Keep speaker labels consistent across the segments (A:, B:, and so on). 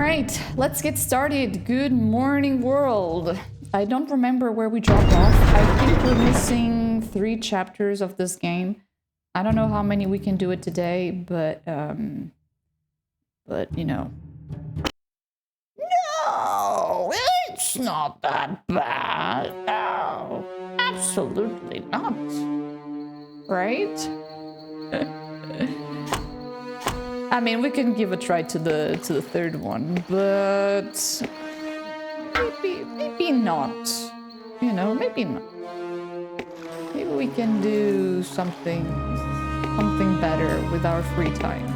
A: right, let's get started. Good morning, world. I don't remember where we dropped off. I think we're missing 3 chapters of this game. I don't know how many we can do it today, but you know. No, it's not that bad. No, absolutely not. Right? I mean, we can give a try to the third one, but maybe not. You know, maybe not. Maybe we can do something better with our free time.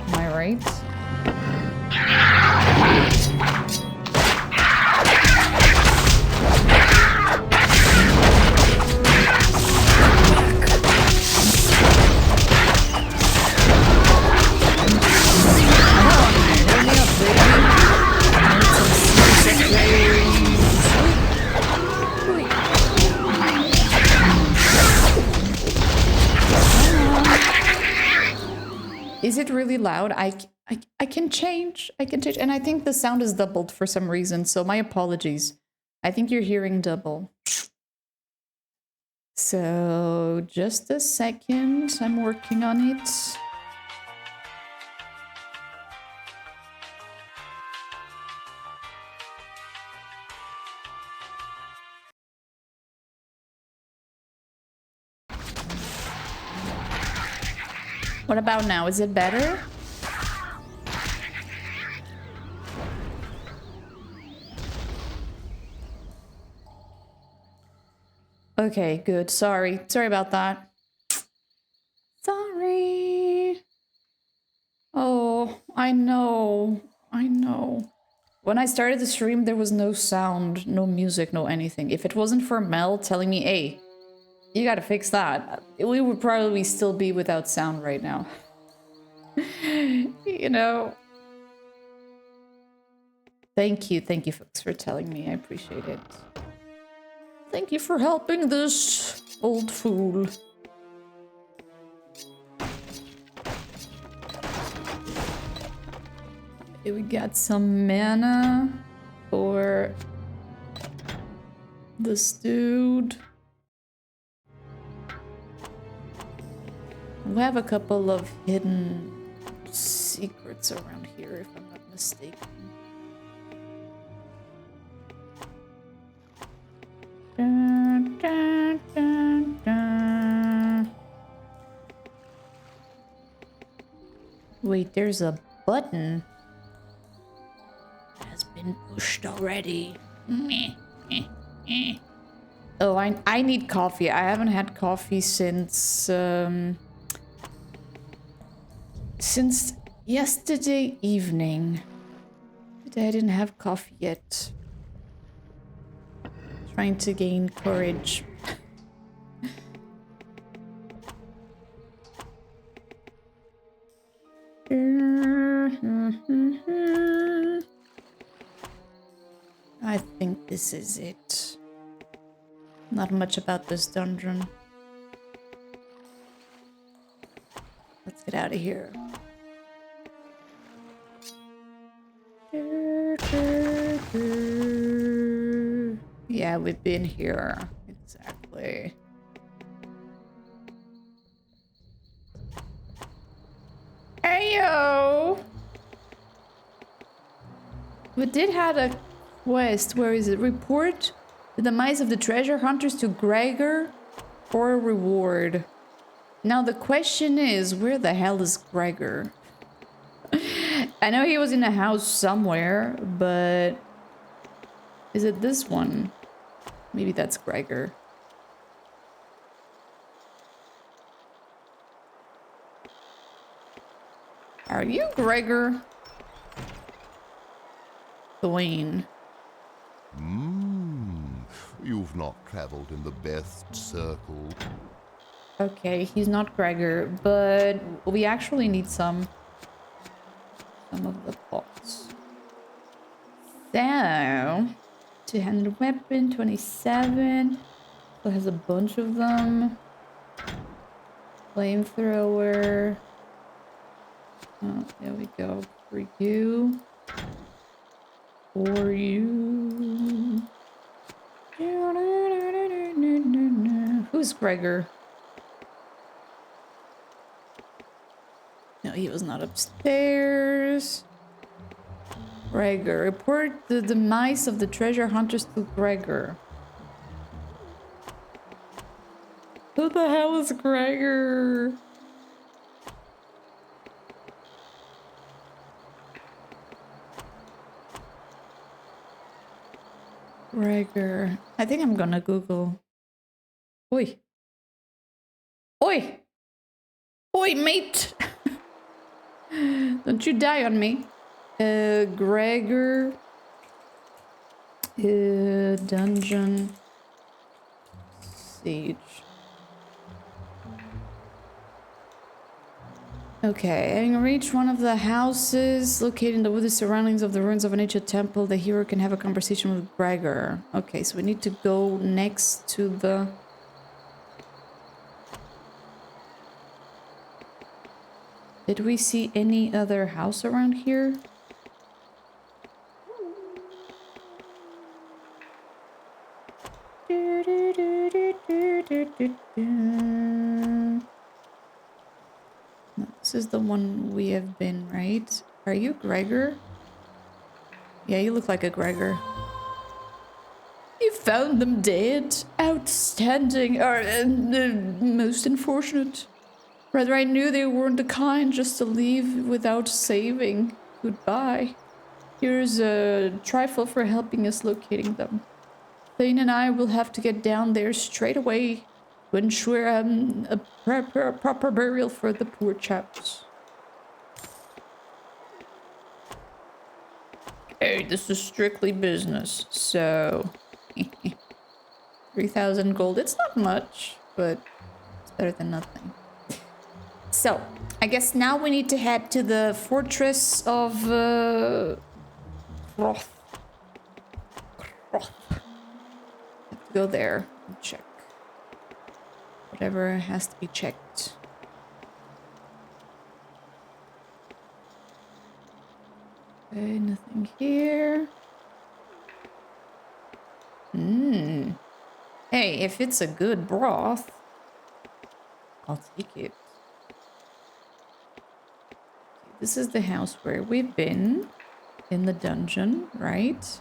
A: Am I right? Is it really loud? I can change. I can change. And I think the sound is doubled for some reason. So my apologies. I think you're hearing double. So just a second. I'm working on it. What about now? Is it better? Okay, good. Sorry. Sorry about that. Sorry. Oh, I know. I know. When I started the stream, there was no sound, no music, no anything. If it wasn't for Mel telling me, hey, you gotta fix that, we would probably still be without sound right now. You know. Thank you folks for telling me. I appreciate it. Thank you for helping this old fool. Okay, we got some mana for this dude. We have a couple of hidden secrets around here, if I'm not mistaken. Dun, dun, dun, dun. Wait, there's a button. It has been pushed already. Oh, I need coffee. I haven't had coffee since yesterday evening. Today I didn't have coffee yet. Trying to gain courage. I think this is it. Not much about this dungeon. Let's get out of here. Yeah, we've been here. Exactly. Heyo! We did have a quest. Where is it? Report the demise of the treasure hunters to Gregor for a reward. Now the question is, where the hell is Gregor? I know he was in a house somewhere, but is it this one? Maybe that's Gregor. Are you Gregor? Dwayne.
B: You've not traveled in the best circle.
A: Okay, he's not Gregor, but we actually need some of the pots. So, two-handed weapon, 27. So it has a bunch of them. Flamethrower. Oh, there we go. For you. For you. Who's Gregor? No, he was not upstairs. Gregor. Report the demise of the treasure hunters to Gregor. Who the hell is Gregor? Gregor. I think I'm gonna Google. Oi. Oi! Oi, mate! Don't you die on me. Gregor. Dungeon. Siege. Okay, having reached one of the houses located in the wooded surroundings of the ruins of an ancient temple, the hero can have a conversation with Gregor. Okay, so we need to go next to the... Did we see any other house around here? No, this is the one we have been, right? Are you Gregor? Yeah, you look like a Gregor. You found them dead. Outstanding. Most unfortunate. Rather, I knew they weren't the kind just to leave without saving. Goodbye. Here's a trifle for helping us locating them. Thane and I will have to get down there straight away to ensure a proper burial for the poor chaps. Hey, this is strictly business, so... 3,000 gold. It's not much, but it's better than nothing. So, I guess now we need to head to the fortress of... Roth. Go there and check. Whatever has to be checked. Okay, nothing here. Hey, if it's a good broth, I'll take it. This is the house where we've been in the dungeon, right?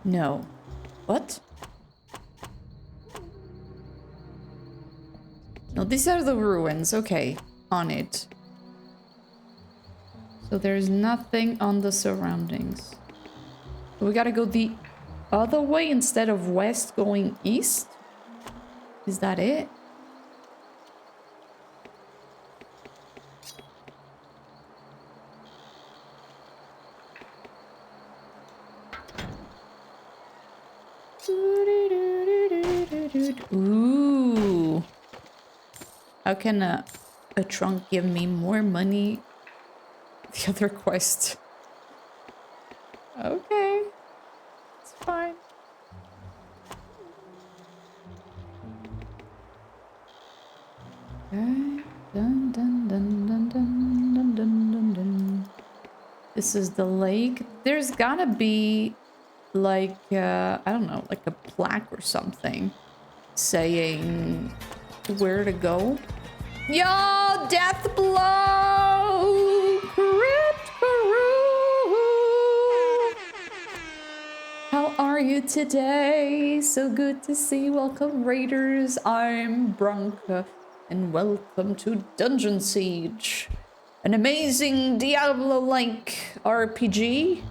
A: No. What? No, these are the ruins. Okay, on it. So there's nothing on the surroundings. So we gotta go the other way instead of west going east? Is that it? Ooh. How can a trunk give me more money? The other quest. Okay. It's fine. Okay. Dun, dun, dun, dun, dun, dun, dun, dun, dun. This is the lake. There's gotta be like, I don't know, like a plaque or something saying where to go. Yo, death blow! Crit Peru! How are you today? So good to see. Welcome, Raiders. I'm Branka, and welcome to Dungeon Siege, an amazing Diablo-like RPG.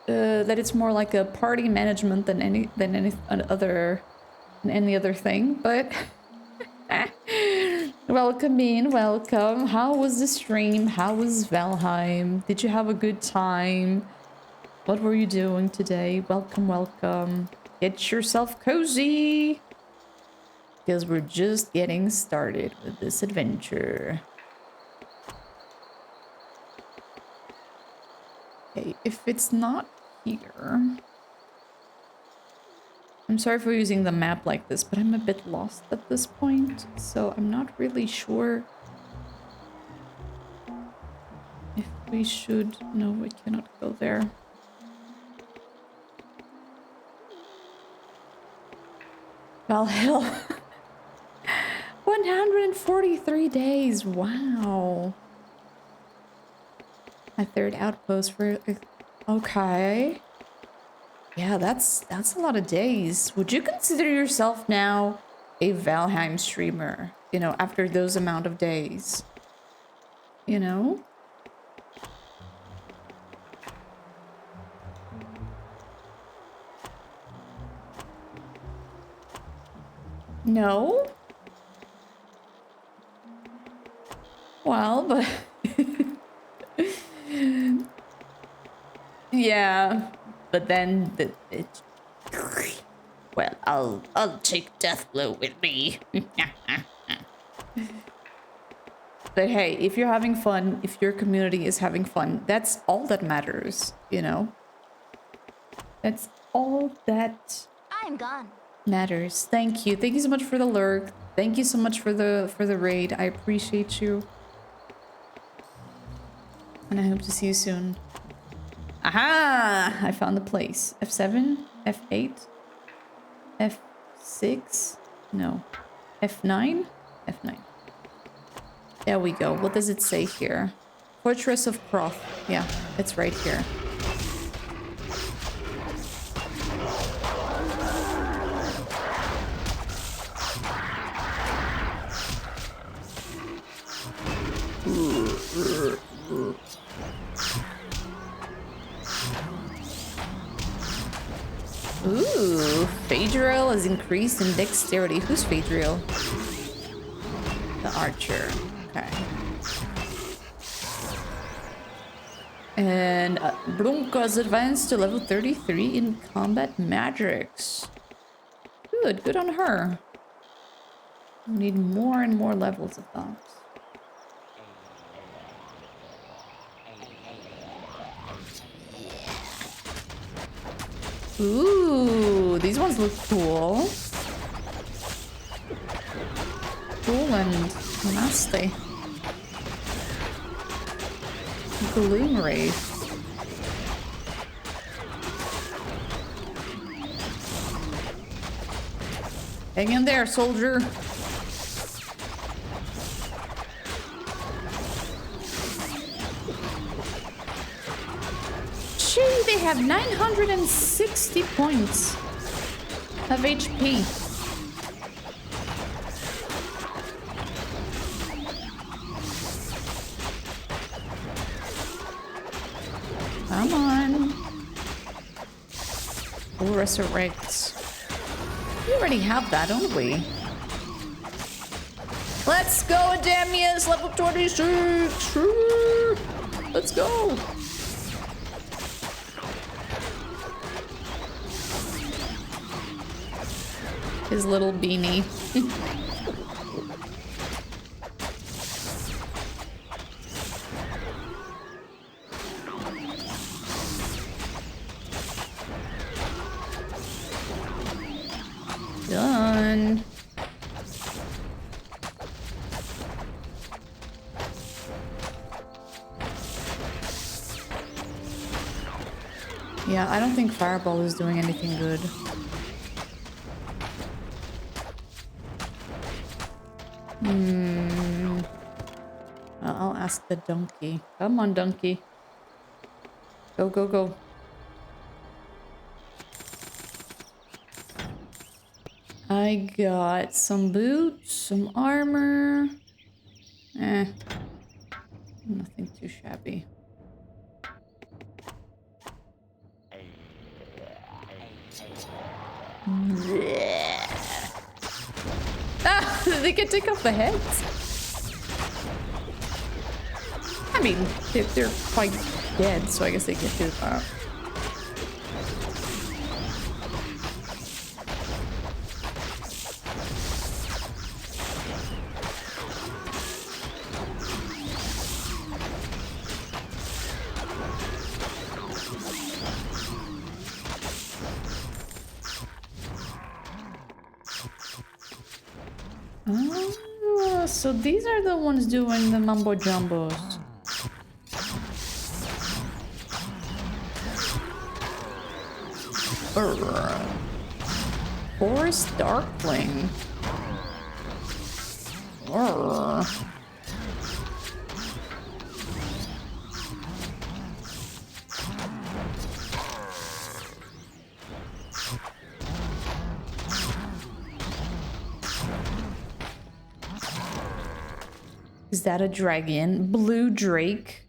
A: That it's more like a party management than any other thing, but welcome in, welcome. How was the stream? How was Valheim? Did you have a good time? What were you doing today? Welcome, welcome. Get yourself cozy, because we're just getting started with this adventure. Okay, if it's not here... I'm sorry for using the map like this, but I'm a bit lost at this point, so I'm not really sure we should... No, we cannot go there. Valhalla. 143 days. Wow. A third outpost for... Okay. Yeah, that's a lot of days. Would you consider yourself now a Valheim streamer? You know, after those amount of days. You know? No? Well, but... yeah, but then it... Well, I'll take Deathblow with me. But hey, if you're having fun, if your community is having fun, that's all that matters, you know? That's all that
C: I'm gone.
A: matters. Thank you. Thank you so much for the lurk. Thank you so much for the raid. I appreciate you. And I hope to see you soon. Aha! I found the place. F7? F8? F6? No. F9? F9. There we go. What does it say here? Fortress of Proth. Yeah, it's right here. Ooh, Phaedriel is increased in dexterity. Who's Phaedriel? The archer. Okay. And Brunka's advanced to level 33 in combat magics. Good, good on her. We need more and more levels of that. Ooh, these ones look cool. Cool and nasty. Gloom Wraith. Hang in there, soldier. Gee, they have 960 points of HP. Come on. We'll resurrect. We already have that, don't we? Let's go, Adamius, level 26. Let's go. His little beanie. Done. Yeah, I don't think Fireball is doing anything good. I'll ask the donkey. Come on, donkey. Go, go, go. I got some boots, some armor. Nothing too shabby. Ah, they can take off the heads. I mean, they're quite dead, so I guess they can do that. Oh, so these are the ones doing the mumbo jumbos. Forest Darkling. Urgh. Is that a dragon? Blue Drake?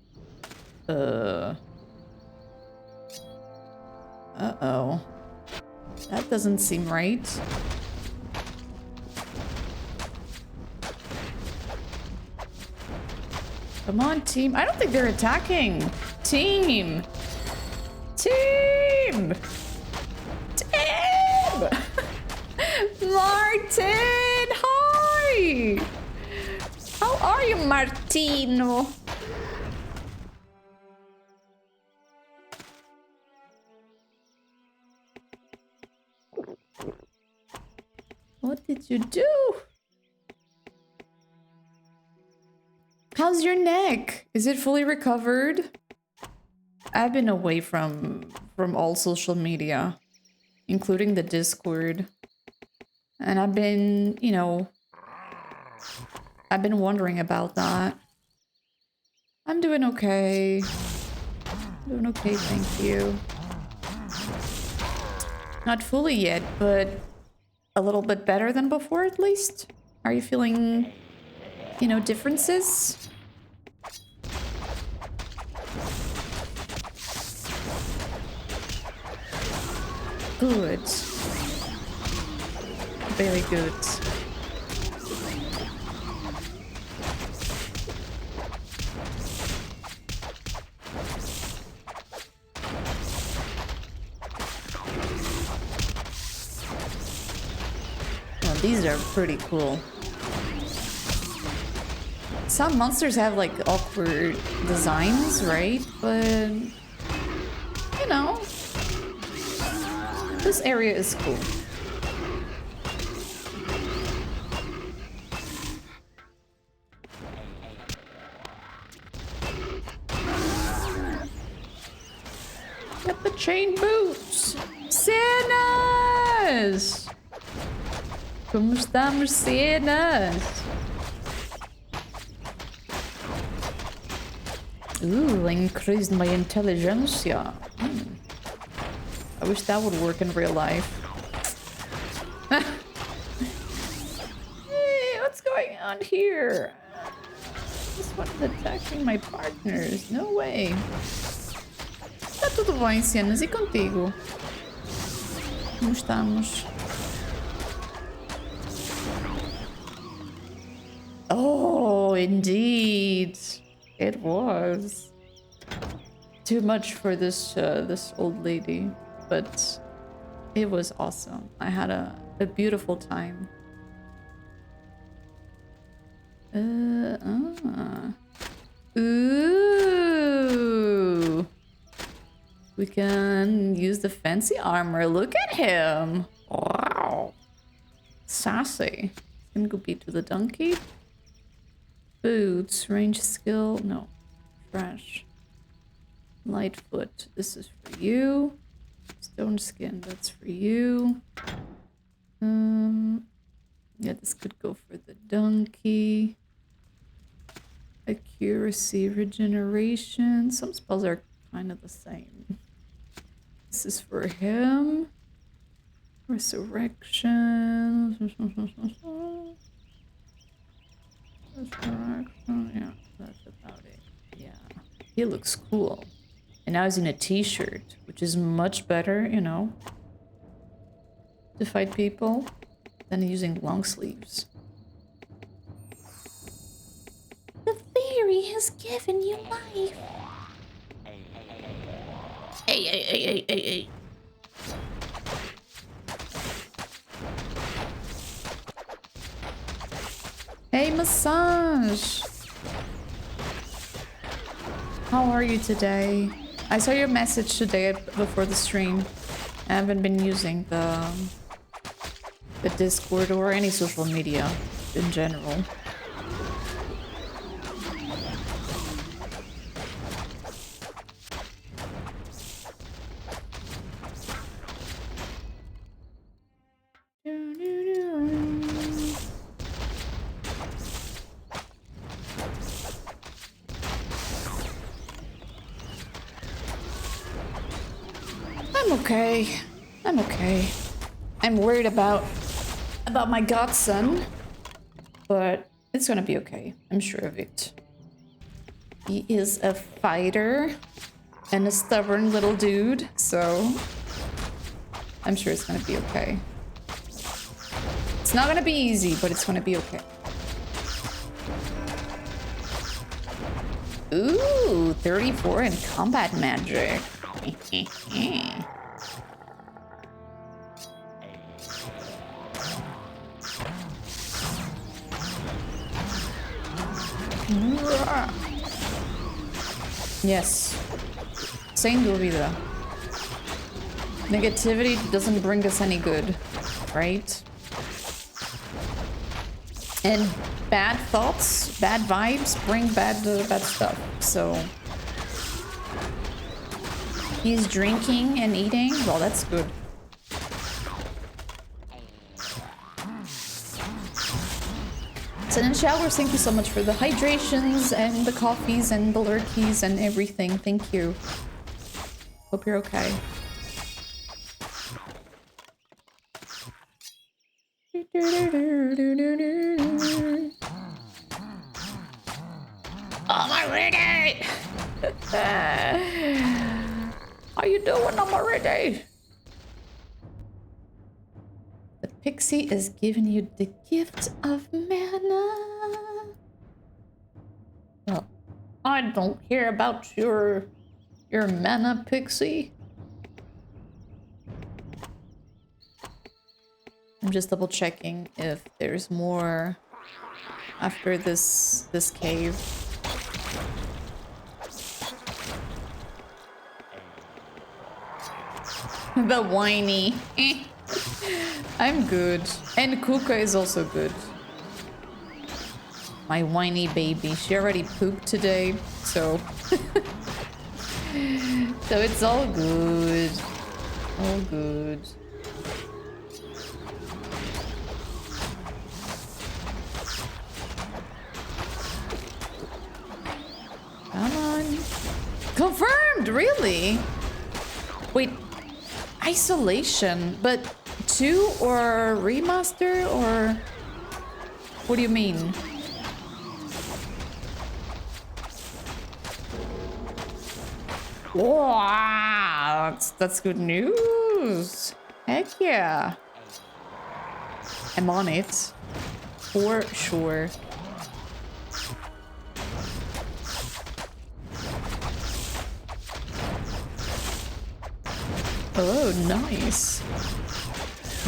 A: Uh-oh. That doesn't seem right. Come on, team. I don't think they're attacking. Team! Team! Team! Martin! Hi! How are you, Martino? What did you do? How's your neck? Is it fully recovered? I've been away from all social media, including the Discord. And I've been, you know, I've been wondering about that. I'm doing okay. Doing okay, thank you. Not fully yet, but a little bit better than before at least. Are you feeling, you know, differences? Good. Very good. Well, these are pretty cool. Some monsters have like awkward designs, right? But you know, this area is cool. Get the chain boots. Cenas! Como estamos, cenas? Ooh, increased my intelligence. I wish that would work in real life. Hey, what's going on here? This one's attacking my partners. No way. Tá tudo bom, Cenas? E contigo? Como estamos? Oh, indeed. It was. Too much for this this old lady, but it was awesome. I had a beautiful time. Ooh. We can use the fancy armor. Look at him. Wow. Sassy. Gonna go beat to the donkey. Boots, range skill, no. Fresh. Lightfoot, this is for you. Stone skin, that's for you. Yeah, this could go for the donkey. Accuracy, regeneration. Some spells are kind of the same. This is for him. Resurrection. Yeah, that's about it. Yeah, he looks cool. And now he's in a t-shirt, which is much better, you know, to fight people than using long sleeves. The fairy has given you life. Hey. Hey, Massage! How are you today? I saw your message today before the stream. I haven't been using the Discord or any social media in general. I'm okay. I'm okay. I'm worried about my godson, but it's gonna be okay. I'm sure of it. He is a fighter and a stubborn little dude, so I'm sure it's gonna be okay. It's not gonna be easy, but it's gonna be okay. Ooh, 34 in combat magic. Yes. Same Duvida. Negativity doesn't bring us any good, right? And bad thoughts, bad vibes bring bad stuff. So he's drinking and eating. Well, that's good. Sen Showers, thank you so much for the hydrations and the coffees and the lurkies and everything. Thank you. Hope you're okay. Am I ready? How you doing? Am I ready? The pixie is giving you the gift of mana. Well, I don't care about your mana, pixie. I'm just double checking if there's more after this cave. The whiny. I'm good. And Kuka is also good. My whiny baby. She already pooped today, so... so it's all good. All good. Come on. Confirmed! Really? Wait. Isolation? But 2 or remaster or... What do you mean? Wow! That's good news. Heck yeah. I'm on it. For sure. Oh, nice.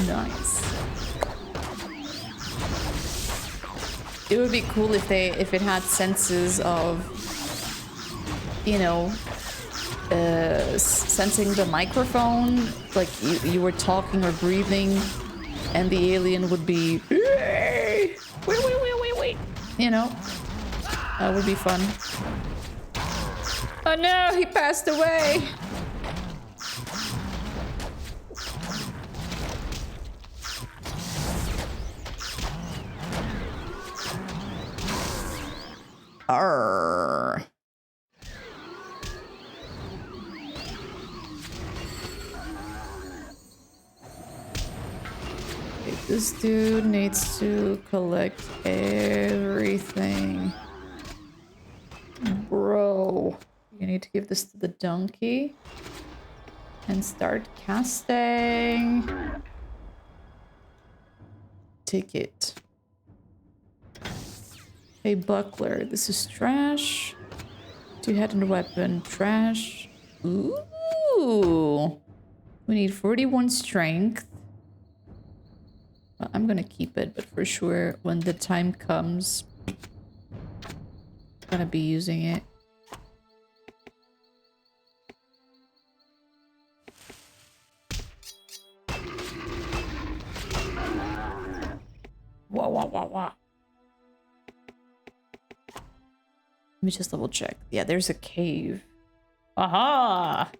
A: Nice. It would be cool if it had senses of, you know, sensing the microphone, like you were talking or breathing, and the alien would be, wait, you know, that would be fun. Oh no, he passed away. Arrgh. Okay, this dude needs to collect everything. Bro, you need to give this to the donkey and start casting. Ticket. A buckler. This is trash. Two-handed weapon. Trash. Ooh. We need 41 strength. Well, I'm gonna keep it, but for sure, when the time comes, I'm gonna be using it. Wah, wah, wah, wah. Let me just double check. Yeah, there's a cave. Aha!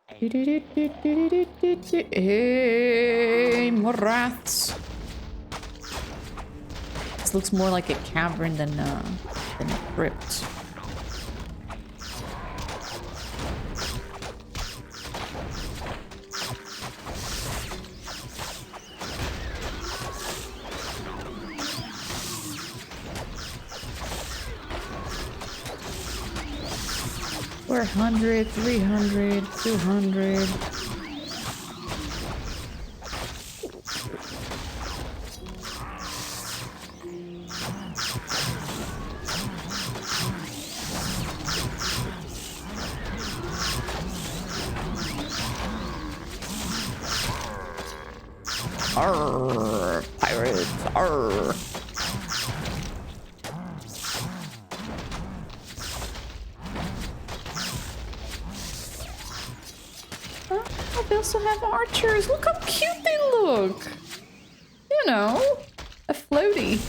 A: Hey, more rats. This looks more like a cavern than a crypt. 400, 300, 200. Arr, pirates, arr. Oh, they also have archers. Look how cute they look. You know, a floaty.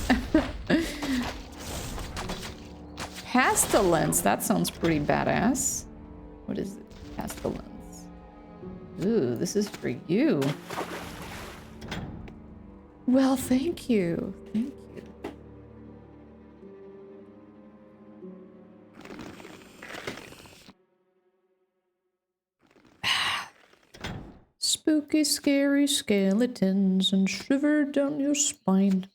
A: Pestilence. That sounds pretty badass. What is it? Pestilence. Ooh, this is for you. Well, thank you. Thank you. Spooky, scary skeletons and shiver down your spine.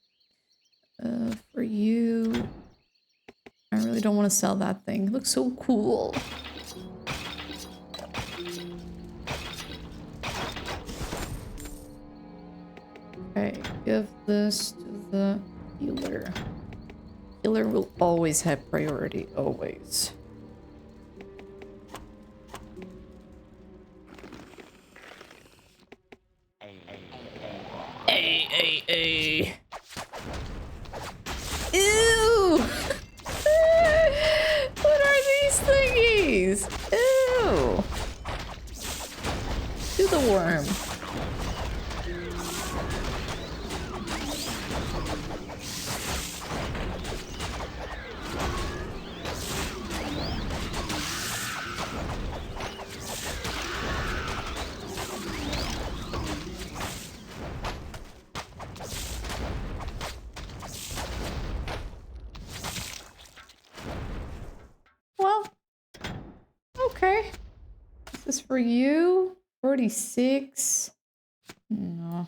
A: For you... I really don't want to sell that thing. It looks so cool. Okay, give this to the healer. Healer will always have priority, always. Hey. Ew! What are these thingies? Ew! Do the worm. Well, okay. This is for you. 46. No.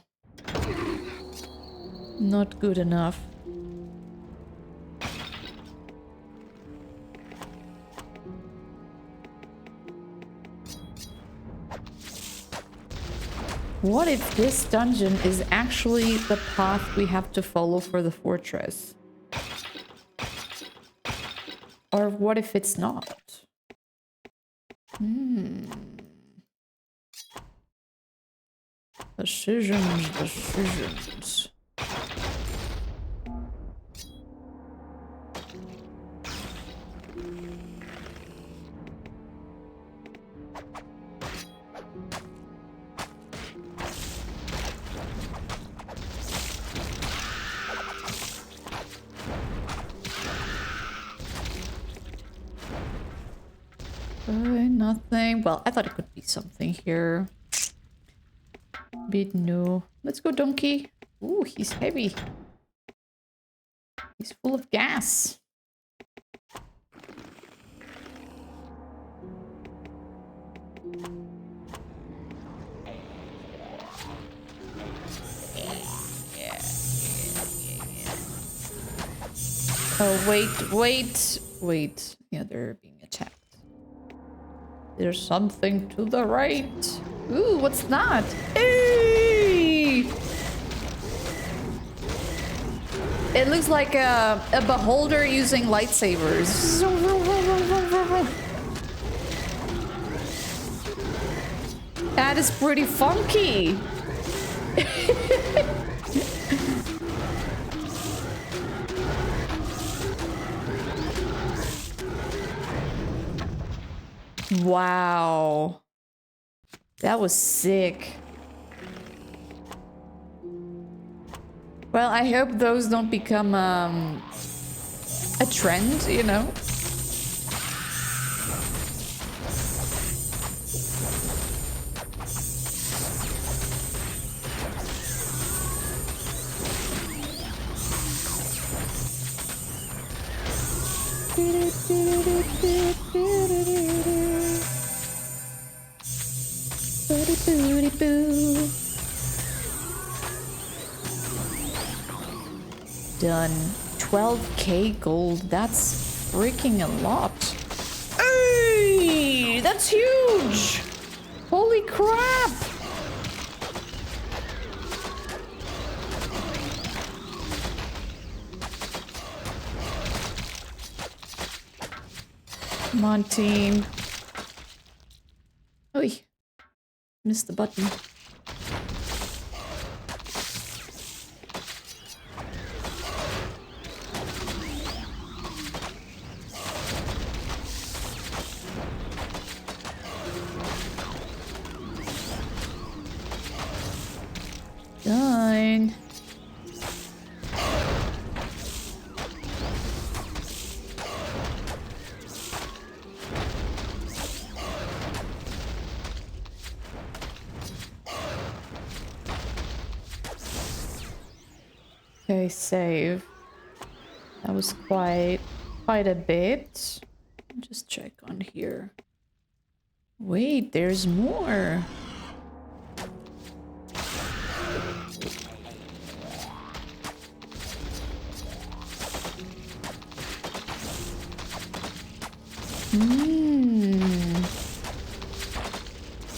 A: Not good enough. What if this dungeon is actually the path we have to follow for the fortress? Or what if it's not? Decisions. Nothing. Well, I thought it could be something here. But no. Let's go, donkey. Ooh, he's heavy. He's full of gas. Oh, wait. Yeah, they're being attacked. There's something to the right. Ooh, what's that? Hey! It looks like a beholder using lightsabers. That is pretty funky. Wow. That was sick. Well, I hope those don't become a trend, you know? Done. 12k gold. That's freaking a lot. Hey! That's huge! Holy crap! Come on, team. Oi. Missed the button. Done. Okay, save. That was quite a bit. Just check on here. Wait, there's more.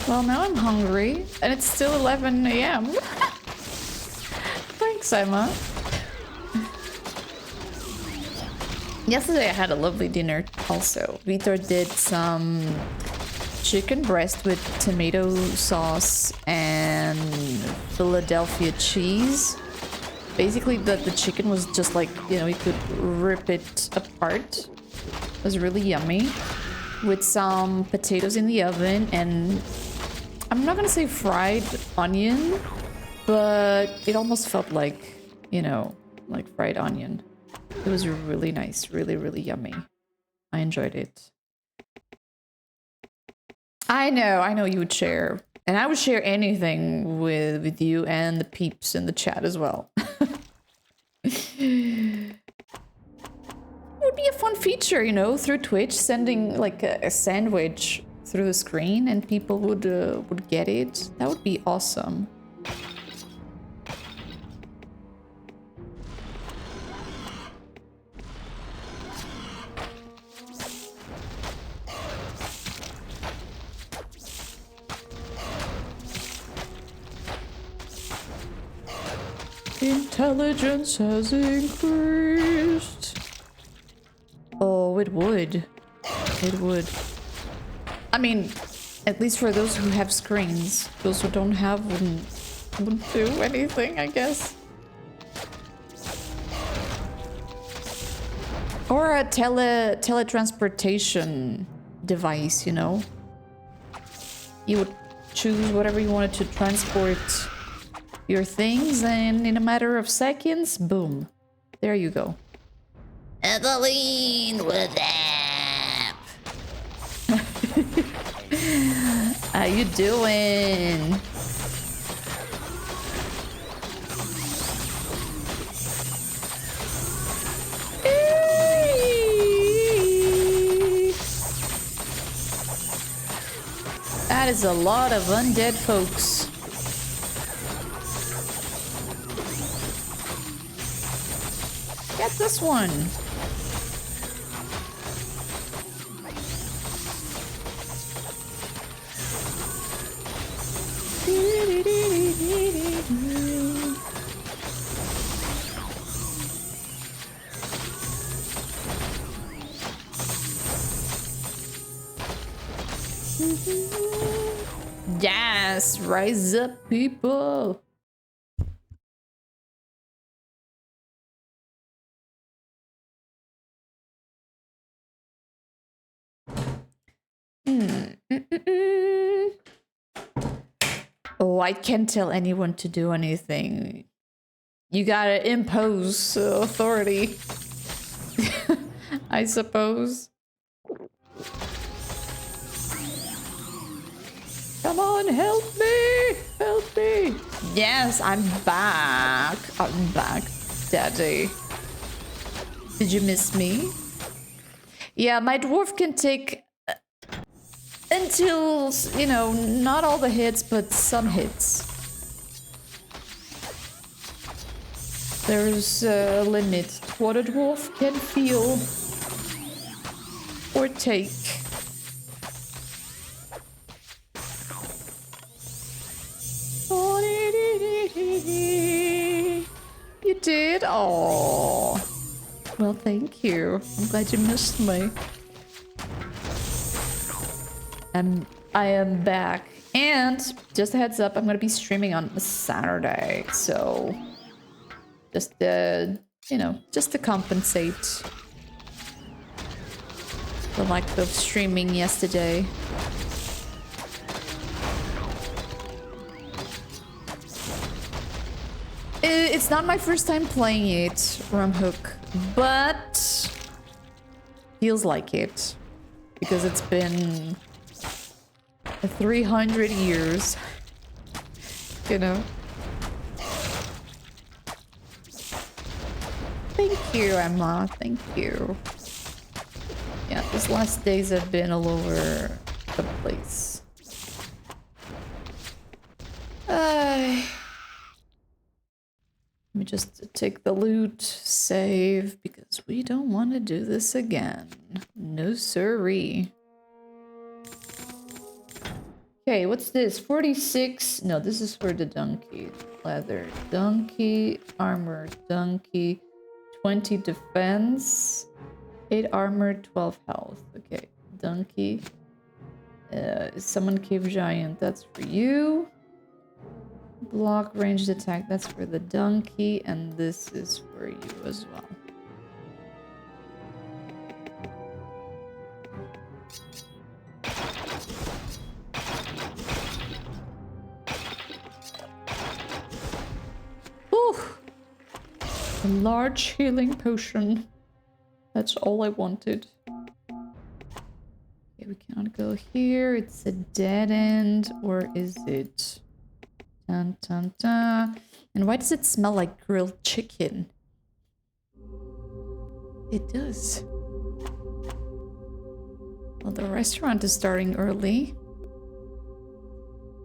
A: Well, now I'm hungry, and it's still 11 a.m. Thanks, Emma. Yesterday I had a lovely dinner also. Vitor did some chicken breast with tomato sauce and Philadelphia cheese. Basically, the chicken was just like, you know, you could rip it apart. It was really yummy. With some potatoes in the oven and I'm not gonna say fried onion, but it almost felt like, you know, like fried onion. It was really nice, really yummy. I enjoyed it. I know you would share. And I would share anything with you and the peeps in the chat as well. It would be a fun feature, you know, through Twitch, sending like a sandwich through the screen and people would get it. That would be awesome. Intelligence has increased. Oh, it would. It would. I mean, at least for those who have screens. Those who don't have wouldn't do anything, I guess. Or a teletransportation device, you know? You would choose whatever you wanted to transport your things, and in a matter of seconds, boom. There you go. Eveline, what's up? How you doing? That is a lot of undead folks. Get this one. Yes, rise up, people. Oh, I can't tell anyone to do anything. You gotta impose authority. I suppose. Come on, help me! Help me! Yes, I'm back. I'm back, Daddy. Did you miss me? Yeah, my dwarf can take until, you know, not all the hits, but some hits. There's a limit to what a dwarf can feel or take. You did? Oh. Well, thank you. I'm glad you missed me. I am back. And just a heads up, I'm gonna be streaming on Saturday. So just you know, just to compensate the lack of streaming yesterday. It's not my first time playing it, Rumhook, but feels like it because it's been 300 years, you know. Thank you, Emma. Thank you. Yeah, these last days have been all over the place. Let me just take the loot, save, because we don't want to do this again. No siree. Okay, what's this? 46. No, this is for the donkey. Leather donkey, armor donkey, 20 defense, 8 armor, 12 health. Okay, donkey. Summon cave giant, that's for you. Block ranged attack, that's for the donkey, and this is for you as well. Ooh! A large healing potion. That's all I wanted. Okay, we cannot go here. It's a dead end, or is it? Dun, dun, dun. And why does it smell like grilled chicken? It does. Well, the restaurant is starting early.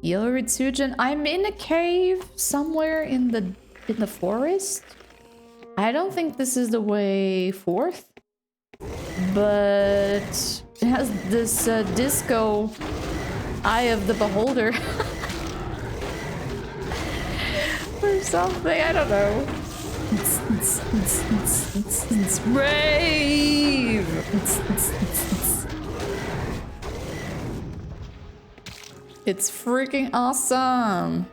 A: Yo, Ritsujin, I'm in a cave somewhere in the forest. I don't think this is the way forth, but it has this disco eye of the beholder. Or something, I don't know. It's brave. It's freaking awesome.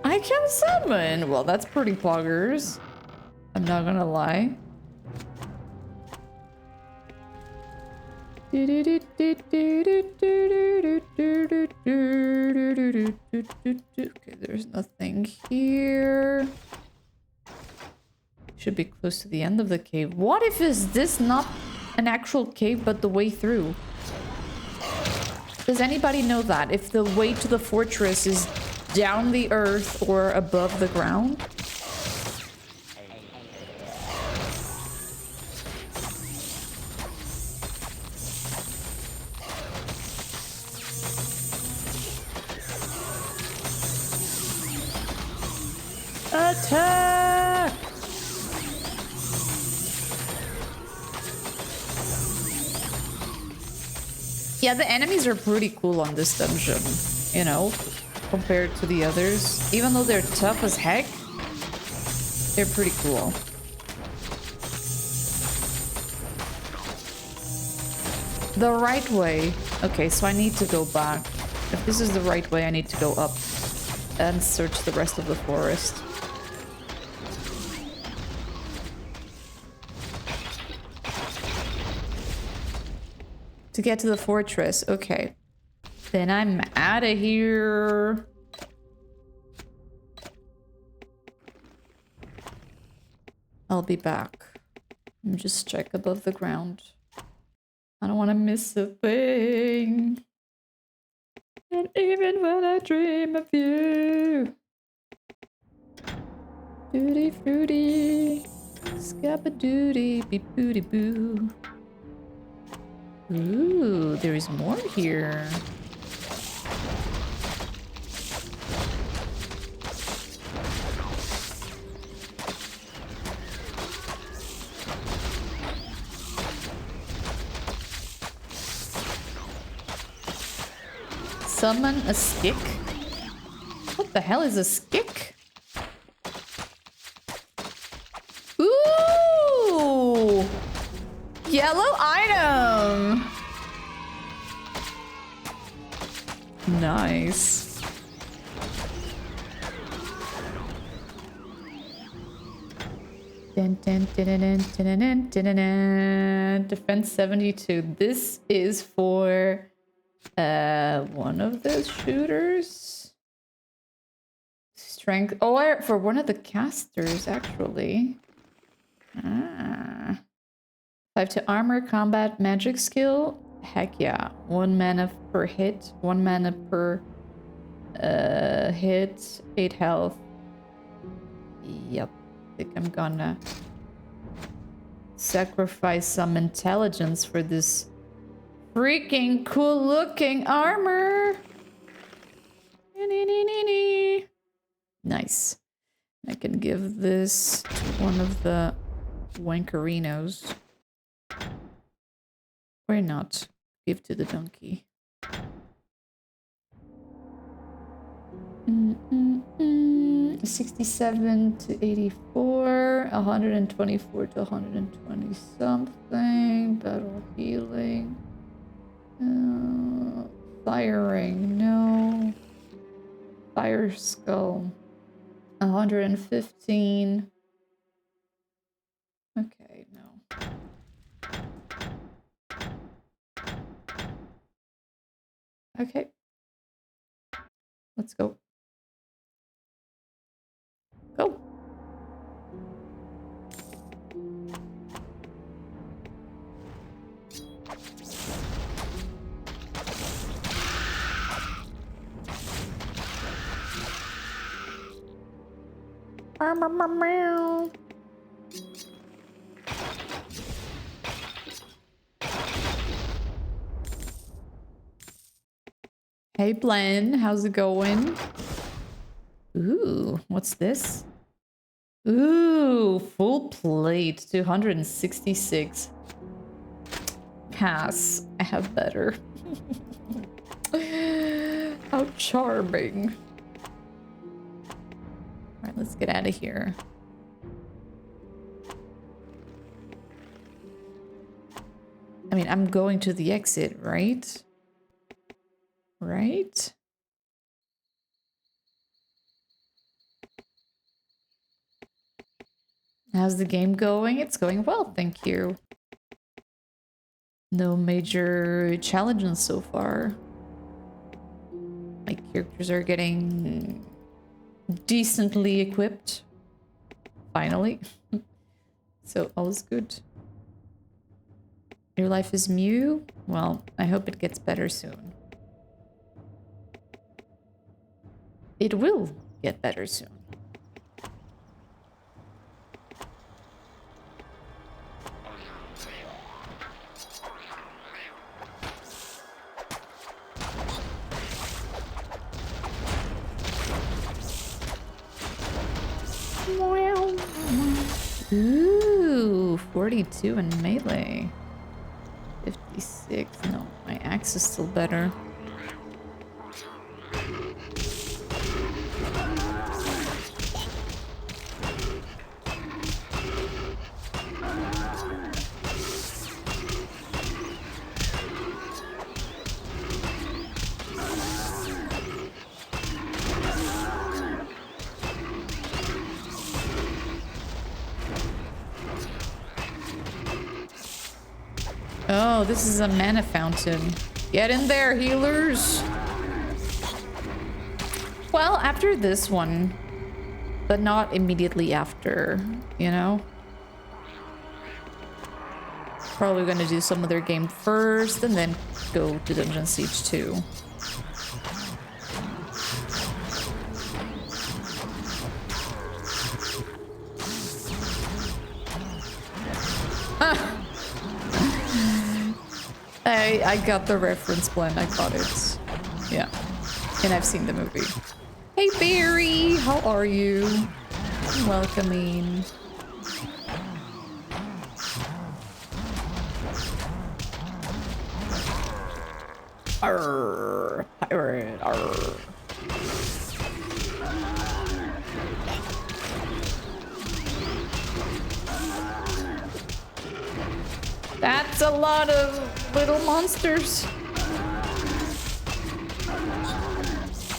A: I can summon. Well, that's pretty poggers. I'm not gonna lie. Okay, there's nothing here. Should be close to the end of the cave. What if is this not an actual cave but the way through? Does anybody know that? If the way to the fortress is down the earth or above the ground? Attack! Yeah, the enemies are pretty cool on this dungeon, you know, compared to the others. Even though they're tough as heck, they're pretty cool. The right way. Okay, so I need to go back. If this is the right way, I need to go up and search the rest of the forest. To get to the fortress, okay. Then I'm out of here. I'll be back. Let me just check above the ground. I don't want to miss a thing. And even when I dream of you. Duty fruity. Scabba-doody, beep-booty-boo. Ooh, there is more here. Summon a stick? What the hell is a stick? Yellow item! Nice. Defense 72. This is for one of the shooters. Strength. Oh, for one of the casters, actually. Ah. 5 to armor, combat, magic skill. Heck yeah. 1 mana per hit. 1 mana per hit. 8 health. Yep. I think I'm gonna sacrifice some intelligence for this freaking cool looking armor. Nice. I can give this to one of the wankerinos. Or not. Give to the donkey. 67 to 84, 124 to 120 something. Battle healing. Firing, no. Fire skull. 115. Okay, no. Okay. Let's go. Go. Meow. Hey, Blen, how's it going? Ooh, what's this? Ooh, full plate, 266. Pass. I have better. How charming. Alright, let's get out of here. I mean, I'm going to the exit, right? Right? How's the game going? It's going well, thank you. No major challenges so far. My characters are getting decently equipped. Finally. So all is good. Your life is Mew? Well, I hope it gets better soon. It will get better soon. Ooh, 42 in melee. 56. No, my axe is still better. Oh, this is a mana fountain. Get in there, healers! Well, after this one, but not immediately after, you know? Probably gonna do some other game first and then go to Dungeon Siege 2. I got the reference, Glenn. I got it. Yeah. And I've seen the movie. Hey, Barry! How are you? Welcoming. Arr, pirate, arr. That's a lot of little monsters.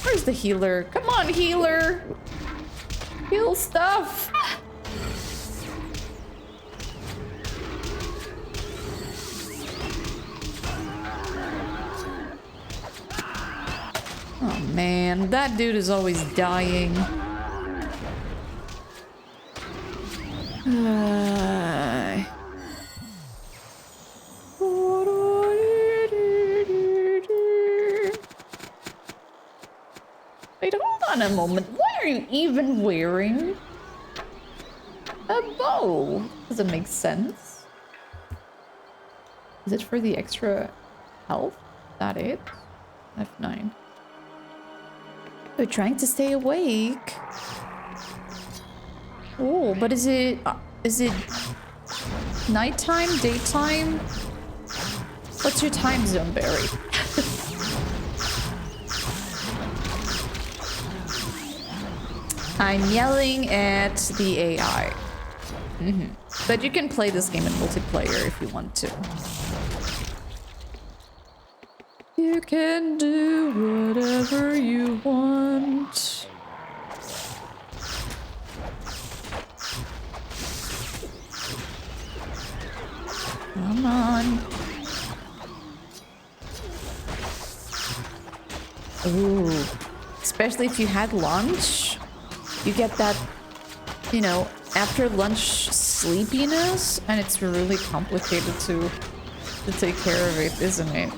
A: Where's the healer? Come on, healer! Heal stuff! Oh man, that dude is always dying. Wait, hold on a moment. Why are you even wearing a bow? Does it make sense? Is it for the extra health? Is that it? F9. We're trying to stay awake. Oh, but is it nighttime, daytime? What's your time zone, Barry? I'm yelling at the AI. But you can play this game in multiplayer if you want to. You can do whatever you want. Come on. Ooh. Especially if you had lunch. You get that, you know, after lunch sleepiness, and it's really complicated to take care of it, isn't it?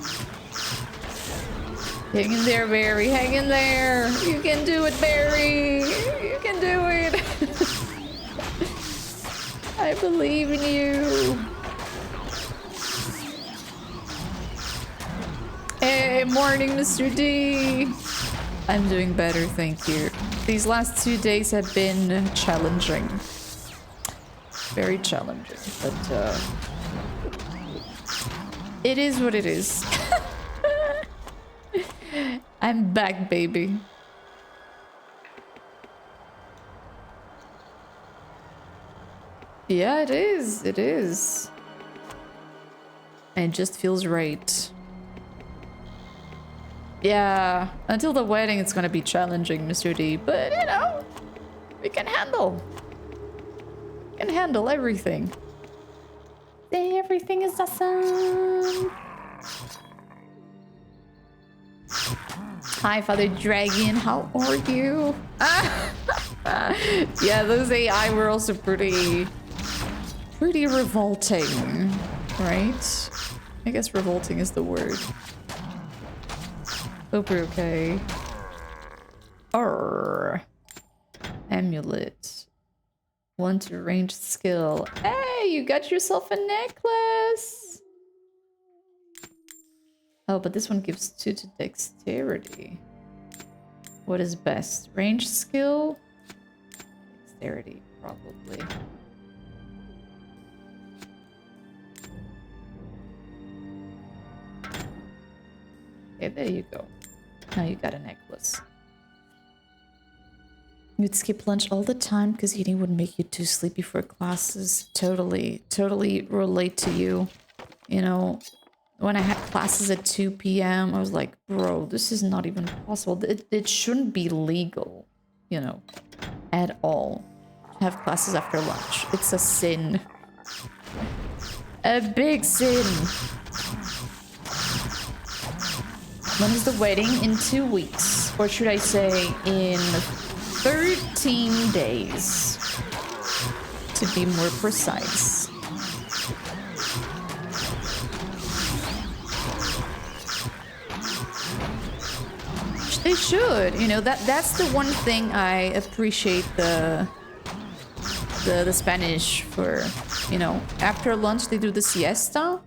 A: Hang in there, Barry. Hang in there. You can do it, Barry. You can do it. I believe in you. Hey, morning, Mr. D. I'm doing better, thank you. These last 2 days have been challenging. Very challenging, but it is what it is. I'm back, baby. Yeah, it is. It is. And it just feels right. Yeah, until the wedding, it's gonna be challenging, Mr. D. But, you know, we can handle. We can handle everything. Everything is awesome. Hi, Father Dragon. How are you? Yeah, those AI were also pretty revolting, right? I guess revolting is the word. Hope you're okay. Arr. Amulet. One to ranged skill. Hey, you got yourself a necklace! Oh, but this one gives 2 to dexterity. What is best? Ranged skill? Dexterity, probably. Okay, there you go. Now you got a necklace. You'd skip lunch all the time because eating would make you too sleepy for classes. Totally relate to you. You know, when I had classes at 2 p.m., I was like, bro, this is not even possible. It shouldn't be legal, you know, at all. To have classes after lunch. It's a sin. A big sin. When is the wedding? In 2 weeks. Or should I say in 13 days. To be more precise. They should, you know, that's the one thing I appreciate the Spanish for, you know, after lunch they do the siesta,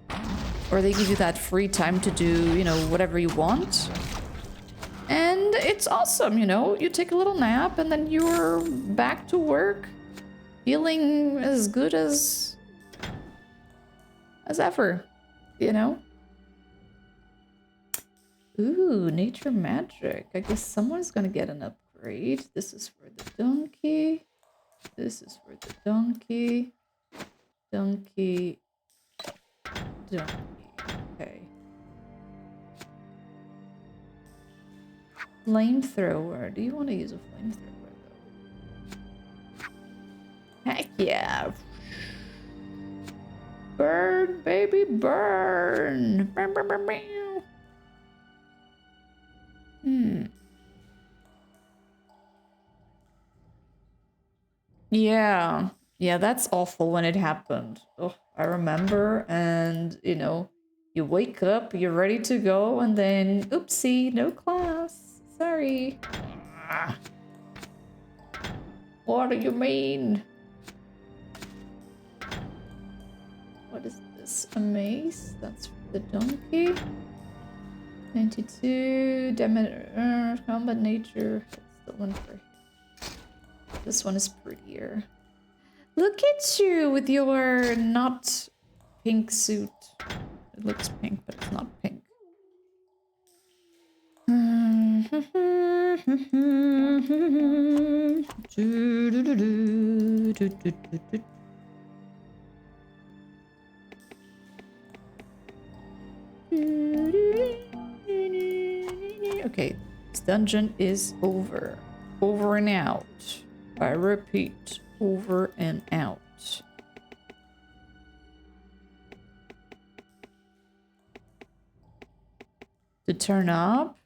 A: or they give you that free time to do, you know, whatever you want. And it's awesome, you know, you take a little nap and then you're back to work feeling as good as ever, you know? Ooh, nature magic. I guess someone's gonna get an upgrade. This is for the donkey. This is for the donkey. Donkey. donkey. Okay. Flamethrower. Do you want to use a flamethrower though? Heck yeah. Burn, baby, burn. Burn, burn, burn, burn. Yeah. Yeah, that's awful when it happened. Oh, I remember. And, you know, you wake up, you're ready to go, and then, oopsie, no class. Sorry. Ah. What do you mean? What is this? A mace? That's for the donkey. 92. Damage, combat nature. That's the one for. This one is prettier. Look at you with your not pink suit. It looks pink, but it's not pink. Okay, this dungeon is over. Over and out. I repeat, over and out. To turn up.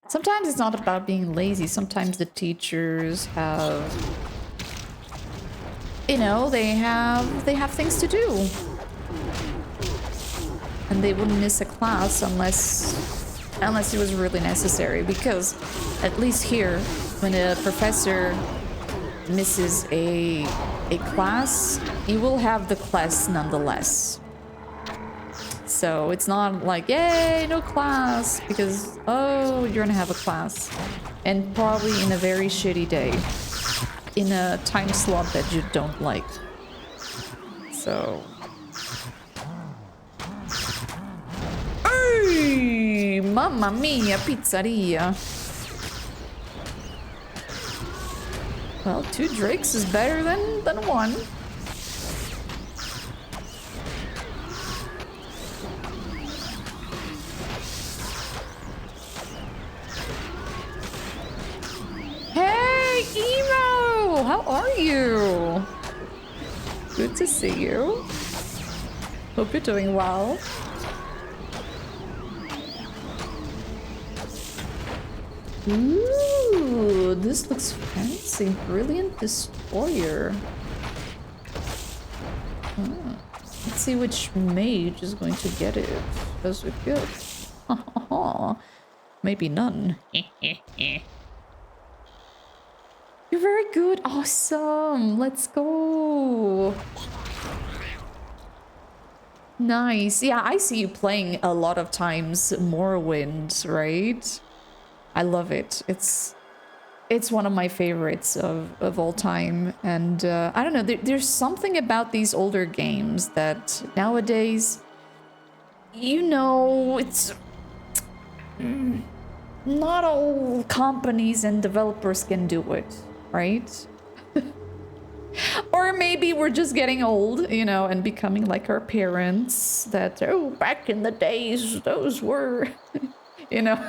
A: Sometimes it's not about being lazy. Sometimes the teachers have, you know, they have things to do. And they wouldn't miss a class unless it was really necessary, because at least here, when a professor misses a class, you will have the class nonetheless. So it's not like, yay, no class, because, oh, you're gonna have a class. And probably in a very shitty day. In a time slot that you don't like. So... Hey, mamma mia, pizzeria. Well, 2 drakes is better than 1. Hey, Emo! How are you? Good to see you. Hope you're doing well. Ooh, this looks fancy. Brilliant Destroyer. Let's see which mage is going to get it as a gift. Maybe none. You're very good. Awesome. Let's go. Nice. Yeah, I see you playing a lot of times Morrowind, right? I love it. It's one of my favorites of all time. And I don't know, there's something about these older games that nowadays, you know, it's... not all companies and developers can do it, right? Or maybe we're just getting old, you know, and becoming like our parents that, oh, back in the days, those were, you know.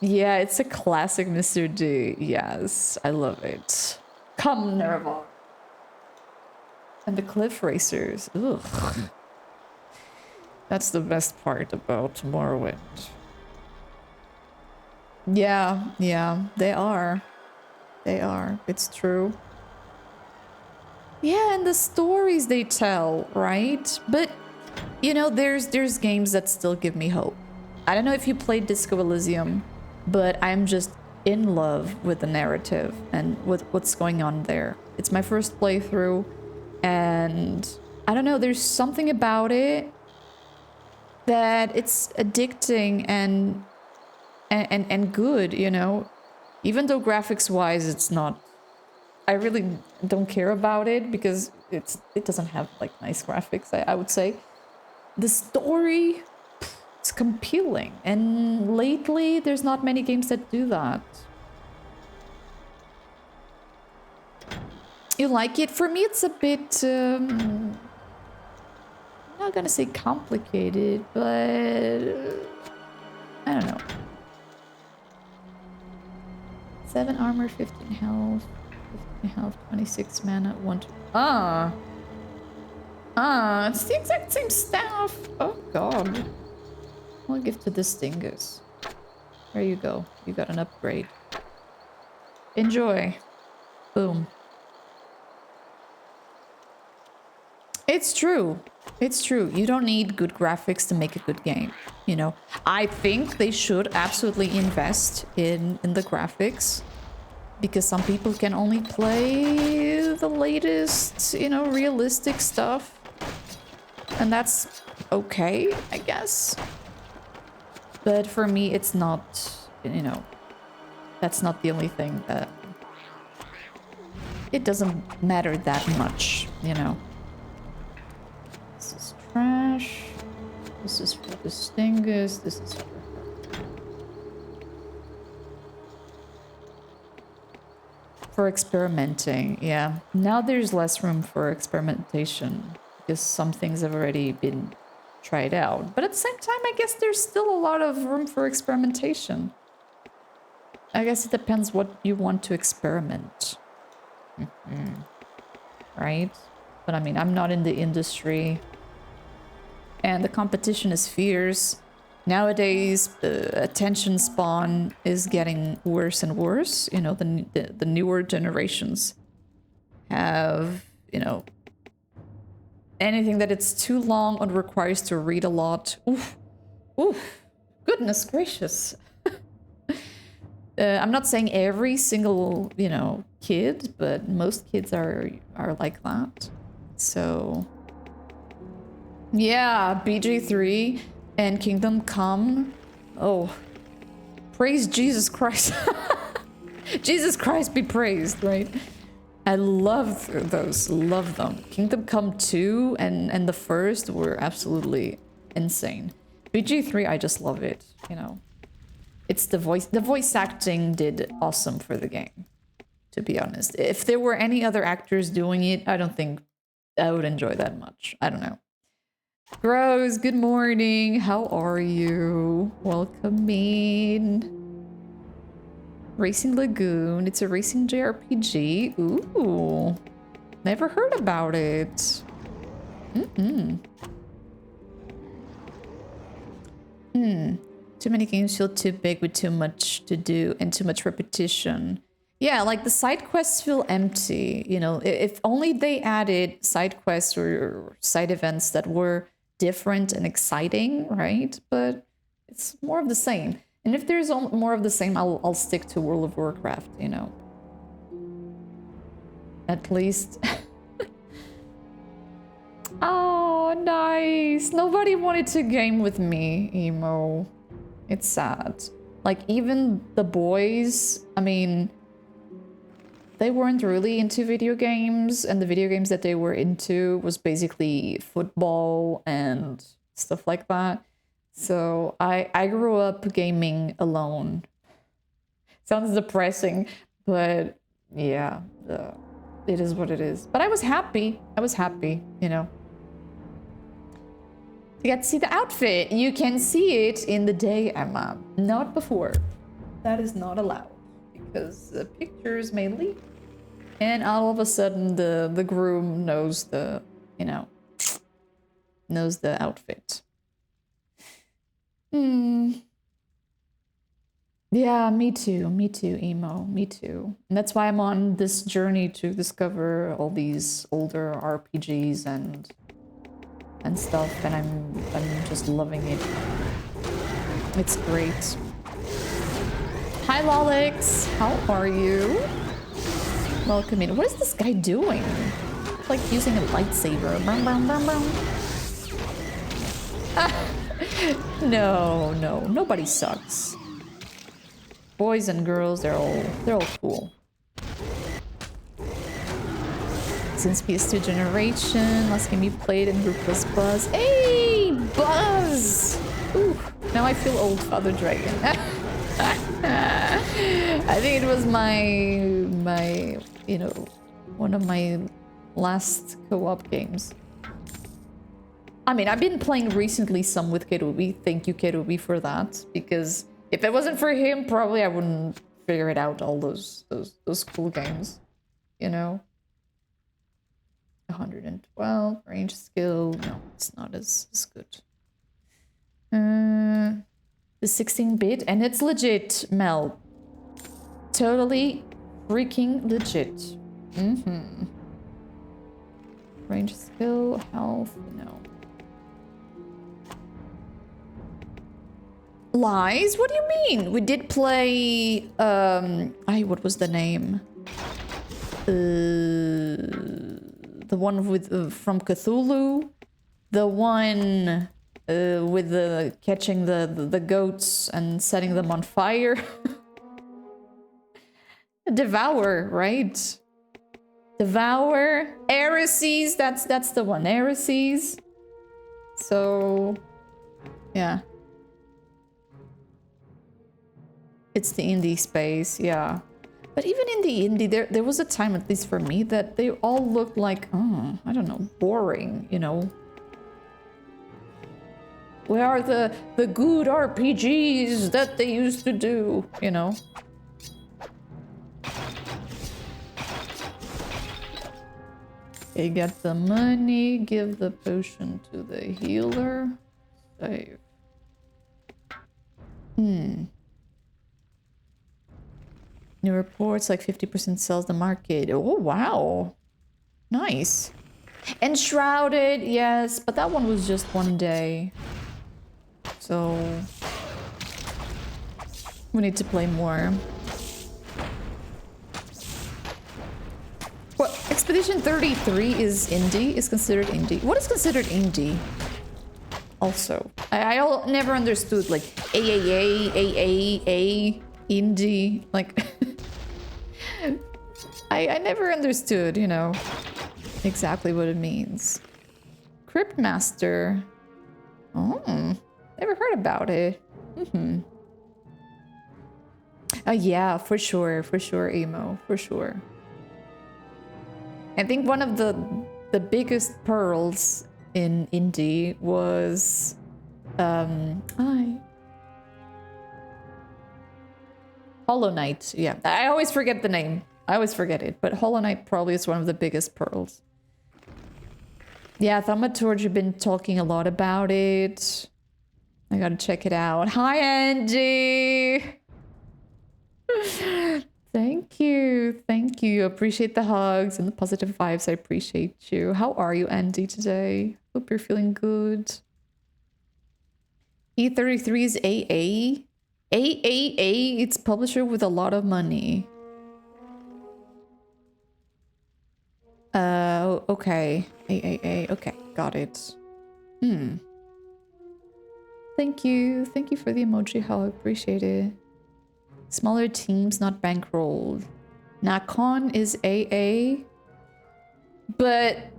A: Yeah, it's a classic Mr. D. Yes, I love it. Come, Nerva. And the cliff racers. Ugh. That's the best part about Morrowind. Yeah, they are. They are. It's true. Yeah, and the stories they tell, right? But, you know, there's games that still give me hope. I don't know if you played Disco Elysium, but I'm just in love with the narrative and with what's going on there. It's my first playthrough, and I don't know, there's something about it that it's addicting and good, you know, even though graphics wise it's not, I really don't care about it because it doesn't have like nice graphics, I would say. The story, it's compelling, and lately there's not many games that do that. You like it? For me, it's a bit... I'm not gonna say complicated, but... I don't know. 7 armor, 15 health, 15 health, 26 mana, 1... it's the exact same staff! Oh god. I'll give to this dingus. There you go. You got an upgrade. Enjoy. Boom. It's true. It's true. You don't need good graphics to make a good game. You know, I think they should absolutely invest in the graphics, because some people can only play the latest, you know, realistic stuff. And that's okay, I guess. But for me, it's not, you know, that's not the only thing that... It doesn't matter that much, you know. This is trash. This is for the Stingus. This is for her. For experimenting, yeah. Now there's less room for experimentation because some things have already been tried out. But at the same time, I guess there's still a lot of room for experimentation. I guess it depends what you want to experiment. Right? But I mean, I'm not in the industry. And the competition is fierce. Nowadays, attention span is getting worse and worse. You know, the newer generations have, you know, anything that it's too long or requires to read a lot. Oof. Oof. Goodness gracious. I'm not saying every single, you know, kid, but most kids are like that. So, yeah, BG3 and Kingdom Come. Oh, praise Jesus Christ. Jesus Christ be praised, right? I love those, love them. Kingdom Come 2 and the first were absolutely insane. BG3, I just love it, you know. It's the voice acting did awesome for the game, to be honest. If there were any other actors doing it, I don't think I would enjoy that much. I don't know. Rose, good morning. How are you? Welcome in. Racing Lagoon. It's a racing JRPG. Ooh. Never heard about it. Too many games feel too big with too much to do and too much repetition. Yeah, like the side quests feel empty. You know, if only they added side quests or side events that were different and exciting, right? But it's more of the same. And if there's more of the same, I'll stick to World of Warcraft, you know. At least. Oh, nice. Nobody wanted to game with me, Emo. It's sad. Like, even the boys, I mean, they weren't really into video games, and the video games that they were into was basically football and stuff like that. So I grew up gaming alone. Sounds depressing, but yeah, it is what it is. But I was happy. I was happy, you know. You get to see the outfit. You can see it in the day, Emma. Not before. That is not allowed because the pictures may leak. And all of a sudden the groom knows the, you know, knows the outfit. Yeah, me too, Emo, me too. And that's why I'm on this journey to discover all these older RPGs and stuff, and I'm just loving it. It's great. Hi, Lolix. How are you? Welcome in. What is this guy doing? It's like using a lightsaber. Brum, brum, brum, brum. No, nobody sucks. Boys and girls, they're all cool. Since PS2 generation, last game you played in group was Buzz. Hey, Buzz! Ooh, now I feel old, Father Dragon. I think it was my, you know, One of my last co-op games. I mean, I've been playing recently some with Kerubi. Thank you, Kerubi, for that. Because if it wasn't for him, probably I wouldn't figure it out, all those cool games. You know? 112, range skill. No, it's not as good. The 16-bit, and it's legit, Mel. Totally freaking legit. Mm-hmm. Range skill, health, no. Lies? What do you mean? We did play, what was the name? The one with, from Cthulhu. The one, with the catching the goats and setting them on fire. Devour, right? Devour. Heresies, that's the one. Heresies. So, yeah. It's the indie space, yeah. But even in the indie, there was a time, at least for me, that they all looked like, oh, I don't know, boring, you know? Where are the good RPGs that they used to do, you know? Okay, get the money, give the potion to the healer. Save. New reports, like 50% sells the market. Oh, wow. Nice. Enshrouded, yes, but that one was just one day. So we need to play more. Well, Expedition 33 is indie, is considered indie. What is considered indie? Also, I never understood, like, AAA, indie, like... I never understood, you know, exactly what it means. Cryptmaster. Oh, never heard about it. Mm-hmm. Oh yeah, for sure, Emo, for sure. I think one of the biggest pearls in indie was Hollow Knight. Yeah, I always forget the name. I always forget it, but Hollow Knight probably is one of the biggest pearls. Yeah, Thaumaturge, you've been talking a lot about it. I gotta check it out. Hi, Angie! Thank you. Appreciate the hugs and the positive vibes. I appreciate you. How are you, Andy, today? Hope you're feeling good. E33 is AA? AAA, it's publisher with a lot of money. Okay. AAA. Okay, got it. Thank you for the emoji hug. Appreciate it. Smaller teams, not bankrolled. Nakon is AA. But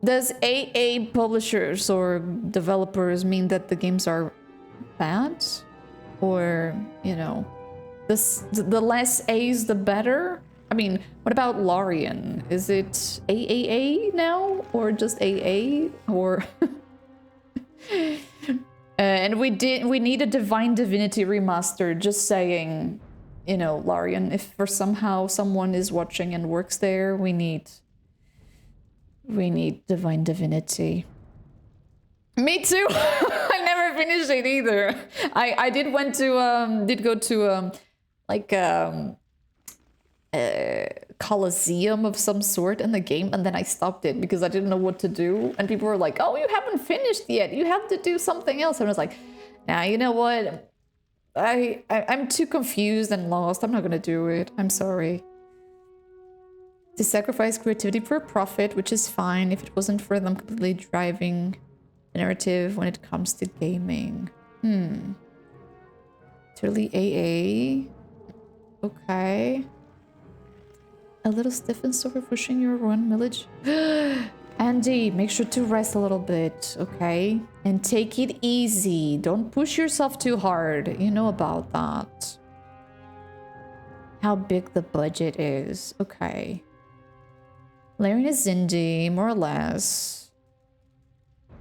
A: does AA publishers or developers mean that the games are bad? Or, you know, the less A's, the better? I mean, what about Larian? Is it AAA now? Or just AA? Or... and we need a Divine Divinity remaster, just saying, you know, Larian, if for somehow someone is watching and works there, we need Divine Divinity. Me too! I never finished it either. I did go to Colosseum of some sort in the game, and then I stopped it because I didn't know what to do, and people were like, oh, you haven't finished yet, you have to do something else. And I was like, nah, you know what, I'm too confused and lost, I'm not gonna do it, I'm sorry. To sacrifice creativity for a profit, which is fine if it wasn't for them completely driving the narrative when it comes to gaming. Totally AA. Okay. A little stiff and sore pushing your one village. Andy, make sure to rest a little bit, okay? And take it easy. Don't push yourself too hard. You know about that. How big the budget is. Okay. Larian is indie, more or less.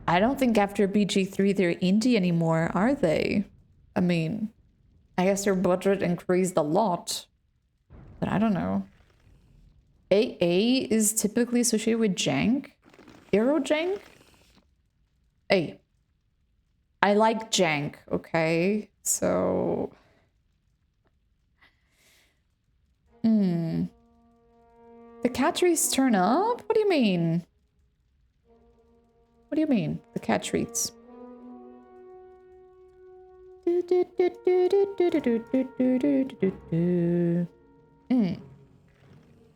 A: I don't think after BG3 they're indie anymore, are they? I mean, I guess their budget increased a lot. But I don't know. AA is typically associated with jank. Aero jank? Hey. I like jank, okay? So... The cat trees turn up? What do you mean? What do you mean, the cat treats?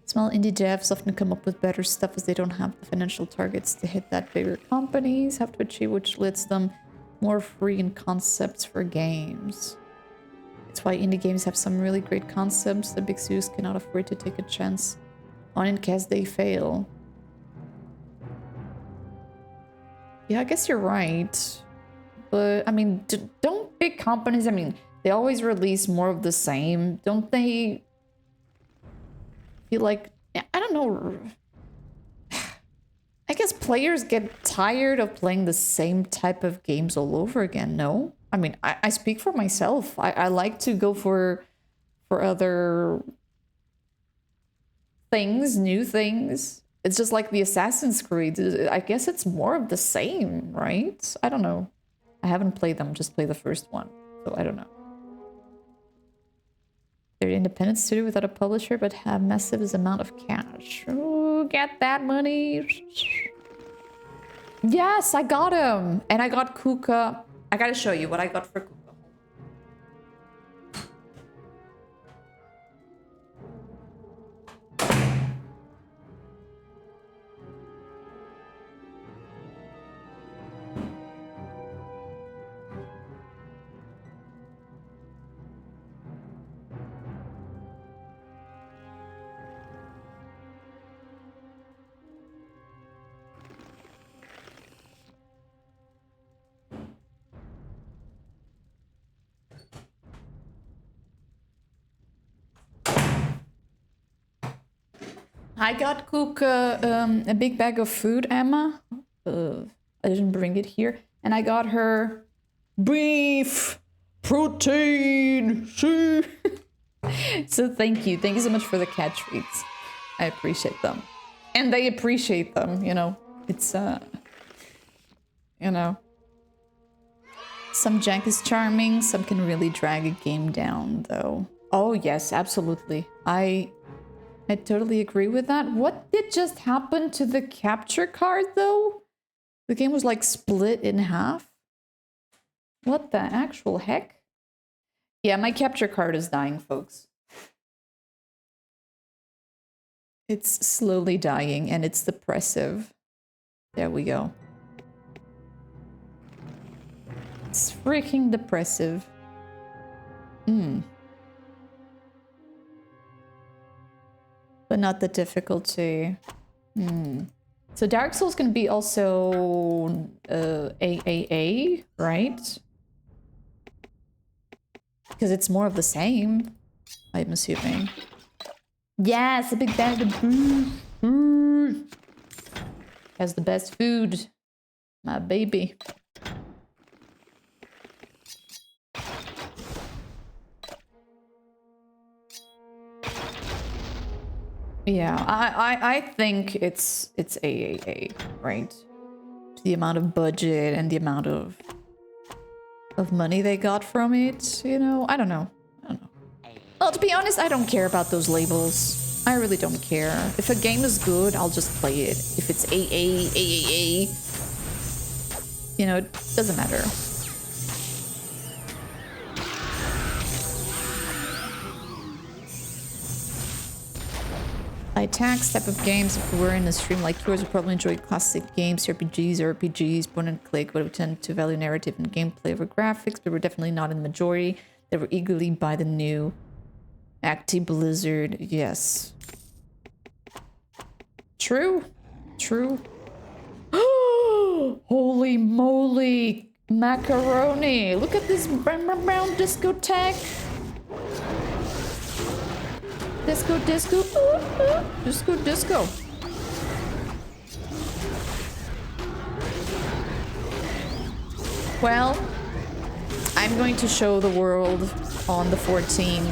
A: Small indie devs often come up with better stuff as they don't have the financial targets to hit that bigger companies have to achieve, which lets them more free in concepts for games. It's why indie games have some really great concepts that big studios cannot afford to take a chance on in case they fail. Yeah, I guess you're right. But, I mean, don't big companies, I mean, they always release more of the same. Don't they feel like, I don't know. I guess players get tired of playing the same type of games all over again, no? I mean, I speak for myself. I like to go for other things, new things. It's just like the Assassin's Creed. I guess it's more of the same, right? I don't know. I haven't played them, just played the first one. So I don't know. They're an independent studio without a publisher, but have massive amount of cash. Oh, get that money. Yes, I got him. And I got Kuka. I gotta show you what I got for Kuka. I got Kuka a big bag of food, Emma. I didn't bring it here. And I got her beef protein. So thank you. Thank you so much for the cat treats. I appreciate them. And they appreciate them, you know. It's, you know. Some jank is charming. Some can really drag a game down, though. Oh, yes, absolutely. I totally agree with that. What did just happen to the capture card, though? The game was like split in half. What the actual heck? Yeah, my capture card is dying, folks. It's slowly dying and it's depressive. There we go. It's freaking depressive. But not the difficulty. So Dark Souls can be also AAA, right? Because it's more of the same, I'm assuming. Yes, a big bag of food. Has the best food. My baby. Yeah, I think it's AAA, right? The amount of budget and the amount of money they got from it, you know? I don't know. Well, to be honest, I don't care about those labels. I really don't care. If a game is good, I'll just play it. If it's AAA, you know, it doesn't matter. I tax type of games. If we were in a stream like yours, we probably enjoy classic games, RPGs, point and click, but we tend to value narrative and gameplay over graphics, but we're definitely not in the majority that were eagerly buy the new Acti Blizzard. Yes. True. True. Holy moly. Macaroni. Look at this brown discotheque. Disco, disco. Disco, disco. Well, I'm going to show the world on the 14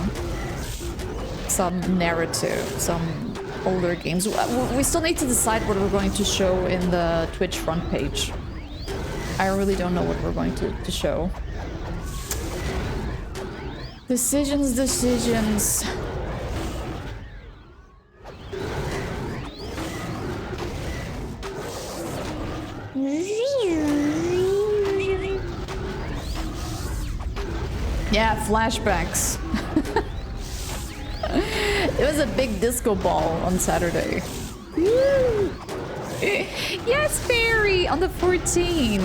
A: some narrative, some older games. We still need to decide what we're going to show in the Twitch front page. I really don't know what we're going to show. Decisions, decisions. Yeah, flashbacks. It was a big disco ball on Saturday. Yes, Barry, on the 14th,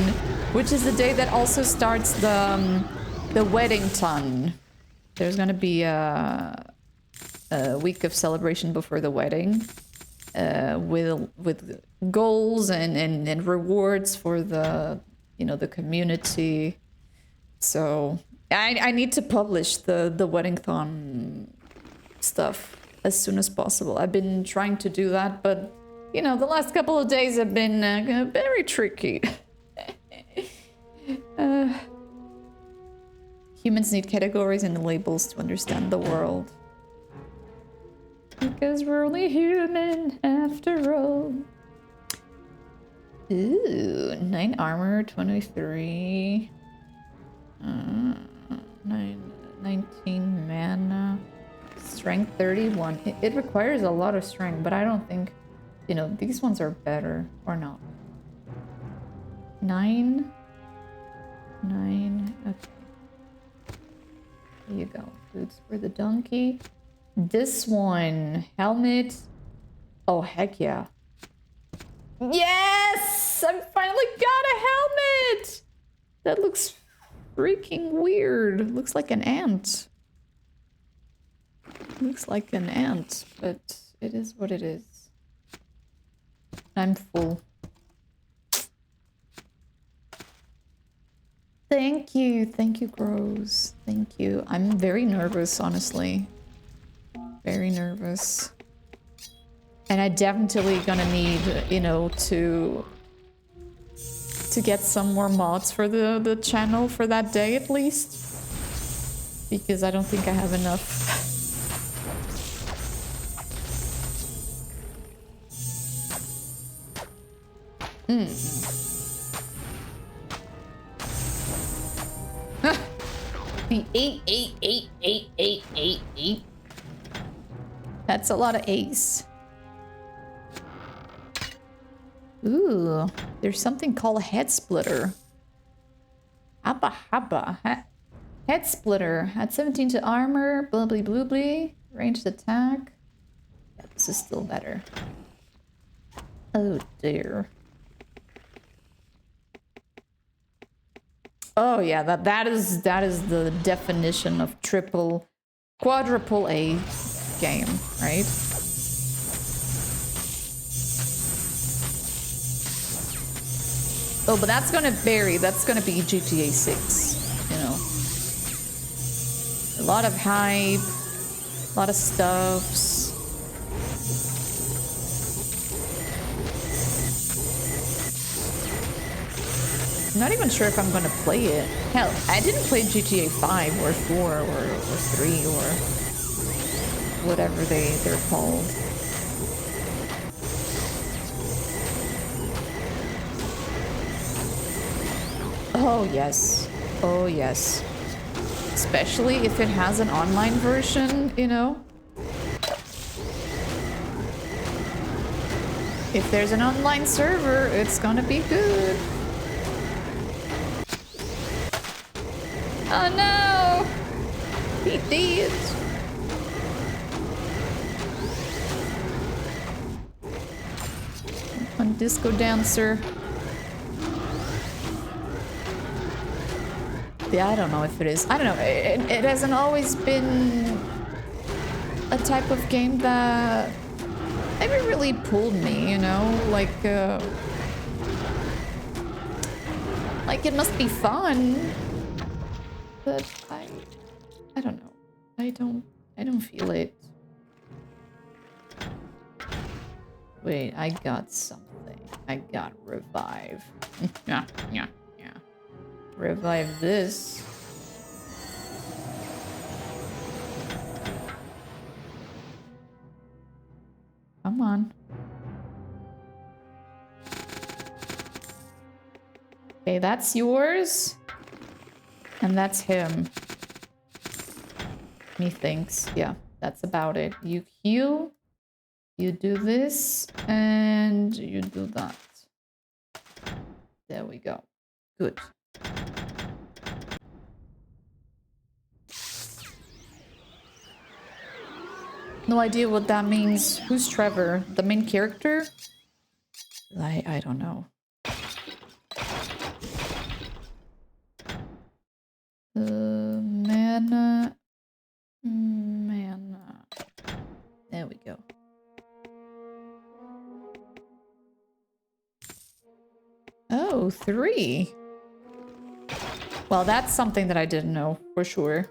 A: which is the day that also starts the wedding ton. There's gonna be a week of celebration before the wedding, with goals and rewards for the the community. So I need to publish the wedding-thon stuff as soon as possible. I've been trying to do that, but the last couple of days have been very tricky. Humans need categories and labels to understand the world. Because we're only human after all. Ooh, 9 armor, 23. 19 mana. Strength 31. It requires a lot of strength, but I don't think, these ones are better or not. 9. Okay. Here you go. Boots for the donkey. This one. Helmet. Oh, heck yeah. Yes! I finally got a helmet! That looks freaking weird. Looks like an ant. Looks like an ant, but it is what it is. I'm full. Thank you, Grows. Thank you. I'm very nervous, honestly. Very nervous. And I definitely gonna need, to get some more mods for the channel for that day at least. Because I don't think I have enough. The 8. That's a lot of A's. Ooh, there's something called a head splitter. Habba habba. Head splitter. Add 17 to armor. Blibbly bloobly. Ranged attack. Yeah, this is still better. Oh dear. Oh yeah, that is the definition of quadruple A game, right? Oh, but that's gonna vary. That's gonna be GTA 6, A lot of hype, a lot of stuffs. I'm not even sure if I'm gonna play it. Hell, I didn't play GTA 5 or 4 or 3 or whatever they're called. Oh yes. Oh yes. Especially if it has an online version, If there's an online server, it's gonna be good. Oh no! He did! On Disco Dancer. Yeah, I don't know if it is. I don't know. It hasn't always been a type of game that maybe really pulled me, Like it must be fun. But I don't know. I don't feel it. Wait, I got something. I got revive. Yeah. Revive this. Come on. Okay, that's yours. And that's him. Methinks. Yeah, that's about it. You heal. You do this. And you do that. There we go. Good. No idea what that means. Who's Trevor? The main character? I don't know. Mana. Mana. There we go. Oh, 3. Well, that's something that I didn't know for sure.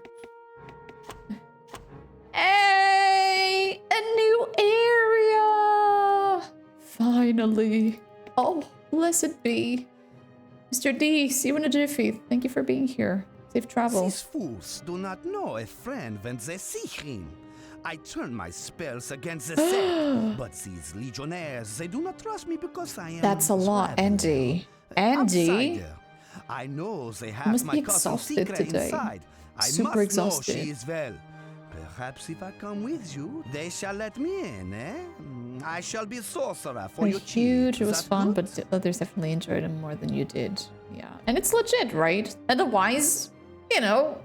A: Hey! A new area! Finally. Oh, blessed be. Mr. D, see you in a jiffy. Thank you for being here. Safe travel.
C: These fools do not know a friend when they see him. I turn my spells against the sect, but these legionnaires, they do not trust me because I am...
A: That's a lot,
C: traveling.
A: Andy. Andy?
C: Outsider. I know they have
A: must
C: my
A: be
C: cousin's
A: exhausted
C: secret
A: today.
C: inside. I
A: Super
C: must
A: exhausted.
C: know she is well. Perhaps if I come with you, they shall let me in, eh? I shall be sorcerer for your
A: Huge.
C: chief.
A: It
C: Is
A: was
C: that
A: fun,
C: good?
A: but others definitely enjoyed it more than you did. Yeah. And it's legit, right? Otherwise, you know,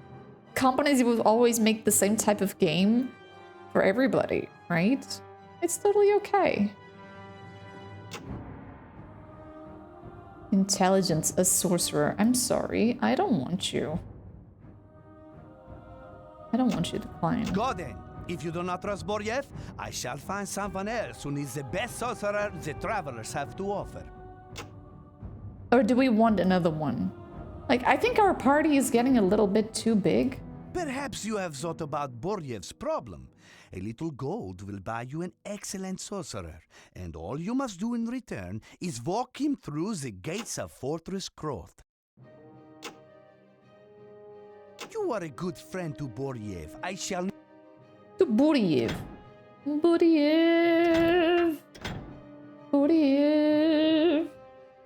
A: companies will always make the same type of game for everybody, right? It's totally okay. Intelligence, a sorcerer. I'm sorry. I don't want you. I don't want you to climb.
C: Go then. If you do not trust Boryev, I shall find someone else who needs the best sorcerer the travelers have to offer.
A: Or do we want another one? Like, I think our party is getting a little bit too big.
C: Perhaps you have thought about Boryev's problem. A little gold will buy you an excellent sorcerer, and all you must do in return is walk him through the gates of Fortress Kroth. You are a good friend to Boryev. I shall...
A: To Buriev. Buriev. Buriev.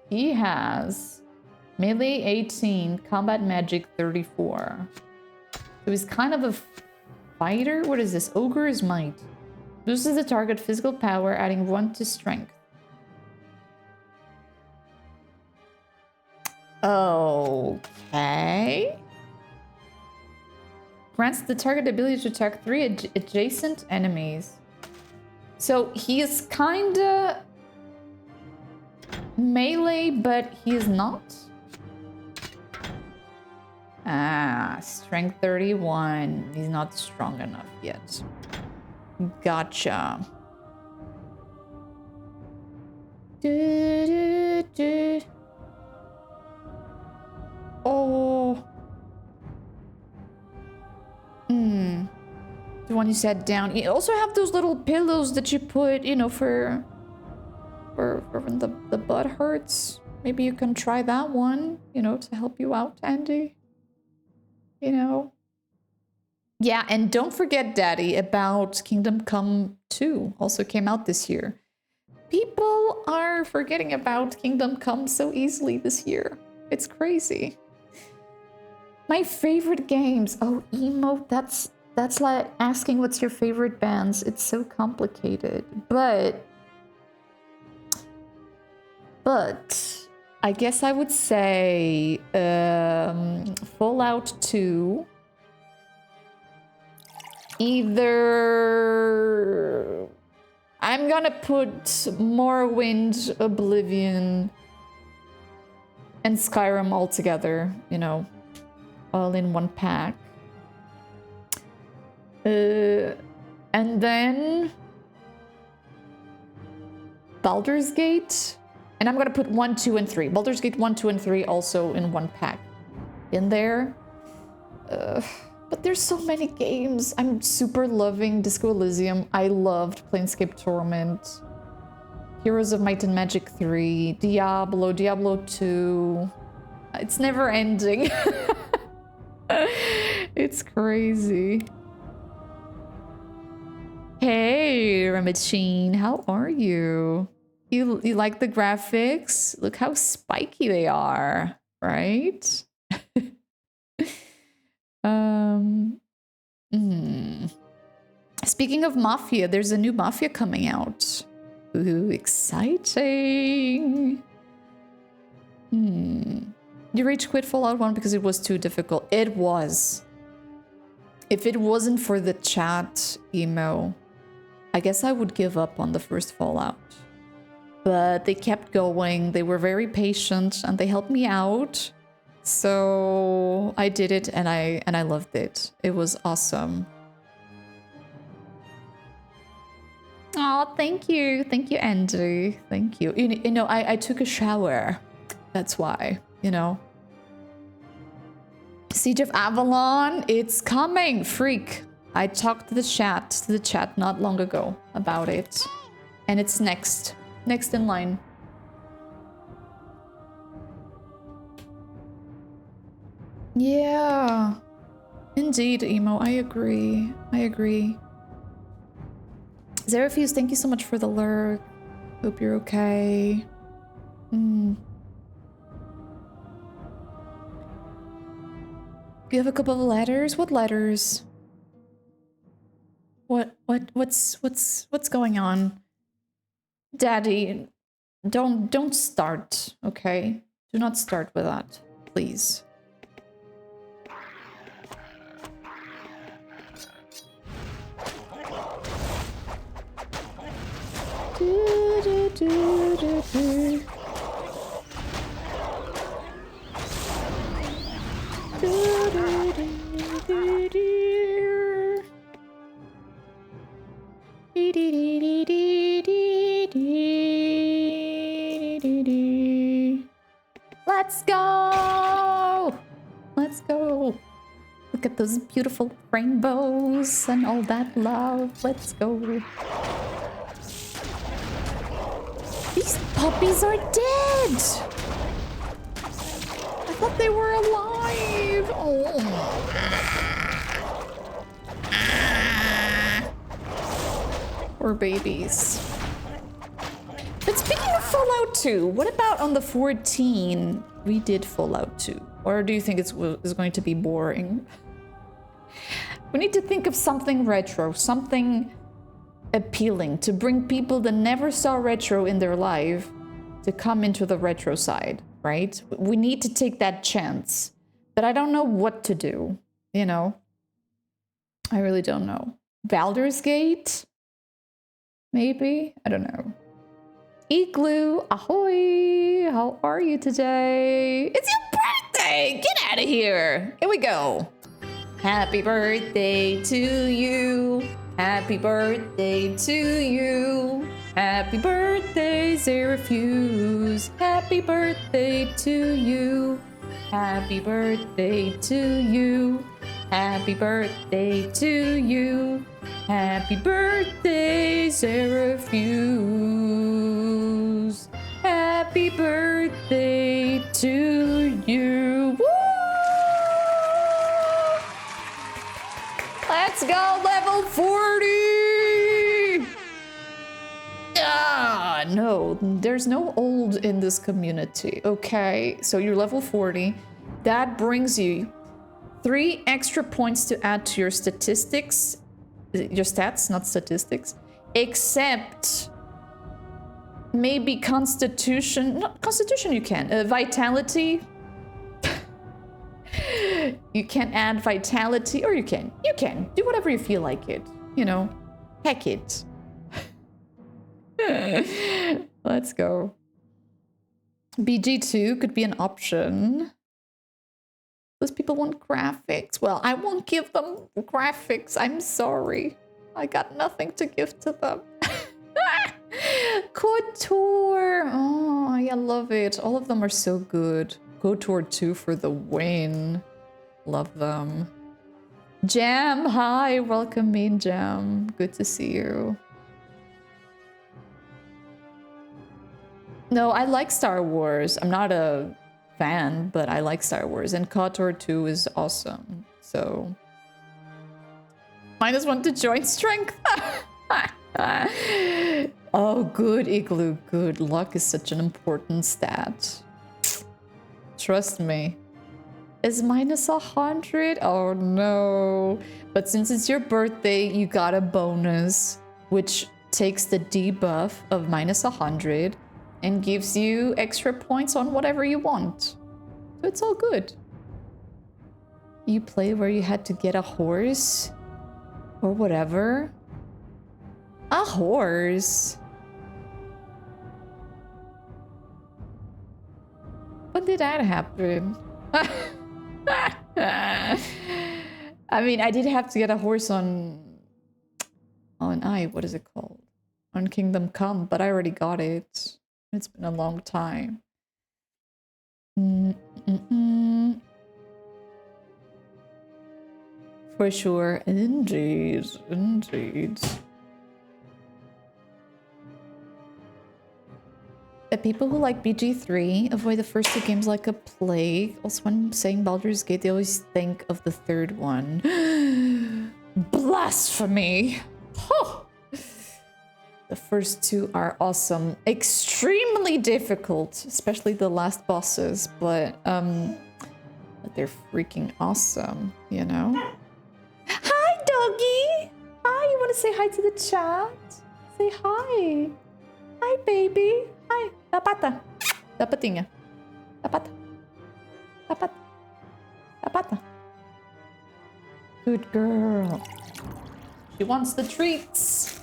A: He has melee 18, combat magic 34. So he's kind of a fighter. What is this? Ogre's Might. Booses the target physical power, adding 1 to strength. Okay. Grants the target ability to attack 3 adjacent enemies. So he is kinda melee, but he is not. Ah, strength 31. He's not strong enough yet. Gotcha. Oh. The one you set down. You also have those little pillows that you put, you know, for when the butt hurts. Maybe you can try that one, you know, to help you out, Andy. You know. Yeah, and don't forget, Daddy, about Kingdom Come 2. Also came out this year. People are forgetting about Kingdom Come so easily this year. It's crazy. My favorite games. Oh, emo. That's like asking what's your favorite bands. It's so complicated. But I guess I would say Fallout 2. Either I'm gonna put Morrowind, Oblivion, and Skyrim all together, you know, all in one pack. And then Baldur's Gate. And I'm gonna put 1, 2, and 3. Baldur's Gate 1, 2, and 3 also in one pack in there. But there's so many games. I'm super loving Disco Elysium. I loved Planescape Torment. Heroes of Might and Magic 3. Diablo 2. It's never ending. It's crazy. Hey, Machine, how are you? You like the graphics? Look how spiky they are, right? Speaking of Mafia, there's a new Mafia coming out. Ooh, exciting. You rage quit Fallout 1 because it was too difficult. It was. If it wasn't for the chat emo, I guess I would give up on the first Fallout. But they kept going, they were very patient, and they helped me out. So I did it, and I loved it. It was awesome. Oh, thank you, Andrew. Thank you. You know, I took a shower. That's why, you know. Siege of Avalon, it's coming, freak. I talked to the chat not long ago about it. And it's next in line. Yeah. Indeed, Emo, I agree. Zerafuse, thank you so much for the lurk. Hope you're okay. You have a couple of letters? What letters? What's going on? Daddy, don't start, okay? Do not start with that, please. Let's go! Let's go! Look at those beautiful rainbows and all that love. Let's go. These puppies are dead! I thought they were alive! Oh. Poor babies. But speaking of Fallout 2, what about on the 14 we did Fallout 2? Or do you think it's going to be boring? We need to think of something retro, something appealing to bring people that never saw retro in their life to come into the retro side, right? We need to take that chance. But I don't know what to do, you know? I really don't know. Baldur's Gate? Maybe? I don't know. Igloo, ahoy! How are you today? It's your birthday! Get out of here! Here we go. Happy birthday to you. Happy birthday to you. Happy birthday, Zerafuse. Happy birthday to you. Happy birthday to you. Happy birthday to you. Happy birthday, Zerafuse. Happy birthday to you. Woo! Let's go, level 40! Ah, no, there's no old in this community. Okay, so you're level 40. That brings you 3 extra points to add to your statistics. Your stats, not statistics. Except maybe Constitution. Not Constitution you can. Vitality. You can add Vitality, or you can. You can. Do whatever you feel like it. You know, heck it. Let's go. BG2 could be an option. Those people want graphics. Well, I won't give them graphics. I'm sorry. I got nothing to give to them. KOTOR. Oh, I love it. All of them are so good. KOTOR 2 for the win. Love them. Jam, hi. Welcome in, Jam. Good to see you. No, I like Star Wars. I'm not a fan, but I like Star Wars. And KOTOR 2 is awesome. So... -1 to joint strength. Oh, good, Igloo. Good. Luck is such an important stat. Trust me. Is -100? Oh, no. But since it's your birthday, you got a bonus, which takes the debuff of -100 and gives you extra points on whatever you want. So it's all good. You play where you had to get a horse? Or whatever. A horse? When did that happen? I mean, I did have to get a horse on what is it called? On Kingdom Come, but I already got it. It's been a long time. For sure. Indeed. Indeed. The people who like BG3 avoid the first two games like a plague. Also, when saying Baldur's Gate, they always think of the third one. Blasphemy! Huh. The first two are awesome. Extremely difficult, especially the last bosses, but they're freaking awesome, you know? Hi, doggy! Hi, you want to say hi to the chat? Say hi. Hi, baby. Hi. Da pata. Da patinha. Da pata. Da pata. Da pata. Good girl. She wants the treats.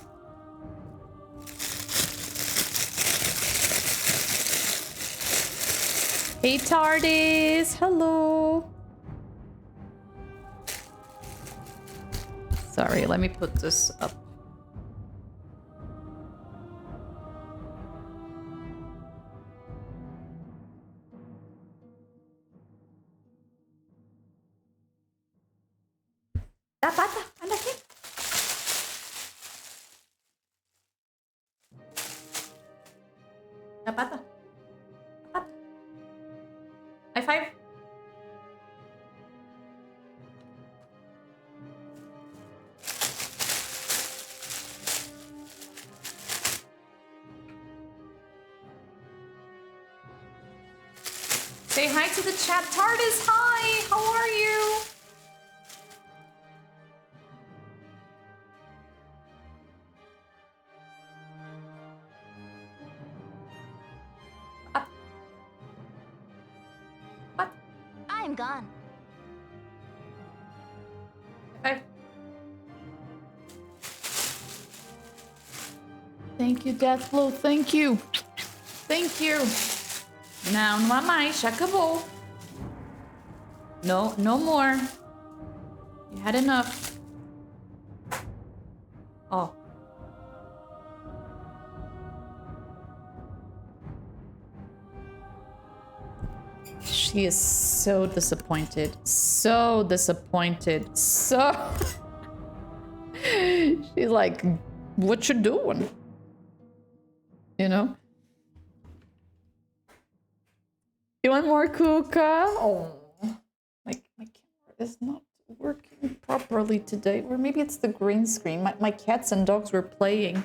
A: Hey, TARDIS. Hello. Sorry, let me put this up. Da pata, anda aqui. Da pata. Da pata. High five. Say hi to the chat. TARDIS, hi! How are you? What?
D: I'm gone.
A: Okay. Thank you, Deathblow. Thank you. Thank you. Não, não há mais. Já acabou. No, no more. You had enough. Oh. She is so disappointed. So disappointed. So... She's like, what you doing? You know? You want more Kuka? Oh, my camera is not working properly today. Or maybe it's the green screen. My cats and dogs were playing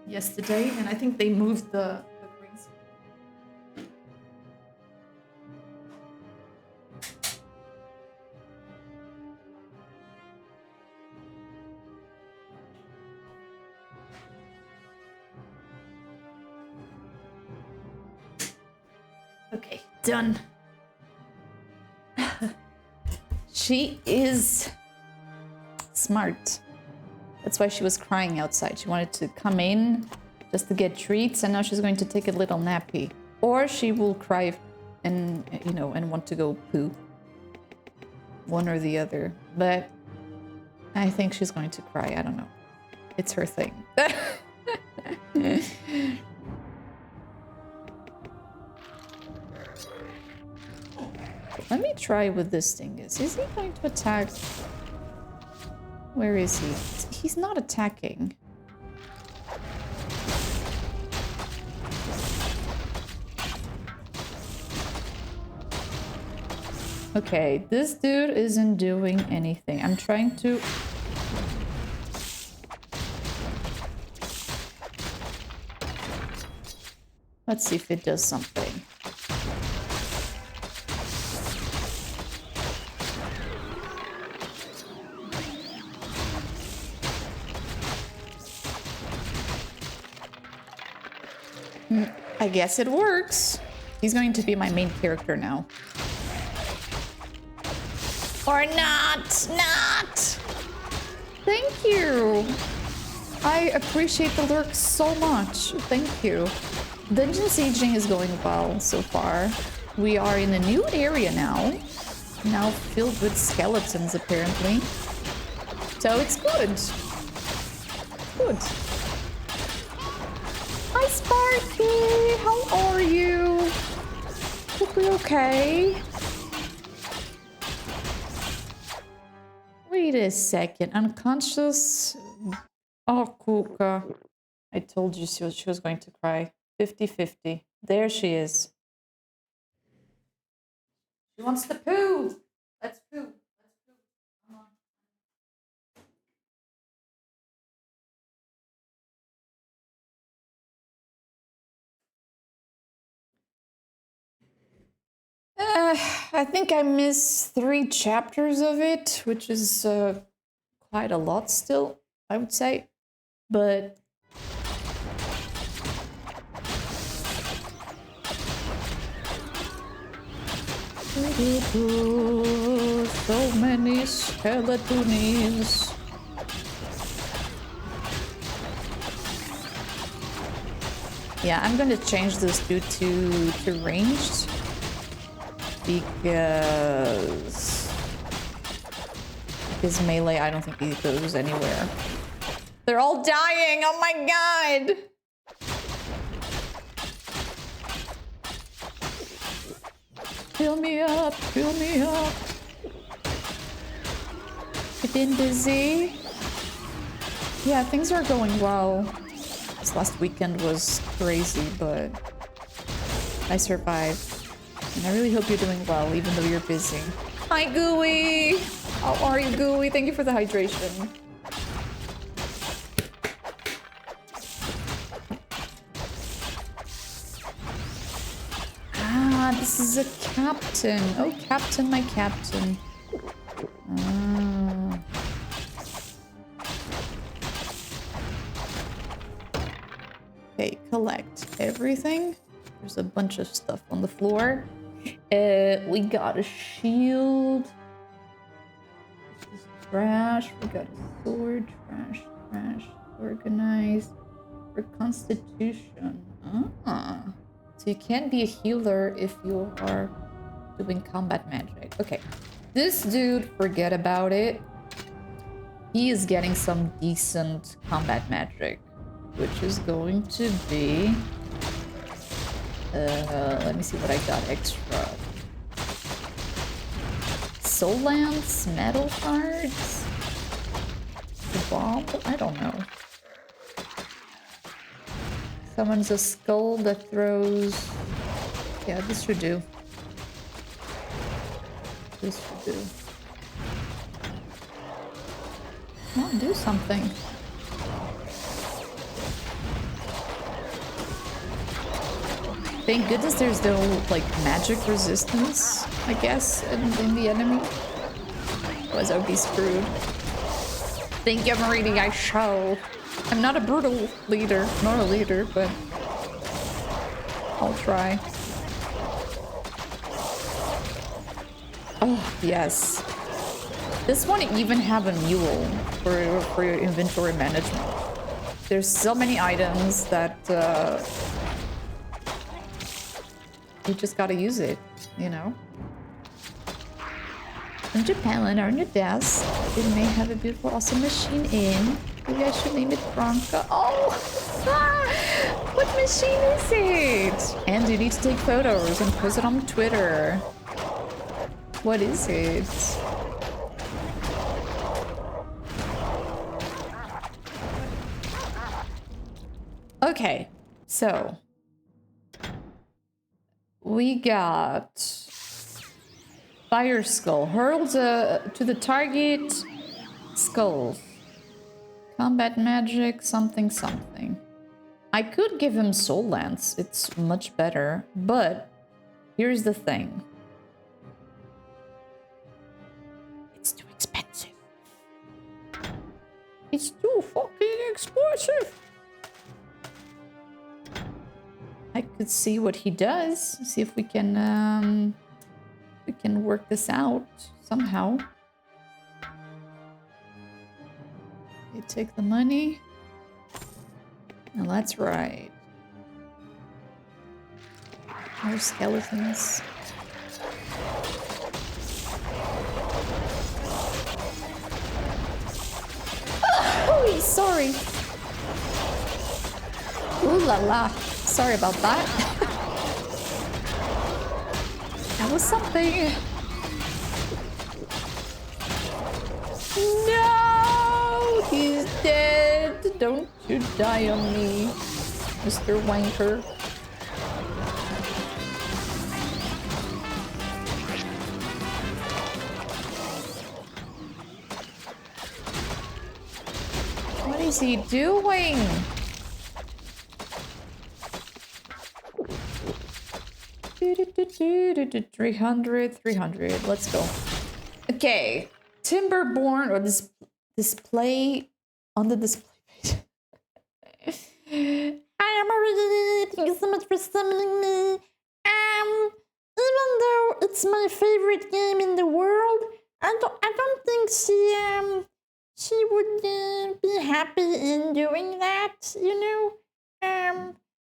A: yesterday, and I think they moved the green screen. Okay, done. She is smart. That's why she was crying outside. She wanted to come in just to get treats, and now she's going to take a little nappy. Or she will cry and, you know, and want to go poo. One or the other. But I think she's going to cry. I don't know. It's her thing. Let me try what this thing is. Is he going to attack? Where is he? He's not attacking. Okay, this dude isn't doing anything. I'm trying to... Let's see if it does something. I guess it works. He's going to be my main character now. Or not! Not! Thank you! I appreciate the lurk so much. Thank you. Dungeon sieging is going well so far. We are in a new area now. Now filled with skeletons, apparently. So it's good. Good. Hi, Sparky! How are you? Hope you're okay. Wait a second. Unconscious. Oh, Kuka. I told you she was going to cry. 50-50. There she is. She wants to poo. Let's poo. Let's poo. Come on. I think I missed 3 chapters of it, which is quite a lot still, I would say. But so many skeletons. Yeah, I'm gonna change this dude to ranged because melee, I don't think he goes anywhere. They're all dying. Oh my god. Fill me up, fill me up. You've been busy? Yeah, things are going well. This last weekend was crazy, but I survived. And I really hope you're doing well, even though you're busy. Hi, Gooey! How are you, Gooey? Thank you for the hydration. Ah, this is a captain. Oh, captain, my captain. Ah. Okay, collect everything. There's a bunch of stuff on the floor. We got a shield. This is trash. We got a sword. Trash, trash. Organize. For constitution. Ah. So you can't be a healer if you are doing combat magic. Okay. This dude, forget about it. He is getting some decent combat magic, which is going to be... let me see what I got extra. Soul Lance, Metal Shards, the bomb? I don't know. Summons a skull that throws... Yeah, this should do. This should do. Come on, do something. Thank goodness there's no, like, magic resistance, I guess, in the enemy. Otherwise I would be screwed. Thank you, Maridi, I shall. I'm not a brutal leader, not a leader, but I'll try. Oh, yes. This one even have a mule for your inventory management. There's so many items that you just gotta use it, you know? In Japan, on your desk, it may have a beautiful, awesome machine in. Maybe I should name it Bronca. Oh! Ah, what machine is it? And you need to take photos and post it on Twitter. What is it? Okay, so we got Fire skull. Hurls to the target skulls. Combat magic, something, something. I could give him Soul Lance. It's much better. But here's the thing. It's too expensive. It's too fucking expensive. I could see what he does. See if we can work this out somehow. You take the money. Now that's right. More skeletons. Oh, sorry. Ooh la la. Sorry about that. That was something. No! He's dead. Don't you die on me, Mr. Wanker. What is he doing? Do 300. Let's go. Okay. Timberborn or display on the display page. Hi, Emily. Thank you so much for summoning me. Even though it's my favorite game in the world, I don't think she would be happy in doing that, you know?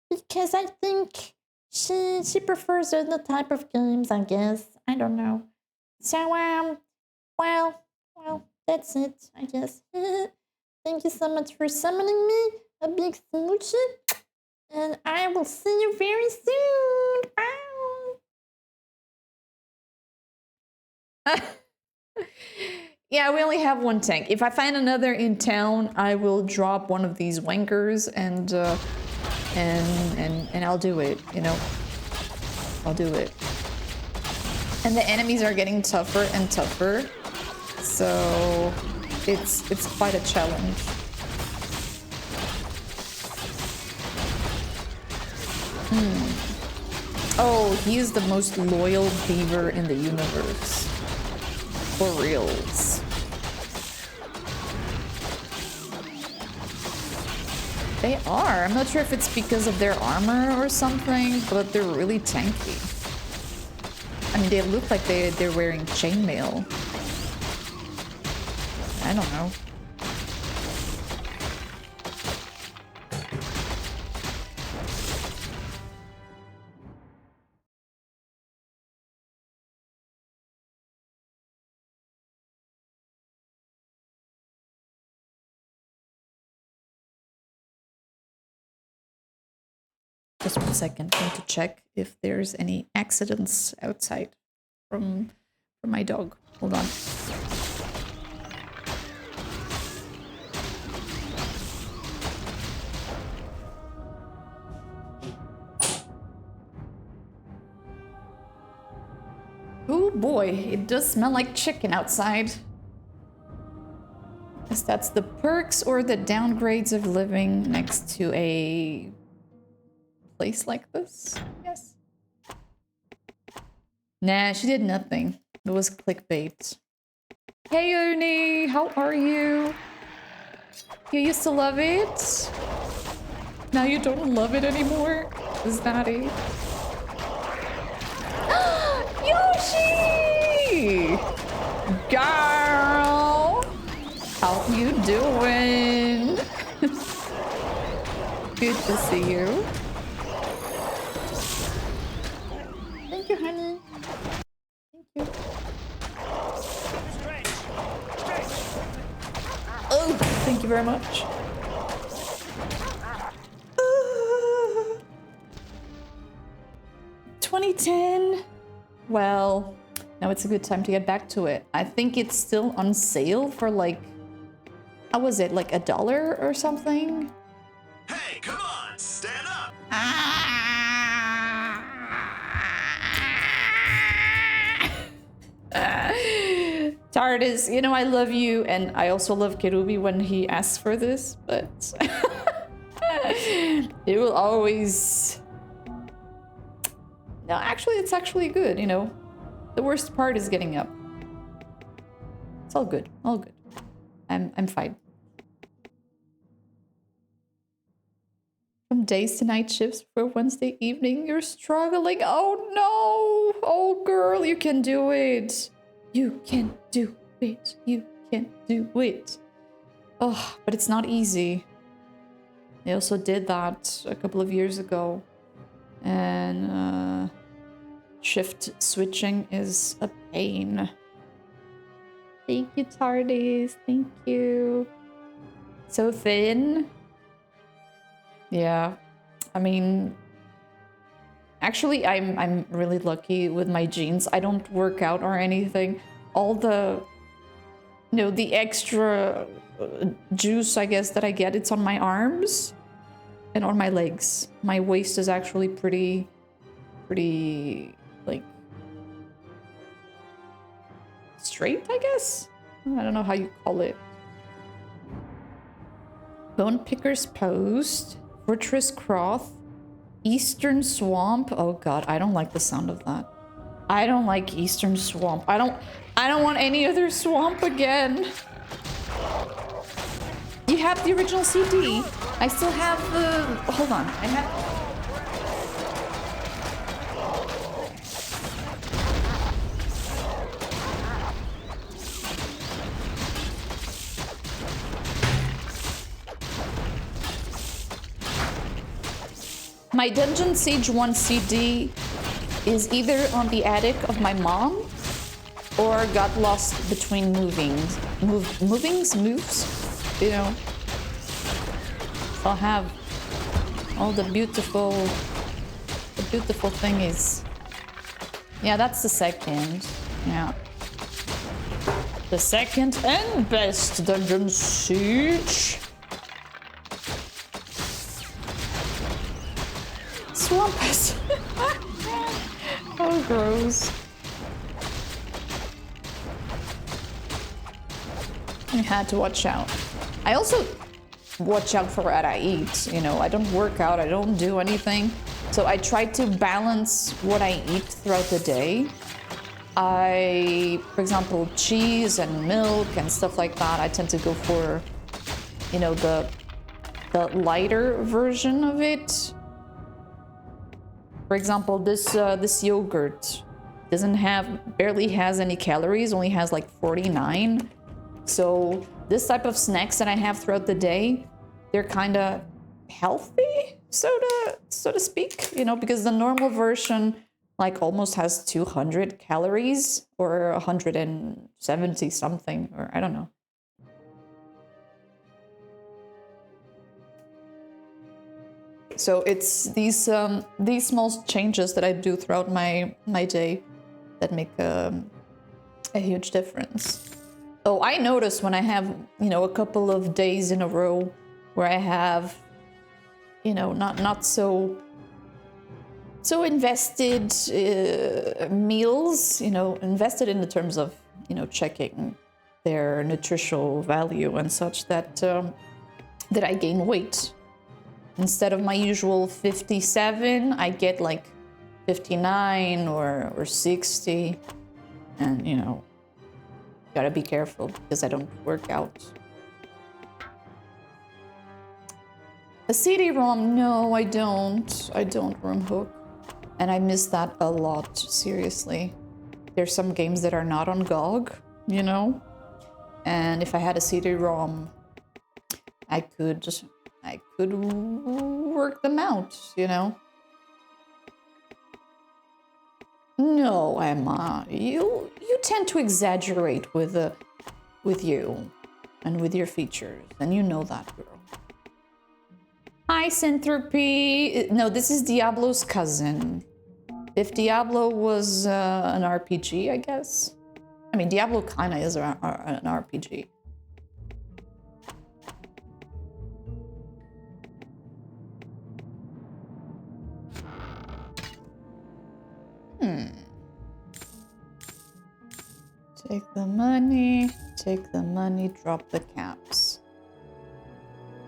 A: Because I think she prefers other type of games, I guess. I don't know. So, well, that's it, I guess. Thank you so much for summoning me. A big smoochie. And I will see you very soon. Bye. Yeah, we only have one tank. If I find another in town, I will drop one of these wankers and I'll do it, you know. I'll do it. And the enemies are getting tougher and tougher. So it's quite a challenge. Oh, he is the most loyal beaver in the universe. For reals. They are. I'm not sure if it's because of their armor or something, but they're really tanky. I mean, they look like they're wearing chainmail. I don't know. Just 1 second. I need to check if there's any accidents outside from my dog. Hold on. Oh boy, it does smell like chicken outside. Guess that's the perks or the downgrades of living next to a place like this. Yes. Nah, she did nothing. It was clickbait. Hey Uni, how are you? You used to love it? Now you don't love it anymore? Is that it? Yoshi! Girl! How you doing? Good to see you. Thank you, honey. Thank you. Oh, thank you very much. 2010. Well, now it's a good time to get back to it. I think it's still on sale for like, how was it, like $1 or something?
D: Hey, come on, stand up!
A: Tardis, you know I love you, and I also love Kerubi when he asks for this, but it will always. No, actually, it's actually good. You know, the worst part is getting up. It's all good, all good. I'm fine. From days to night shifts for Wednesday evening, you're struggling. Oh no! Oh girl, you can do it. You can do it. You can do it. Oh, but it's not easy. I also did that a couple of years ago. And shift switching is a pain. Thank you, Tardis. Thank you. So thin. Yeah. I mean, actually, I'm really lucky with my genes. I don't work out or anything. All the, you know, the extra juice, I guess, that I get, it's on my arms and on my legs. My waist is actually pretty, like, straight, I guess? I don't know how you call it. Bone Picker's Post, Fortress Croth, Eastern Swamp. Oh god, I don't like the sound of that. I don't like Eastern Swamp. I don't want any other swamp again. You have the original CD. I still have the... Hold on. I have... My Dungeon Siege 1 CD is either on the attic of my mom or got lost between moves, you know. I'll have all the beautiful thingies. Yeah, that's the second. Yeah. The second and best Dungeon Siege. Swampus. Oh, gross. I had to watch out. I also watch out for what I eat. You know, I don't work out, I don't do anything. So I try to balance what I eat throughout the day. For example, cheese and milk and stuff like that, I tend to go for, you know, the lighter version of it. For example, this yogurt barely has any calories, only has like 49. So this type of snacks that I have throughout the day, they're kind of healthy, so to speak, you know, because the normal version like almost has 200 calories or 170 something, or I don't know. So it's these small changes that I do throughout my day that make a huge difference. Oh, I notice when I have, you know, a couple of days in a row where I have, you know, not so invested meals, you know, invested in the terms of, you know, checking their nutritional value and such, that that I gain weight. Instead of my usual 57, I get like 59 or 60. And, you know, gotta be careful because I don't work out. A CD-ROM? No, I don't. I don't, Roomhook. And I miss that a lot, seriously. There's some games that are not on GOG, you know? And if I had a CD-ROM, I could work them out, you know? No, Emma, you tend to exaggerate with you and with your features, and you know that, girl. Hi, Synthropy. No, this is Diablo's cousin. If Diablo was an RPG, I guess. I mean, Diablo kinda is an RPG. Take the money, drop the caps.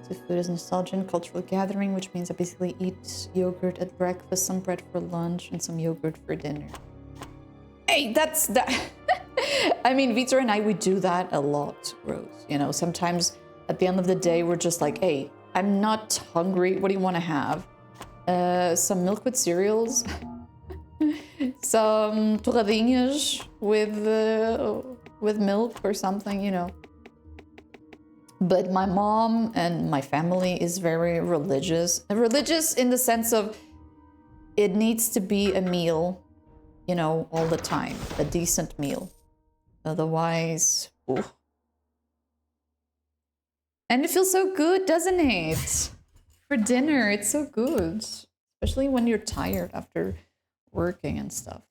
A: So food is nostalgia and cultural gathering, which means I basically eat yogurt at breakfast, some bread for lunch, and some yogurt for dinner. Hey, that's that. I mean, Vitor and I, we do that a lot, Rose. You know, sometimes at the end of the day, we're just like, hey, I'm not hungry. What do you want to have? Some milk with cereals, some torradinhas with milk or something, you know. But my mom and my family is very religious. Religious in the sense of it needs to be a meal, you know, all the time, a decent meal. Otherwise, ooh. And it feels so good, doesn't it? For dinner, it's so good. Especially when you're tired after working and stuff.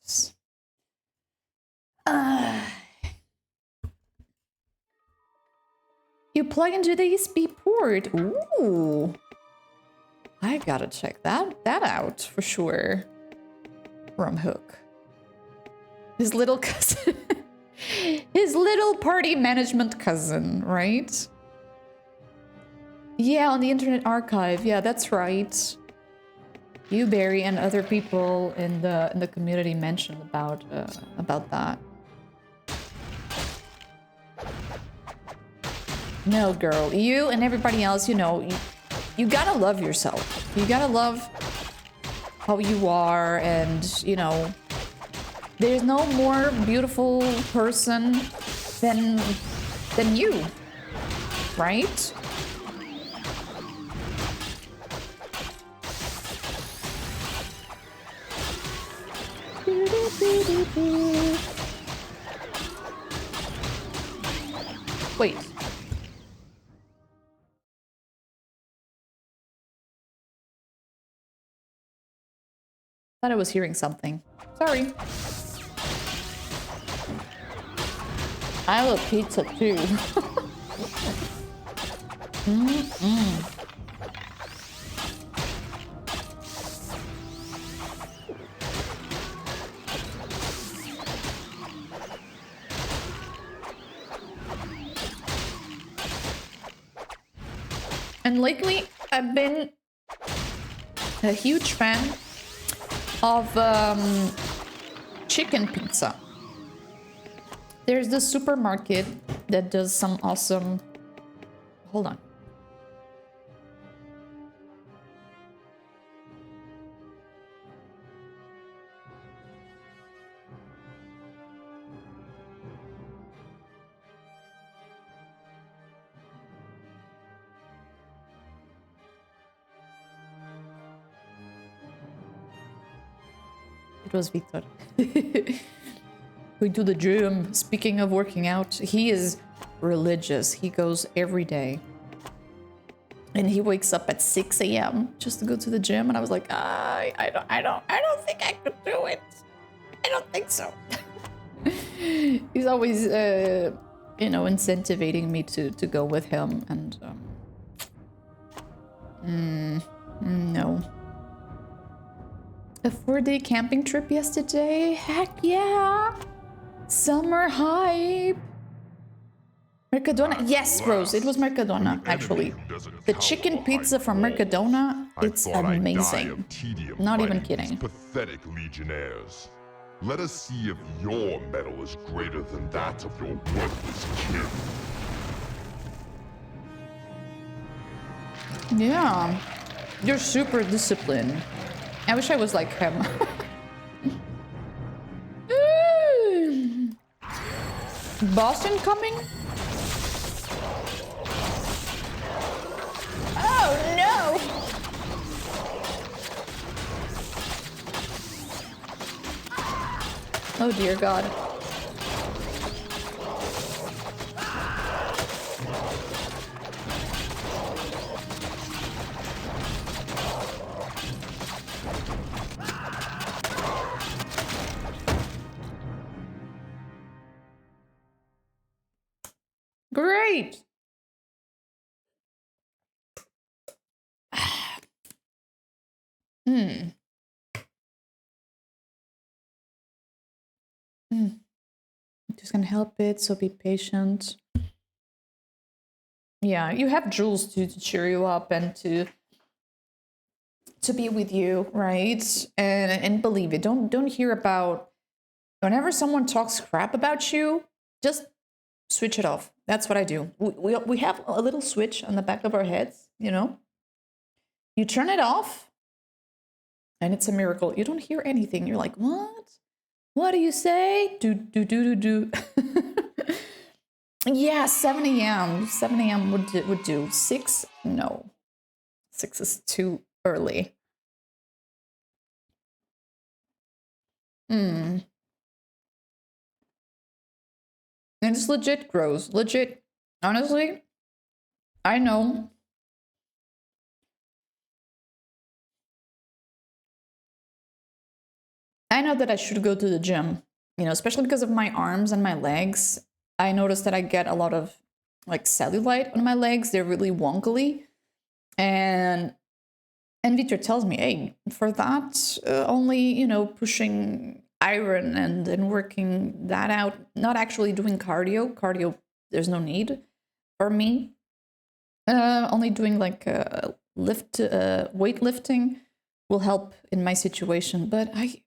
A: You plug into the USB port. Ooh. I gotta check that out for sure. From Hook. His little cousin. His little party management cousin, right? Yeah, on the Internet Archive. Yeah, that's right. You, Barry, and other people in the community mentioned about that. No, girl, you and everybody else, you know, you gotta love yourself. You gotta love how you are, and you know, there's no more beautiful person than you, right? Wait. Thought I was hearing something. Sorry. I love pizza too. And lately, I've been a huge fan of chicken pizza. There's this supermarket that does some awesome... Hold on. It was Victor. We do the gym. Speaking of working out, he is religious. He goes every day. And he wakes up at 6 a.m. just to go to the gym. And I was like, I don't think I could do it. I don't think so. He's always, you know, incentivizing me to go with him. And, no. A 4-day camping trip yesterday? Heck yeah! Summer hype! Mercadona? Yes, Rose, it was Mercadona, actually. The chicken pizza from Mercadona, it's amazing. Not even kidding.
B: Pathetic legionnaires. Let us see if your mettle is greater than that of your worthless kin.
A: Yeah, you're super disciplined. I wish I was like him. Boston coming? Oh no! Oh dear God. Great! Tactics can help it, so be patient. Yeah, you have Jules to cheer you up and to be with you, right? And believe it. Don't hear about whenever someone talks crap about you, just switch it off. That's what I do. We have a little switch on the back of our heads, you know? You turn it off, and it's a miracle. You don't hear anything. You're like, what? What do you say? Do. Yeah, 7 a.m. 7 a.m. would do. 6? No. 6 is too early. And it's legit gross. Legit. Honestly, I know. I know that I should go to the gym, you know, especially because of my arms and my legs. I noticed that I get a lot of like cellulite on my legs. They're really wonkily. And Victor tells me, hey, for that, only, you know, pushing iron and working that out, not actually doing cardio. Cardio, there's no need for me. Only doing like weightlifting will help in my situation. But I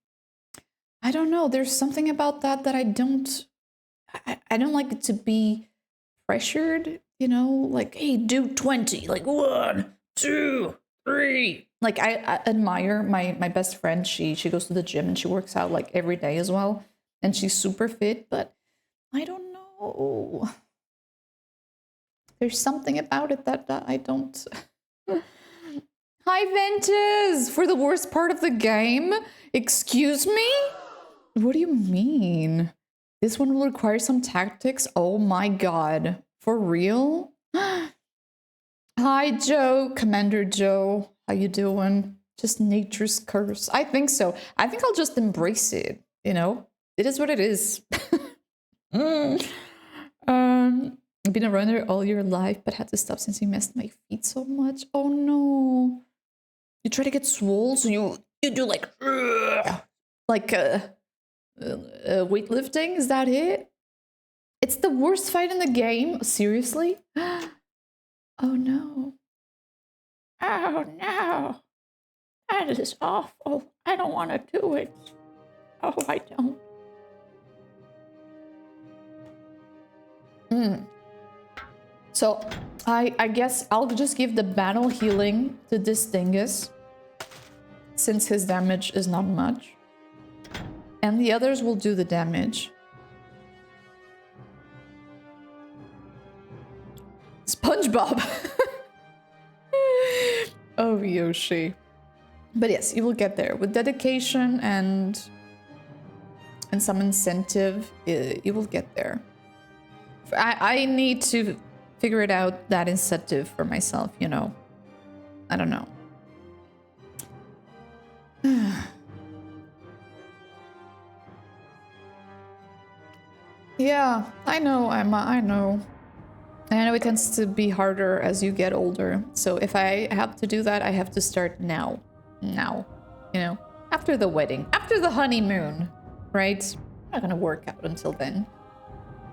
A: don't know. There's something about that I don't like it to be pressured, you know, like, hey, do 20, like 1, 2, 3. Like I admire my best friend. She goes to the gym and she works out like every day as well. And she's super fit, but I don't know. There's something about it that I don't. Hi, Ventus! For the worst part of the game? Excuse me? What do you mean? This one will require some tactics? Oh my god. For real? Hi, Joe. Commander Joe. How you doing? Just nature's curse. I think so. I think I'll just embrace it, you know? It is what it is. I've been a runner all your life, but had to stop since you messed my feet so much. Oh no. You try to get swole, so you do like weightlifting? Is that it? It's the worst fight in the game? Seriously? Oh no. Oh no. That is awful. I don't want to do it. Oh, I don't. So I guess I'll just give the battle healing to this dingus, since his damage is not much. And the others will do the damage. SpongeBob! Oh, Yoshi. But yes, you will get there. With dedication and some incentive, you will get there. I need to figure it out, that incentive for myself, you know. I don't know. Yeah, I know, Emma, I know. I know it tends to be harder as you get older. So if I have to do that, I have to start now. Now. You know, after the wedding, after the honeymoon, right? I'm not gonna work out until then.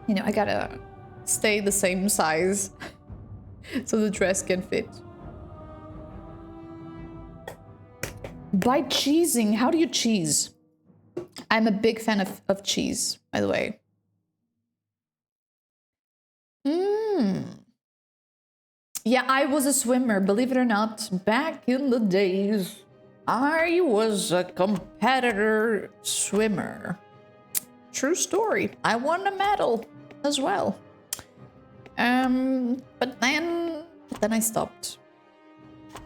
A: You know, I gotta stay the same size so the dress can fit. By cheesing, how do you cheese? I'm a big fan of cheese, by the way. Yeah, I was a swimmer, believe it or not. Back in the days, I was a competitor swimmer. True story. I won a medal as well. But then I stopped.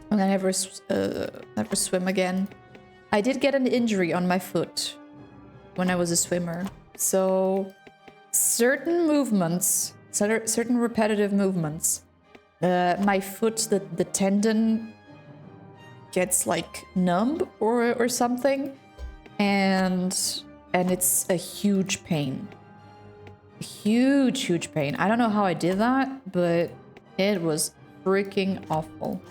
A: And I never swim again. I did get an injury on my foot when I was a swimmer. So certain movements, certain repetitive movements, my foot, the tendon gets like numb or something, and it's a huge pain. Huge pain. I don't know how I did that, but it was freaking awful.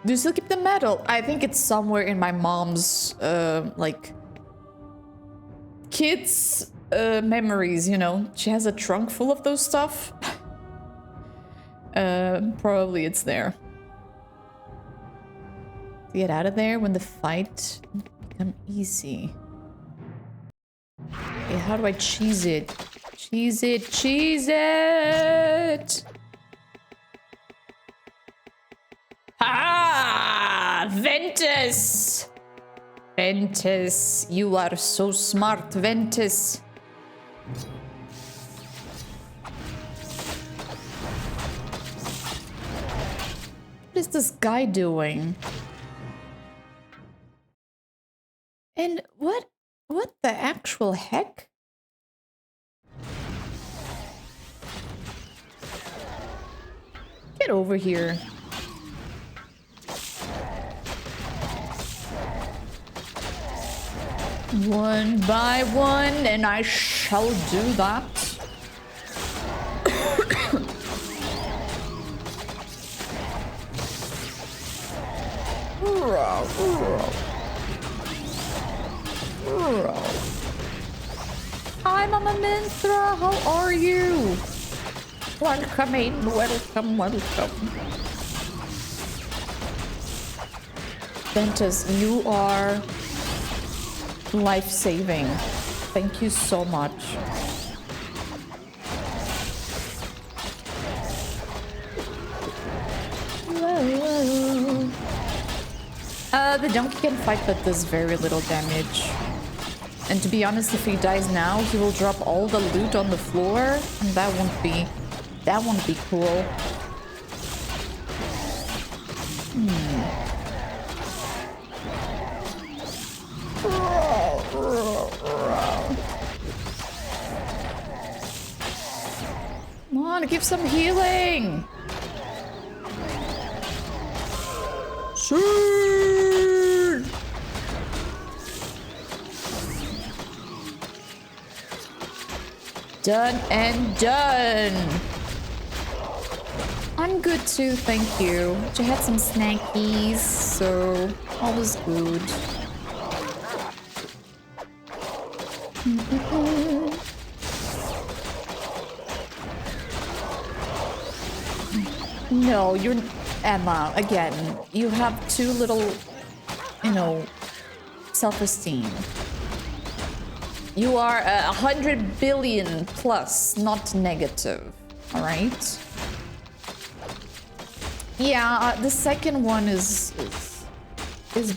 A: Do you still keep the medal? I think it's somewhere in my mom's like kids' memories, you know. She has a trunk full of those stuff. Probably it's there. To get out of there when the fight become easy. Okay, how do I cheese it? Cheese it, cheese it! Ah! Ventus! Ventus, you are so smart, Ventus. What is this guy doing? And what the actual heck? Get over here. One by one, and I shall do that. Hi, Mama Minthra, how are you? Welcome in, welcome, welcome. Ventus, you are life-saving. Thank you so much. Whoa. The donkey can fight but does very little damage. And to be honest, if he dies now, he will drop all the loot on the floor, and that won't be cool. Come on, give some healing. Sure. Done and done. I'm good too, thank you. I had some snackies, so all was good. No, you're Emma. Again, you have too little, you know, self-esteem. You are 100 billion plus, not negative. All right. Yeah, the second one is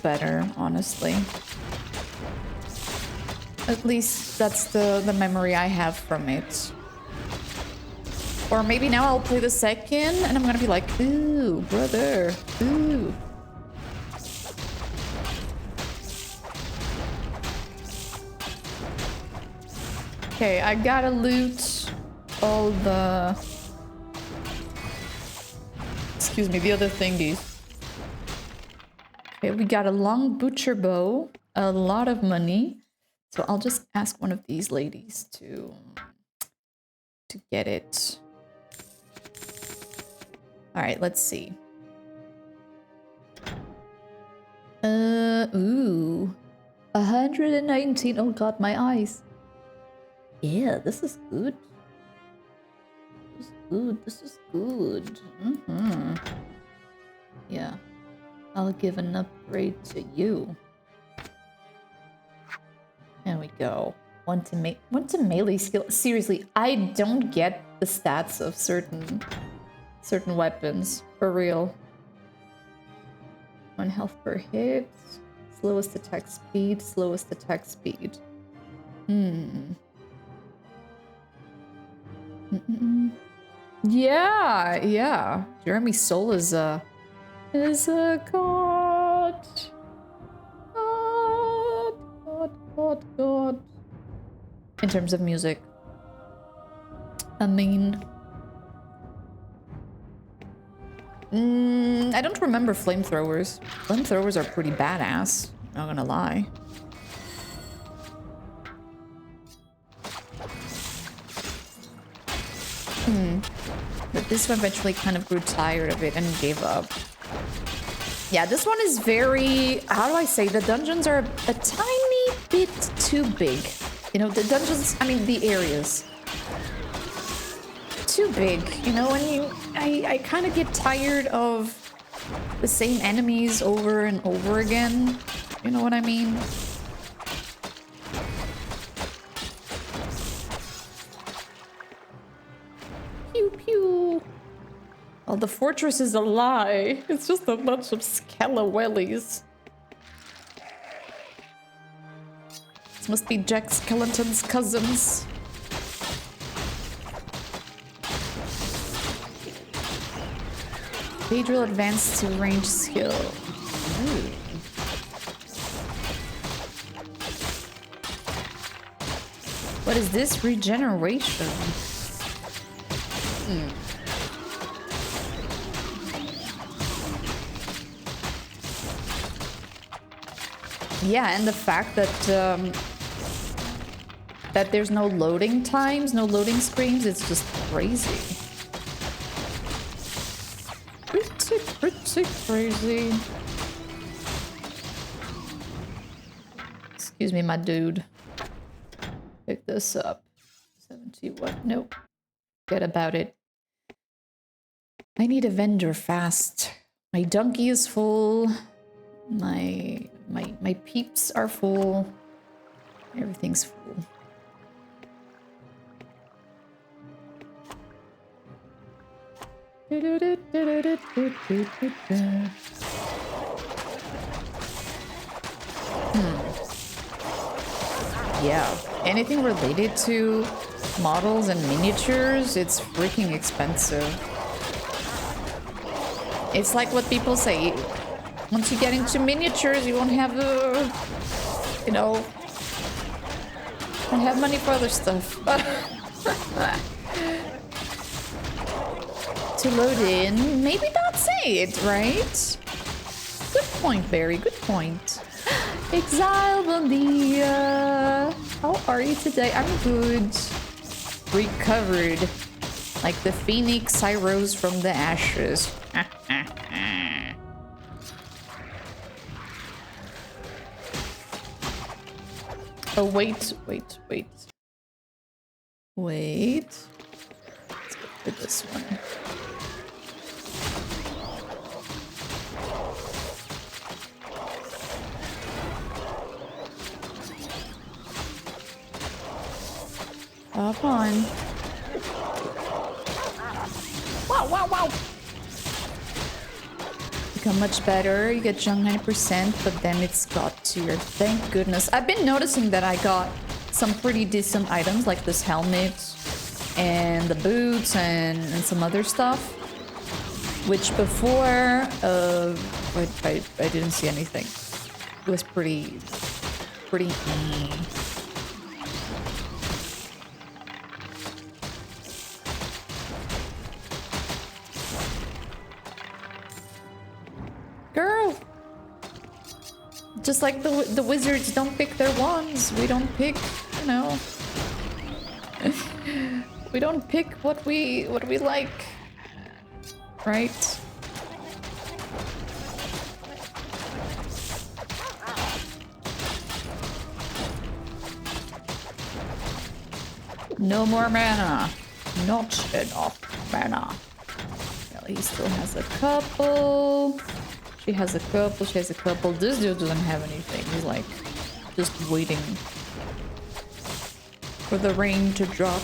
A: better, honestly. At least that's the memory I have from it. Or maybe now I'll play the second and I'm gonna be like, ooh, brother, ooh. Okay, I gotta loot all the... Excuse me, the other thingies. Okay, we got a long butcher bow, a lot of money. So I'll just ask one of these ladies to get it. All right, let's see. Ooh. 119. Oh god, my eyes. Yeah, this is good. This is good. This is good. Yeah. I'll give an upgrade to you. There we go. One to melee skill. Seriously, I don't get the stats of certain weapons. For real. 1 health per hit. Slowest attack speed. Slowest attack speed. Yeah, yeah. Jeremy Soule is a god. God. In terms of music. I mean... I don't remember flamethrowers. Flamethrowers are pretty badass, not gonna lie. But this one eventually kind of grew tired of it and gave up. Yeah, this one is very... How do I say? The dungeons are a tiny bit too big. You know, the dungeons, I mean, the areas. Too big, you know, and I kind of get tired of the same enemies over and over again. You know what I mean? Pew pew. Oh, the fortress is a lie. It's just a bunch of Skellawellies. This must be Jack Skellington's cousins. Pedro advanced to range skill. Ooh. What is this? Regeneration. Yeah, and the fact that that there's no loading times, no loading screens, it's just crazy. Pretty crazy. Excuse me, my dude. Pick this up. 71. Nope. Forget about it. I need a vendor fast. My donkey is full. My peeps are full. Everything's full. Yeah, anything related to models and miniatures, it's freaking expensive. It's like what people say, once you get into miniatures, you won't have you know, won't have money for other stuff. To load in, maybe that's it, right? Good point, Barry, good point. Exile Bondia! How are you today? I'm good. Recovered. Like the phoenix I rose from the ashes. Oh, wait. Wait. Let's go for this one. Hop on. Wow. Become much better. You get junk 90%, but then it's got tier. Thank goodness. I've been noticing that I got some pretty decent items like this helmet and the boots and some other stuff. Which before, I didn't see anything. It was pretty. Girl! Just like the wizards don't pick their wands, we don't pick, you know. We don't pick what we like. Right? No more mana. Not enough mana. Well, he still has a couple. She has a couple. She has a couple. This dude doesn't have anything. He's like just waiting for the rain to drop.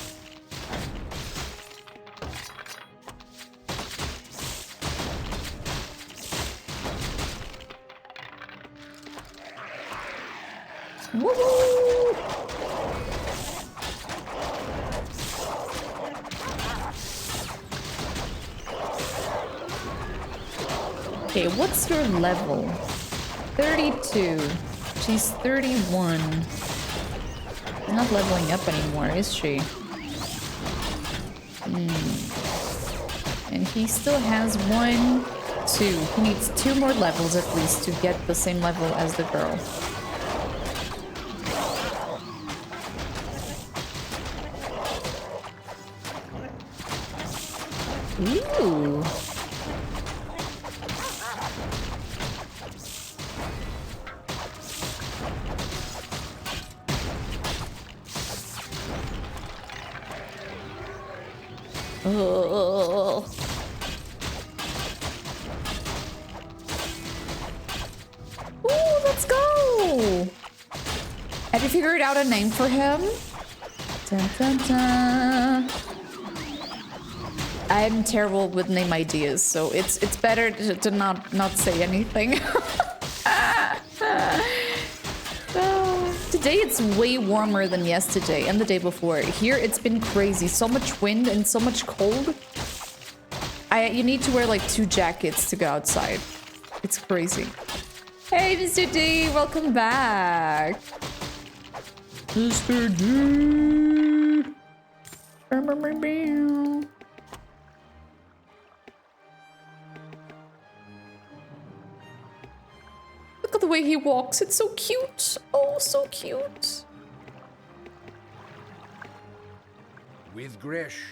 A: Woohoo! Okay, what's your level? 32. She's 31. She's not leveling up anymore, is she? And he still has 1, 2. He needs 2 more levels at least to get the same level as the girl. Ooh. Ugh. Ooh, let's go! Have you figured out a name for him? Dun, dun, dun. I'm terrible with name ideas, so it's better to not say anything. Today it's way warmer than yesterday and the day before. Here it's been crazy. So much wind and so much cold. You need to wear like 2 jackets to go outside. It's crazy. Hey, Mr. D, welcome back. Mr. D. Look at the way he walks. It's so cute. Oh, so cute.
E: With Gresh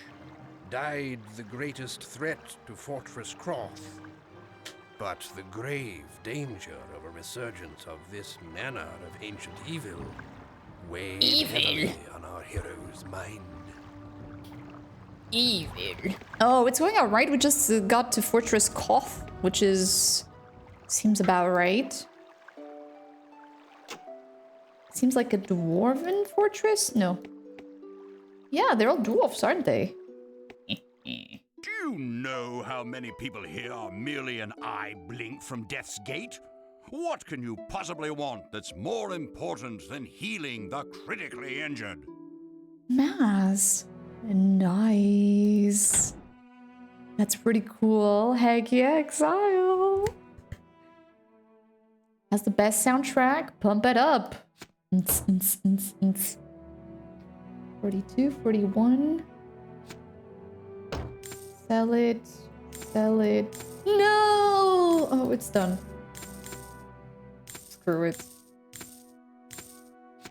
E: died the greatest threat to Fortress Croth. But the grave danger of a resurgence of this manner of ancient evil weighed heavily on our hero's mind.
A: Evil. Oh, it's going all right. We just got to Fortress Koth, which is... seems about right. Seems like a dwarven fortress? No. Yeah, they're all dwarfs, aren't they?
F: Do you know how many people here are merely an eye blink from Death's Gate? What can you possibly want that's more important than healing the critically injured?
A: Maz. Nice. That's pretty cool. Heck yeah, Exile. Has the best soundtrack. Pump it up. 42, 41. Sell it. Sell it. No! Oh, it's done. Screw it.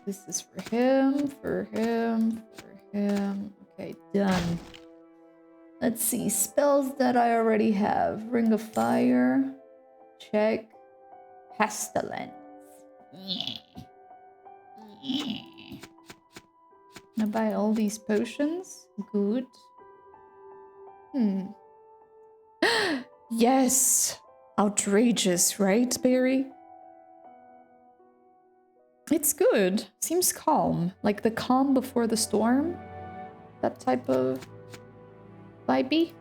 A: This is for him, for him, for him. Okay, done. Let's see. Spells that I already have. Ring of Fire. Check. Pestilence. Can I buy all these potions? Good. Yes! Outrageous, right, Barry? It's good. Seems calm. Like the calm before the storm. That type of vibe.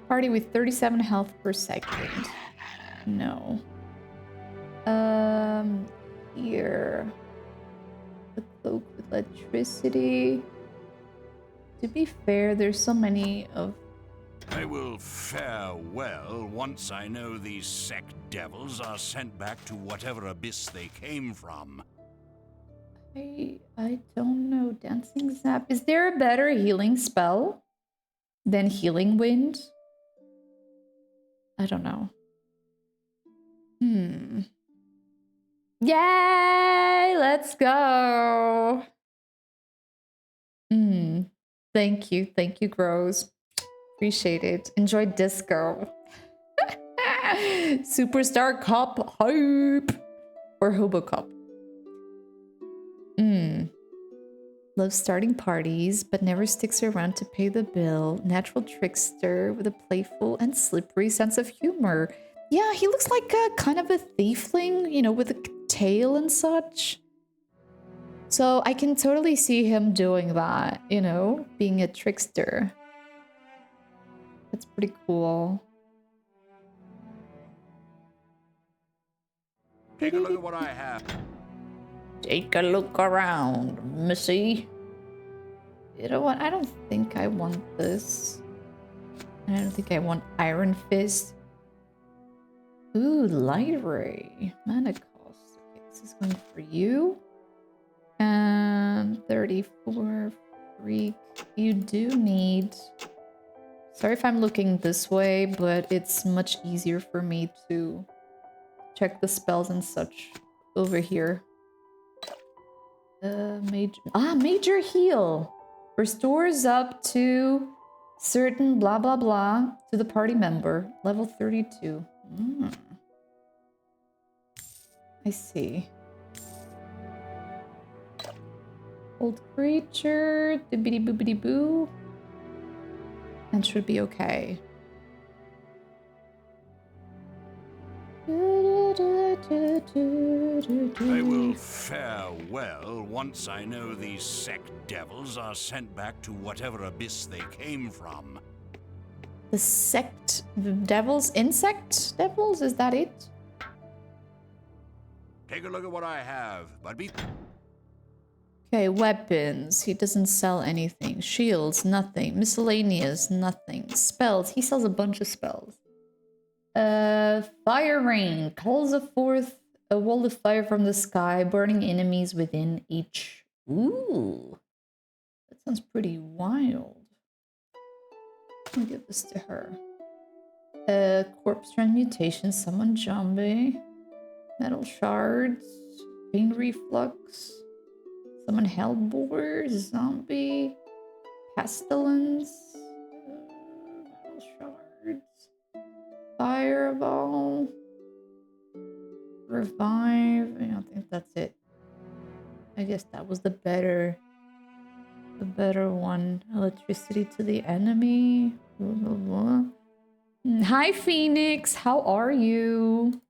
A: Party with 37 health per second. No. Here. The cloak with electricity. To be fair, there's so many of...
F: I will fare well once I know these sect devils are sent back to whatever abyss they came from.
A: I don't know. Dancing Zap. Is there a better healing spell than Healing Wind? I don't know. Yay! Let's go! Thank you, Grows. Appreciate it. Enjoy disco. Superstar Cup hype! Or Hobo Cup. Loves starting parties, but never sticks around to pay the bill. Natural trickster with a playful and slippery sense of humor. Yeah, he looks like a kind of a thiefling, you know, with a tail and such. So I can totally see him doing that, you know, being a trickster. That's pretty cool.
F: Take a look at what I have.
A: Take a look around, missy. You know what? I don't think I want this. I don't think I want Iron Fist. Ooh, Light Ray. Mana cost. Okay, this is going for you. 34 freak. You do need... Sorry if I'm looking this way, but it's much easier for me to check the spells and such over here. Major heal. Restores up to certain blah blah blah to the party member. Level 32. I see. Old creature. Dibbity boobity boo. And should be okay.
F: I will fare well once I know these sect devils are sent back to whatever abyss they came from.
A: The sect, the devils, insect devils, is that it?
F: Take a look at what I have, but be...
A: Okay, weapons. He doesn't sell anything. Shields, nothing. Miscellaneous, nothing. Spells. He sells a bunch of spells. Fire rain calls forth a wall of fire from the sky, burning enemies within each. Ooh, that sounds pretty wild. Let me give this to her. Corpse transmutation, summon zombie, metal shards, pain reflux, summon hellbore, zombie, pestilence, metal shards. Fireball. Revive. I don't think that's it. I guess that was the better one. Electricity to the enemy. Blah, blah, blah. Hi, Phoenix. How are you?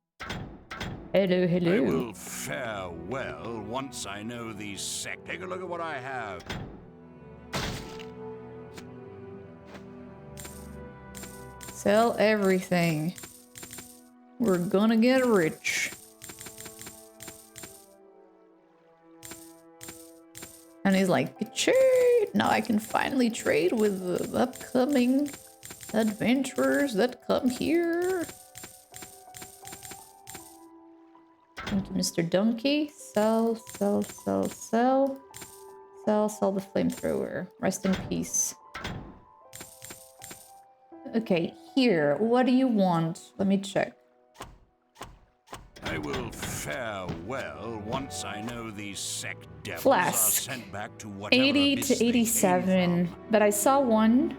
A: Hello, hello.
F: I will fare well once I know these sect. Take a look at what I have.
A: Sell everything. We're gonna get rich. And he's like, trade! Now I can finally trade with the upcoming adventurers that come here. Thank you, Mr. Donkey. Sell, sell, sell, sell. Sell, sell the flamethrower. Rest in peace. Okay, here. What do you want? Let me check.
F: I will fare well once I know these sect devils
A: Flask.
F: are sent back to whatever
A: 80
F: abyss
A: to
F: they came
A: 87.
F: from.
A: But I saw one.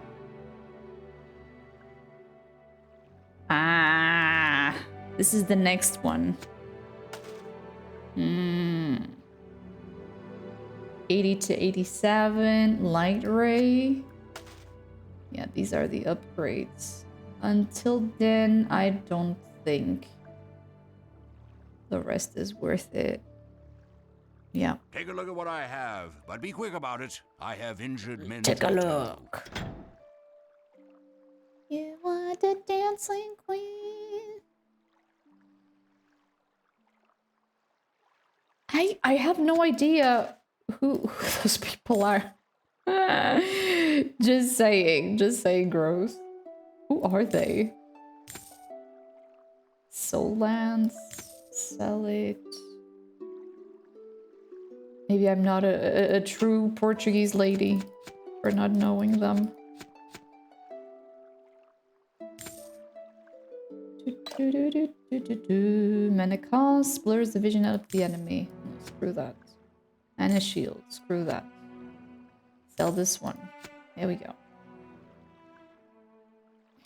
A: Ah, this is the next one. 80 to 87. Light ray. Yeah, these are the upgrades. Until then, I don't think the rest is worth it. Yeah.
F: Take a look at what I have, but be quick about it. I have injured men.
A: Take a
F: to
A: look. You want a dancing queen? I have no idea who those people are. Just saying gross. Who are they? Soul Lance, sell it. Maybe I'm not a true Portuguese lady for not knowing them. Mana cost blurs the vision out of the enemy. No, screw that. And a shield. Screw that. Sell this one. There we go.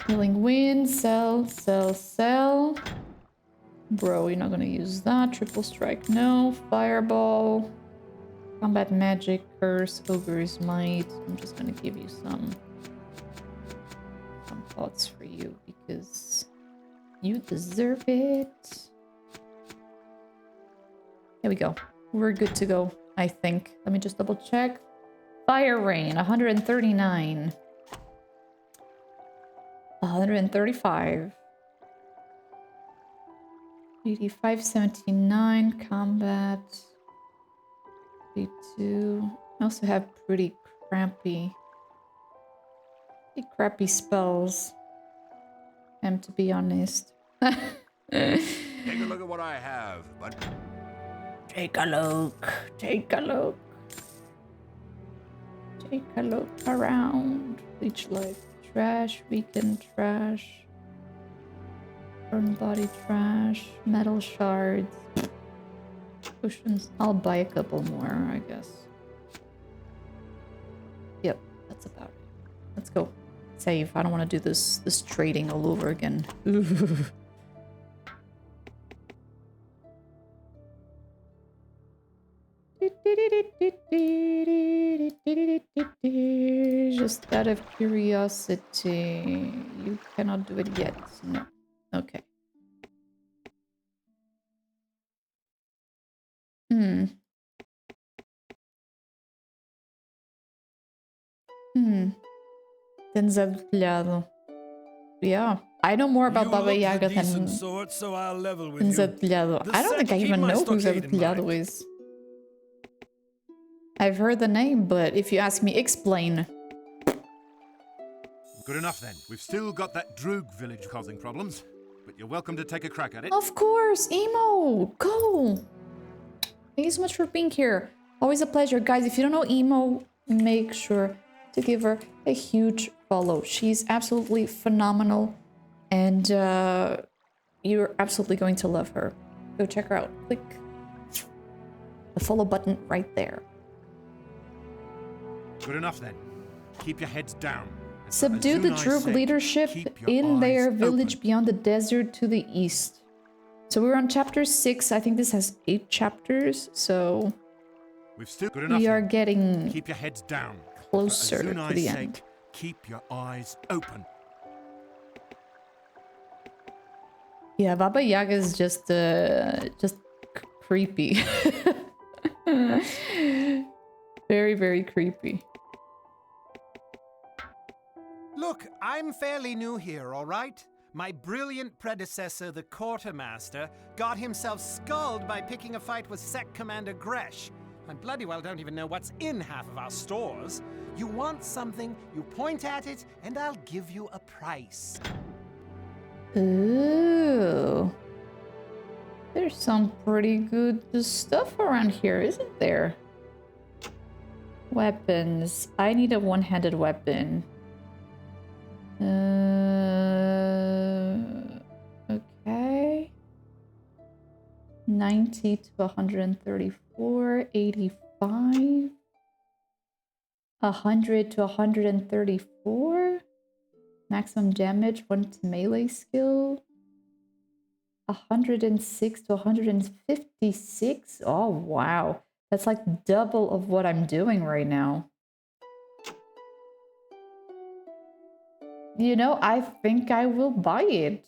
A: Healing wind. Sell, sell, sell. Bro, you're not gonna use that. Triple strike, no. Fireball. Combat magic, curse, ogre's might. I'm just gonna give you some thoughts for you because you deserve it. There we go. We're good to go, I think. Let me just double check. Fire rain, 139. 135. 8579 combat. 32. I also have pretty crappy spells. To be honest.
F: Take a look at what I have, but
A: Take a look. Take a look. Take a look around. Leech life trash. Weakened trash. Burn body trash. Metal shards. Potions. I'll buy a couple more, I guess. Yep, that's about it. Let's go. Save. I don't want to do this trading all over again. Just out of curiosity. You cannot do it yet. No. Okay. Hmm. Hmm. Denzelado. Yeah. I know more about Baba Yaga than
G: sort, so I'll level with
A: Denzelado. I don't think I even know who Denzelado is. I've heard the name, but if you ask me, explain.
G: Good enough then. We've still got that Droog village causing problems, but you're welcome to take a crack at it.
A: Of course, Emo! Go! Thank you so much for being here. Always a pleasure. Guys, if you don't know Emo, make sure to give her a huge follow. She's absolutely phenomenal, and you're absolutely going to love her. Go check her out. Click the follow button right there.
G: Good enough then. Keep your heads down.
A: Subdue the Droog leadership in their village beyond the desert to the east. So we're on chapter 6. I think this has 8 chapters, so
G: we've still good enough.
A: We are getting
G: keep your heads down.
A: Closer to the end.
G: Keep your eyes open.
A: Yeah, Baba Yaga is just creepy. Very, very creepy.
H: Look, I'm fairly new here, all right? My brilliant predecessor, the quartermaster, got himself sculled by picking a fight with Sect Commander Gresh. I bloody well don't even know what's in half of our stores. You want something, you point at it, and I'll give you a price.
A: Ooh. There's some pretty good stuff around here, isn't there? Weapons. I need a one-handed weapon. Okay. 90 to 134, 85. 100 to 134. Maximum damage, 1 to melee skill. 106 to 156. Oh, wow. That's like double of what I'm doing right now. You know, I think I will buy it.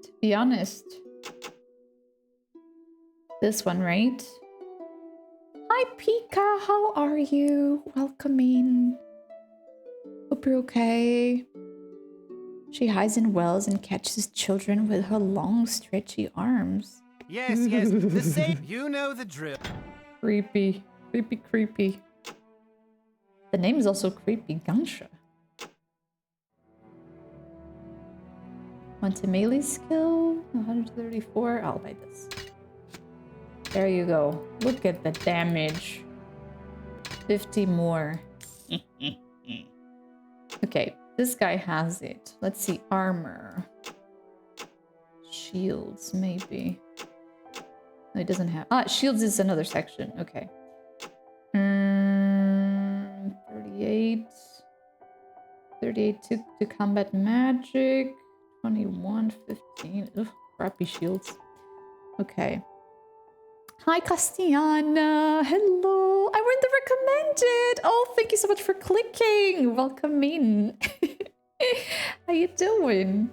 A: To be honest. This one, right? Hi, Pika. How are you? Welcome in. Hope you're okay. She hides in wells and catches children with her long, stretchy arms.
H: Yes, yes, the same. You know the drill.
A: Creepy. Creepy, creepy. The name is also creepy. Gangsha. Want to melee skill? 134. I'll buy this. There you go. Look at the damage. 50 more. Okay, this guy has it. Let's see. Armor. Shields, maybe. No, it doesn't have... Ah, shields is another section. Okay. 38. 38 to combat magic. 21, 15. Ugh, crappy shields. Okay. Hi, Castiana. Hello. I went the recommended. Oh, thank you so much for clicking. Welcome in. How you doing?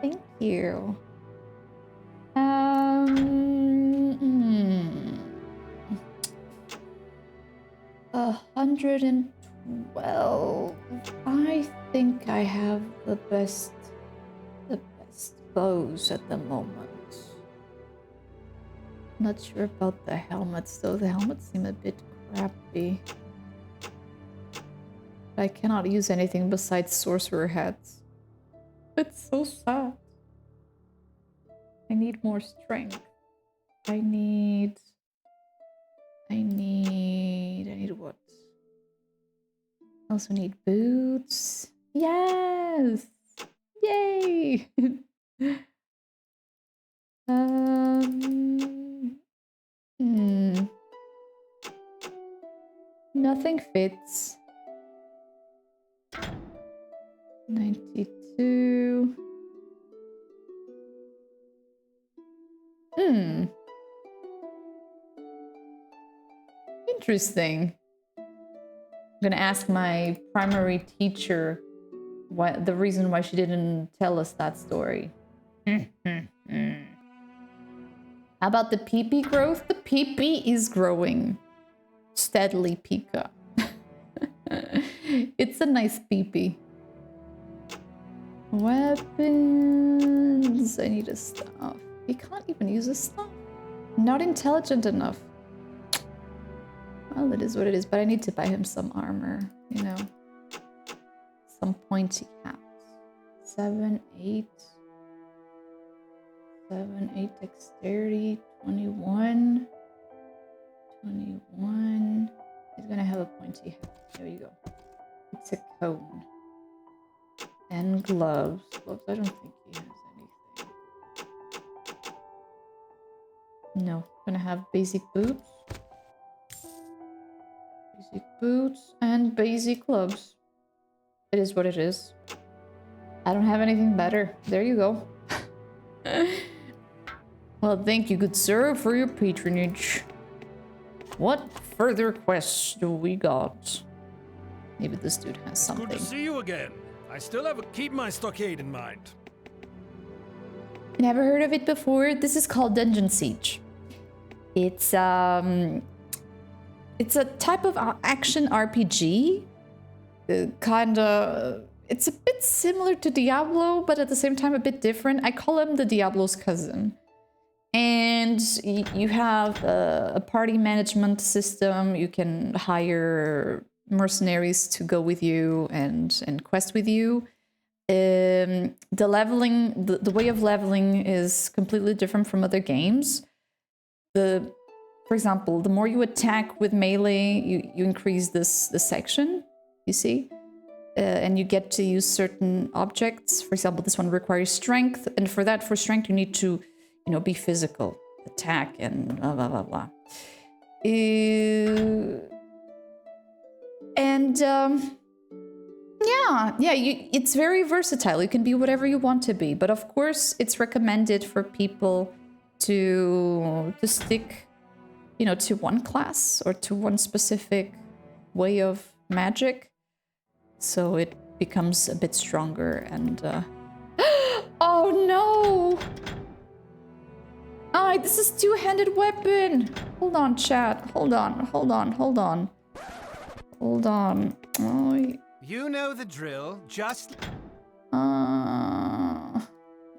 A: Thank you. 112. I think I have the best bows at the moment. Not sure about the helmets though. The helmets seem a bit crappy. I cannot use anything besides sorcerer hats. It's so sad. I need more strength. I need what? I also need boots. Yes! Yay! Nothing fits. 92. interesting. I'm gonna ask my primary teacher what the reason why she didn't tell us that story. How about the pee-pee growth? The pee-pee is growing steadily, Pika. It's a nice pee-pee. Weapons. I need a staff. You can't even use a staff. Not intelligent enough. Well, it is what it is, but I need to buy him some armor, you know. Some pointy caps. 7, 8. 7, 8 dexterity. 21. 21. He's gonna have a pointy hat. There you go. It's a cone. And gloves. Gloves, I don't think he has anything. No, gonna have basic boots. Basic boots and basic gloves. It is what it is. I don't have anything better. There you go. Well, thank you, good sir, for your patronage. What further quests do we got? Maybe this dude has something.
I: Good to see you again. I still have keep my stockade in mind.
A: Never heard of it before. This is called Dungeon Siege. It's a type of action RPG. It's a bit similar to Diablo, but at the same time a bit different. I call him the Diablo's cousin. And you have a party management system. You can hire mercenaries to go with you and quest with you. The leveling, the way of leveling is completely different from other games. For example, the more you attack with melee, you increase this section, you see? And you get to use certain objects. For example, this one requires strength, and for strength, you need to, you know, be physical, attack, and blah, blah, blah, blah. It's very versatile. You can be whatever you want to be, but of course, it's recommended for people to stick, you know, to one class or to one specific way of magic, so it becomes a bit stronger. And oh no! This is two-handed weapon. Hold on, chat. Hold on. Oh.
H: You know the drill. Just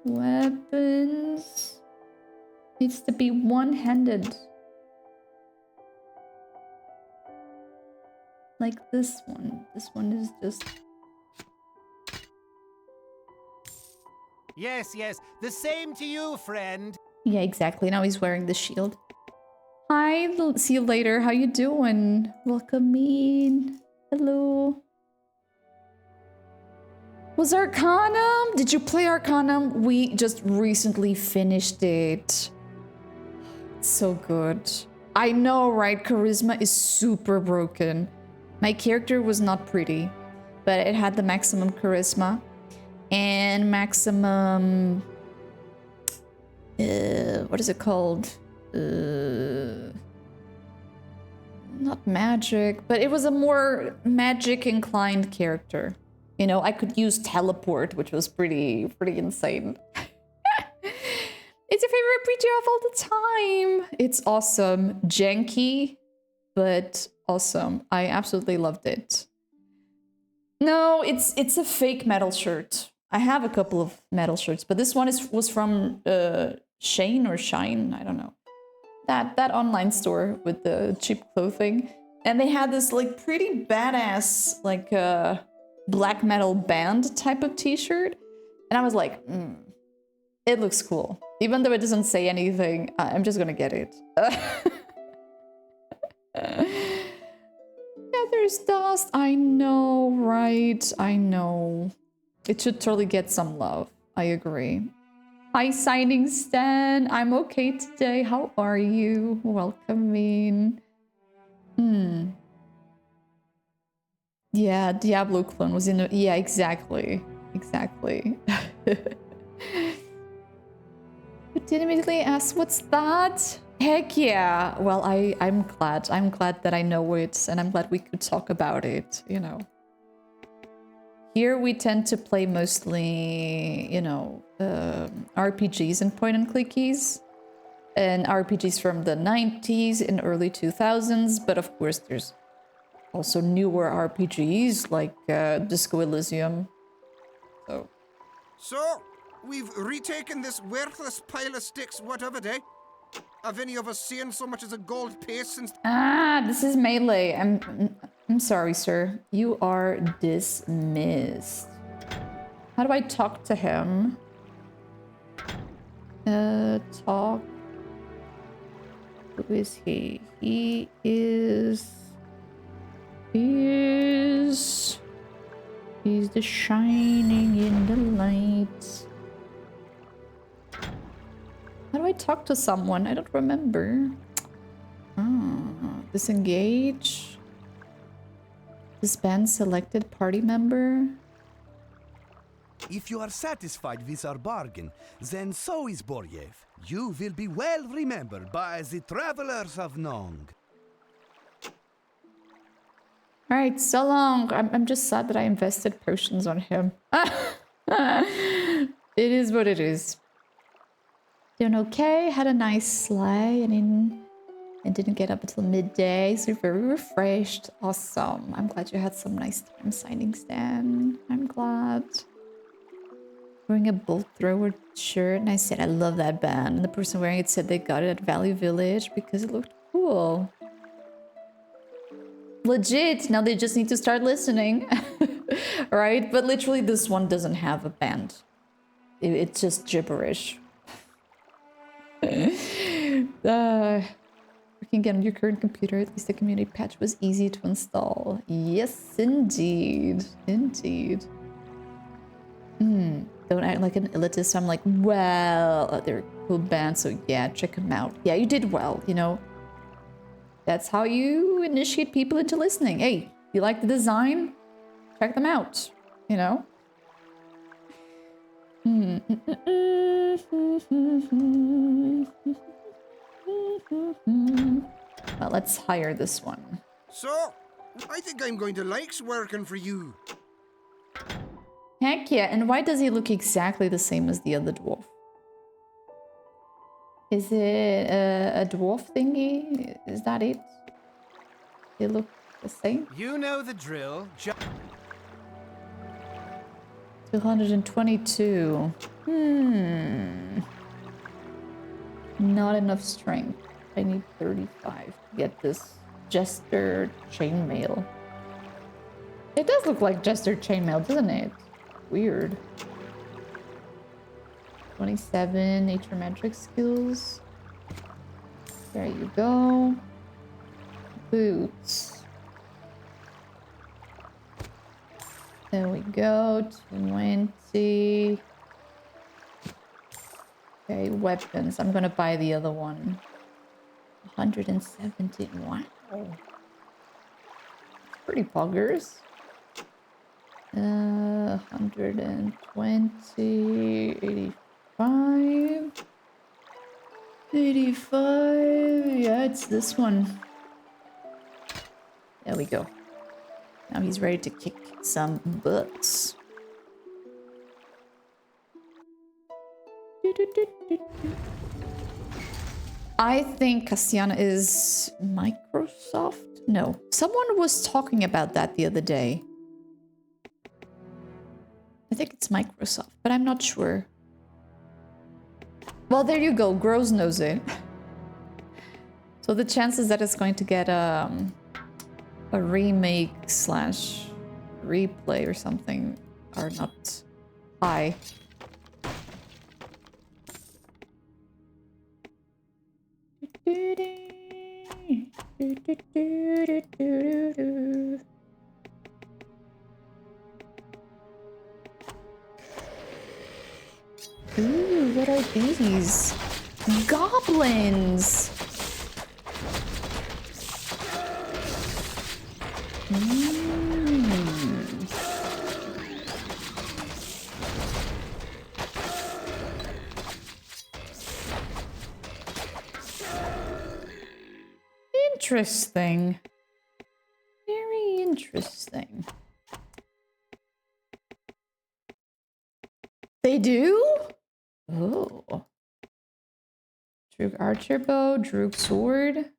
A: weapons needs to be one-handed. Like this one. This one is just...
H: Yes. The same to you, friend.
A: Yeah, exactly. Now he's wearing the shield. Hi, see you later. How you doing? Welcome in. Hello. Was Arcanum? Did you play Arcanum? We just recently finished it. It's so good. I know, right? Charisma is super broken. My character was not pretty, but it had the maximum charisma and maximum... what is it called? Not magic, but it was a more magic inclined character. You know, I could use teleport, which was pretty insane. It's your favorite creature of all the time. It's awesome. Janky, but awesome. I absolutely loved it. No, it's a fake metal shirt. I have a couple of metal shirts, but this one was from Shane or Shine, I don't know. That online store with the cheap clothing. And they had this like pretty badass like black metal band type of t-shirt. And I was like, it looks cool. Even though it doesn't say anything, I'm just gonna get it. Yeah, there's dust. I know, right? I know. It should totally get some love. I agree. Hi, Signing Stan. I'm okay today. How are you? Welcome in. Yeah, Diablo clone was in the... Yeah, exactly. Exactly. You did immediately ask, what's that? Heck yeah. Well, I'm glad. I'm glad that I know it, and I'm glad we could talk about it, you know. Here we tend to play mostly, you know, RPGs and point and clickies. And RPGs from the 90s and early 2000s. But of course, there's also newer RPGs like Disco Elysium.
J: So, we've retaken this worthless pile of sticks, whatever day. Have any of us seen so much as a gold piece since...
A: Ah, this is Melee. I'm sorry, sir. You are dismissed. How do I talk to him? Talk. Who is he? He is... He's the shining in the light. How do I talk to someone? I don't remember. Disengage. Disband selected party member.
C: If you are satisfied with our bargain, then so is Boryev. You will be well remembered by the travelers of Nong.
A: Alright, so long. I'm just sad that I invested potions on him. It is what it is. Doing okay, had a nice sleigh, and didn't get up until midday, so you're very refreshed. Awesome. I'm glad you had some nice time signing, Stan. I'm glad. Wearing a bolt thrower shirt, and I said I love that band. And the person wearing it said they got it at Valley Village because it looked cool. Legit, now they just need to start listening. Right? But literally this one doesn't have a band. It's just gibberish. Working again on your current computer, at least the community patch was easy to install. Yes, indeed. Indeed. Don't act like an elitist. I'm like, well, they're a cool band, so yeah, check them out. Yeah, you did well, you know. That's how you initiate people into listening. Hey, you like the design? Check them out, you know? Well, let's hire this one.
J: So, I think I'm going to like working for you.
A: Heck yeah, and why does he look exactly the same as the other dwarf? Is it a dwarf thingy? Is that it? They look the same?
H: You know the drill.
A: 222. Not enough strength. I need 35 to get this Jester chainmail. It does look like Jester chainmail, doesn't it? Weird. 27 nature magic skills. There you go. Boots. There we go. 20. Okay, weapons. I'm gonna buy the other one. 170. Wow. It's pretty poggers. 120. 85. 85. Yeah, it's this one. There we go. Now he's ready to kick some butts. I think Castiana is Microsoft? No. Someone was talking about that the other day. I think it's Microsoft, but I'm not sure. Well, there you go. Gross knows it. So the chances that it's going to get a remake / replay or something are not high. Ooh, what are these? Goblins! interesting. Very interesting. They do? Oh. Droog archer bow, Droog sword.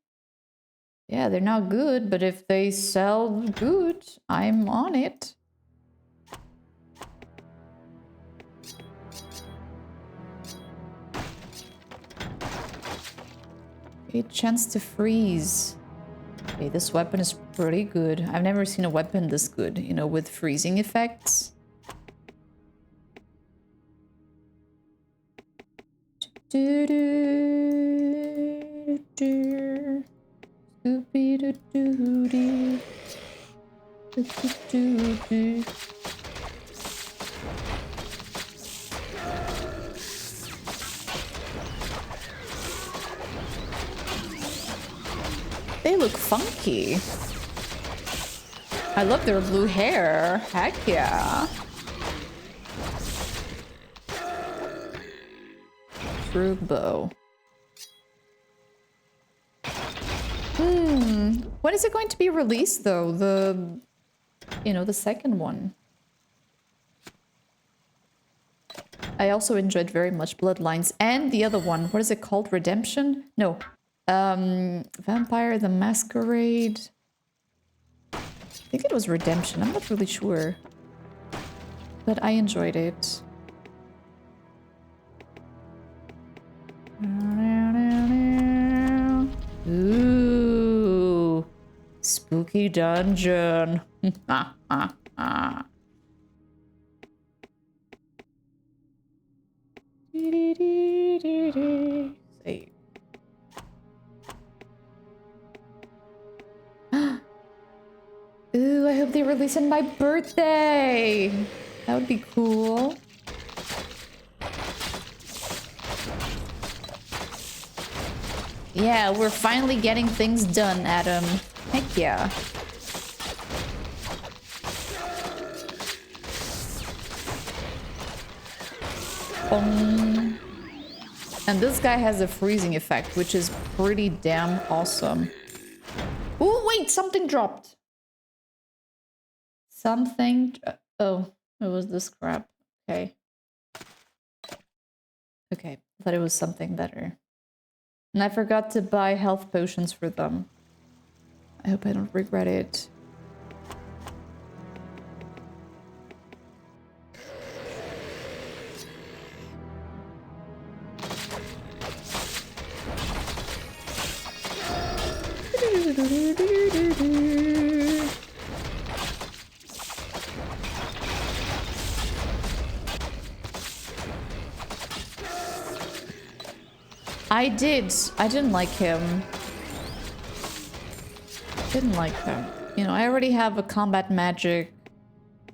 A: Yeah, they're not good, but if they sell good, I'm on it. A chance to freeze. Okay, this weapon is pretty good. I've never seen a weapon this good, you know, with freezing effects. Do do do Scooby doo doo doo doo doo doo. They look funky. I love their blue hair. Heck yeah. Droog bow. When is it going to be released though? The second one. I also enjoyed very much Bloodlines and the other one. What is it called? Redemption? No. Vampire the Masquerade. I think it was Redemption. I'm not really sure. But I enjoyed it. Ooh. Spooky dungeon. Say. Ooh, I hope they release on my birthday. That would be cool. Yeah, we're finally getting things done, Adam. Heck yeah. And this guy has a freezing effect, which is pretty damn awesome. Oh, wait, something dropped. Something... Oh, it was this crap. Okay. Okay, I thought it was something better. And I forgot to buy health potions for them. I hope I don't regret it. I didn't like him. Didn't like him. You know, I already have a combat magic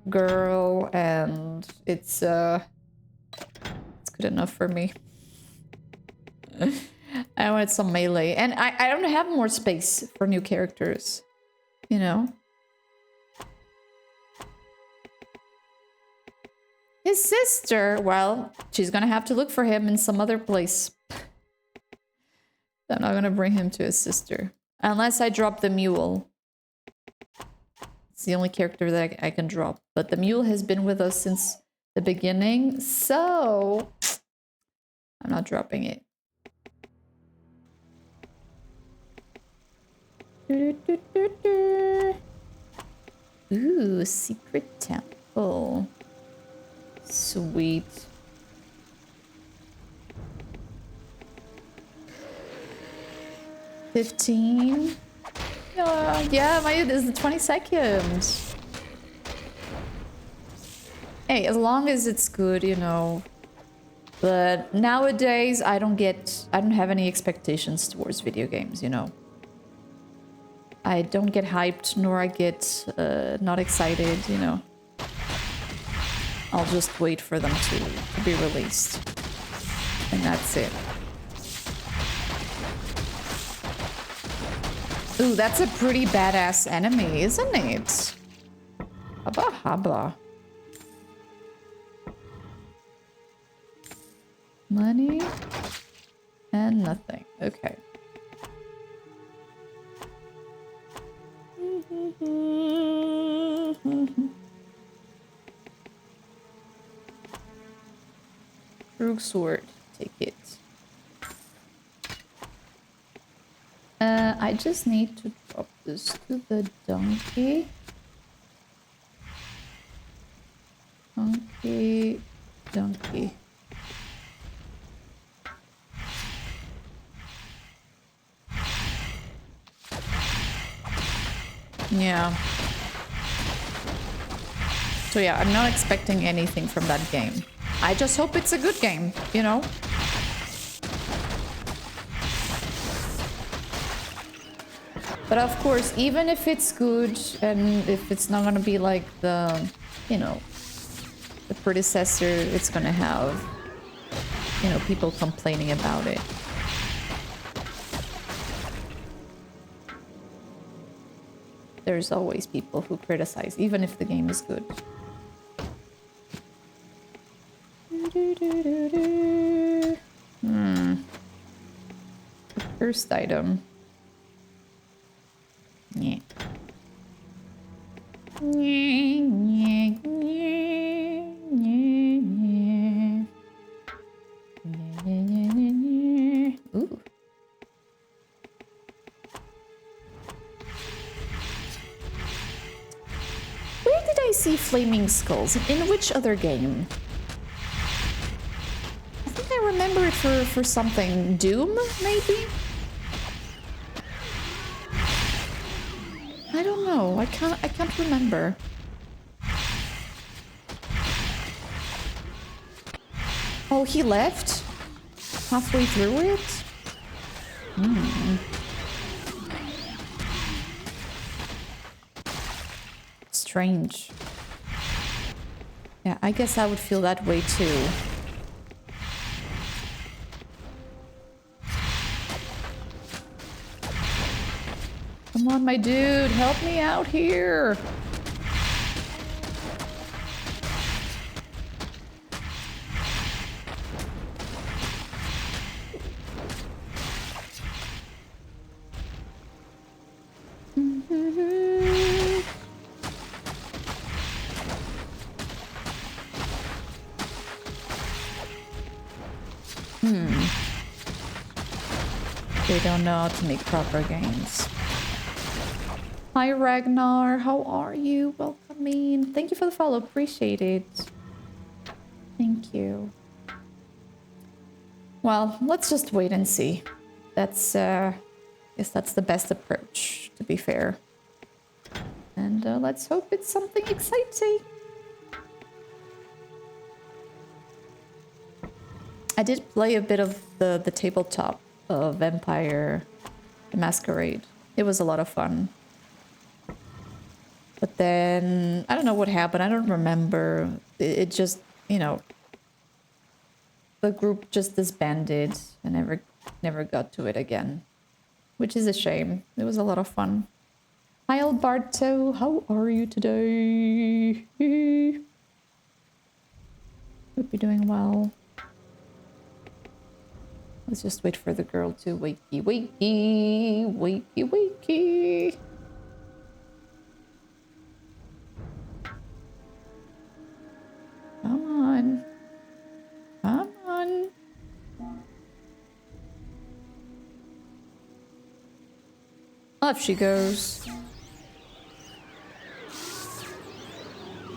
A: girl and it's good enough for me. I wanted some melee. And I don't have more space for new characters. You know? His sister, well, she's gonna have to look for him in some other place. I'm not gonna bring him to his sister. Unless I drop the mule. It's the only character that I can drop. But the mule has been with us since the beginning, so I'm not dropping it. Ooh, secret temple. Sweet. $15. Yeah, this is 20 seconds. Hey, as long as it's good, you know. But nowadays, I don't have any expectations towards video games, you know. I don't get hyped, nor I get not excited, you know. I'll just wait for them to be released. And that's it. Ooh, that's a pretty badass enemy, isn't it? Haba haba. Money and nothing. Okay. Rook sword. Take it. I just need to drop this to the donkey. Donkey. Donkey. Yeah. So yeah, I'm not expecting anything from that game. I just hope it's a good game, you know? But of course, even if it's good and if it's not gonna be like the, you know, the predecessor, it's gonna have, you know, people complaining about it. There's always people who criticize, even if the game is good. The first item. Yeah. Ooh. Where did I see flaming skulls? In which other game? I think I remember it for something. Doom, maybe? I don't know. I can't remember. Oh, he left? Halfway through it? Strange. Yeah, I guess I would feel that way too. Come on, my dude, help me out here. They don't know how to make proper games. Hi Ragnar, how are you? Welcome in. Thank you for the follow, appreciate it. Thank you. Well, let's just wait and see. That's, I guess that's the best approach, to be fair. And let's hope it's something exciting. I did play a bit of the tabletop of Vampire the Masquerade. It was a lot of fun. But then, I don't know what happened. I don't remember. It just, you know, the group just disbanded and never got to it again. Which is a shame. It was a lot of fun. Hi Alberto, how are you today? Hope you're doing well. Let's just wait for the girl to wakey, wakey, wakey, wakey. Come on. Come on. Off she goes.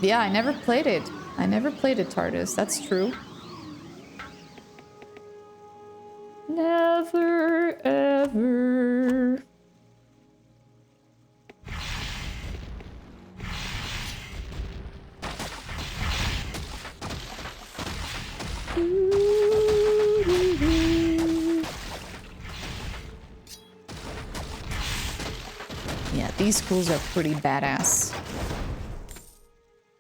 A: Yeah, I never played it. I never played it, TARDIS. That's true. Never, ever. Yeah, these schools are pretty badass.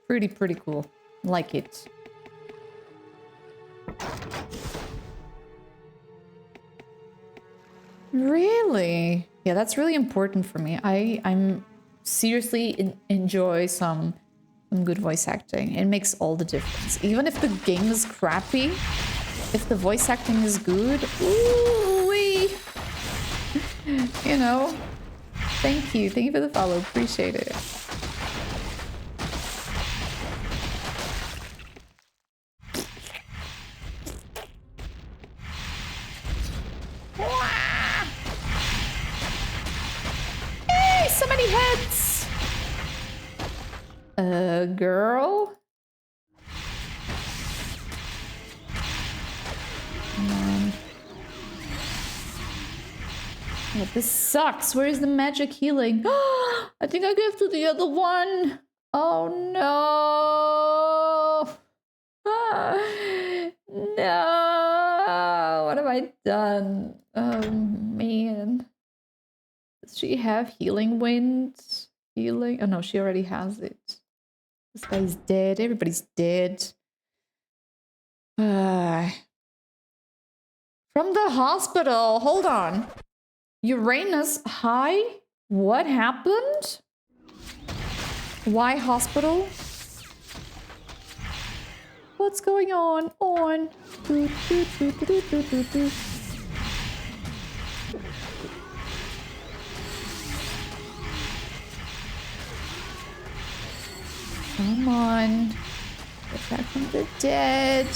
A: Pretty cool. Like it. Really? Yeah, that's really important for me. I'm seriously enjoy some good voice acting. It makes all the difference. Even if the game is crappy, if the voice acting is good, ooh-wee. You know, Thank you. Thank you for the follow. Appreciate it. Hey, so many heads! Girl? Come on. Oh, this sucks. Where is the magic healing? I think I gave to the other one. Oh no. No. What have I done? Oh man. Does she have healing wind? Healing? Oh no, she already has it. This guy's dead. Everybody's dead. From the hospital. Hold on. Uranus high? What happened? Why hospital? What's going on? Do, do, do, do, do, do, do, do. Come on. Get back from the dead.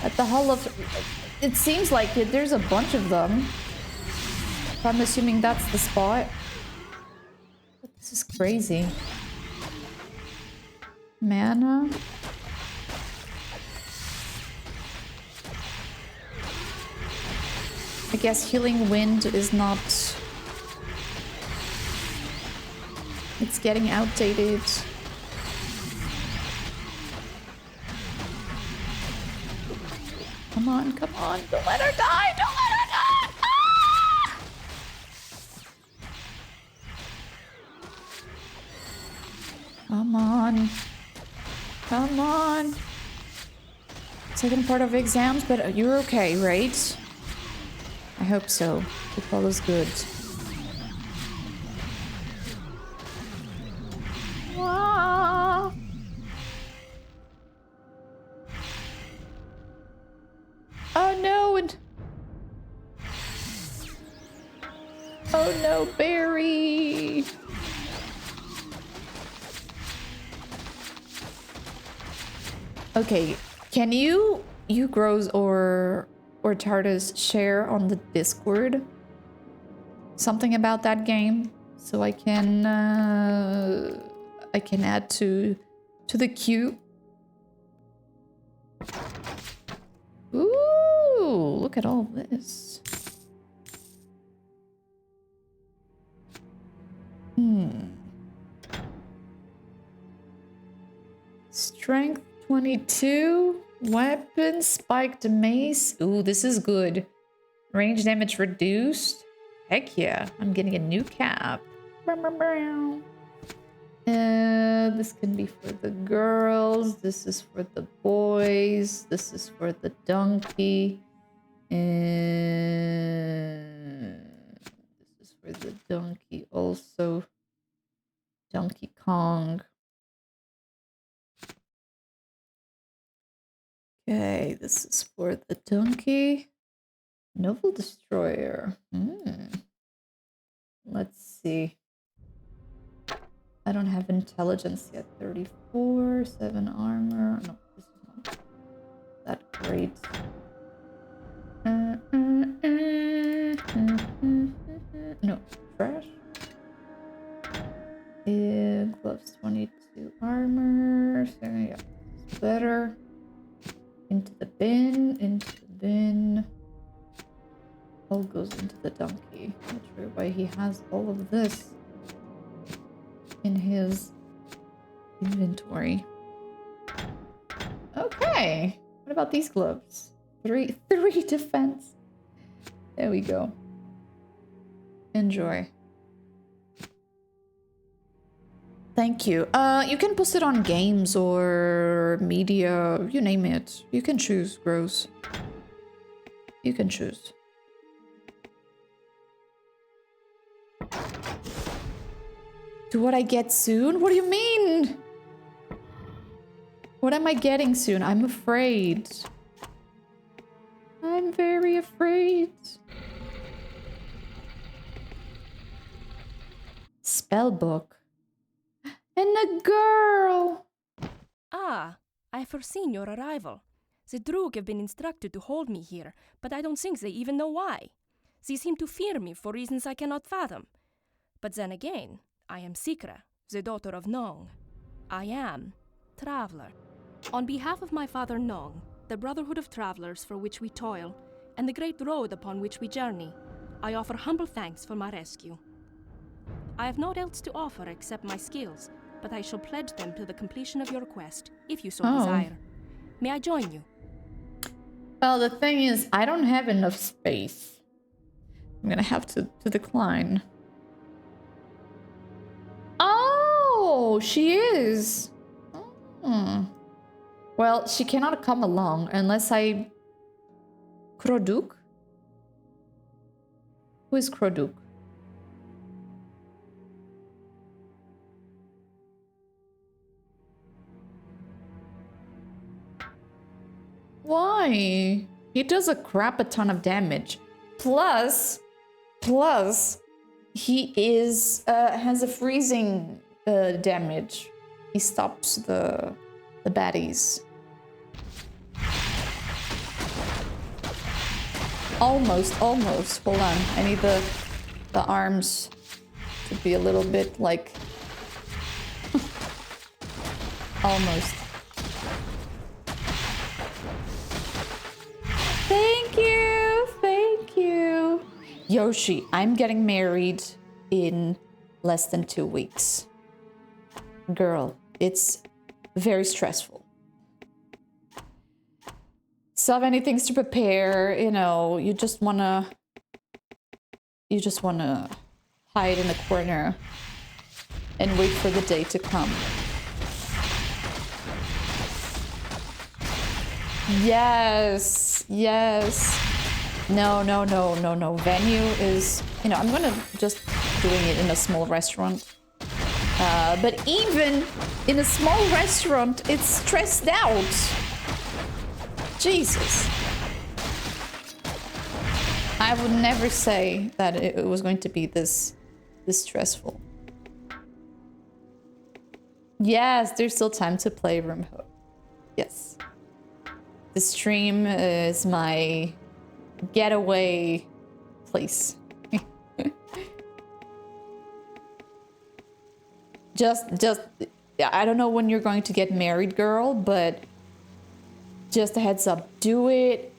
A: At the Hall of... It seems like there's a bunch of them. I'm assuming that's the spot. This is crazy. Mana. I guess healing wind is not... It's getting outdated. Come on, come on. Don't let her die! Don't let her die! Ah! Come on. Come on. Second part of exams, but you're okay, right? I hope so. Hope all is good. Ah. Oh no, and... Oh no, Barry! Okay, can you Grows or Tardis share on the Discord something about that game so I can add to the queue? Ooh, look at all this. Strength 22, weapon, spiked mace. Ooh, this is good. Range damage reduced. Heck yeah, I'm getting a new cap. This can be for the girls. This is for the boys. This is for the donkey. And this is for the donkey also. Donkey Kong. Okay, this is for the donkey. Noble Destroyer. Let's see. I don't have intelligence yet. 34, 7 armor. No, this is not that great. No, trash. Gloves 22 armor. So yeah, it's better. Into the bin, into the bin. All goes into the donkey. Not sure why he has all of this in his inventory. Okay. What about these gloves? Three defense. There we go. Enjoy. Thank you. You can post it on games or media, you name it. You can choose, Gross. You can choose. Do what I get soon? What do you mean? What am I getting soon? I'm afraid. I'm very afraid. spell book. And a girl!
K: Ah, I have foreseen your arrival. The Droog have been instructed to hold me here, but I don't think they even know why. They seem to fear me for reasons I cannot fathom. But then again, I am Sikra, the daughter of Nong. I am Traveler. On behalf of my father Nong, the Brotherhood of Travelers for which we toil, and the great road upon which we journey, I offer humble thanks for my rescue. I have naught else to offer except my skills, but I shall pledge them to the completion of your quest, if you so desire. May I join you?
A: Well, the thing is, I don't have enough space. I'm gonna have to decline. Oh, she is. Well, she cannot come along unless I... Kroduk? Who is Kroduk? Why? He does a crap a ton of damage. Plus, he is has a freezing damage. He stops the baddies. Almost. Hold on. I need the arms to be a little bit like almost. Thank you. Yoshi, I'm getting married in less than 2 weeks. Girl, it's very stressful. So many things to prepare, you know, you just wanna hide in a corner and wait for the day to come. Yes. No. Venue is, you know, I'm gonna just doing it in a small restaurant. But even in a small restaurant, it's stressed out. Jesus. I would never say that it was going to be this stressful. Yes, there's still time to play Rimho. Yes. The stream is my getaway place. just I don't know when you're going to get married, girl, but just a heads up, do it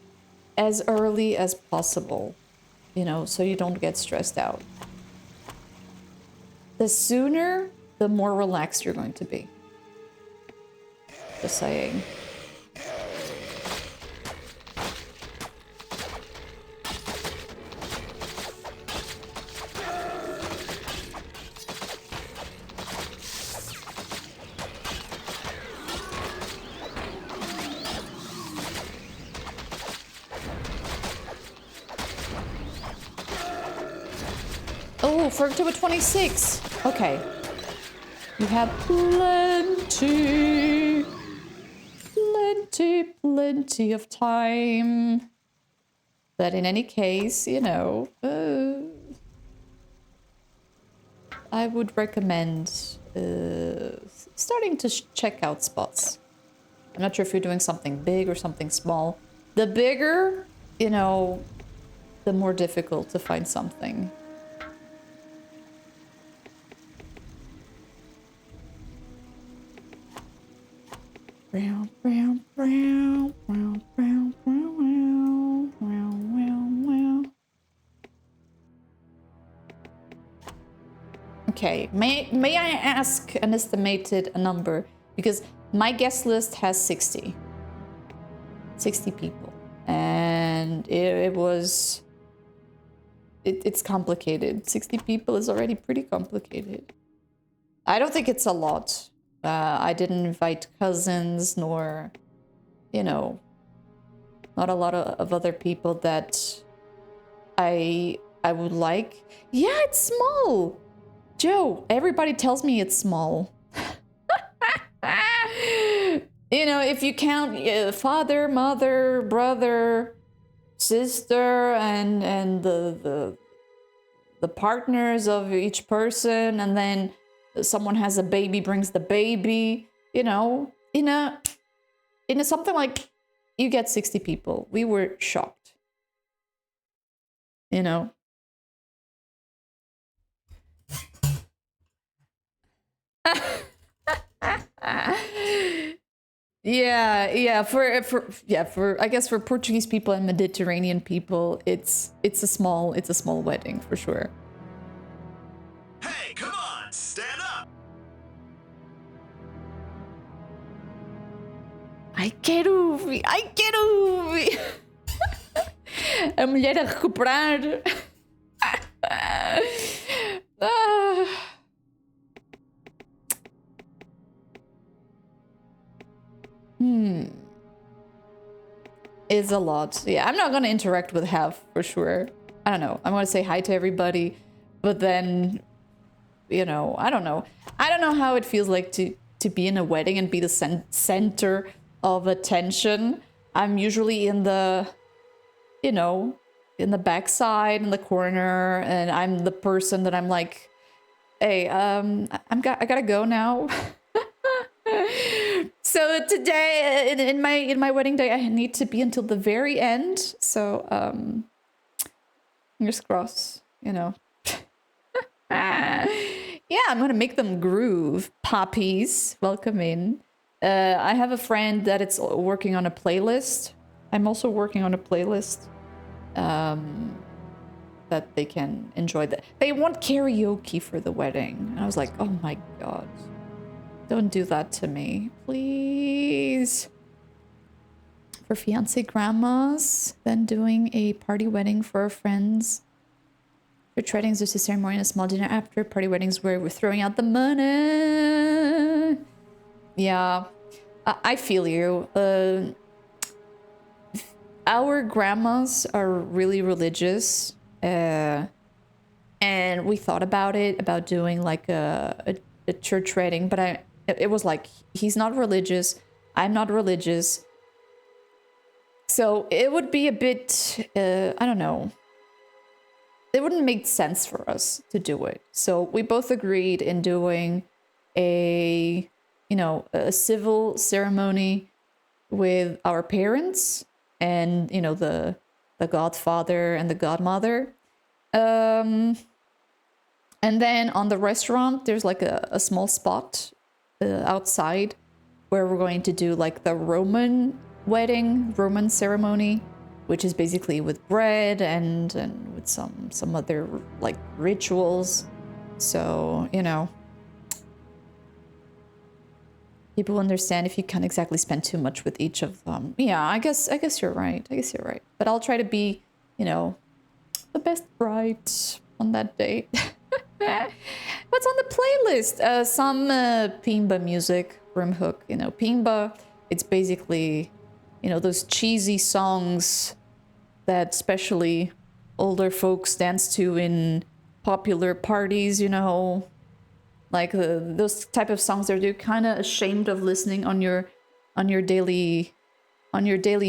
A: as early as possible, you know, so you don't get stressed out. The sooner, the more relaxed you're going to be. Just saying. Oh, for October 26. Okay. You have plenty of time. But in any case, you know, I would recommend starting to check out spots. I'm not sure if you're doing something big or something small. The bigger, you know, the more difficult to find something. Okay, may I ask an estimated number? Because my guest list has 60 people, and it's complicated. 60 people is already pretty complicated. I don't think it's a lot. I didn't invite cousins, nor, you know, not a lot of other people that I would like. Yeah, it's small. Joe, everybody tells me it's small. You know, if you count father, mother, brother, sister, and the the partners of each person, and then someone has a baby, brings the baby, you know, in a something like you get 60 people. We were shocked, you know. Yeah, for I guess for Portuguese people and Mediterranean people, it's a small wedding for sure.
D: Hey, come on, stand up.
A: Ai, quero ouvir! Ai, quero ouvir! A mulher a recuperar. Ah. It's a lot. Yeah, I'm not gonna interact with Half for sure. I don't know. I'm gonna say hi to everybody, but then, you know, I don't know. I don't know how it feels like to be in a wedding and be the center of attention. I'm usually in the, you know, in the backside, in the corner, and I'm the person that I'm like, hey, I gotta go now. So today, in my wedding day, I need to be until the very end. So, fingers crossed, you know. Yeah, I'm gonna make them groove. Poppies, welcome in. I have a friend that it's working on a playlist. I'm also working on a playlist that they can enjoy. They want karaoke for the wedding. And I was like, oh my god. Don't do that to me, please. For fiancé grandmas, then doing a party wedding for our friends. For weddings, there's a ceremony and a small dinner after. Party weddings where we're throwing out the money. Yeah, I feel you. Our grandmas are really religious. And we thought about doing like a church wedding, but it was like, he's not religious, I'm not religious. So it would be a bit, I don't know. It wouldn't make sense for us to do it. So we both agreed in doing a civil ceremony with our parents and, you know, the godfather and the godmother. And then on the restaurant, there's like a small spot outside where we're going to do like the Roman ceremony, which is basically with bread and with some other like rituals. So, you know, people understand if you can't exactly spend too much with each of them. Yeah, I guess you're right. But I'll try to be, you know, the best bride on that day. What's on the playlist? Some Pimba music, Brimhook. You know, Pimba, it's basically, you know, those cheesy songs that especially older folks dance to in popular parties, you know. Like those type of songs that you're kind of ashamed of listening on your daily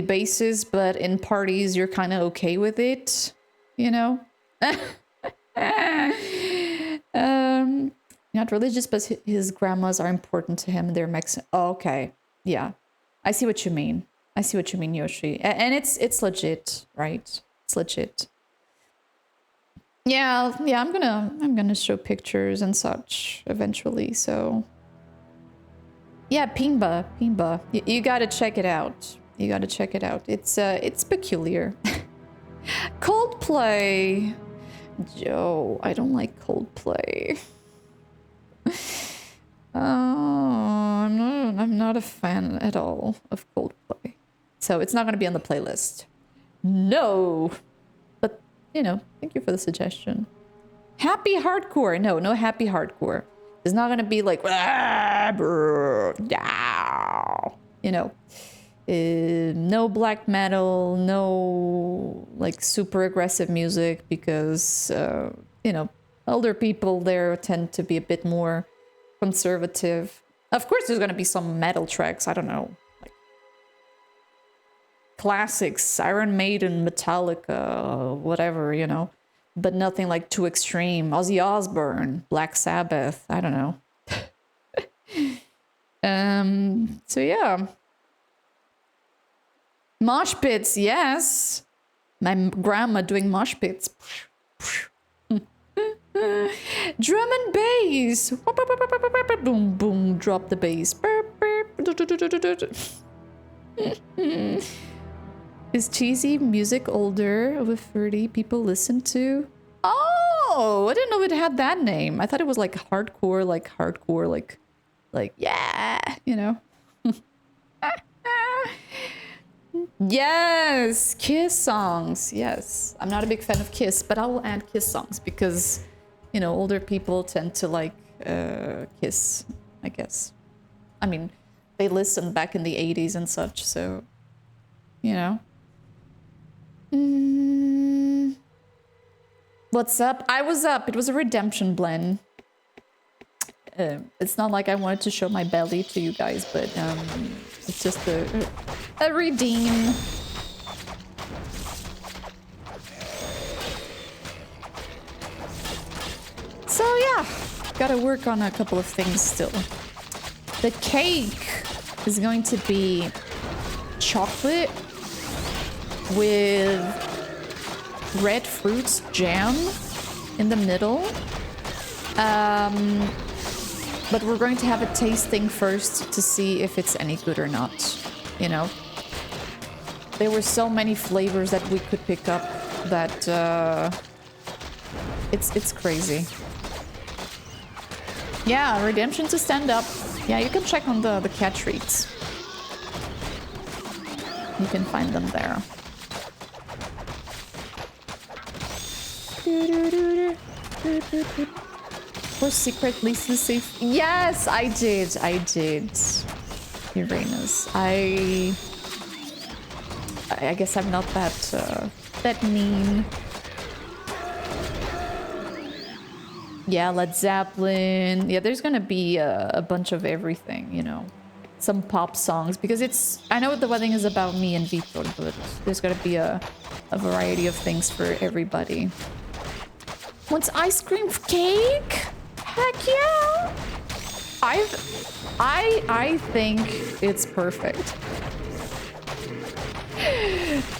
A: basis, but in parties you're kind of okay with it, you know. Not religious, but his grandmas are important to him. They're Mexican. Oh, okay, yeah, I see what you mean. Yoshi, and it's legit, right? It's legit. Yeah. I'm gonna show pictures and such eventually. So yeah, Pimba. You gotta check it out. It's peculiar. Coldplay. Joe, I don't like Coldplay. I'm not a fan at all of Coldplay. So it's not going to be on the playlist. No. But, you know, thank you for the suggestion. Happy hardcore. No happy hardcore. It's not going to be like, you know, no black metal, no like super aggressive music, because, you know, older people there tend to be a bit more conservative. Of course, there's going to be some metal tracks. I don't know. Like classics, Iron Maiden, Metallica, whatever, you know. but nothing like too extreme. Ozzy Osbourne, Black Sabbath, I don't know. So yeah. Mosh pits, yes. My grandma doing mosh pits. Drum and bass. Boom, boom, drop the bass. Is cheesy music older over 30 people listen to? Oh, I didn't know it had that name. I thought it was like hardcore, like yeah, you know. Yes, Kiss songs. Yes, I'm not a big fan of Kiss, but I will add Kiss songs because, you know, older people tend to like Kiss, I guess. I mean, they listened back in the 80s and such, so, you know. What's up? I was up. It was a redemption blend. It's not like I wanted to show my belly to you guys, but it's just a redeem. So yeah, gotta work on a couple of things still. The cake is going to be chocolate with red fruits jam in the middle. But we're going to have a tasting first to see if it's any good or not, you know? There were so many flavors that we could pick up that it's crazy. Yeah, redemption to stand up. Yeah, you can check on the cat treats. You can find them there. For secret Lisa safe. Yes, I did. Uranus. I guess I'm not that mean. Yeah, Led Zeppelin. Yeah, there's gonna be a bunch of everything, you know. Some pop songs because it's. I know the wedding is about me and Vitor, but there's gonna be a variety of things for everybody. Wants ice cream cake? Heck yeah! I think it's perfect.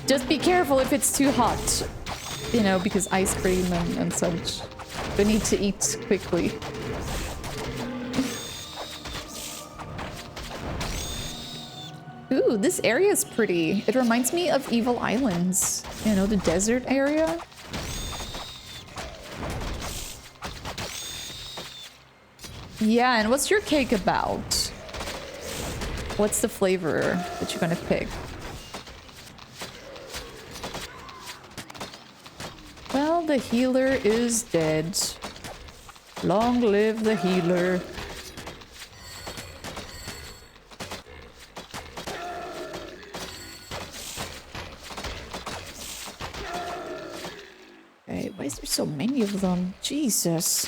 A: Just be careful if it's too hot, you know, because ice cream and such. We need to eat quickly. Ooh, this area is pretty. It reminds me of Evil Islands, you know, the desert area. Yeah, and what's your cake about? What's the flavor that you're gonna pick? Well, the healer is dead. Long live the healer. Okay, why is there so many of them? Jesus.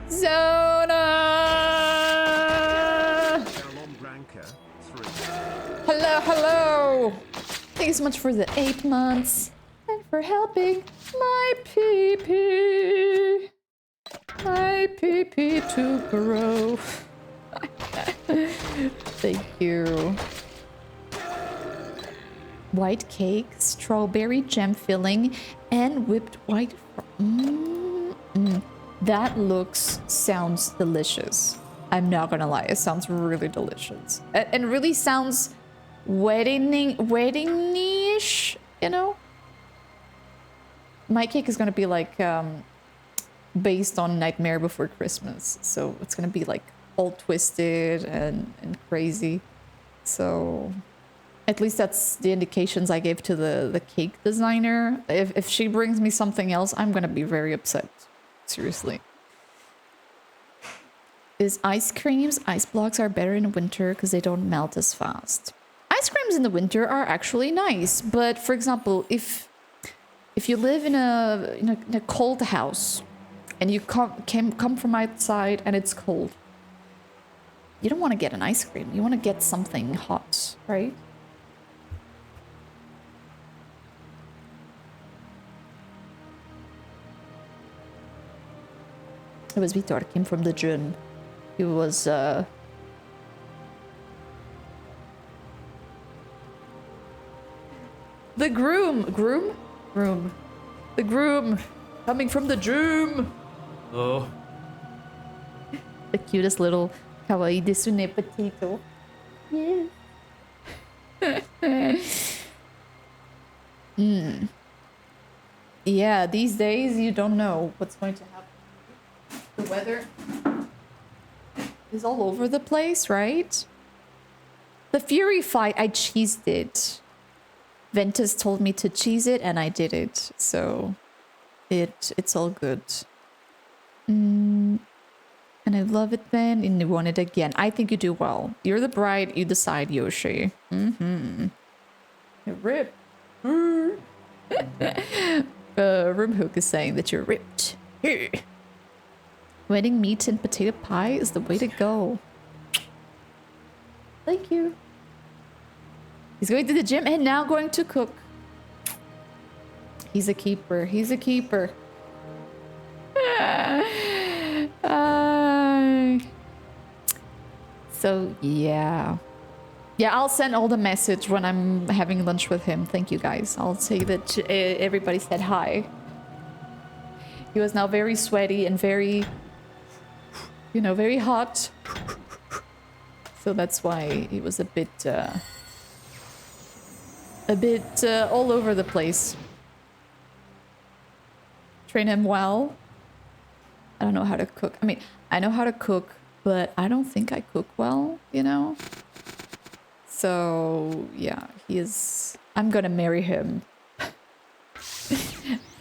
A: Zona! Hello, hello! Thank you so much for the 8 months and for helping my pee-pee. My pee-pee to grow. Thank you. White cake, strawberry jam filling, and whipped white. That sounds delicious. I'm not gonna lie, it sounds really delicious. And really sounds wedding-ish, you know? My cake is gonna be like based on Nightmare Before Christmas. So it's gonna be like all twisted and crazy. So at least that's the indications I gave to the cake designer. If she brings me something else, I'm gonna be very upset. Seriously. Is ice blocks are better in winter because they don't melt as fast. Ice creams in the winter are actually nice, but for example, if you live in a cold house and you come from outside and it's cold, you don't want to get an ice cream. You want to get something hot, right? It was Vitor, came from the gym. He was, The groom! Groom? Groom. The groom! Coming from the gym!
I: Oh.
A: The cutest little kawaii desune potato. Yes. Yeah, these days you don't know what's going to happen. The weather is all over the place, right? The Fury fight, I cheesed it. Ventus told me to cheese it and I did it. So it's all good. And I love it then and you want it again. I think you do well. You're the bride, you decide, Yoshi. You're ripped. Roomhook is saying that you're ripped. Wedding meat and potato pie is the way to go. Thank you. He's going to the gym and now going to cook. He's a keeper. He's a keeper. So, yeah. Yeah, I'll send all the message when I'm having lunch with him. Thank you, guys. I'll say that everybody said hi. He was now very sweaty and very, you know, very hot. So that's why he was a bit all over the place. Train him well. I don't know how to cook. I mean, I know how to cook, but I don't think I cook well, you know? So, yeah, he is... I'm gonna marry him.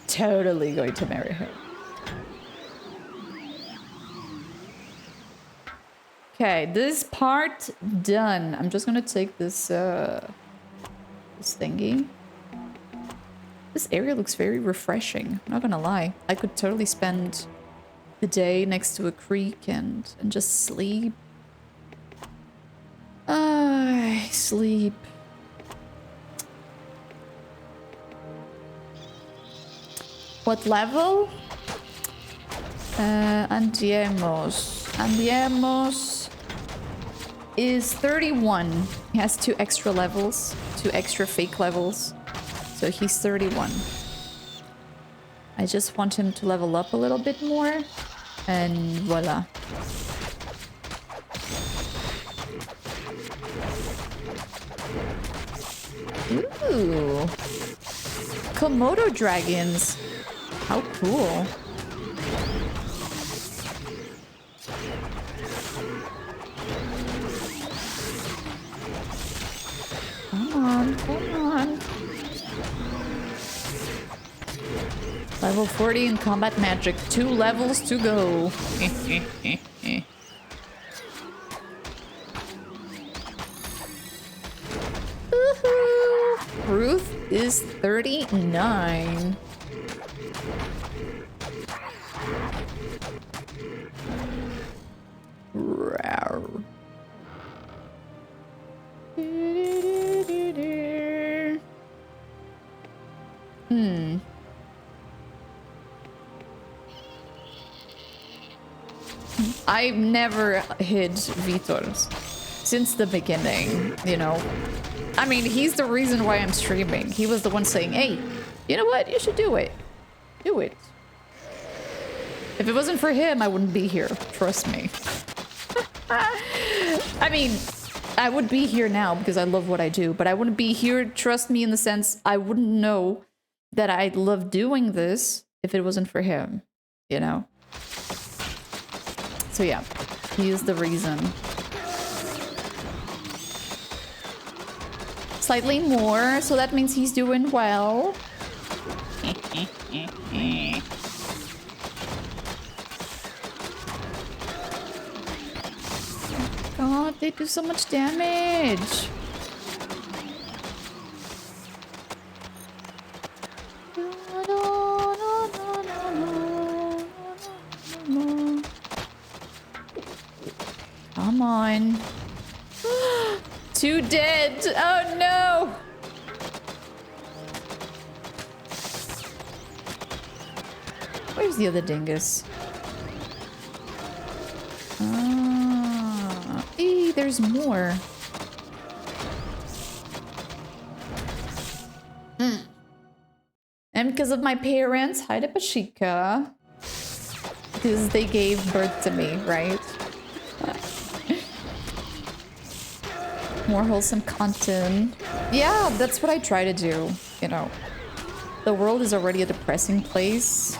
A: Totally going to marry him. Okay, this part done. I'm just gonna take this, this thingy. This area looks very refreshing. I'm not gonna lie. I could totally spend the day next to a creek and just sleep. Sleep. What level? Andiemos. Andiemos is 31. He has 2 extra levels, 2 extra fake levels. So he's 31. I just want him to level up a little bit more. And voila. Ooh. Komodo dragons. How cool. Come on, come on. Level 40 in combat magic. 2 levels to go. Ruth is 39. Rawr. I've never hid Vitor's since the beginning, you know. I mean, he's the reason why I'm streaming. He was the one saying, hey, you know what? You should do it. Do it. If it wasn't for him, I wouldn't be here. Trust me. I mean, I would be here now because I love what I do, but I wouldn't be here, trust me, in the sense I wouldn't know that I love doing this if it wasn't for him, you know? So yeah, he is the reason. Slightly more, so that means he's doing well. God, they do so much damage. Come on. 2 dead. Oh no. Where's the other dingus? Hey, there's more. And because of my parents, Haida Pachika, because they gave birth to me, right? More wholesome content. Yeah, that's what I try to do, you know. The world is already a depressing place,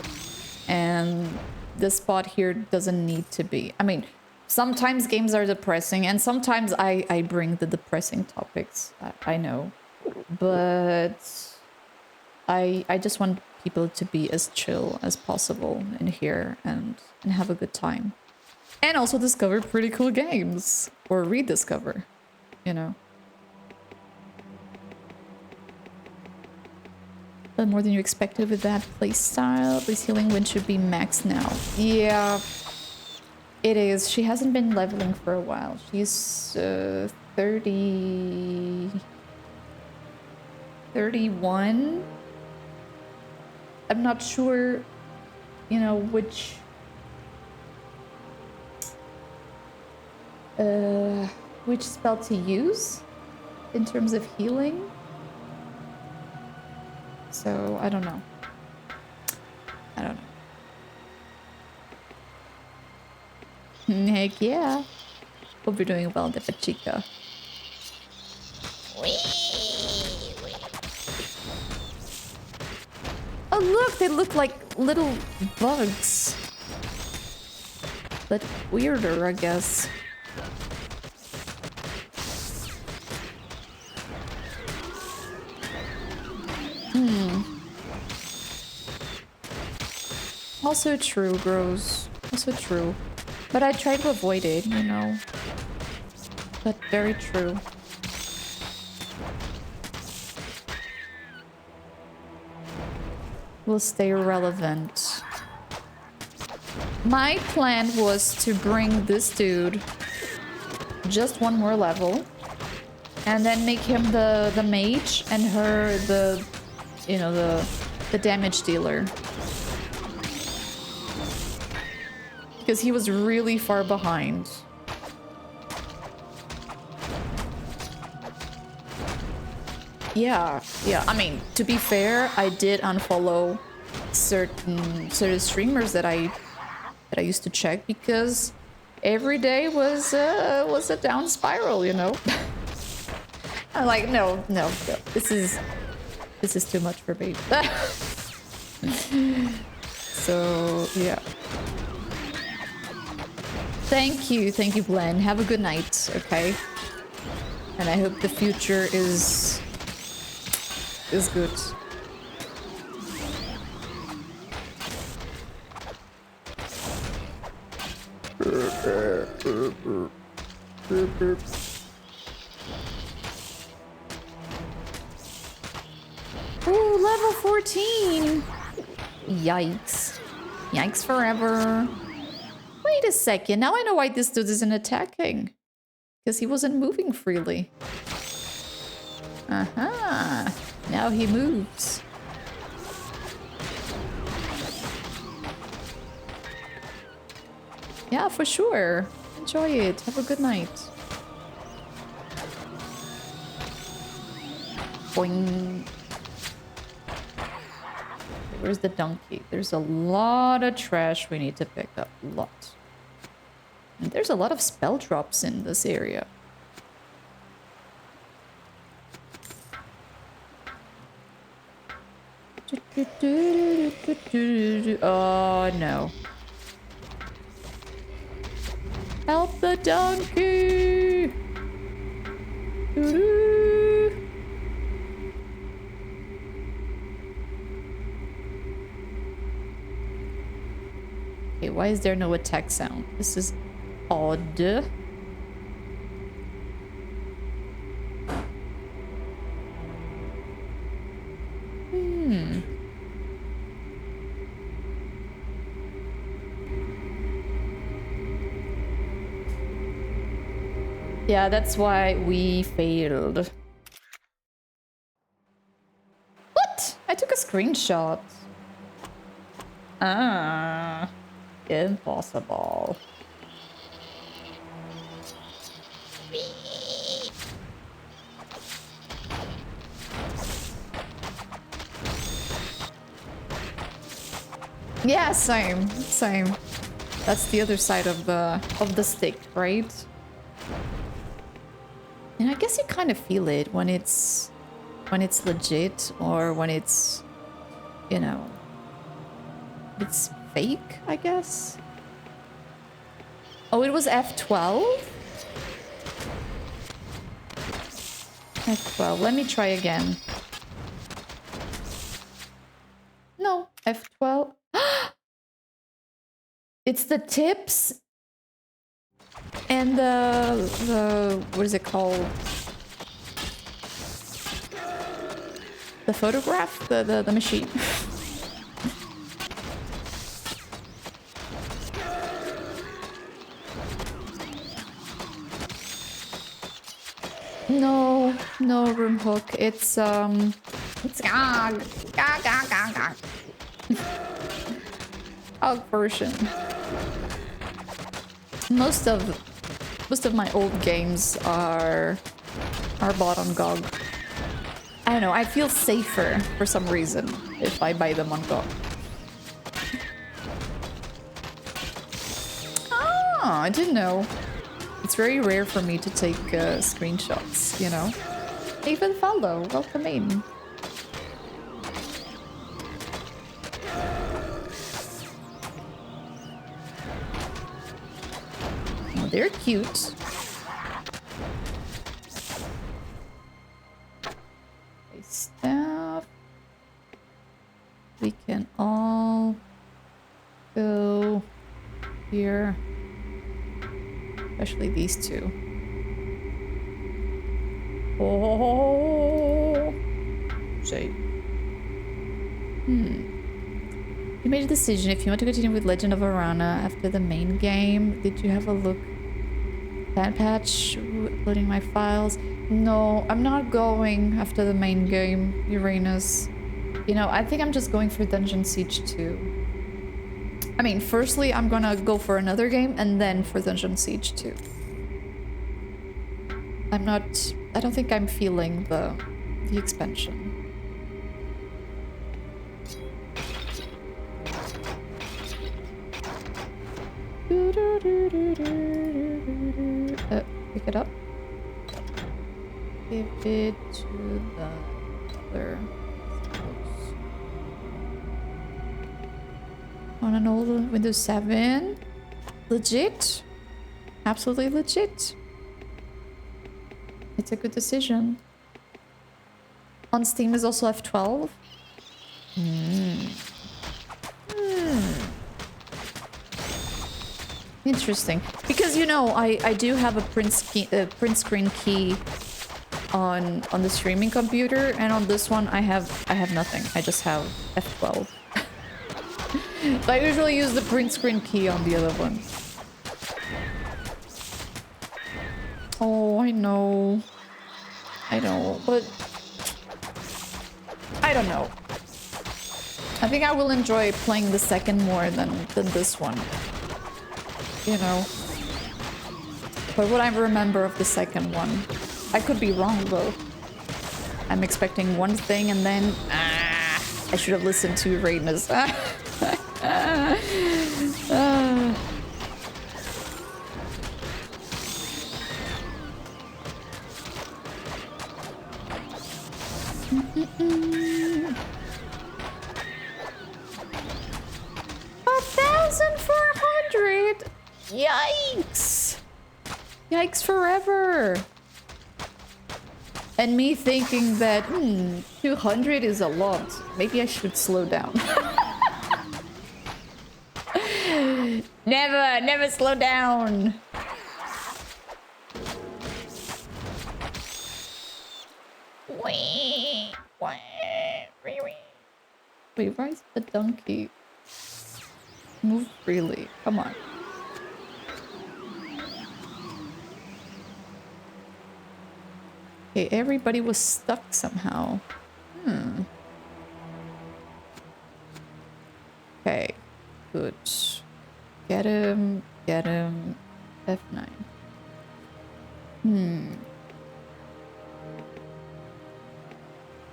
A: and this spot here doesn't need to be. I mean, sometimes games are depressing, and sometimes I bring the depressing topics. I know. But I just want people to be as chill as possible in here and have a good time. And also discover pretty cool games. Or rediscover, you know. But more than you expected with that playstyle. This healing wind should be maxed now. Yeah, it is. She hasn't been leveling for a while. She's 31. I'm not sure, you know, which spell to use in terms of healing. So, I don't know. I don't know. Heck yeah. Hope you're doing well, Depa Chica. Oh look, they look like little bugs. But weirder, I guess. Also true, Bros. Also true. But I try to avoid it, you know. But very true. Will stay relevant. My plan was to bring this dude just one more level. And then make him the mage and her the, you know, the damage dealer. Because he was really far behind. Yeah. I mean, to be fair, I did unfollow certain streamers that I used to check because every day was a down spiral, you know. I'm like, no, this is too much for me. So yeah. Thank you, Glenn. Have a good night, okay? And I hope the future is good. Ooh, level 14! Yikes. Yikes forever. Wait a second, now I know why this dude isn't attacking. Because he wasn't moving freely. Aha! Now he moves. Yeah, for sure. Enjoy it. Have a good night. Boing. Where's the donkey? There's a lot of trash we need to pick up. A lot. And there's a lot of spell drops in this area. Oh no. Help the donkey! Okay, why is there no attack sound? This is odd. Yeah, that's why we failed. What? I took a screenshot. Ah, impossible. Yeah, same, same. That's the other side of the stick, right? And I guess you kind of feel it when it's legit or when it's, you know, it's fake, I guess. Oh, it was F12? F12. Let me try again. No, F12. It's the tips and the what is it called? The photograph, the machine. No, no room hook. It's GOG version. Most of my old games are bought on GOG. I don't know, I feel safer for some reason if I buy them on GOG. Ah, I didn't know. It's very rare for me to take screenshots, you know. Even follow, welcome in. Oh, they're cute. Okay, staff. We can all go here. Especially these two. Oh, shade. You made a decision if you want to continue with Legend of Arana after the main game. Did you have a look? Fan patch, uploading my files. No, I'm not going after the main game, Uranus. You know, I think I'm just going for Dungeon Siege 2. I mean, firstly, I'm gonna go for another game and then for Dungeon Siege 2. I don't think I'm feeling the expansion. Pick it up. Give it to the other. On an old Windows 7. Legit. Absolutely legit. It's a good decision. On Steam is also F12. Interesting. Because, you know, I do have a print screen key on the streaming computer, and on this one I have nothing. I just have F12. So I usually use the print screen key on the other one. Oh, I know. I know, but I don't know. I think I will enjoy playing the second more than this one. You know. But what I remember of the second one, I could be wrong though. I'm expecting one thing and then I should have listened to Raidness. $1,400! Yikes! Yikes forever! And me thinking that 200 is a lot. Maybe I should slow down. Never slow down. Wait, why is the donkey? Move freely. Come on. Okay, everybody was stuck somehow. Okay, good. Get him. F9.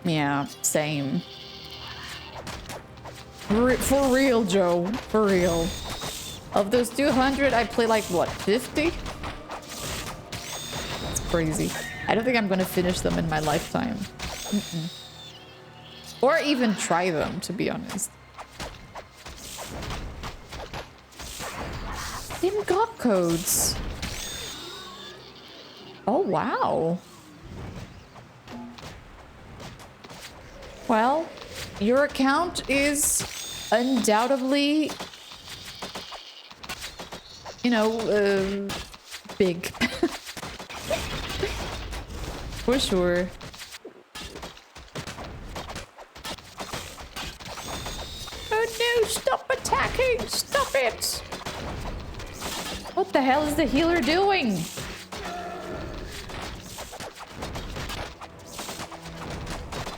A: Yeah, same. For real, Joe. For real. Of those 200, I play like, what, 50? That's crazy. I don't think I'm gonna finish them in my lifetime. Or even try them, to be honest. Dim got codes. Oh, wow. Well, your account is undoubtedly, you know, big. For sure. Oh no, stop attacking! Stop it! What the hell is the healer doing?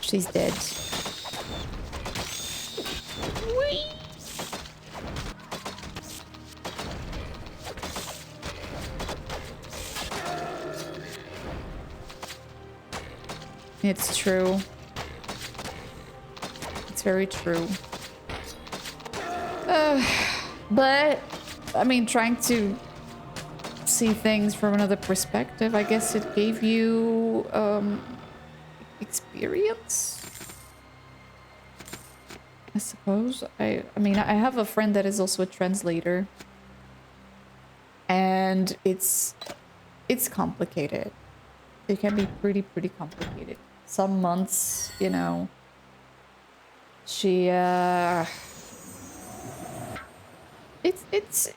A: She's dead. Whee! It's true. It's very true. But, I mean, trying to see things from another perspective, I guess it gave you, experience? I suppose. I mean, I have a friend that is also a translator. And it's complicated. It can be pretty complicated. Some months, you know, she, it's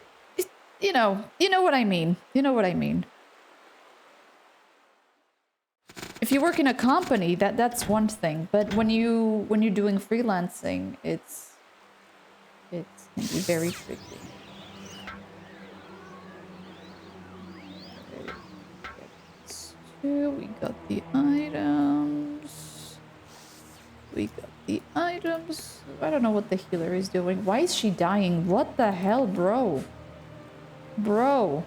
A: you know what I mean. You know what I mean. If you work in a company, that's one thing, but when you're doing freelancing, it can be very tricky. We got the items. We got the items. I don't know what the healer is doing. Why is she dying? What the hell, bro? Bro.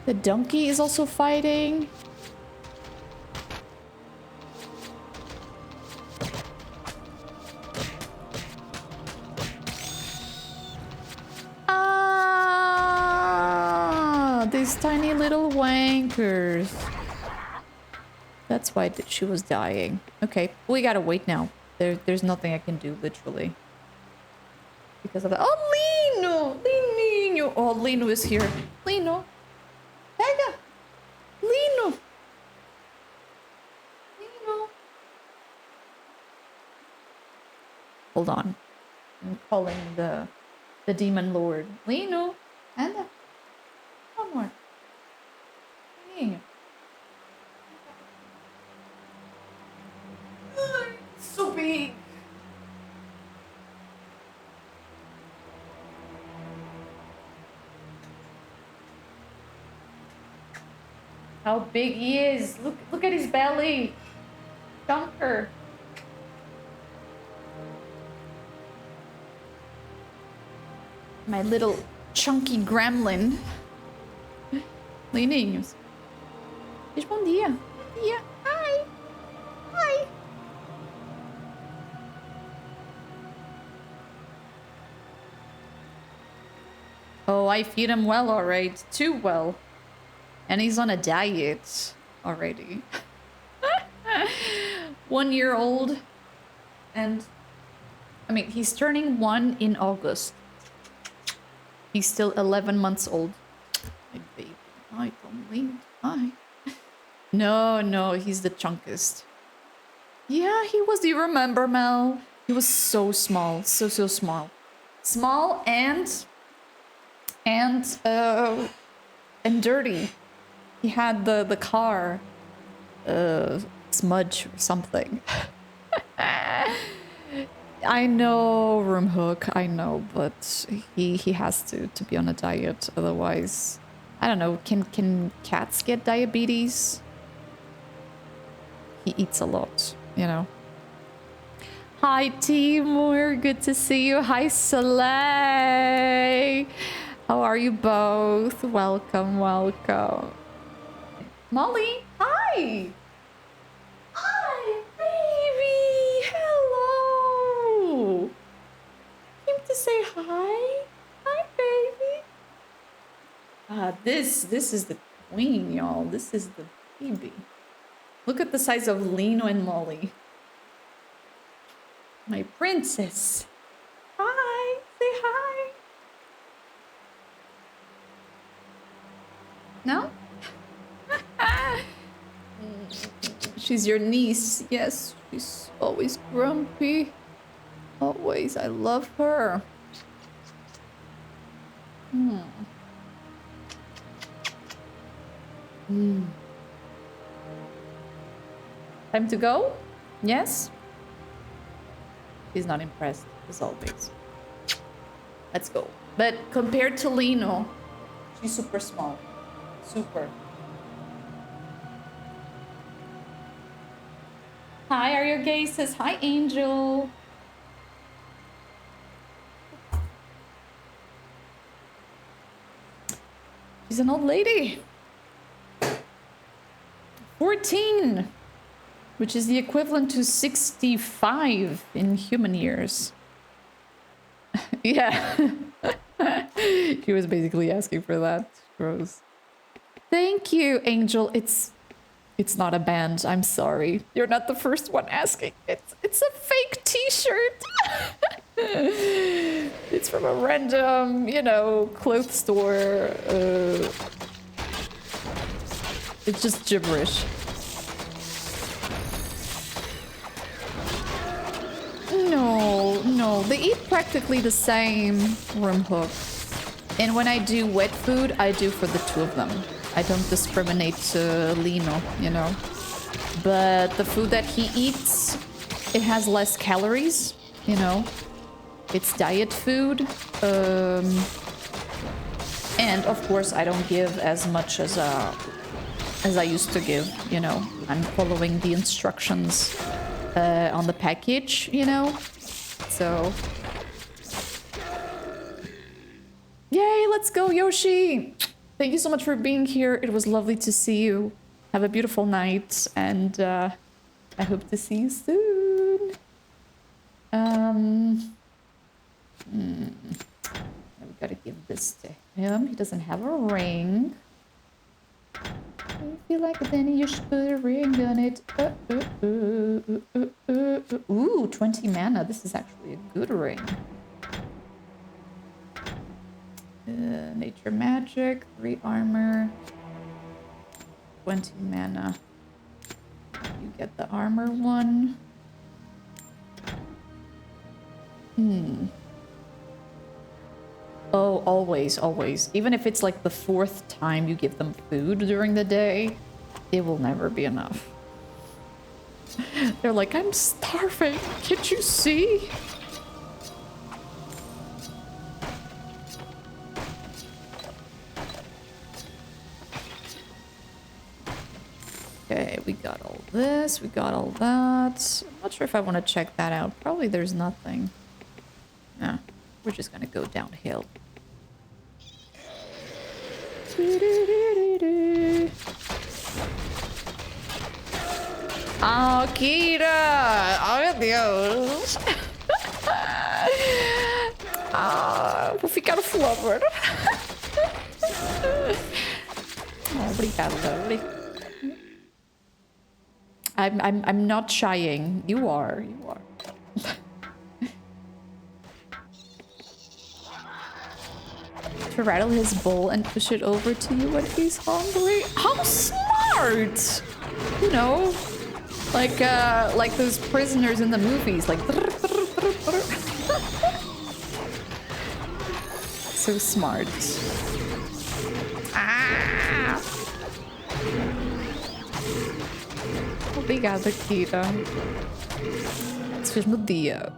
A: The donkey is also fighting. Ah, these tiny little wankers. That's why she was dying. Okay, we gotta wait now. There's nothing I can do, literally. Because of that. Oh, Lino! Lino! Oh, Lino is here. Lino! Pega! Lino! Lino! Hold on. I'm calling the demon lord. Lino! Anda! One more. Lino. So big! How big he is! Look at his belly! Chunker! My little chunky gremlin. Lininhos. Diz bom dia. Bom dia. Hi! Hi! Oh, I feed him well, alright. Too well. And he's on a diet already. 1 year old. And, I mean, he's turning 1 in August. He's still 11 months old. My baby. Hi, Tomlin. Hi. No, he's the chunkest. Yeah, he was. Do you remember, Mel? He was so small. So small. Small and dirty. He had the car smudge or something. I know, Roomhook, I know, but he has to be on a diet, otherwise, I don't know, can cats get diabetes? He eats a lot, you know. Hi, Timur, good to see you. Hi, Soleil. How are you both? Welcome. Molly, hi! Hi, to say hi. Hi, baby. This is the queen, y'all. This is the baby. Look at the size of Lino and Molly. My princess. Hi. Say hi. No? She's your niece. Yes, she's always grumpy. Always. I love her. Time to go? Yes? She's not impressed, as always. Let's go. But compared to Lino, she's super small. Super. Hi, Ario Gay says, hi, Angel. She's an old lady. 14, which is the equivalent to 65 in human years. Yeah. She was basically asking for that. Gross. Thank you, Angel. It's not a band. I'm sorry. You're not the first one asking. It's a fake t-shirt. It's from a random, you know, clothes store. It's just gibberish. No. They eat practically the same room hook. And when I do wet food, I do for the two of them. I don't discriminate to Lino, you know. But the food that he eats, it has less calories, you know. It's diet food. And of course, I don't give as much as I used to give, you know. I'm following the instructions on the package, you know. So, yay, let's go, Yoshi! Thank you so much for being here. It was lovely to see you. Have a beautiful night, and I hope to see you soon. We gotta give this to him. He doesn't have a ring. If you like it, then you should put a ring on it. Ooh, 20 mana. This is actually a good ring. Nature magic, 3 armor, 20 mana. You get the armor one. Oh, always. Even if it's like the 4th time you give them food during the day, it will never be enough. They're like, I'm starving. Can't you see? Okay, we got all this, we got all that. I'm not sure if I want to check that out. Probably there's nothing. Nah, we're just gonna go downhill. Oh, Kira! Oh, Deus! Vou ficar floored. Obrigada, obrigada. I'm not shying. You are. To rattle his bowl and push it over to you when he's hungry. How smart! You know, like those prisoners in the movies, like. So smart. Ah! Obrigada, Kira. Isso fez no dia.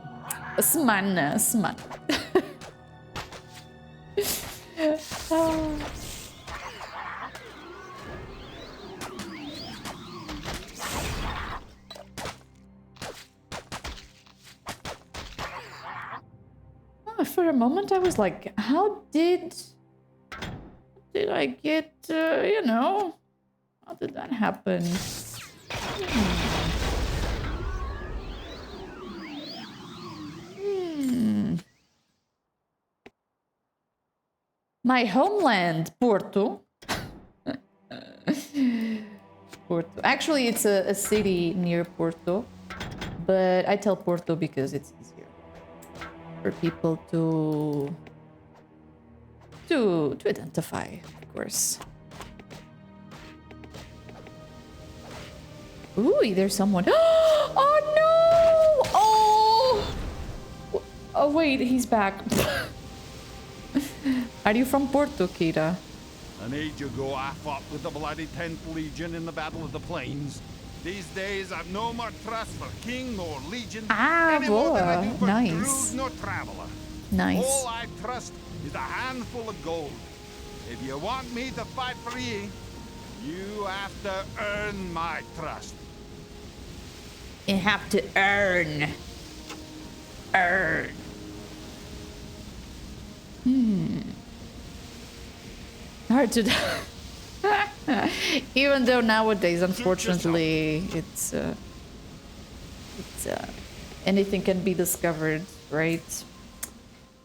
A: A semana. For a moment, I was like, how did I get, you know, how did that happen? My homeland, Porto. Porto. Actually, it's a city near Porto, but I tell Porto because it's easier for people to identify, of course. Ooh, there's someone. Oh no! Oh! Oh wait, he's back. Are you from Porto, Kira?
L: An age ago, I fought with the bloody 10th Legion in the Battle of the Plains. These days, I've no more trust for king nor legion. Any more than I do for
A: nice.
L: Druid nor traveler.
A: Nice.
L: All I trust is a handful of gold. If you want me to fight for ye, you have to earn my trust.
A: You have to earn. Earn. Hard to... Even though nowadays, unfortunately, it's anything can be discovered, right?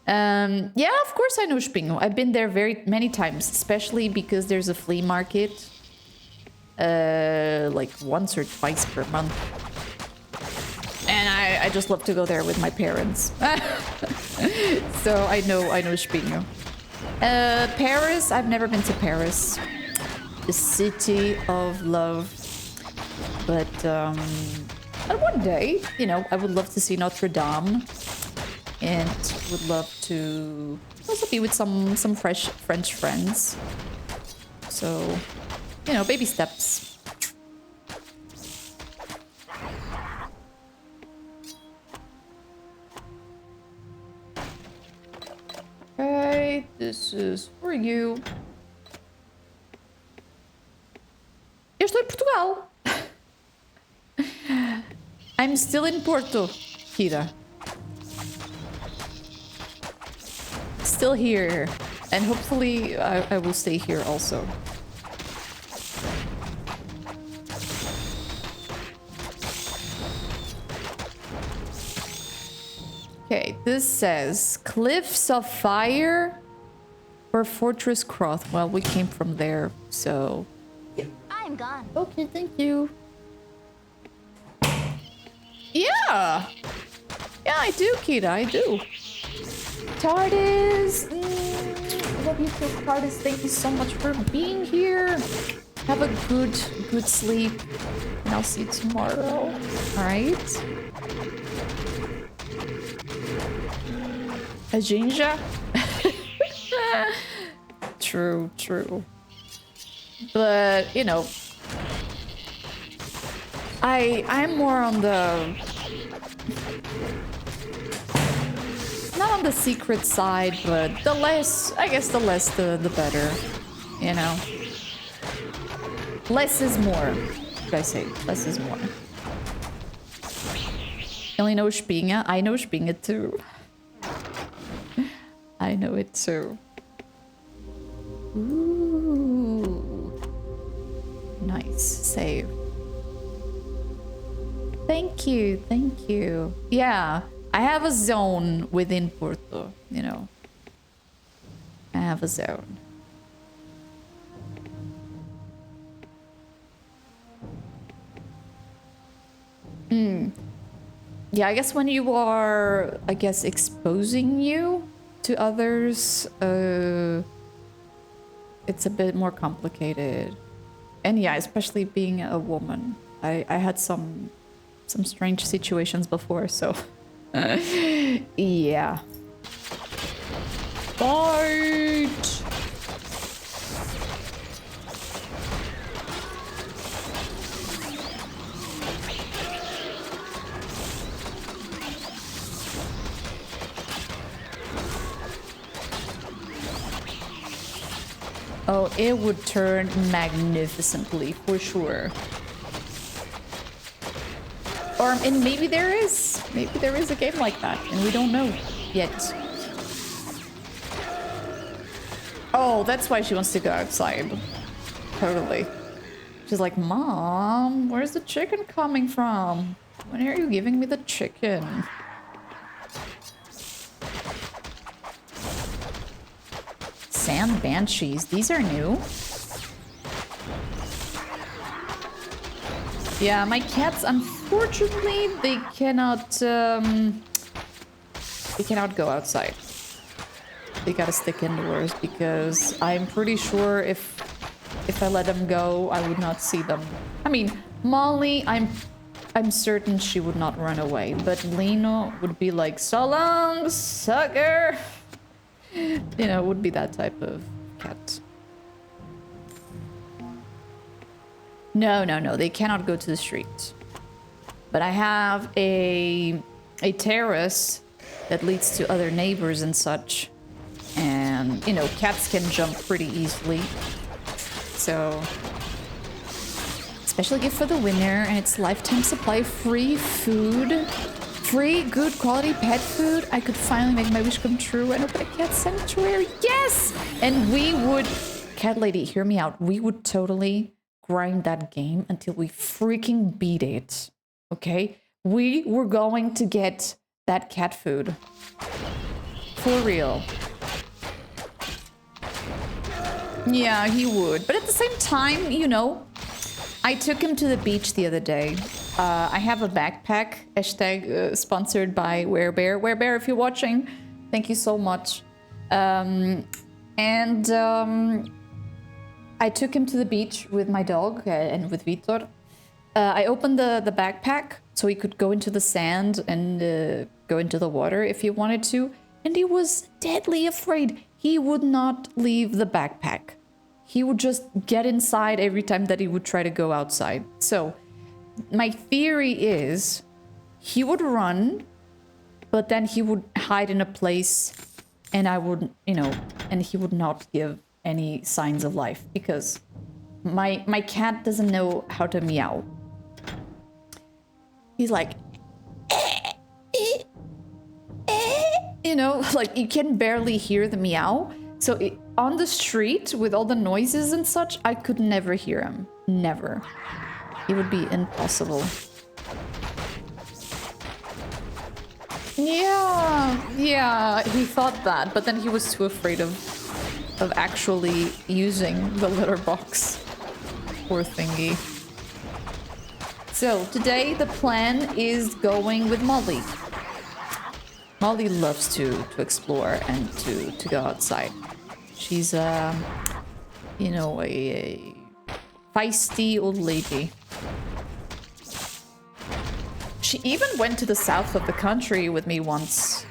A: Yeah, of course I know Spingo. I've been there many times, especially because there's a flea market, like once or twice per month, and I just love to go there with my parents. So I know Spingo. Paris, I've never been to Paris. The city of love. But one day, you know, I would love to see Notre Dame. And would love to also be with some French friends. So, you know, baby steps. Okay, this is for you. Eu estou em Portugal. I'm still in Porto, Kira. Still here. And hopefully I will stay here also. Okay, this says Cliffs of Fire or Fortress Croth. Well, we came from there, so...
M: I'm gone.
A: Okay, thank you. Yeah! Yeah, I do, Kira, I do. TARDIS! Love you too, TARDIS. Thank you so much for being here. Have a good sleep. And I'll see you tomorrow. Alright? A Jinja? True. But, you know, I'm more on the... Not on the secret side, but the less, I guess the less the better, you know? Less is more, should I say. Less is more. You only know Spinga? I know Spinga too. I know it too. Ooh. Nice. Save. Thank you. Yeah, I have a zone within Porto, you know. I have a zone. Yeah, I guess when you are, exposing you to others, it's a bit more complicated. And yeah, especially being a woman. I had some strange situations before, so... yeah. Fight! Oh, it would turn magnificently, for sure. Or, and maybe there is a game like that, and we don't know yet. Oh, that's why she wants to go outside. Totally. She's like, Mom, where's the chicken coming from? When are you giving me the chicken? sand banshees. These are new. Yeah, my cats, unfortunately, they cannot go outside. They gotta stick indoors because I'm pretty sure if I let them go, I would not see them. I mean, Molly, I'm certain she would not run away, but Lino would be like, so long, sucker! You know, would be that type of cat. No, they cannot go to the street. But I have a terrace that leads to other neighbors and such. And, you know, cats can jump pretty easily. So, special gift for the winner, and it's lifetime supply of free food. Free, good quality pet food. I could finally make my wish come true and open a cat sanctuary. Yes! And we would... Cat lady, hear me out. We would totally grind that game until we freaking beat it. Okay? We were going to get that cat food. For real. Yeah, he would. But at the same time, you know, I took him to the beach the other day. I have a backpack, hashtag sponsored by Werebear. Werebear, if you're watching, thank you so much. I took him to the beach with my dog and with Vitor. I opened the backpack so he could go into the sand and go into the water if he wanted to. And he was deadly afraid. He would not leave the backpack. He would just get inside every time that he would try to go outside. So my theory is he would run, but then he would hide in a place and I would, you know, and he would not give any signs of life because my cat doesn't know how to meow. He's like, you know, like you can barely hear the meow. So on the street with all the noises and such, I could never hear him. Never. It would be impossible. Yeah, he thought that, but then he was too afraid of actually using the litter box. Poor thingy. So today the plan is going with Molly. Molly loves to explore and to go outside. She's you know, a feisty old lady. She even went to the south of the country with me once.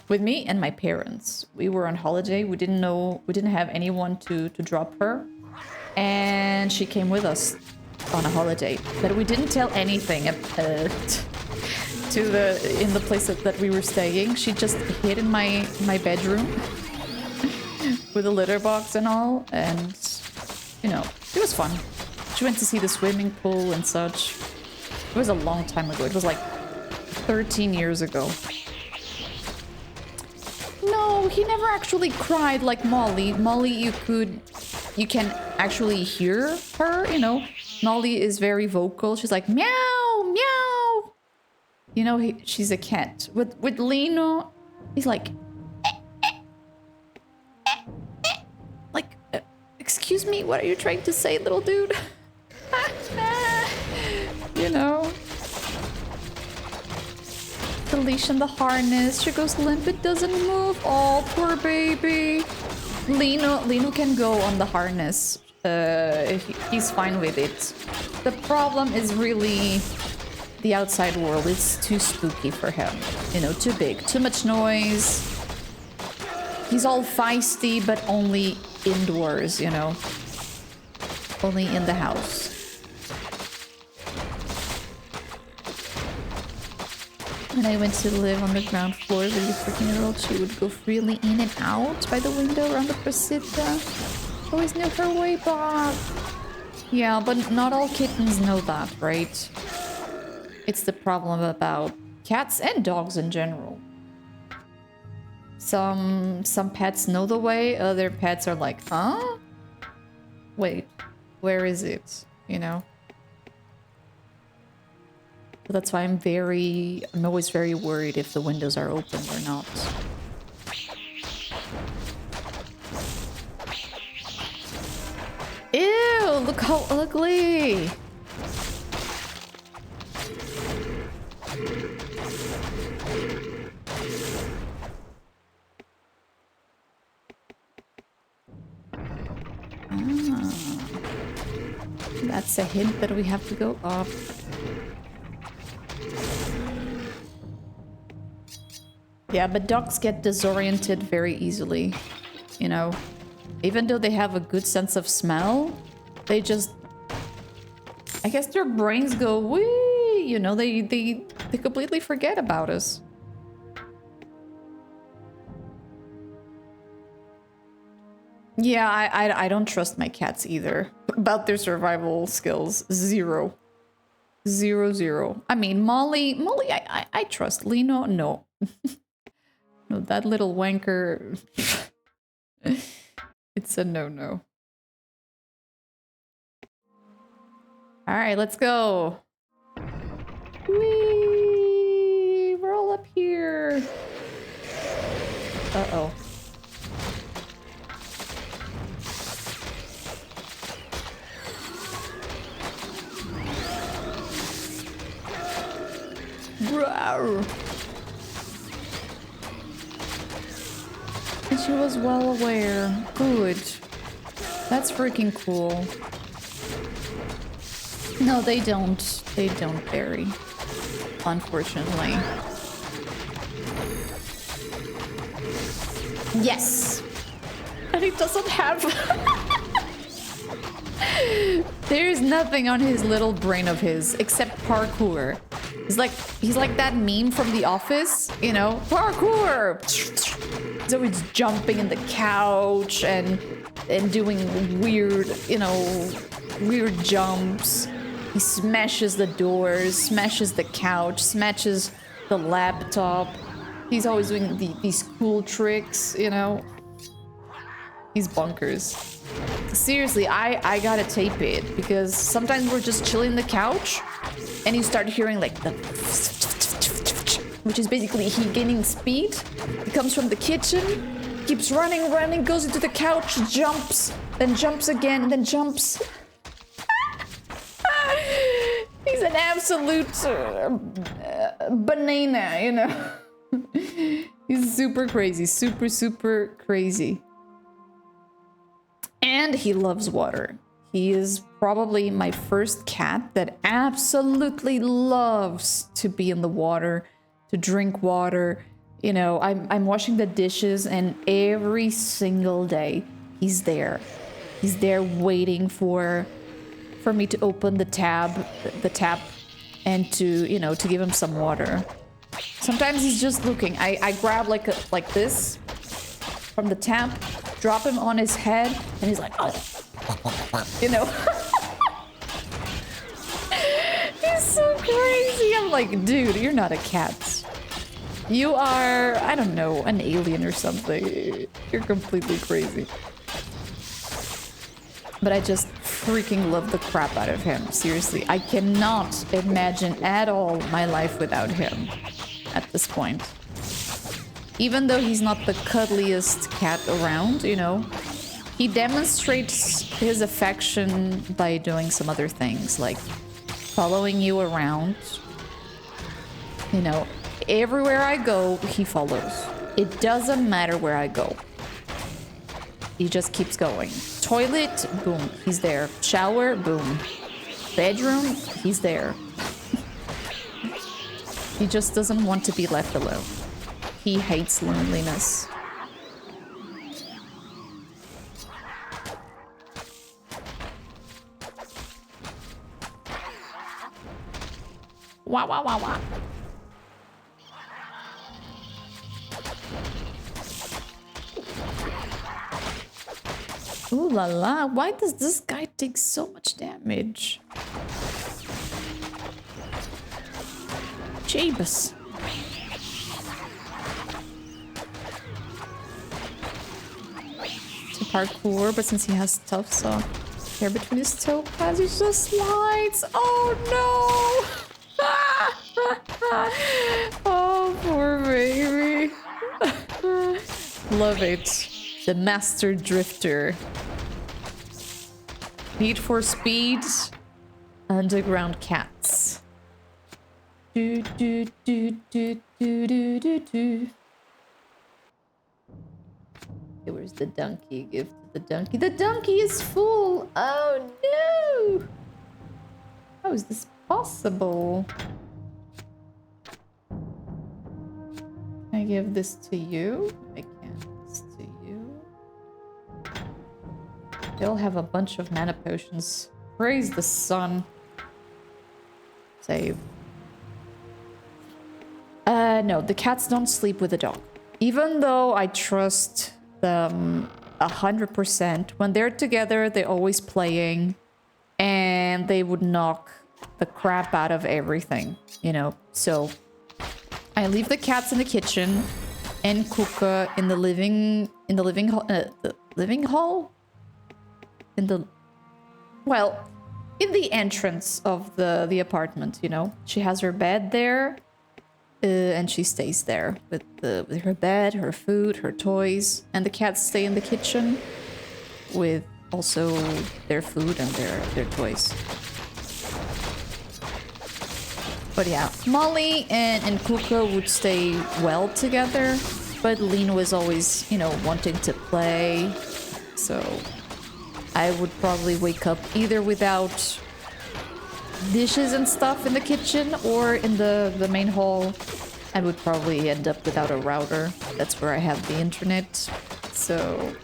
A: With me and my parents. We were on holiday. We didn't have anyone to drop her. And she came with us on a holiday. But we didn't tell anything in the place that we were staying. She just hid in my bedroom with a litter box and all. And, you know, it was fun. She went to see the swimming pool and such. It was a long time ago. It was like 13 years ago. No, he never actually cried like Molly. Molly, you can actually hear her, you know. Molly is very vocal. She's like, meow, meow. You know, she's a cat. With Lino, he's like, like, excuse me, what are you trying to say, little dude? You know. The leash and the harness. She goes limp, it doesn't move. Oh, poor baby. Lino can go on the harness. He's fine with it. The problem is really the outside world. It's too spooky for him. You know, too big, too much noise. He's all feisty, but only indoors, you know. Only in the house. When I went to live on the ground floor with the 14-year-old, she would go freely in and out by the window around the Prasita. Always knew her way back. Yeah, but not all kittens know that, right? It's the problem about cats and dogs in general. Some pets know the way, other pets are like, huh? Wait, where is it? You know? So that's why I'm always very worried if the windows are open or not. Ew, look how ugly. That's a hint that we have to go up. Yeah, but dogs get disoriented very easily, you know. Even though they have a good sense of smell, they just... I guess their brains go, wee, you know, they completely forget about us. Yeah, I don't trust my cats either. About their survival skills. Zero. Zero. I mean, Molly, I trust. Lino, no. No, that little wanker... It's a no-no. Alright, let's go. Whee! We're all up here. Uh-oh. Rawr. And she was well aware. Good. That's freaking cool. No, they don't. They don't bury. Unfortunately. Yes! And he doesn't have... There's nothing on his little brain of his except parkour. He's like that meme from The Office, you know? Parkour! So he's jumping in the couch and doing weird, you know, weird jumps. He smashes the doors, smashes the couch, smashes the laptop. He's always doing these cool tricks, you know? He's bonkers. Seriously, I gotta tape it because sometimes we're just chilling on the couch and you start hearing like the... which is basically he gaining speed. He comes from the kitchen, keeps running, goes into the couch, jumps, then jumps again, and then jumps. He's an absolute banana, you know. He's super crazy, super crazy. And he loves water. He is probably my first cat that absolutely loves to be in the water, to drink water. You know, I'm washing the dishes and every single day he's there. He's there waiting for me to open the tap and to, you know, to give him some water. Sometimes he's just looking. I grab like this from the tap, drop him on his head, and he's like, oh. You know. He's so crazy. I'm like, dude, you're not a cat. You are, I don't know, an alien or something. You're completely crazy. But I just freaking love the crap out of him. Seriously, I cannot imagine at all my life without him at this point. Even though he's not the cuddliest cat around, you know, he demonstrates his affection by doing some other things, like following you around. You know, everywhere I go, he follows. It doesn't matter where I go. He just keeps going. Toilet, boom, he's there. Shower, boom. Bedroom, he's there. He just doesn't want to be left alone. He hates loneliness. Wah, wah, wah, wah. Ooh la la, why does this guy take so much damage? Jabus. To parkour, but since he has tough soft hair between his toe pads, he just slides. Oh no! Oh, poor baby. Love it. The master drifter. Need for Speed, Underground Cats. Do, do, do, do, do, do, do, do. Okay, where's the donkey? Give to the donkey. The donkey is full! Oh no! How is this possible? Can I give this to you? I can. This to you. They all have a bunch of mana potions. Praise the sun. Save. No, the cats don't sleep with the dog. Even though I trust them 100%, when they're together, they're always playing, and they would knock the crap out of everything, you know. So I leave the cats in the kitchen and Kuka in the living hall, in the entrance of the apartment, you know. She has her bed there, and she stays there with her bed, her food, her toys, and the cats stay in the kitchen with also their food and their toys. But yeah, Molly and Kuka would stay well together, but Lean was always, you know, wanting to play, so I would probably wake up either without dishes and stuff in the kitchen or in the main hall. I would probably end up without a router. That's where I have the internet, so...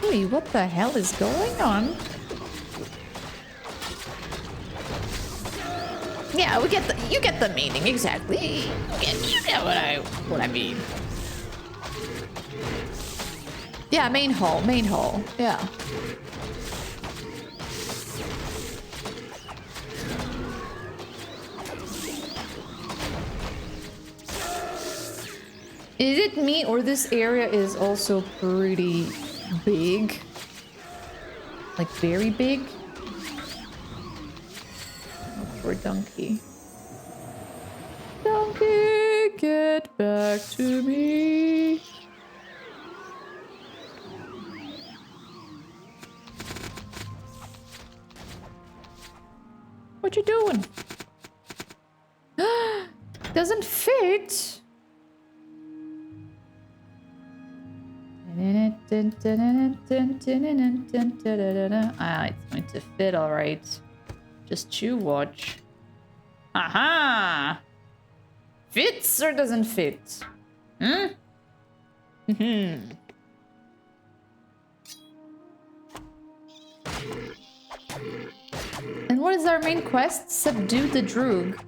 A: Hey, what the hell is going on? Yeah, you get the meaning, exactly. You get what I mean. Yeah, main hall, yeah. Is it me or this area is also pretty big? Like very big? Oh, poor donkey. Donkey, get back to me. What you doing? Doesn't fit. Ah, it's going to fit all right. Just you watch. Aha! Fits or doesn't fit? Hmm? And what is our main quest? Subdue the Droog.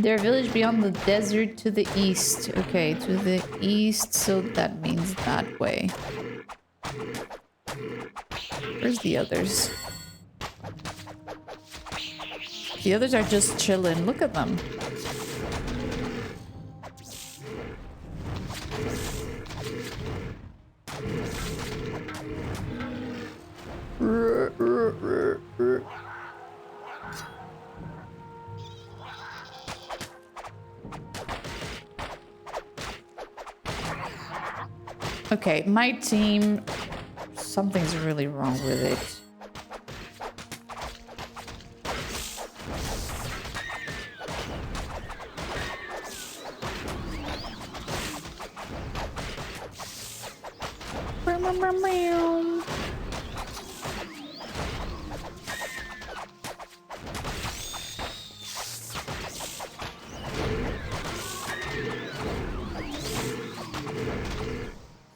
A: Their village beyond the desert to the east. Okay, to the east, so that means that way. Where's the others? The others are just chilling. Look at them. Okay, my team, something's really wrong with it.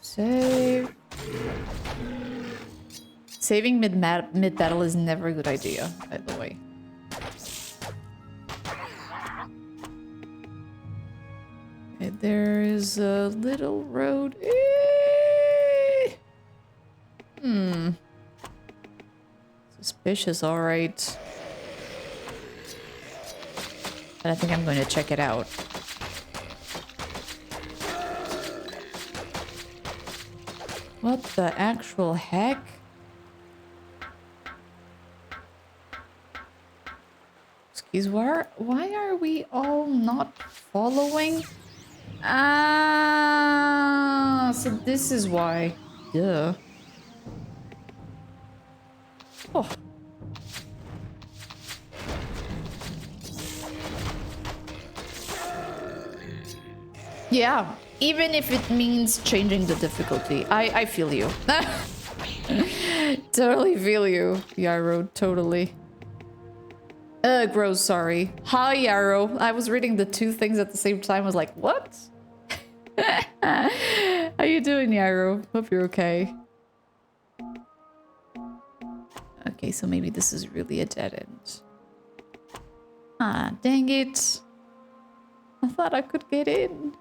A: Save. Saving mid-battle is never a good idea, by the way. Okay, there is a little road. Suspicious, alright. But I think I'm going to check it out. What the actual heck? Excuse, why are we all not following? Ah, so this is why. Duh. Oh. Yeah, even if it means changing the difficulty. I feel you. Totally feel you, Yarrow, totally. Gross, sorry. Hi, Yarrow. I was reading the two things at the same time. I was like, what? How you doing, Yarrow? Hope you're okay. Okay, so maybe this is really a dead end. Ah, dang it. I thought I could get in.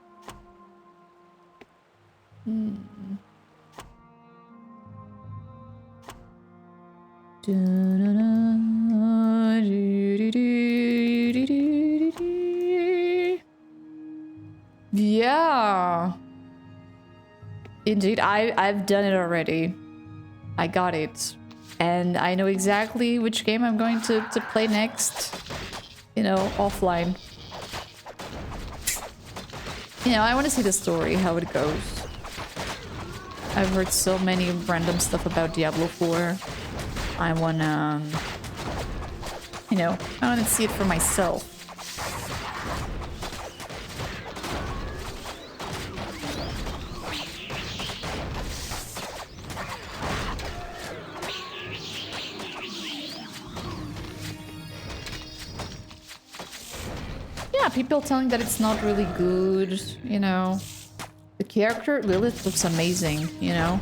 A: Yeah. Indeed, I've done it already. I got it. And I know exactly which game I'm going to play next. You know, offline. You know, I want to see the story, how it goes. I've heard so many random stuff about Diablo 4. I wanna... You know, I wanna see it for myself. Yeah, people telling that it's not really good, you know. The character, Lilith, looks amazing, you know.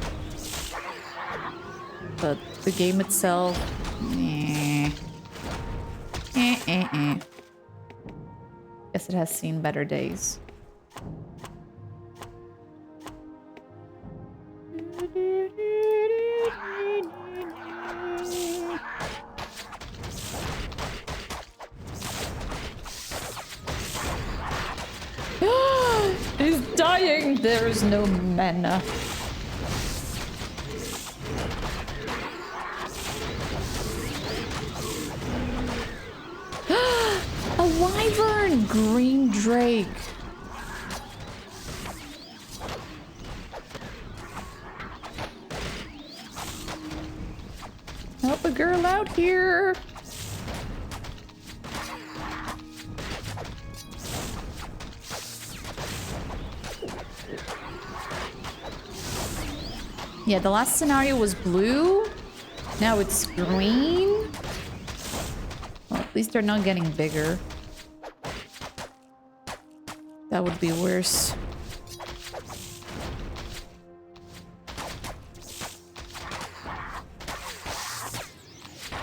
A: But the game itself, Guess it has seen better days. He's dying! There is no mana. A wyvern! Green Drake. Help a girl out here. Yeah, the last scenario was blue. Now it's green. Well, at least they're not getting bigger. That would be worse.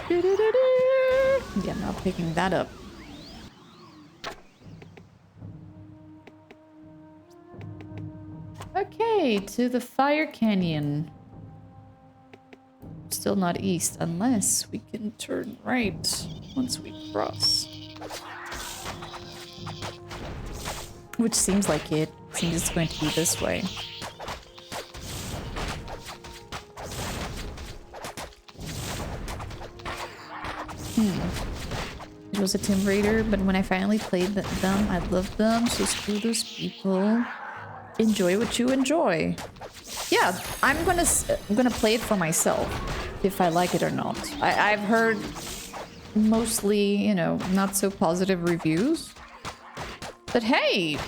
A: Yeah, I'm not picking that up. Okay, to the Fire Canyon. Still not east, unless we can turn right once we cross. Which seems like it. Seems it's going to be this way. It was a Tomb Raider, but when I finally played them, I loved them, so screw those people. Enjoy what you enjoy. Yeah, I'm gonna play it for myself, if I like it or not. I've heard mostly, you know, not so positive reviews. But hey,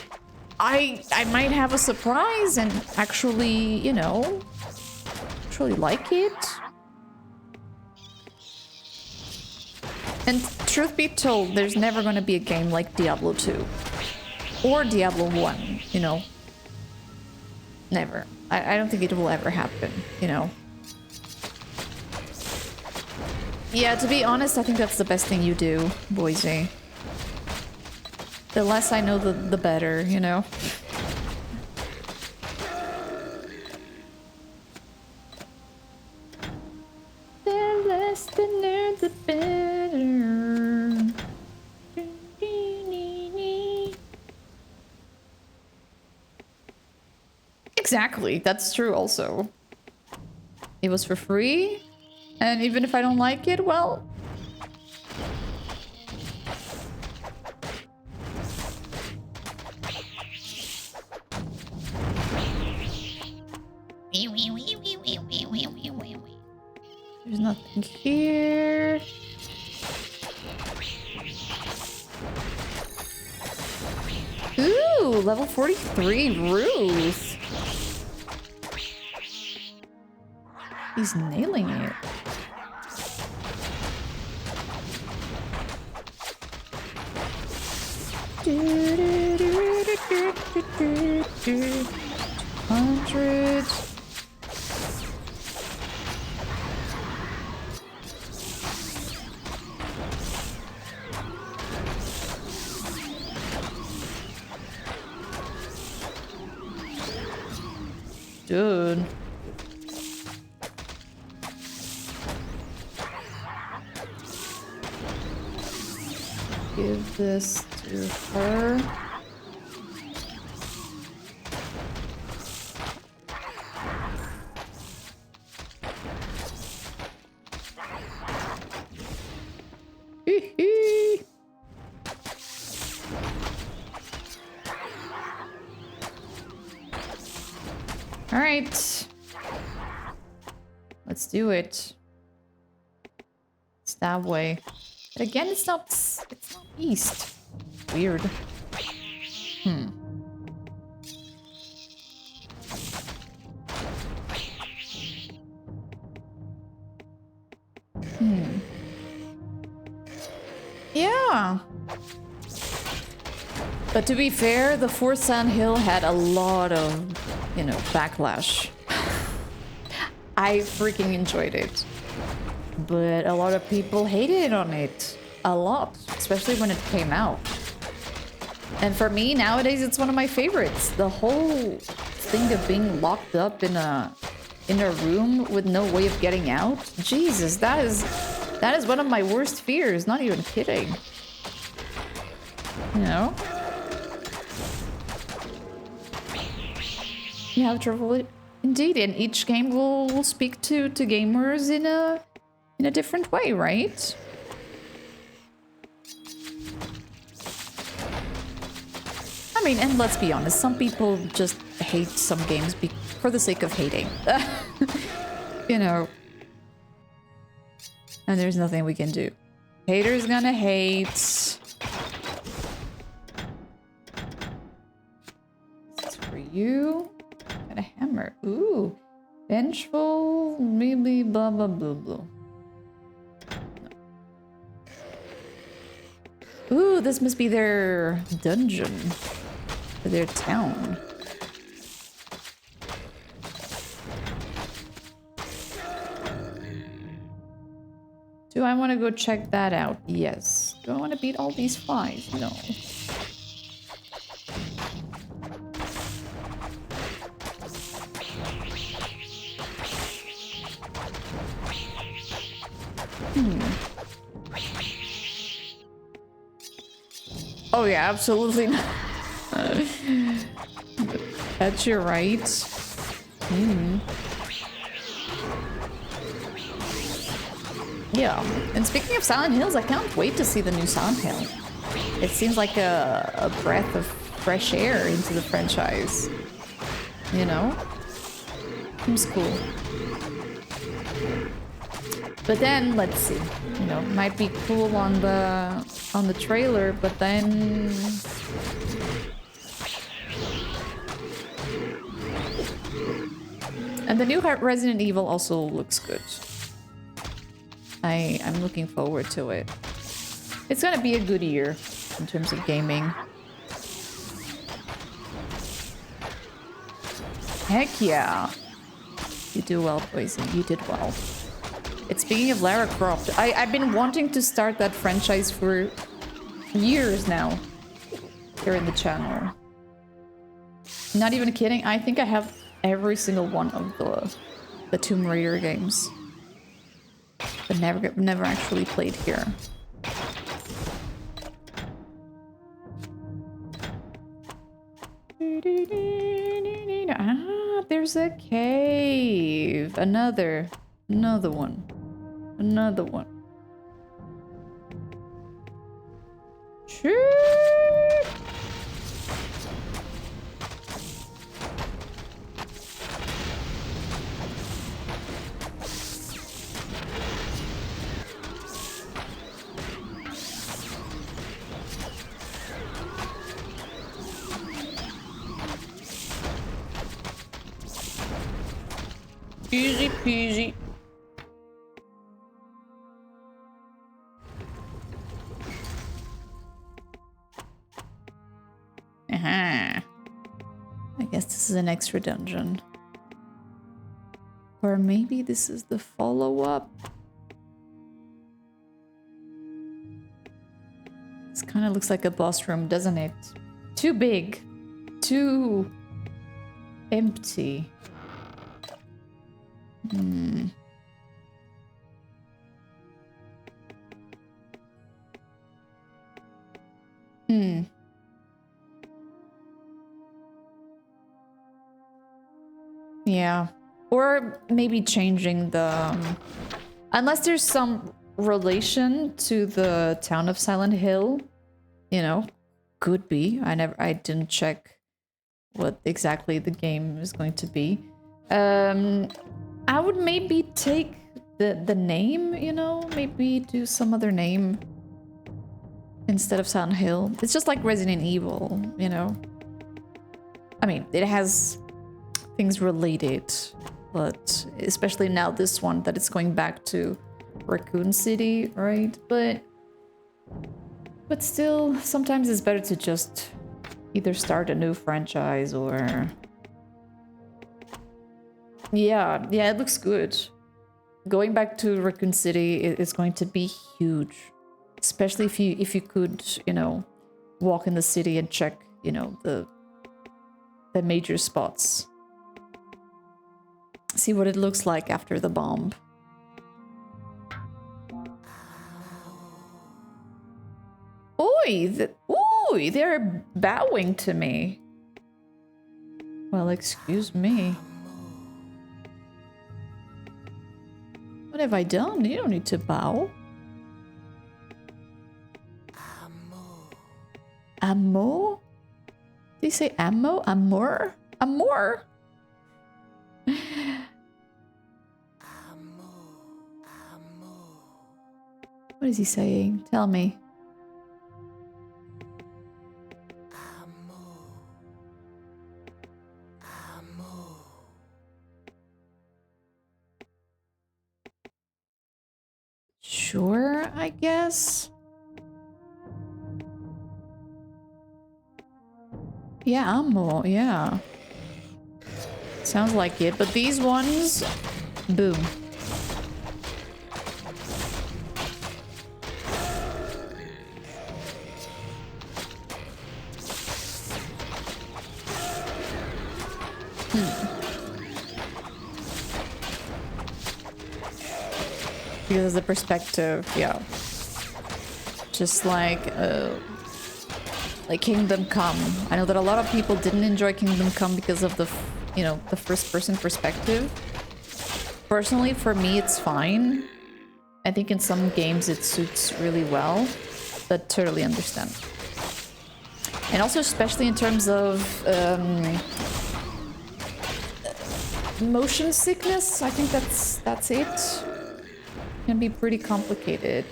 A: I might have a surprise and actually, you know, actually like it. And truth be told, there's never gonna be a game like Diablo 2. Or Diablo 1, you know. Never. I don't think it will ever happen, you know. Yeah, to be honest, I think that's the best thing you do, Boise. The less I know, the better, you know. The less the nerd, the better. Exactly, that's true also. It was for free, and even if I don't like it, well... Nothing here. Ooh, level 43 Ruth. He's nailing it. Hundreds. Dude. Give this to her. All right. Let's do it. It's that way. But again, it's not east. Weird. Yeah. But to be fair, the fourth Sand Hill had a lot of, you know, backlash. I freaking enjoyed it. But a lot of people hated on it. A lot. Especially when it came out. And for me, nowadays, it's one of my favorites. The whole thing of being locked up in a room with no way of getting out. Jesus, that is one of my worst fears. Not even kidding. You know? You have trouble. Indeed, and each game will speak to gamers in a different way, right? I mean, and let's be honest, some people just hate some games for the sake of hating. You know. And there's nothing we can do. Haters gonna hate. This is for you. Got a hammer. Ooh. Vengeful, maybe blah blah blah blah. Ooh, this must be their dungeon. Or their town. Do I want to go check that out? Yes. Do I want to beat all these flies? No. Oh yeah, absolutely not. That's your right. Yeah, and speaking of Silent Hills, I can't wait to see the new Silent Hill. It seems like a breath of fresh air into the franchise. You know? Seems cool. But then, let's see. You know, might be cool on the trailer, but then... And the new Resident Evil also looks good. I'm looking forward to it. It's gonna be a good year in terms of gaming. Heck yeah! You do well, Poison. You did well. It's speaking of Lara Croft. I've been wanting to start that franchise for years now. Here in the channel. Not even kidding. I think I have every single one of the Tomb Raider games. But never actually played here. Ah, there's a cave. Another one. Another one. Sure. Easy peasy. Aha. I guess this is an extra dungeon. Or maybe this is the follow-up. This kind of looks like a boss room, doesn't it? Too big. Too empty. Hmm. Hmm. Yeah. Or maybe changing the... unless there's some relation to the town of Silent Hill. You know, could be. I didn't check what exactly the game is going to be. I would maybe take the name, you know? Maybe do some other name instead of Silent Hill. It's just like Resident Evil, you know? I mean, it has things related, but especially now this one that it's going back to Raccoon City, right? But still, sometimes it's better to just either start a new franchise or... Yeah, it looks good. Going back to Raccoon City is going to be huge. Especially if you could, you know, walk in the city and check, you know, the major spots. See what it looks like after the bomb. Oi, they're bowing to me. Well, excuse me. What have I done? You don't need to bow. Ammo? Did he say ammo? Amor? Amor? What is he saying? Tell me. Sure, I guess. Yeah, ammo, yeah. Sounds like it, but these ones... Boom. Because of the perspective, yeah. Just like Kingdom Come. I know that a lot of people didn't enjoy Kingdom Come because of the, you know, the first-person perspective. Personally, for me, it's fine. I think in some games it suits really well, but totally understand. And also, especially in terms of motion sickness, I think that's it. Can be pretty complicated.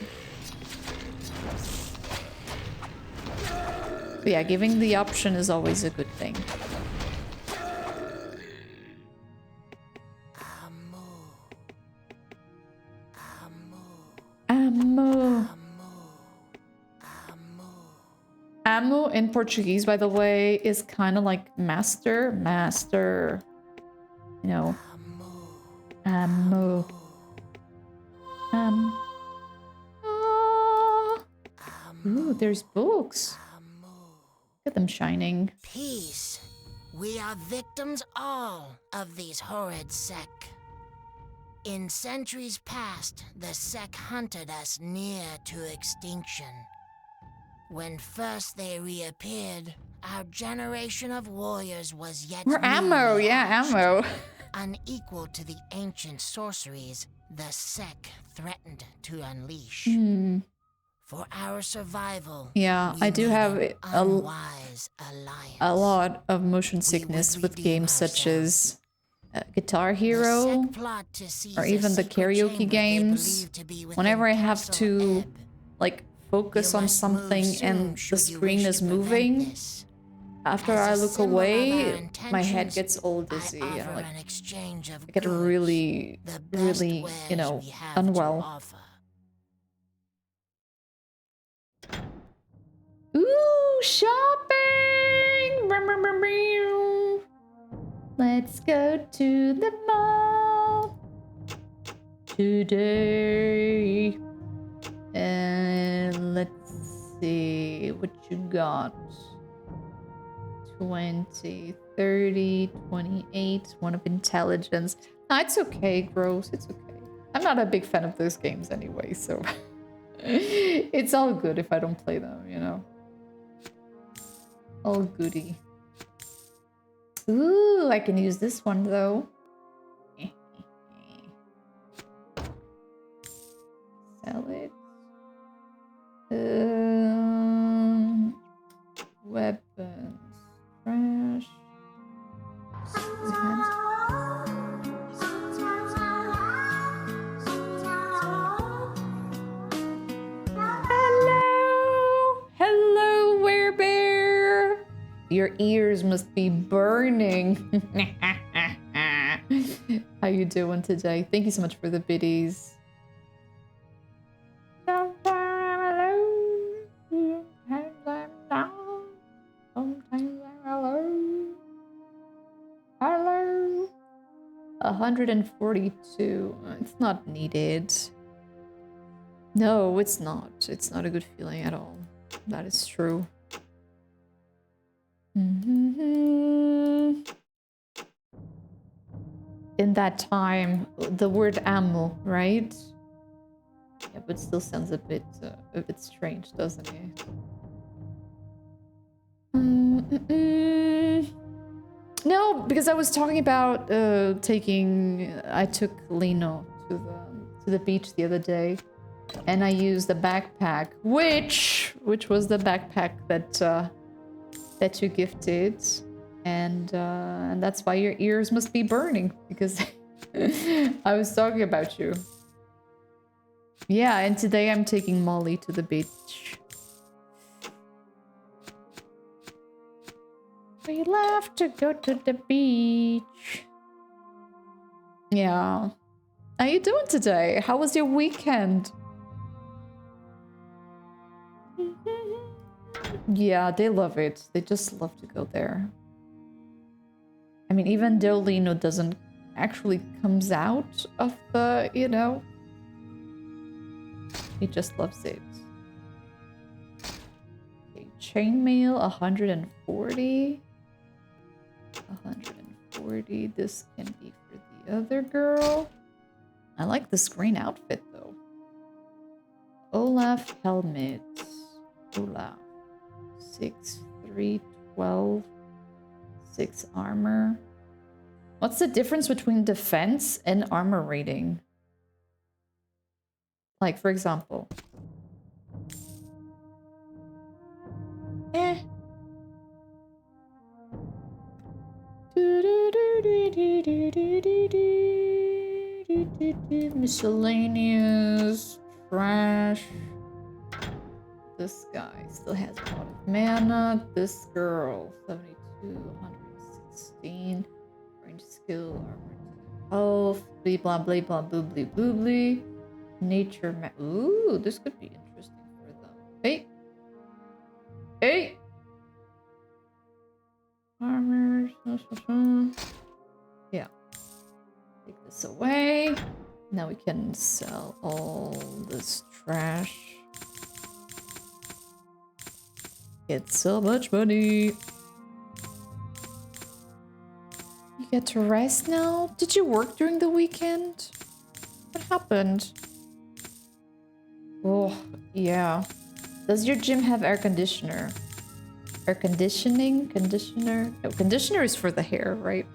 A: But yeah, giving the option is always a good thing. Ammo. Ammo in Portuguese, by the way, is kind of like master. You know. Ammo. Ooh, there's books. Look at them shining.
M: Peace. We are victims all of these horrid sec. In centuries past, the sec hunted us near to extinction. When first they reappeared, our generation of warriors was yet
A: more ammo, yeah, ammo.
M: Unequal to the ancient sorceries the sec threatened to unleash. For our survival,
A: yeah, I do have a lot of motion sickness with games such as Guitar Hero or even the karaoke games. Whenever I have to like focus on something and the screen is moving, after
M: As
A: I
M: a
A: look
M: symbol of our
A: away, my head
M: intentions,
A: gets all dizzy.
M: I
A: And
M: offer
A: like,
M: an exchange of
A: I get
M: goods,
A: really,
M: the best
A: really,
M: wares
A: you know,
M: we have
A: unwell.
M: to offer.
A: Ooh, shopping! Let's go to the mall today. And let's see what you got. 20, 30, 28, one of intelligence. No, it's okay, Gross. It's okay. I'm not a big fan of those games anyway, so it's all good if I don't play them, you know? All goody. Ooh, I can use this one though. Sell it. Weapons. Trash. Hello! Hello, werebear! Your ears must be burning. How you doing today? Thank you so much for the biddies. Sometimes I'm alone. Sometimes I'm down. Sometimes I'm alone. Hello. 142. It's not needed. No, it's not. It's not a good feeling at all. That is true. In that time, the word ammo, right? Yeah, but still sounds a bit strange, doesn't it? No, because I was talking about I took Lino to the beach the other day, and I used the backpack, which was the backpack that you gifted, and that's why your ears must be burning, because I was talking about you. Yeah, and today I'm taking Molly to the beach. We love to go to the beach. Yeah. How you doing today? How was your weekend? Yeah, they love it. They just love to go there. I mean, even though Lino doesn't actually comes out of the, you know, he just loves it. Okay, chainmail, 140. 140. This can be for the other girl. I like this green outfit though. Olaf helmet. Olaf. 6, 3, 12. 6 armor. What's the difference between defense and armor rating? Like, for example. Miscellaneous. Trash. This guy still has a lot of mana. This girl, 72, 116. Range skill, armor, health, blah blah blah blah blah blah blah blah. Nature ooh, this could be interesting for them. Hey! Hey! Armor. Yeah. Take this away. Now we can sell all this trash. Get so much money. You get to rest now? Did you work during the weekend? What happened? Oh, yeah. Does your gym have air conditioner? Air conditioning? Conditioner? No, conditioner is for the hair, right?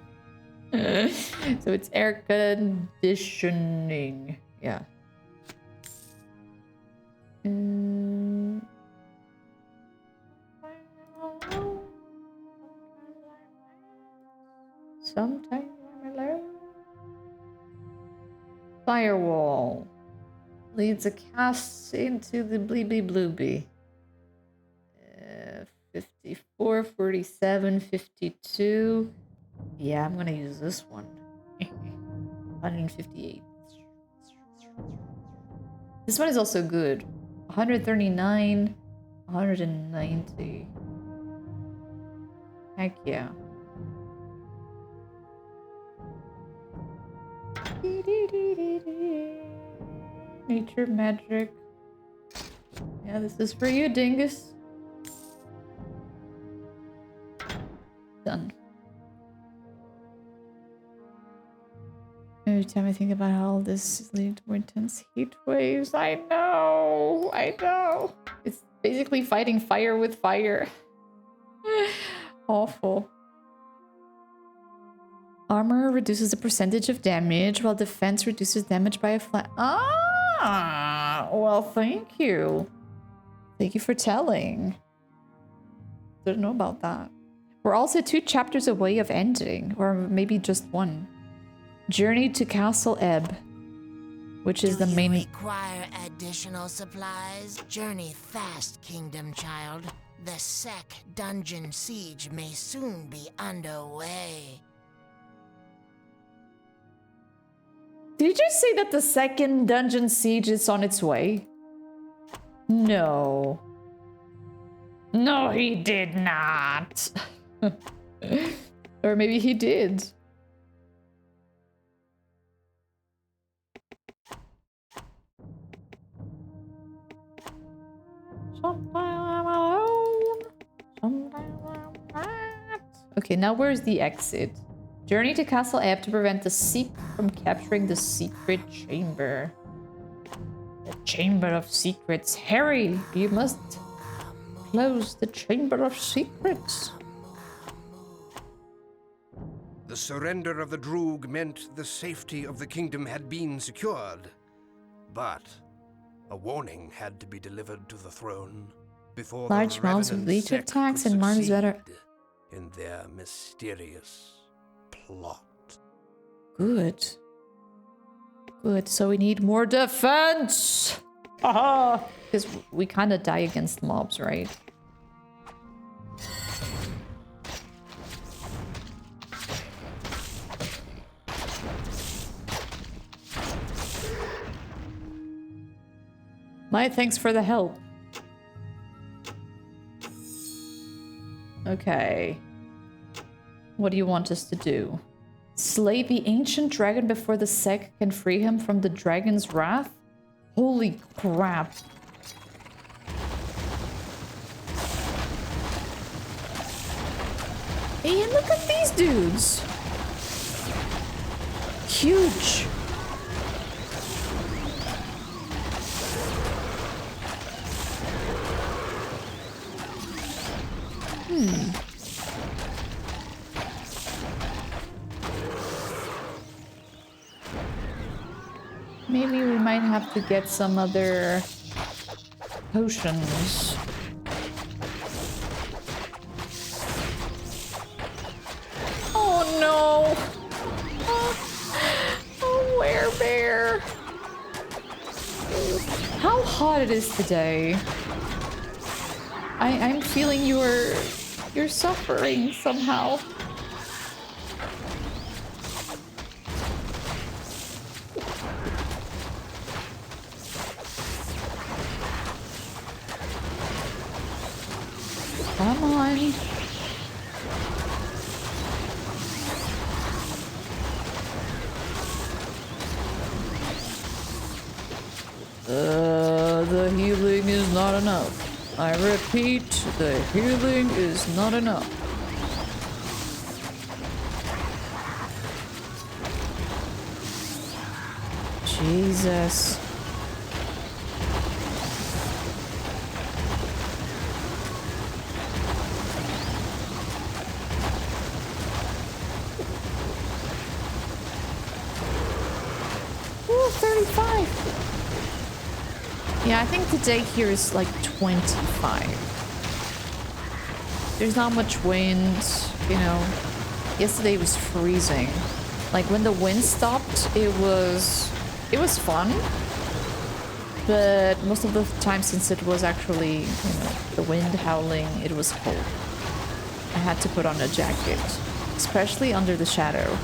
A: So it's air conditioning. Yeah. Sometimes I'm alone. Firewall. Leads a cast into the bleeby blooby. 54 44, 47, 52. Yeah, I'm gonna use this one. 158. This one is also good. 139, 190. Heck yeah. Nature magic. Yeah, this is for you, Dingus. Done. Every time I think about how all this is leading to more intense heat waves, I know. It's basically fighting fire with fire. Awful. Armor reduces the percentage of damage, while defense reduces damage by a flat. Ah, well, thank you. Thank you for telling. Didn't know about that. We're also 2 chapters away of ending, or maybe just 1. Journey to Castle Ebb, which is the main.
M: Require additional supplies? Journey fast, Kingdom Child. The Sec dungeon siege may soon be underway.
A: Did you just say that the second dungeon siege is on its way? No. No, he did not. Or maybe he did. Okay, now where's the exit? Journey to Castle Ebb to prevent the Seek from capturing the secret chamber. The Chamber of Secrets. Harry, you must close the Chamber of Secrets.
E: The surrender of the Droog meant the safety of the kingdom had been secured. But a warning had to be delivered to the throne before
A: large
E: the
A: amounts of
E: Revenant
A: leech
E: Sect
A: attacks
E: could
A: and Martin's better.
E: succeed in their mysterious plot.
A: Good. Good, so we need more defense! Haha! Because we kind of die against mobs, right? My thanks for the help. Okay. What do you want us to do? Slay the ancient dragon before the Sec can free him from the dragon's wrath? Holy crap. Hey, and look at these dudes! Huge! Maybe we might have to get some other potions. Oh no! Oh, werebear! How hot it is today. I'm feeling you're suffering somehow. Come on. The healing is not enough. I repeat, the healing is not enough. Jesus. Ooh, 35. Yeah, I think today here is like 25. There's not much wind, you know. Yesterday was freezing. Like when the wind stopped, it was fun. But most of the time, since it was actually, you know, the wind howling, it was cold. I had to put on a jacket, especially under the shadow.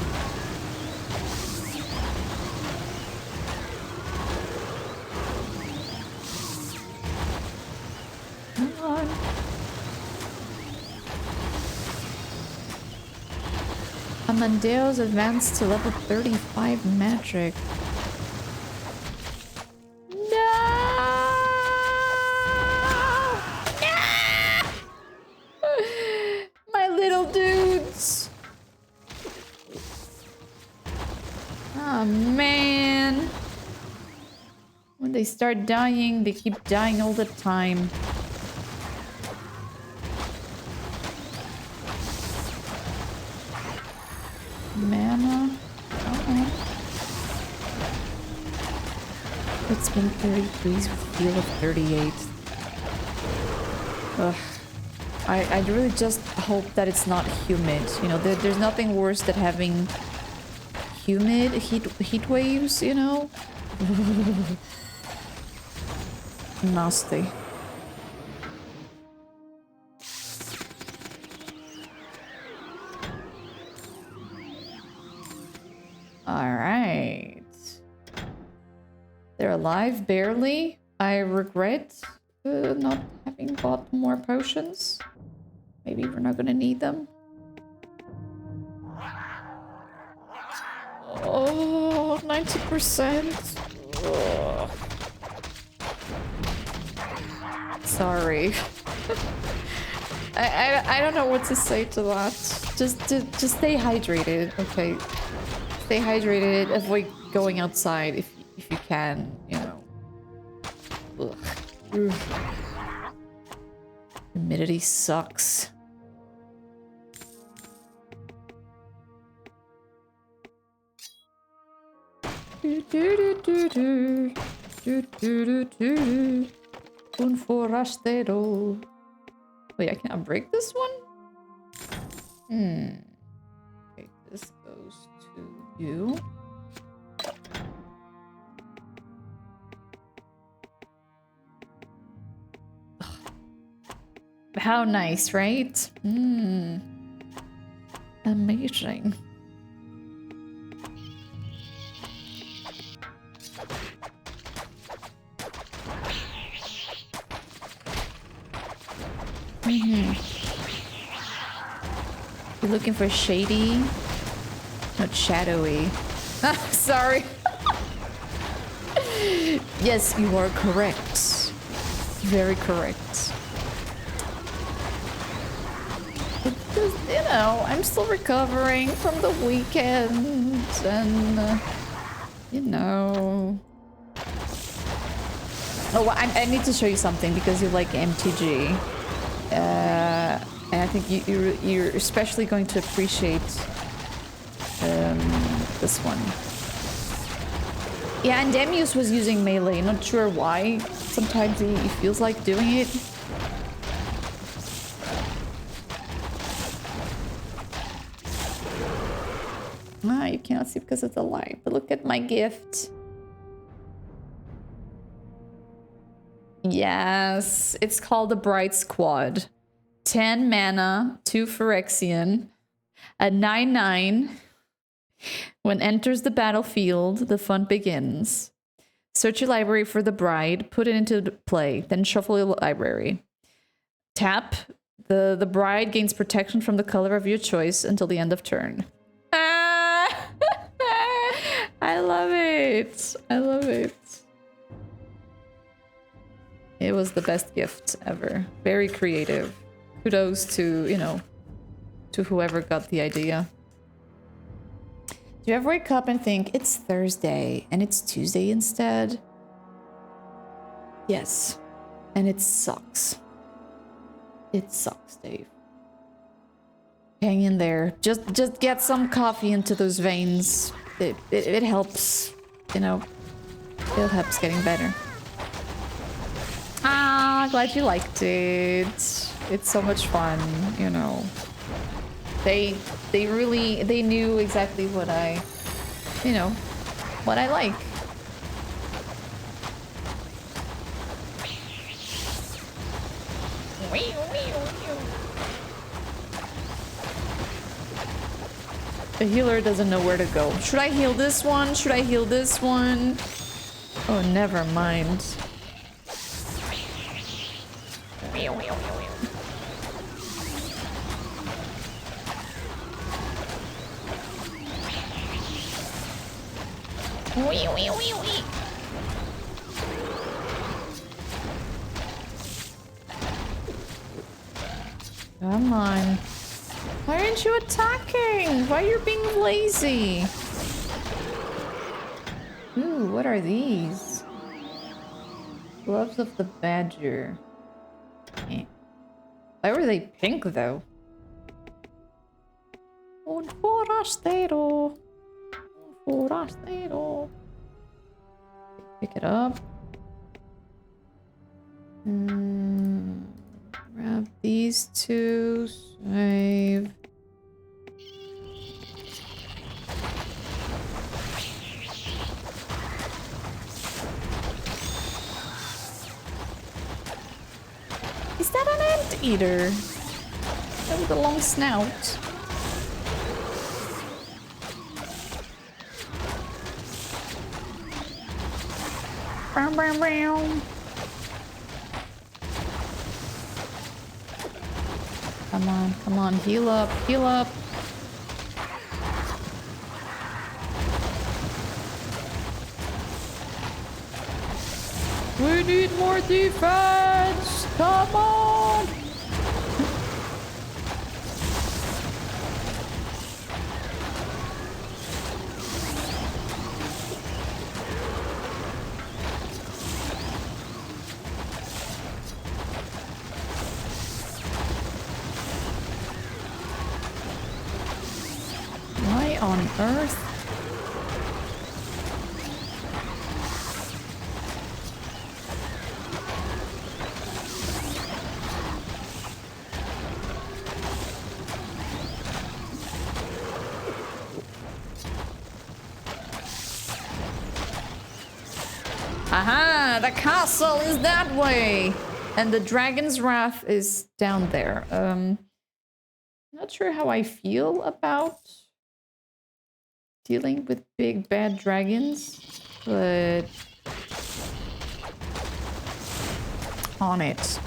A: Come on. Amandeo's advanced to level 35 magic. No! My little dudes. Oh man. When they start dying, they keep dying all the time. Mana. It's been 33 with feel of 38. Ugh. I really just hope that it's not humid. You know, there's nothing worse than having humid heat waves, you know? Nasty. Alright. They're alive, barely. I regret not having bought more potions. Maybe we're not gonna need them. Oh, 90%. Ugh. Sorry. I don't know what to say to that. Just stay hydrated, okay? Stay hydrated. Avoid going outside if you can, you know. Ugh. Ugh. Humidity sucks. Un forastero. Wait, I cannot break this one? Okay, this goes to you. Ugh. How nice, right? Amazing. You're looking for shady, not shadowy. Sorry. Yes, you are correct. Very correct. It's just, you know, I'm still recovering from the weekend and, you know. Oh, I need to show you something because you like MTG. And I think you're especially going to appreciate this one. Yeah, and Demius was using melee. Not sure why. Sometimes he feels like doing it. Ah, you cannot see because of the light. But look at my gift. Yes, it's called the Bright Squad. 10 mana, 2 Phyrexian, a 9/9. When enters the battlefield, the fun begins. Search your library for the bride, put it into play, then shuffle your library. Tap. The bride gains protection from the color of your choice until the end of turn. Ah! I love it. I love it. It was the best gift ever. Very creative. Kudos to, you know, to whoever got the idea. Do you ever wake up and think it's Thursday and it's Tuesday instead? Yes. And it sucks. It sucks, Dave. Hang in there. Just get some coffee into those veins. It helps, you know. It helps getting better. Ah, glad you liked it. It's so much fun, you know. They knew exactly what I, you know, what I like. The healer doesn't know where to go. Should I heal this one? Should I heal this one? Oh, never mind. Come on. Why aren't you attacking? Why are you being lazy? Ooh, what are these? Gloves of the Badger. Eh. Why were they pink though? Un forastero. Un forastero. Pick it up. Grab these two. Save. Is that an anteater? That with a long snout. Bow, bow, bow. Come on, heal up, heal up. We need more defense! Come on! Why on earth? Aha! The castle is that way! And the Dragon's Wrath is down there. Not sure how I feel about dealing with big bad dragons, but on it.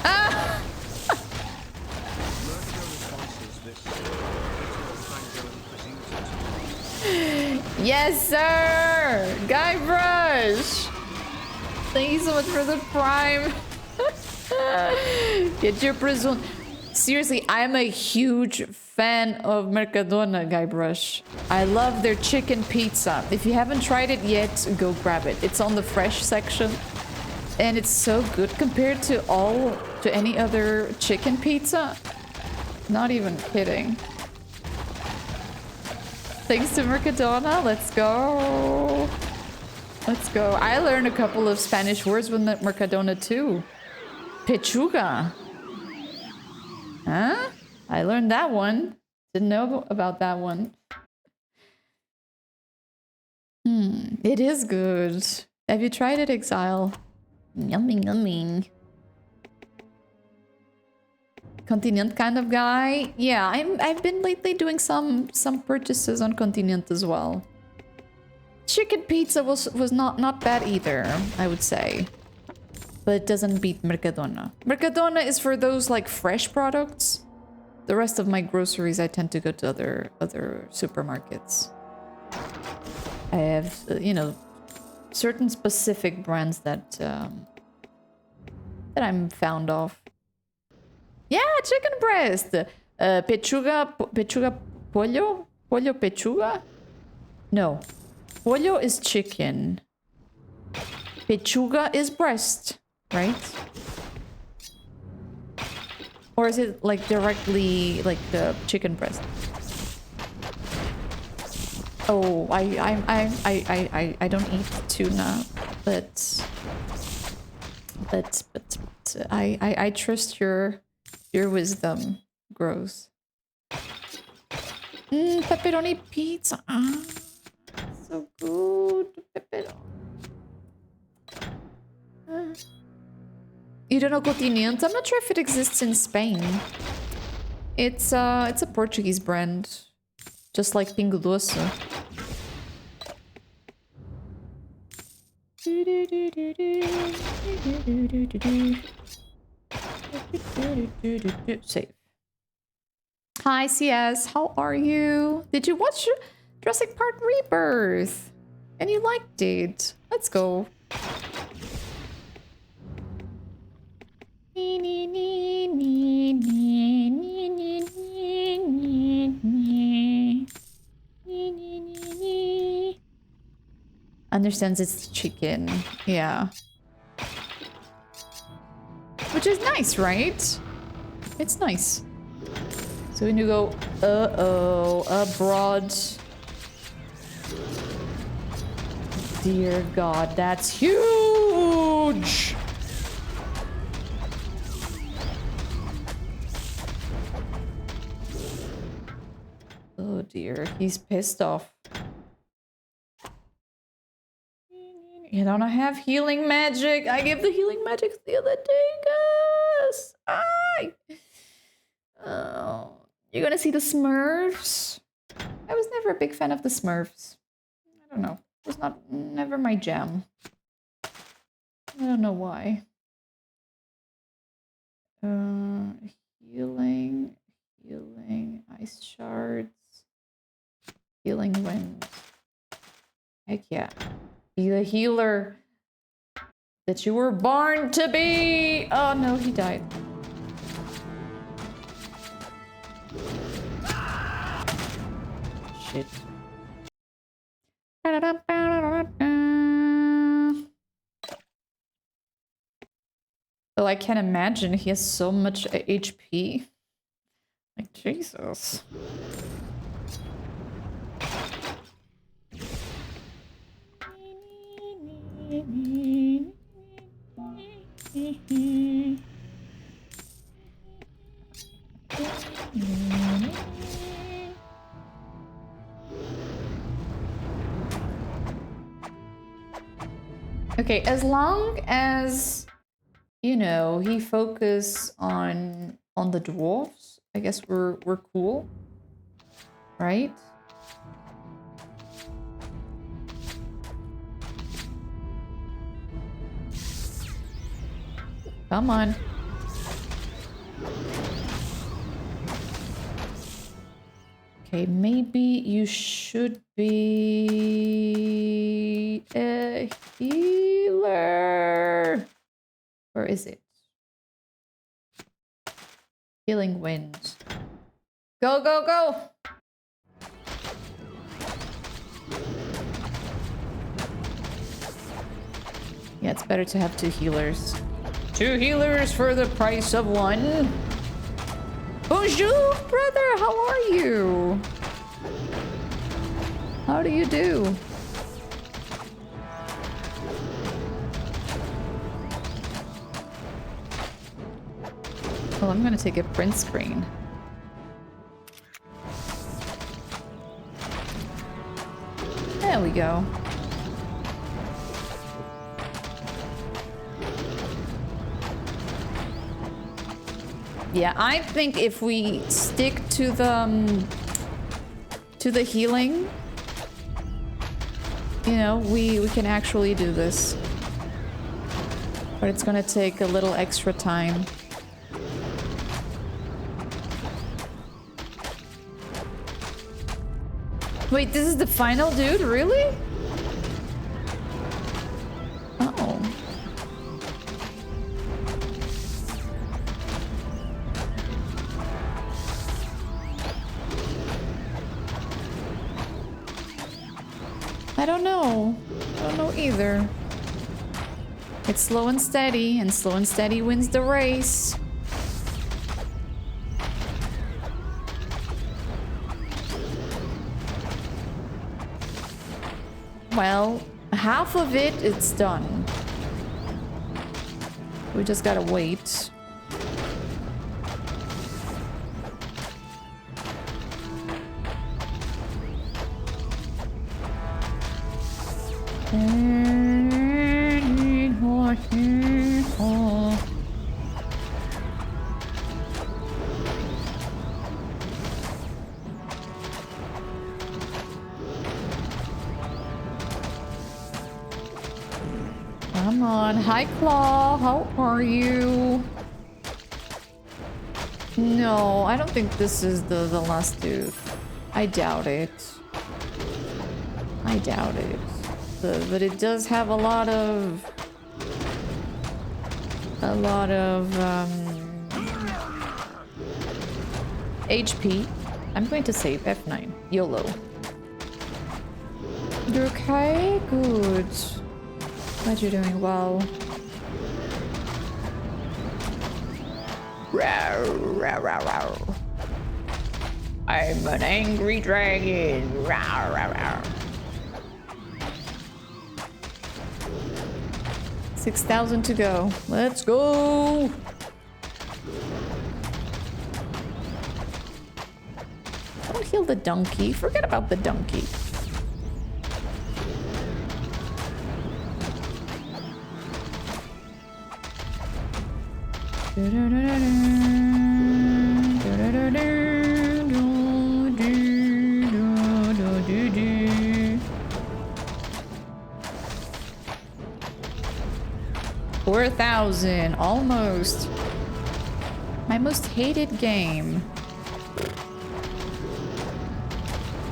A: Ah! Yes, sir! Guybrush! Thank you so much for the prime. Get your prison. Seriously, I'm a huge fan of Mercadona, Guybrush. I love their chicken pizza. If you haven't tried it yet, go grab it. It's on the fresh section. And it's so good compared to any other chicken pizza. Not even kidding. Thanks to Mercadona. Let's go. Let's go. I learned a couple of Spanish words with Mercadona too. Pechuga. Huh? I learned that one. Didn't know about that one. It is good. Have you tried it, Exile? Yummy, yummy. Continent kind of guy. Yeah, I've been lately doing some purchases on Continent as well. Chicken pizza was not bad either, I would say. But it doesn't beat Mercadona. Mercadona is for those like fresh products. The rest of my groceries I tend to go to other supermarkets. I have, you know, certain specific brands that that I'm fond of. Yeah, chicken breast. Pechuga pollo? Pollo pechuga? No. Pollo is chicken. Pechuga is breast, right? Or is it like directly like the chicken breast? Oh, I don't eat tuna, but I trust your wisdom, Gross. Pepperoni pizza. Ah, so good. Pepperoni. You don't know Continente? I'm not sure if it exists in Spain. It's a Portuguese brand, just like Pingo Doce. Save. Hi CS, how are you? Did you watch Jurassic Park Rebirth? And you liked it? Let's go. Understands it's chicken. Yeah. Which is nice, right? It's nice. So when you go, uh-oh, abroad. Dear God, that's huge! Oh dear, he's pissed off. You don't have healing magic. I gave the healing magic the other day, guys. Oh, you're gonna see the Smurfs. I was never a big fan of the Smurfs. I don't know. It was never my jam. I don't know why. Healing, ice shards, healing wind. Heck yeah. Be the healer that you were born to be. Oh no, he died. Shit. Oh, I can't imagine he has so much HP. Like, Jesus. Okay, as long as, you know, he focus on the dwarves, I guess we're cool, right? Come on. Okay, maybe you should be a healer. Where is it? Healing wind. Go, go, go! Yeah, it's better to have two healers. Two healers for the price of one. Bonjour, brother! How are you? How do you do? Oh, I'm gonna take a print screen. There we go. Yeah, I think if we stick to the healing, you know, we can actually do this. But it's gonna take a little extra time. Wait, this is the final dude? Really? Oh. I don't know. I don't know either. It's slow and steady, and slow and steady wins the race. Well, half of it's done. We just gotta wait. Come on. Hi, Claw. How are you? No, I don't think this is the last dude. I doubt it. I doubt it. But it does have a lot of HP. I'm going to save F9. YOLO. You're okay? Good. Glad you're doing well. Row, row, row, row. I'm an angry dragon. Row, row, row. 6,000 to go. Let's go. Don't heal the donkey. Forget about the donkey. $4,000, almost. My most hated game.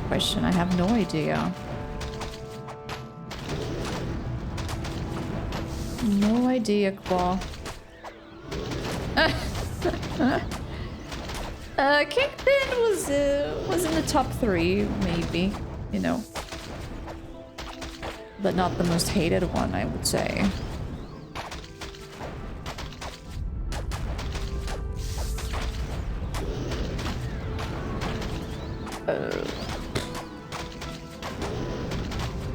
A: Question, I have no idea. No idea, Claw. Kingpin was in the top 3, maybe, you know. But not the most hated one, I would say.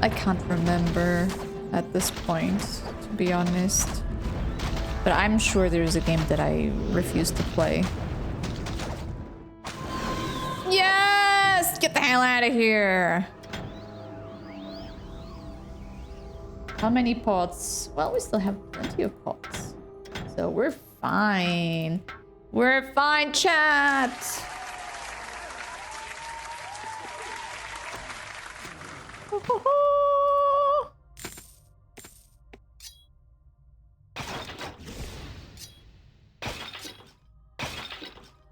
A: I can't remember at this point, to be honest. But I'm sure there's a game that I refuse to play. Yes! Get the hell out of here! How many pots? Well, we still have plenty of pots. So we're fine. We're fine, chat!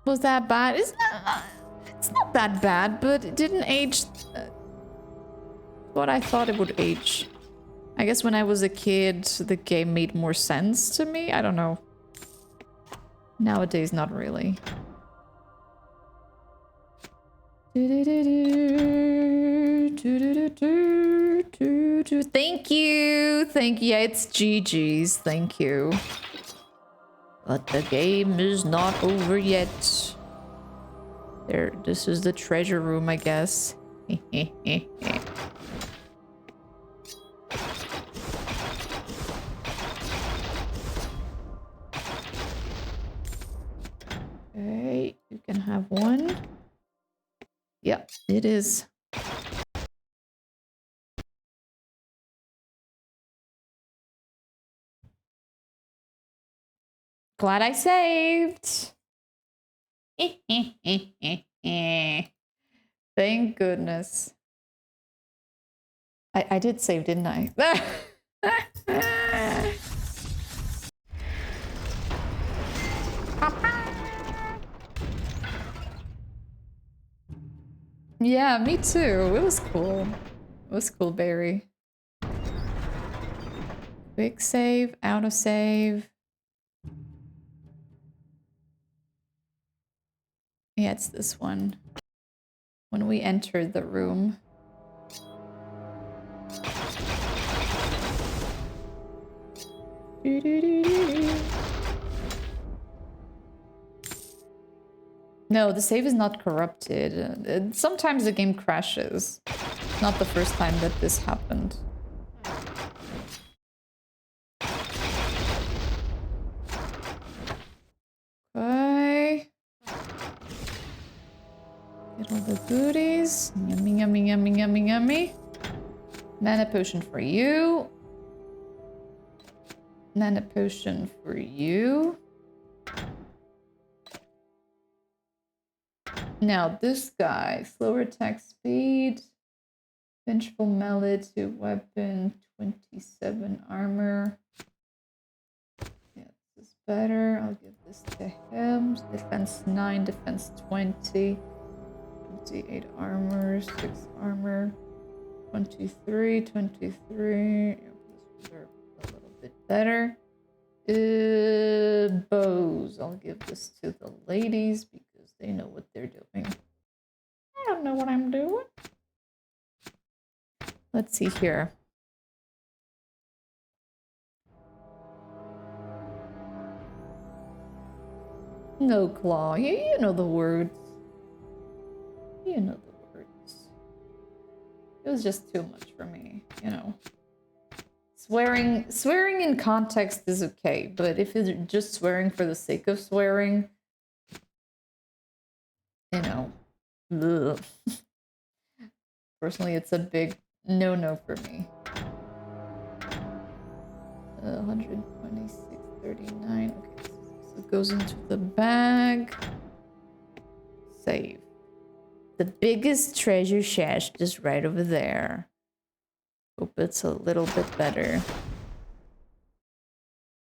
A: Was that bad? It's not that bad, but it didn't age what I thought it would age. I guess when I was a kid, the game made more sense to me. I don't know. Nowadays, not really. Thank you. Thank you. Yeah, it's GG's. Thank you. But the game is not over yet. There, this is the treasure room, I guess. Okay, you can have one. Yep, it is. Glad I saved. Thank goodness. I did save, didn't I? Yeah, me too. It was cool. It was cool, Barry. Quick save, auto save. Yeah, it's this one. When we entered the room. No, the save is not corrupted. Sometimes the game crashes. It's not the first time that this happened. Okay. Get all the goodies. Yummy, yummy, yummy, yummy, yummy. Mana potion for you. Mana potion for you. Now this guy, slower attack speed, vengeful melee to weapon, 27 armor. Yeah, this is better. I'll give this to him. Defense 9, defense 20, 28 armor, 6 armor, 23, 23. Yeah, these are a little bit better. Bows. I'll give this to the ladies because they know what they're doing. I don't know what I'm doing. Let's see here. No, Claw. You know the words. You know the words. It was just too much for me, you know. Swearing in context is okay, but if you're just swearing for the sake of swearing, you know, ugh. Personally, it's a big no-no for me. 126.39. Okay, so it goes into the bag. Save. The biggest treasure chest is right over there. Hope it's a little bit better.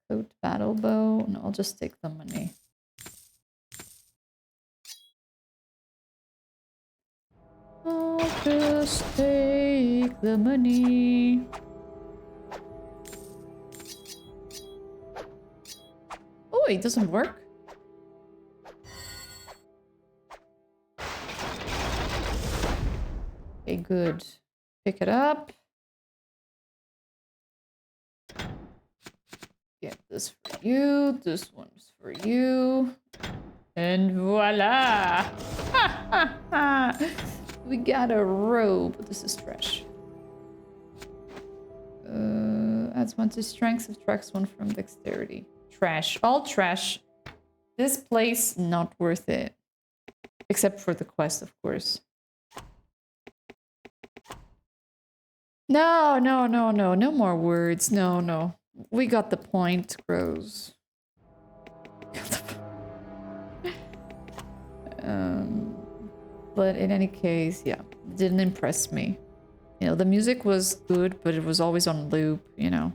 A: Coat battle bow. No, I'll just take the money. I'll just take the money. Oh, it doesn't work. Okay, good. Pick it up. Get this for you. This one's for you. And voila! We got a robe. This is trash. Adds 1 to strength, subtracts 1 from dexterity. Trash. All trash. This place, not worth it. Except for the quest, of course. No, no, no, no. No more words. No, no. We got the point, Rose. But in any case, yeah, it didn't impress me. You know, the music was good, but it was always on loop, you know.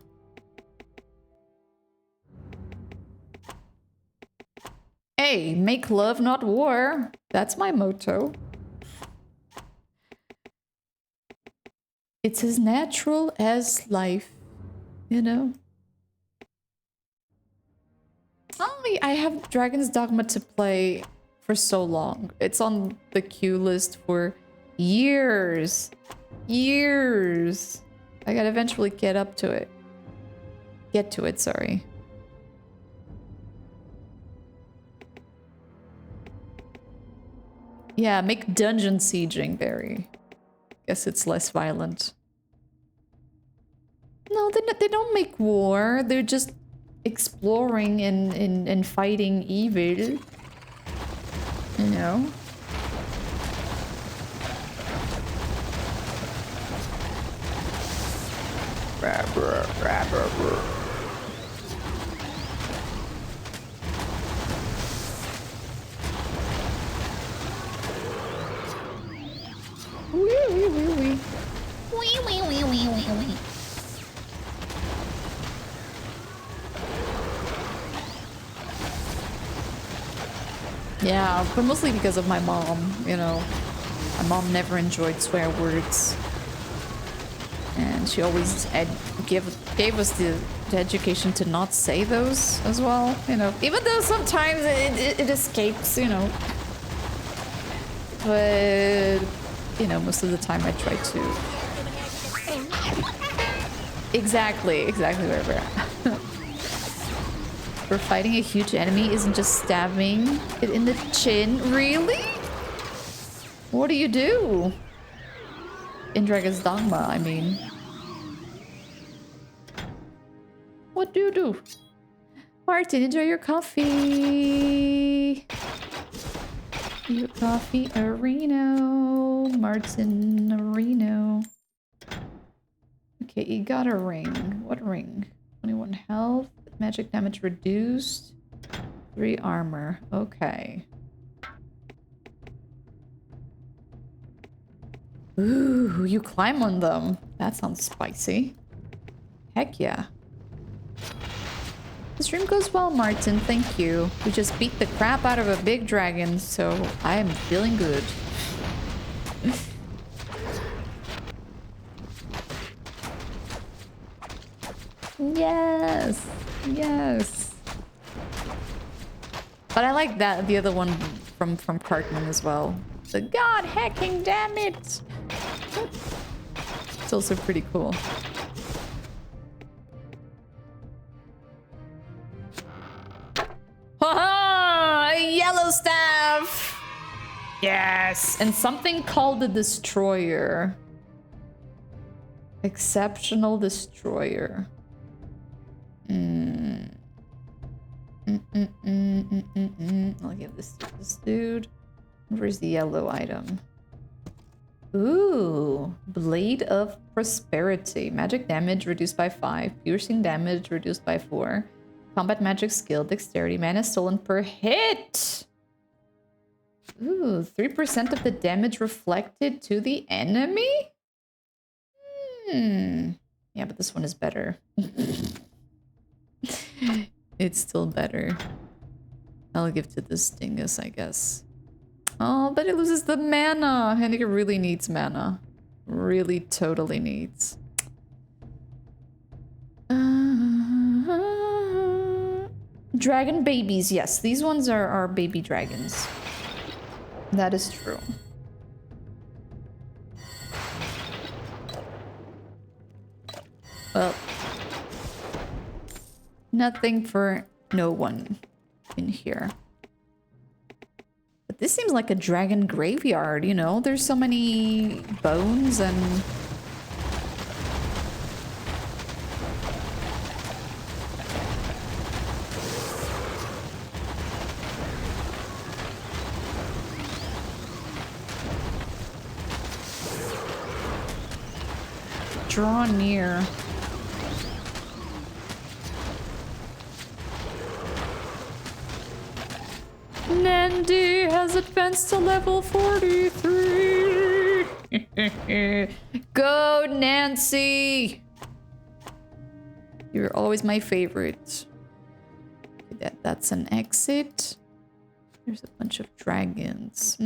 A: Hey, make love, not war. That's my motto. It's as natural as life, you know. I have Dragon's Dogma to play for so long. It's on the queue list for years. Years. I gotta eventually get up to it. Get to it, sorry. Yeah, make dungeon sieging, Barry. Guess it's less violent. No, they don't make war. They're just exploring and fighting evil. You know? Wee wee wee wee. Wee wee wee wee wee wee. Yeah, but mostly because of my mom, you know. My mom never enjoyed swear words. And she always gave us the education to not say those as well, you know. Even though sometimes it escapes, you know. But, you know, most of the time I try to... Exactly where we're at. For fighting a huge enemy isn't just stabbing it in the chin. Really? What do you do? In Dragon's Dogma, I mean. What do you do? Martin, enjoy your coffee. Your coffee, Areno. Martin Areno. Okay, you got a ring. What ring? 21 health, magic damage reduced, 3 armor. Okay. Ooh, you climb on them. That sounds spicy. Heck yeah. The stream goes well, Martin. Thank you. We just beat the crap out of a big dragon, so I am feeling good. Yes. Yes. But I like that, the other one from Cartman as well. The god hacking, damn it! It's also pretty cool. Haha! Yellow staff! Yes! And something called the Destroyer. Exceptional Destroyer. I'll give this to this dude. Where's the yellow item? Ooh, Blade of Prosperity. Magic damage reduced by 5. Piercing damage reduced by 4. Combat magic skill, dexterity, mana stolen per hit. Ooh, 3% of the damage reflected to the enemy? Yeah, but this one is better. It's still better. I'll give to this dingus, I guess. Oh, but it loses the mana. And it really needs mana. Really totally needs. Dragon babies. Yes, these ones are baby dragons. That is true. Well, nothing for no one in here. But this seems like a dragon graveyard, you know? There's so many bones and... Draw near. Nandy has advanced to level 43. Go, Nancy. You're always my favorite. That's an exit. There's a bunch of dragons.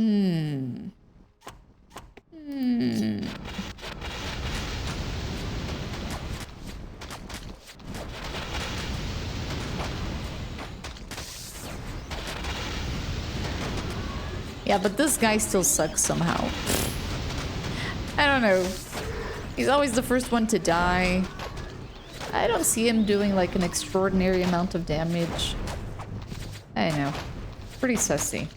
A: Yeah, but this guy still sucks somehow. I don't know. He's always the first one to die. I don't see him doing like an extraordinary amount of damage. I know. Pretty sussy.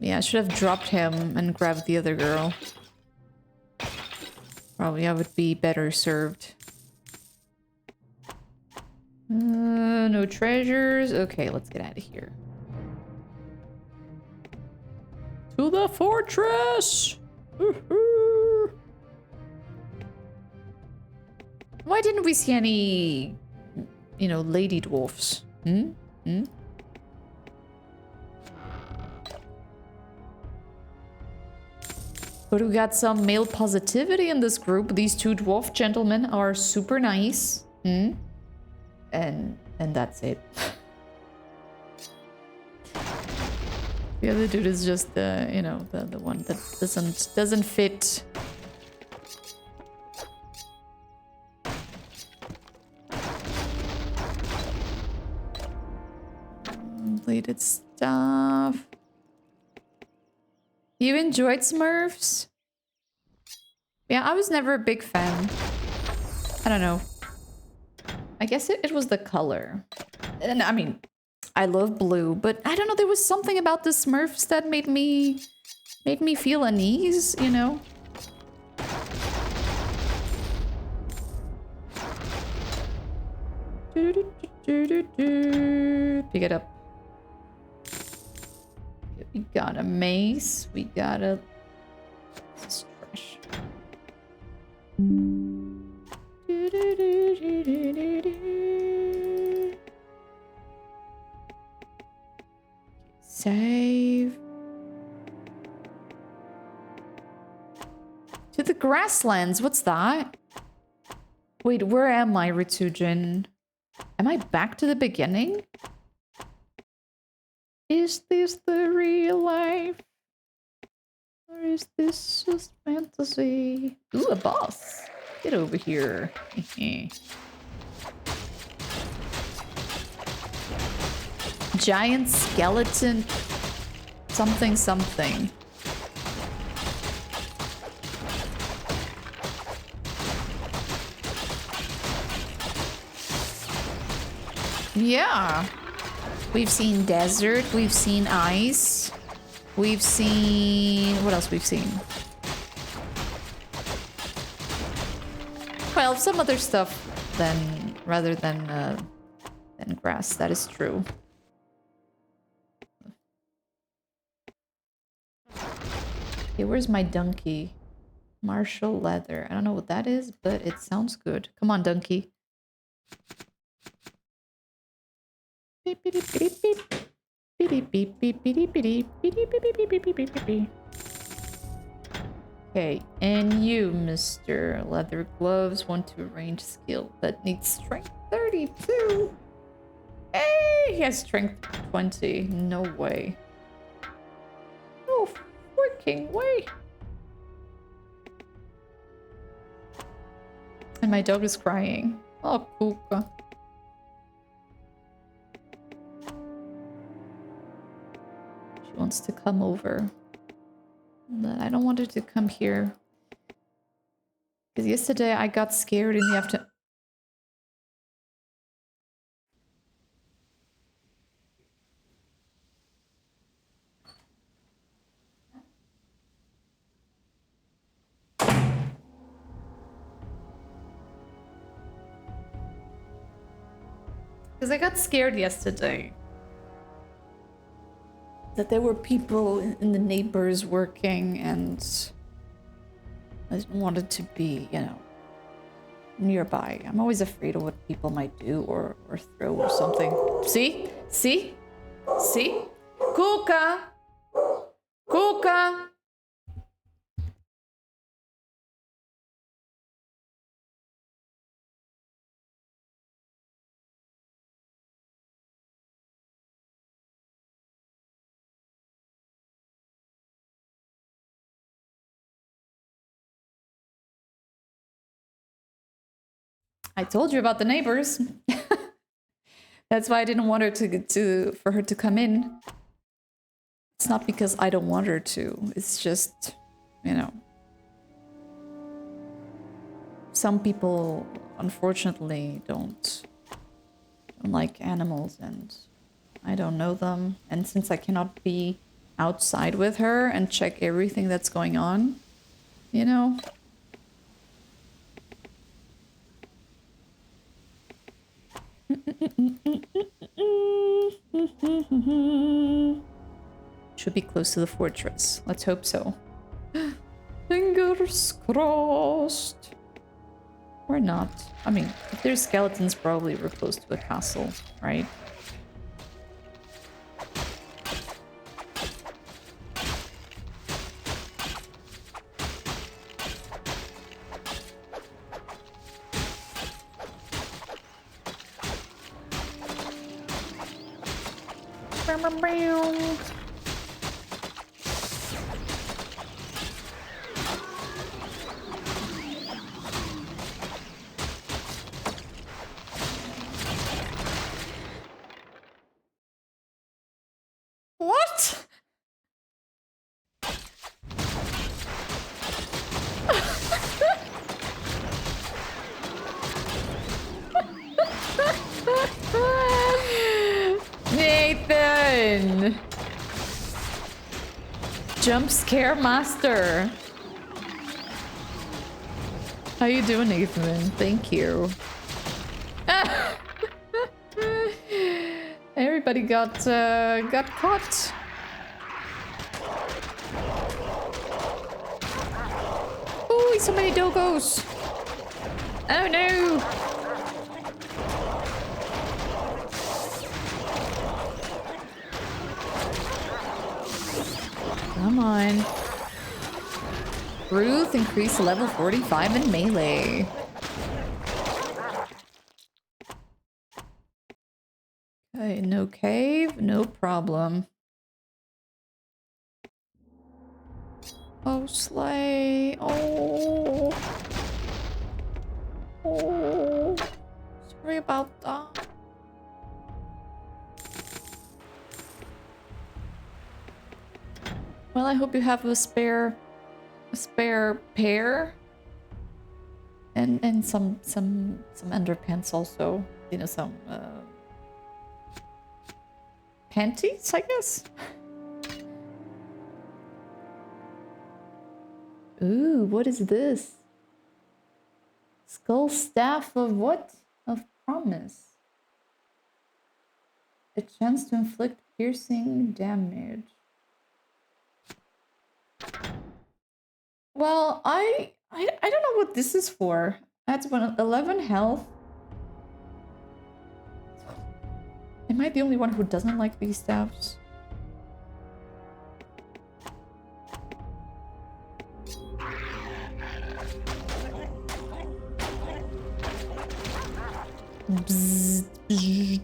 A: Yeah, I should have dropped him and grabbed the other girl. Probably I would be better served. No treasures. Okay, let's get out of here. To the fortress! Why didn't we see any, you know, lady dwarfs? But we got some male positivity in this group. These two dwarf gentlemen are super nice. And that's it. The other dude is just the, you know, the one that doesn't fit. Bladed stuff. You enjoyed Smurfs? Yeah, I was never a big fan. I don't know. I guess it was the color. And I mean, I love blue, but I don't know, there was something about the Smurfs that made me feel unease, you know? Pick it up. We got a mace. We got a... This is trash. Save. To the grasslands. What's that? Wait, where am I, Ritsujin? Am I back to the beginning? Is this the real life? Or is this just fantasy? Ooh, a boss. Get over here. Giant skeleton. Something, something. Yeah. We've seen desert, we've seen ice, we've seen... What else we've seen? Well, some other stuff rather than grass, that is true. Okay, where's my donkey? Martial leather. I don't know what that is, but it sounds good. Come on, donkey. Okay, and you, Mr. Leather Gloves, want to range skill, but needs strength 32. Hey, he has strength 20. No way. No freaking way. And my dog is crying. Oh, Kuka. Wants to come over. But I don't want her to come here. Because yesterday I got scared in the afternoon. Because I got scared yesterday that there were people in the neighbors working, and I wanted to be, you know, nearby. I'm always afraid of what people might do or throw or something. See? See? See? Kuka! Kuka! I told you about the neighbors. That's why I didn't want her for her to come in. It's not because I don't want her to. It's just, you know, some people unfortunately don't like animals, and I don't know them. And since I cannot be outside with her and check everything that's going on, you know. Should be close to the fortress. Let's hope so. Fingers crossed. Or not. I mean, if there's skeletons, probably we're close to a castle, right? What? Nathan! Jump scare master. How you doing, Nathan? Thank you. Everybody got caught. so many doggos. Oh no. Come on. Ruth increased to level 45 in melee. Okay, no cave, no problem. Oh, Slay. Oh. Oh. Sorry about that. Well, I hope you have a spare pair. And some underpants also. You know, some panties, I guess. Ooh, what is this? Skull staff of what? Of promise. A chance to inflict piercing damage. Well, I don't know what this is for. That's 11 health. Am I the only one who doesn't like these staffs? Bzz, bzz.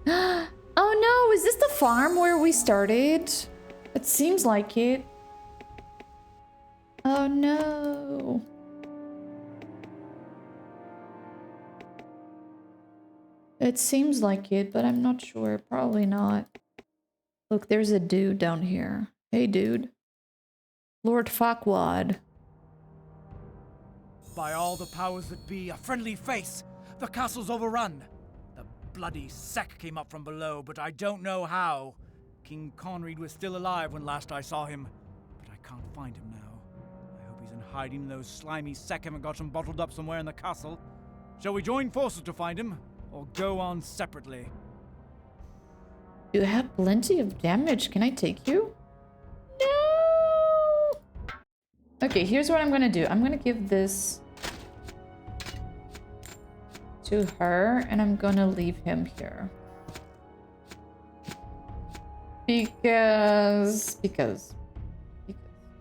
A: Oh no, is this the farm where we started? It seems like it. Oh no. It seems like it, but I'm not sure. Probably not. Look, there's a dude down here. Hey, dude. Lord Farquaad.
N: By all the powers that be, a friendly face! The castle's overrun! The bloody Sec came up from below, but I don't know how. King Conrad was still alive when last I saw him, but I can't find him now. I hope he's in hiding and those slimy Sec haven't got him bottled up somewhere in the castle. Shall we join forces to find him, or go on separately?
A: You have plenty of damage. Can I take you? No! Okay, here's what I'm gonna do. I'm gonna give this to her, and I'm gonna leave him here. Because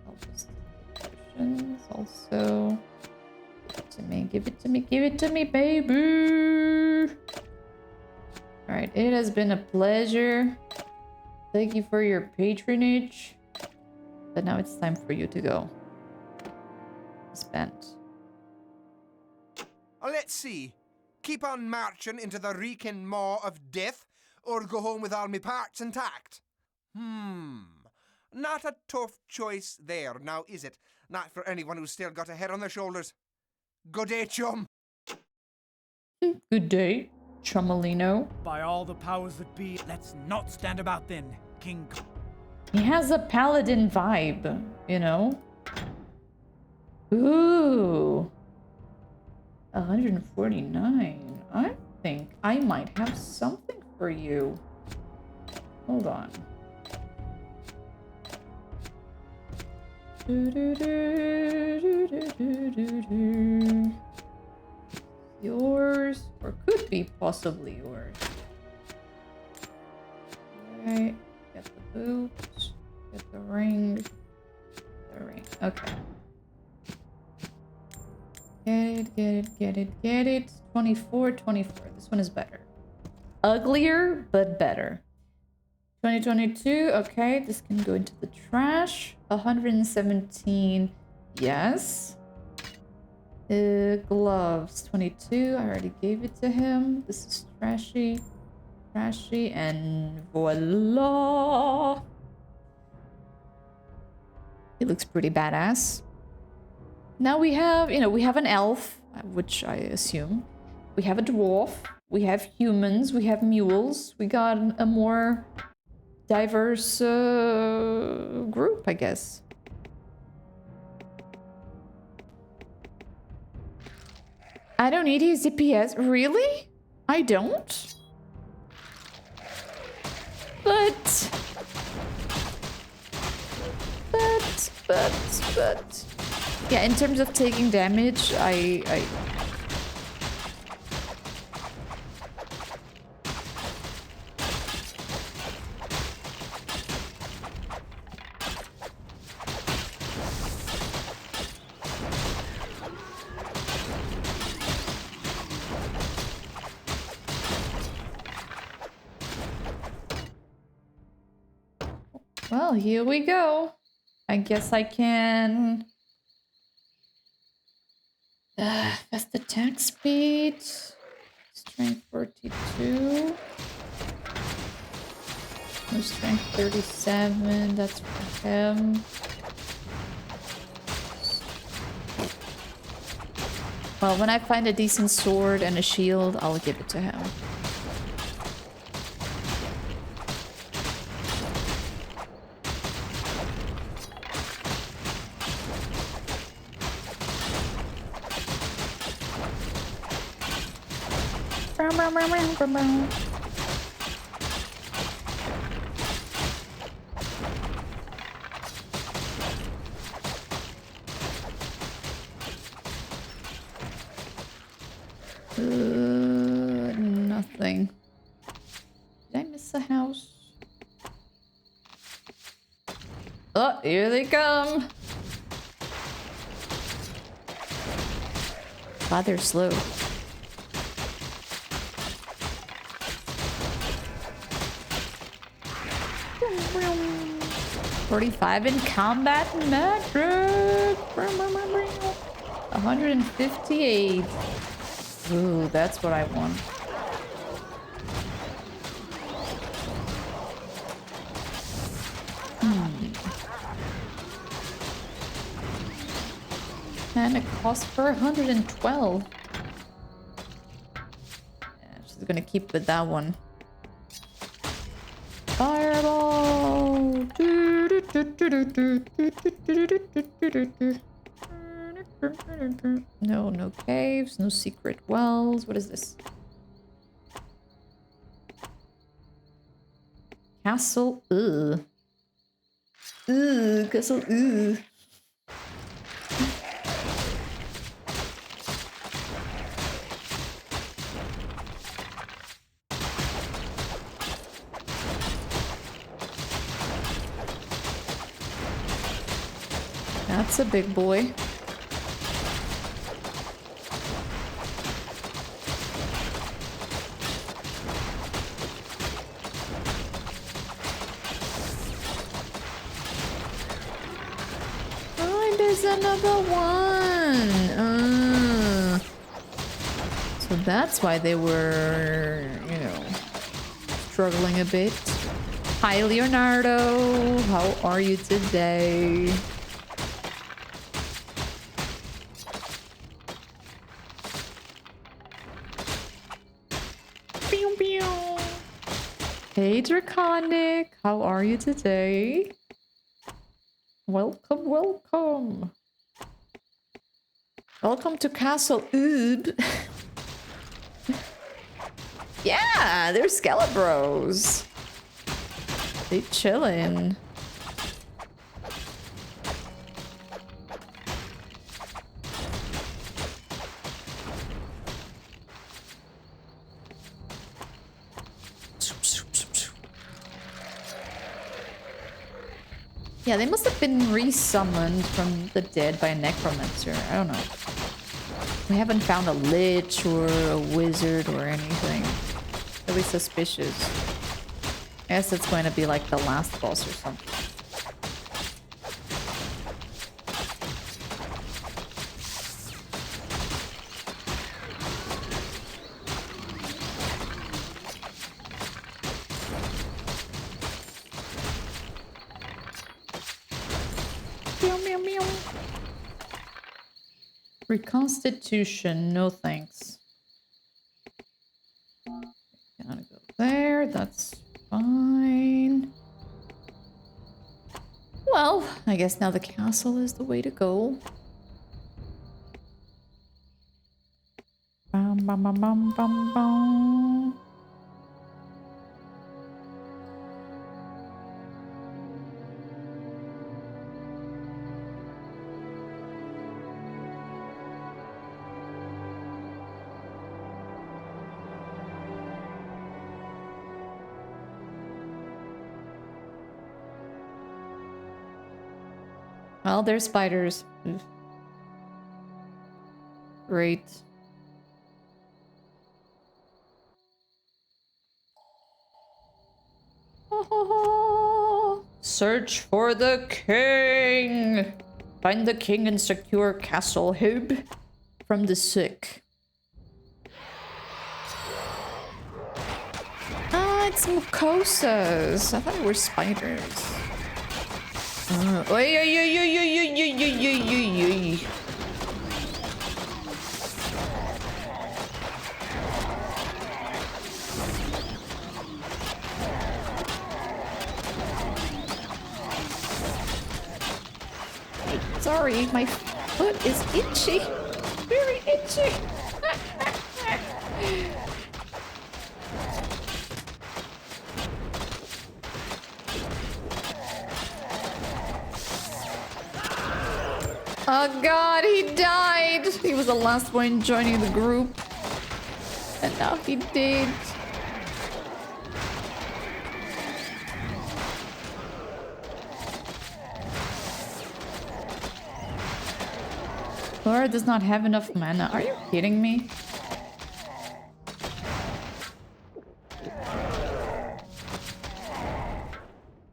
A: I'll just potions also. Give it to me, baby. All right, it has been a pleasure. Thank you for your patronage. But now it's time for you to go. Spent.
J: Let's see. Keep on marching into the reeking maw of death, or go home with all my parts intact. Not a tough choice there, now is it? Not for anyone who's still got a head on their shoulders. Good day, chum.
A: Good day, Chumolino.
N: By all the powers that be, let's not stand about then, King.
A: He has a paladin vibe, you know? Ooh. 149. I think I might have something for you. Hold on. Yours, or could be possibly yours. Alright, get the boots, get the ring. The ring, okay. Get it. 24. This one is better. Uglier, but better. 2022, okay, this can go into the trash. 117, yes. Gloves, 22, I already gave it to him. This is trashy, and voila. It looks pretty badass. Now we have, we have an elf, which I assume. We have a dwarf, we have humans, we have mules. We got a more diverse group, I guess. I don't need his DPS. Really? I don't? But... Yeah, in terms of taking damage, I Well, here we go. I guess I can... Fast attack speed. Strength 42. No, strength 37. That's for him. Well, when I find a decent sword and a shield, I'll give it to him. Nothing. Did I miss a house? Oh, here they come. God, they're slow. $45 in combat metric. 158. Ooh, that's what I want. And it costs for 112. Yeah, she's gonna keep with that one. Fireball! No, no caves, no secret wells. What is this? Castle, ugh. Ugh, castle, ugh. That's a big boy. Oh, and there's another one. So that's why they were, you know, struggling a bit. Hi, Leonardo. How are you today? Hey, Draconic. How are you today? Welcome, welcome. Welcome to Castle Oob. Yeah, they're Skelebros. They chillin'. Yeah, they must have been resummoned from the dead by a necromancer. I don't know. We haven't found a lich or a wizard or anything. Really suspicious. I guess it's going to be like the last boss or something. Reconstitution, no thanks. Gotta go there, that's fine. Well, I guess now the castle is the way to go. Bum, bum, bum, bum, bum, bum. Well, there's spiders. Oof. Great. Search for the king! Find the king and secure Castle Hub from the sick. Ah, it's mucosas. I thought it were spiders. Oy, oy, oy, oy, oy, oy, oy, oy, oy, oy. Sorry, my foot is itchy. Very itchy. Oh god, he died! He was the last one joining the group. And now he did. Laura does not have enough mana. Are you kidding me?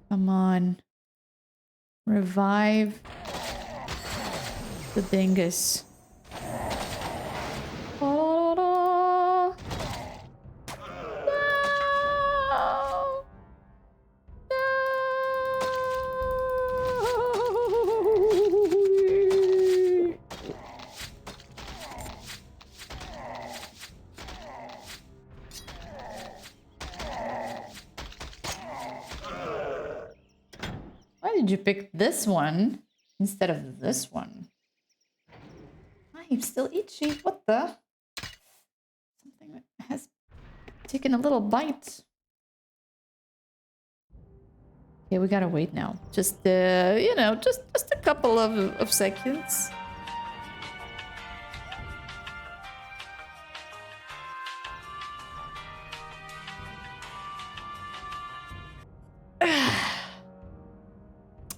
A: Come on. Revive the dingus. No. Why did you pick this one instead of this one? I'm still itchy. What the? Something has taken a little bite. Okay, we gotta wait now. Just, you know, just a couple of seconds.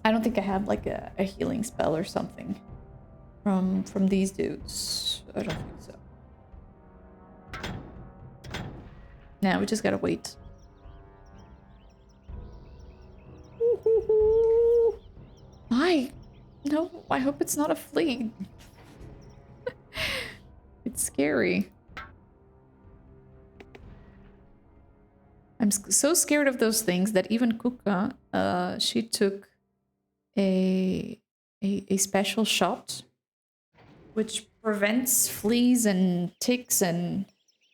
A: I don't think I have like a healing spell or something from these dudes. I don't think so. Now we just gotta wait. Why? No, I hope it's not a flea. It's scary. I'm so scared of those things that even Kuka, she took a special shot which prevents fleas and ticks and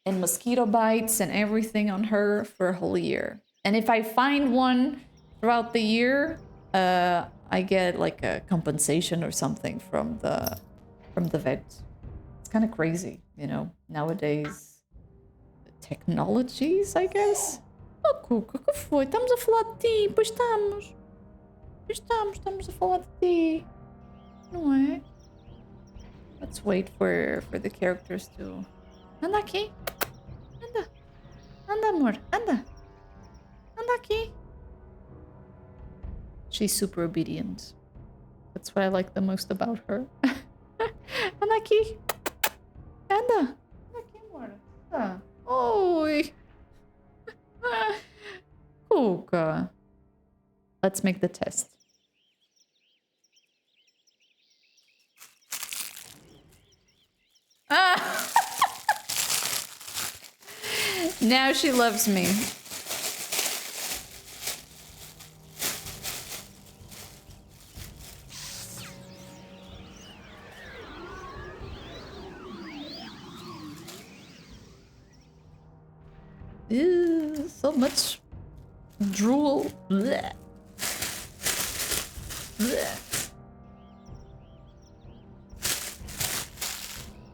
A: mosquito bites and everything on her for a whole year. And if I find one throughout the year, I get like a compensation or something from the vet. It's kind of crazy, you know, nowadays. Technologies, I guess. Oh, Kuka, que foi? Estamos a falar de ti, pois estamos. Estamos a falar de ti. Não é? Let's wait for the characters to... Anda aqui. Anda. Anda, amor. Anda. Anda aqui. She's super obedient. That's what I like the most about her. Anda aqui. Anda. Anda aqui, amor. Anda. Oi. Kuka. Let's make the test. Ah! Now she loves me. Ew, so much drool. Blech. Blech.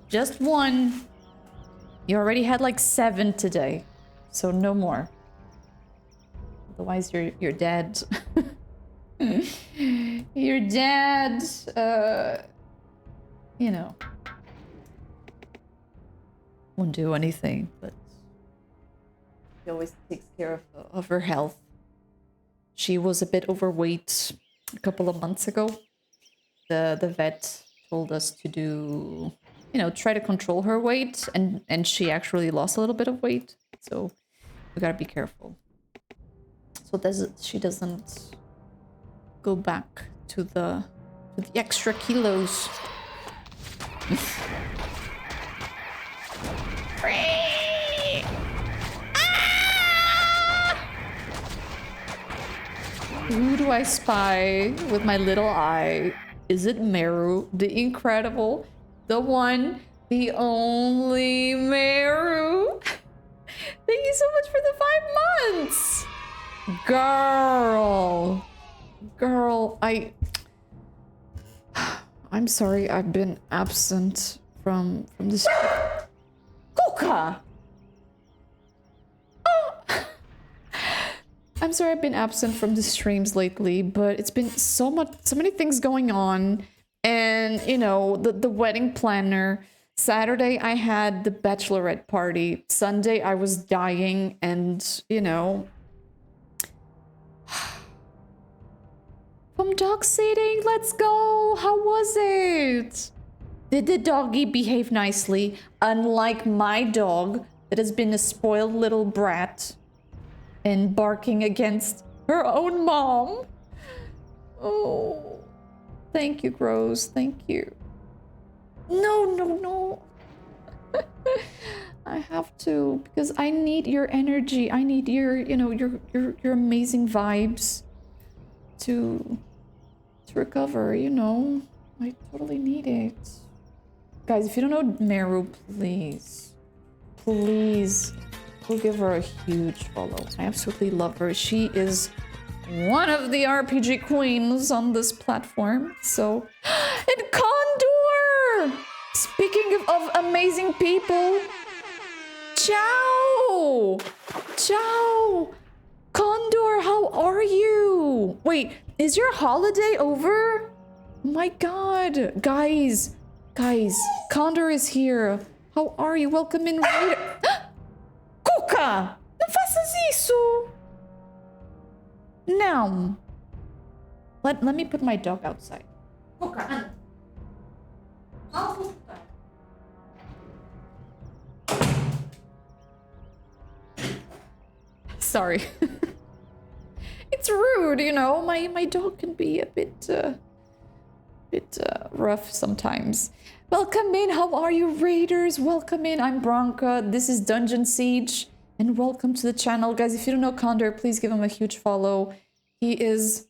A: Just one. You already had like 7 today, so no more. Otherwise, you're dead. Your dad, you know, won't do anything, but he always takes care of her health. She was a bit overweight a couple of months ago, the vet told us to do, you know, try to control her weight, and she actually lost a little bit of weight. So we gotta be careful. So she doesn't go back to the extra kilos. Who do I spy with my little eye? Is it Meru, the incredible, the one, the only Meru? Thank you so much for the 5 months! Girl, I'm sorry I've been absent from this. Kuka! I'm sorry I've been absent from the streams lately, but it's been so many things going on. And, you know, the wedding planner. Saturday I had the bachelorette party. Sunday I was dying, and, you know... From dog sitting, let's go! How was it? Did the doggy behave nicely? Unlike my dog, that has been a spoiled little brat and barking against her own mom. Oh, thank you, Rose. Thank you. No. I have to, because I need your energy. I need your, you know, your amazing vibes to recover, you know. I totally need it. Guys, if you don't know Meru, please go give her a huge follow. I absolutely love her. She is one of the RPG queens on this platform. So, and Condor! Speaking of amazing people, ciao! Ciao! Condor, how are you? Wait, is your holiday over? Oh my god. Guys, Condor is here. How are you? Welcome in. Cuca! Não faças isso! Não. Let me put my dog outside. Cuca, sorry. It's rude, you know. My dog can be a bit rough sometimes. Welcome in. How are you, Raiders? Welcome in. I'm Branka. This is Dungeon Siege, and welcome to the channel, guys. If you don't know Condor, please give him a huge follow. He is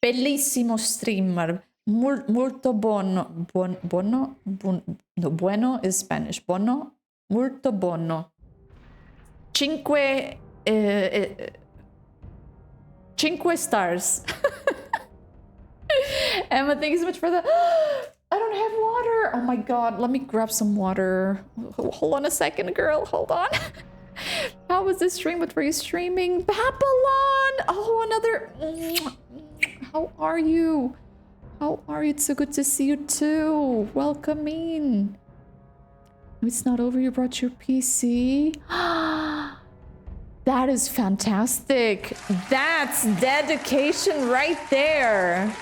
A: bellissimo streamer. Molto buono. Bueno is Spanish. Buono. Molto buono. Cinque stars. Emma, thank you so much for the... I don't have water. Oh my god, let me grab some water. Hold on a second, girl. Hold on. How was this stream? What were you streaming? Babylon! Oh, another... How are you? How are you? It's so good to see you too. Welcome in. It's not over. You brought your PC. That is fantastic. That's dedication right there.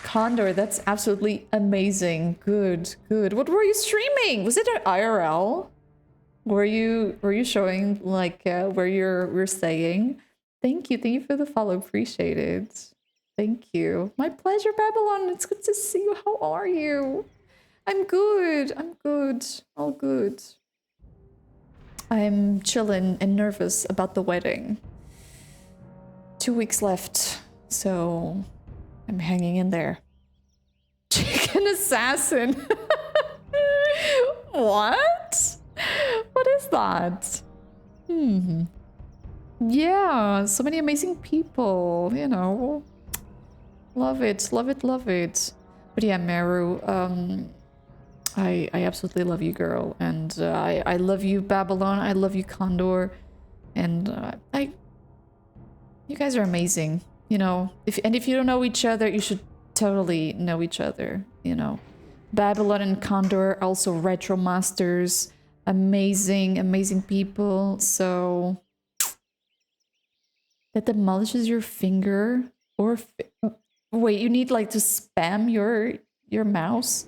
A: Condor, that's absolutely amazing. Good. What were you streaming? Was it an IRL? Were you showing like where you're staying? Thank you for the follow. Appreciate it. Thank you. My pleasure, Babylon. It's good to see you. How are you? I'm good. All good. I'm chilling and nervous about the wedding. 2 weeks left, so I'm hanging in there. Chicken assassin. What? What is that? Yeah, so many amazing people, you know. Love it. But yeah, Meru, I absolutely love you, girl, and I love you, Babylon. I love you, Condor, and you guys are amazing. You know, if you don't know each other, you should totally know each other. You know, Babylon and Condor are also retro masters, amazing people. So that demolishes your finger. Or wait, you need like to spam your mouse?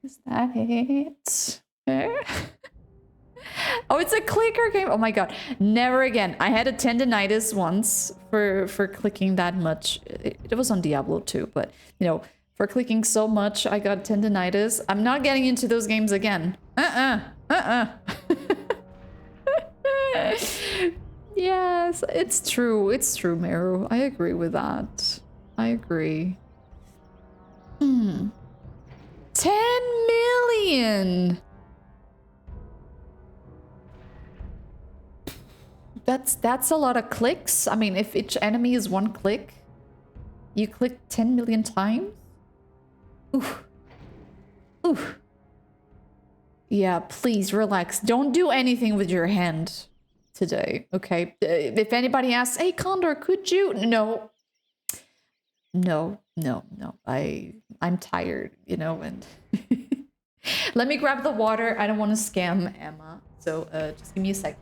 A: Is that it? Oh, it's a clicker game. Oh my god. Never again. I had a tendinitis once for clicking that much. It was on Diablo 2, but you know, for clicking so much, I got tendinitis. I'm not getting into those games again. Yes, it's true. It's true, Meru. I agree with that. I agree. 10 million! That's a lot of clicks. I mean, if each enemy is one click, you click 10 million times? Oof. Oof. Yeah, please relax. Don't do anything with your hand today, okay? If anybody asks, hey, Condor, could you? No. No. I'm tired, you know, and... Let me grab the water. I don't want to scam Emma, so just give me a second.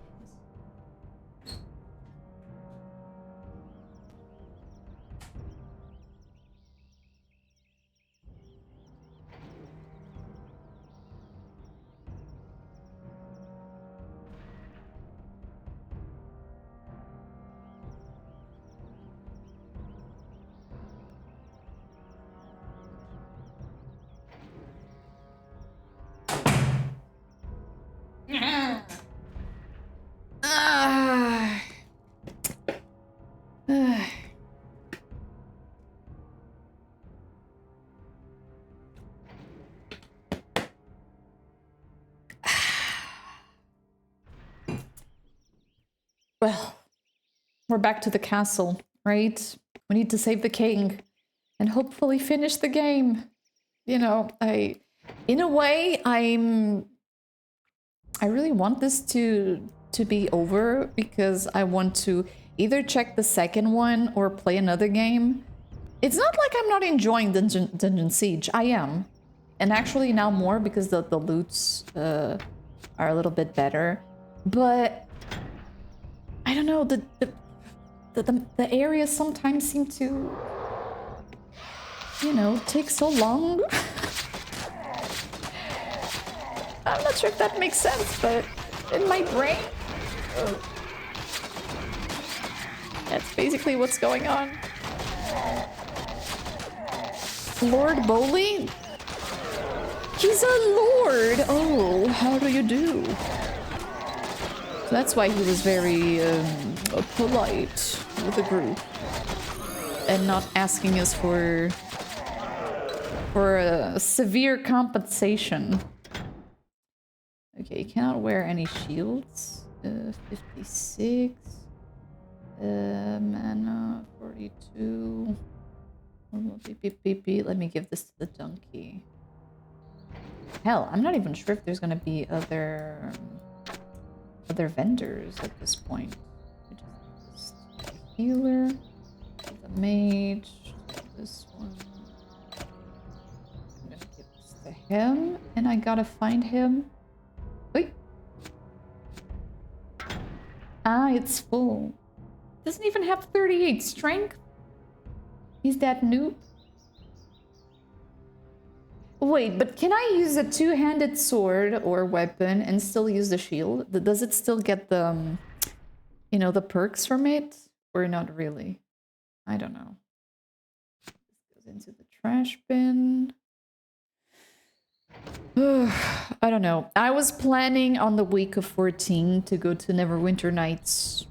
A: Well, we're back to the castle, right? We need to save the king and hopefully finish the game. You know, in a way, I really want this to be over because I want to either check the second one or play another game. It's not like I'm not enjoying Dungeon Siege. I am. And actually now more because the loots are a little bit better. But I don't know, the areas sometimes seem to, you know, take so long. I'm not sure if that makes sense, but in my brain, that's basically what's going on. Lord Bowley? He's a lord! Oh, how do you do? So that's why he was very polite with the group. And not asking us for a severe compensation. Okay, you cannot wear any shields. 56. Mana, 42. Let me give this to the donkey. Hell, I'm not even sure if there's gonna be other vendors at this point. Just the healer, the mage, this one. I'm gonna give this to him, and I gotta find him. Wait. Ah, it's full. Doesn't even have 38 strength. He's that noob. Wait, but can I use a two-handed sword or weapon and still use the shield? Does it still get the, you know, the perks from it? Or not really? I don't know. This goes into the trash bin. I don't know. I was planning on the week of 14 to go to Neverwinter Nights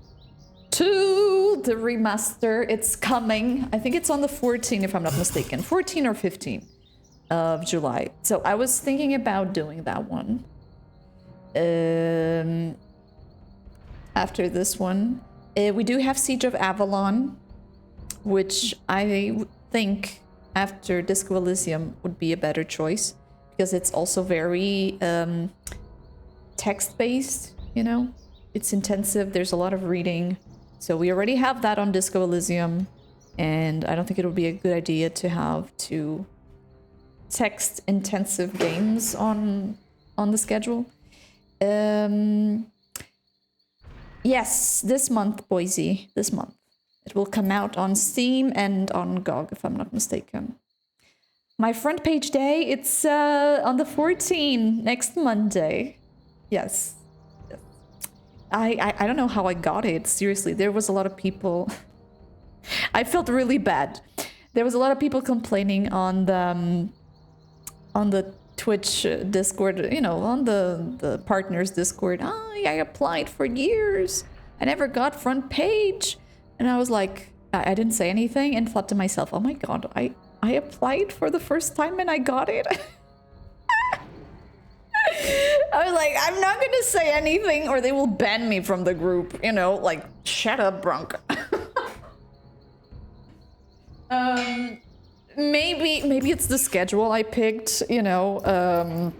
A: 2, the remaster. It's coming. I think it's on the 14th, if I'm not mistaken. 14 or 15. Of July. So I was thinking about doing that one. After this one. We do have Siege of Avalon, which I think after Disco Elysium would be a better choice. Because it's also very text-based, you know? It's intensive, there's a lot of reading. So we already have that on Disco Elysium. And I don't think it would be a good idea to have two text-intensive games on the schedule. Yes, this month, Boise. This month. It will come out on Steam and on GOG, if I'm not mistaken. My front page day, it's on the 14th, next Monday. Yes. I don't know how I got it. Seriously, there was a lot of people. I felt really bad. There was a lot of people complaining on the Twitch Discord, you know, on the partners Discord. Oh, I applied for years. I never got front page. And I was like, I didn't say anything and thought to myself, oh my god, I applied for the first time and I got it. I was like, I'm not gonna say anything or they will ban me from the group, you know, like, shut up, Bronk. Maybe it's the schedule I picked, you know,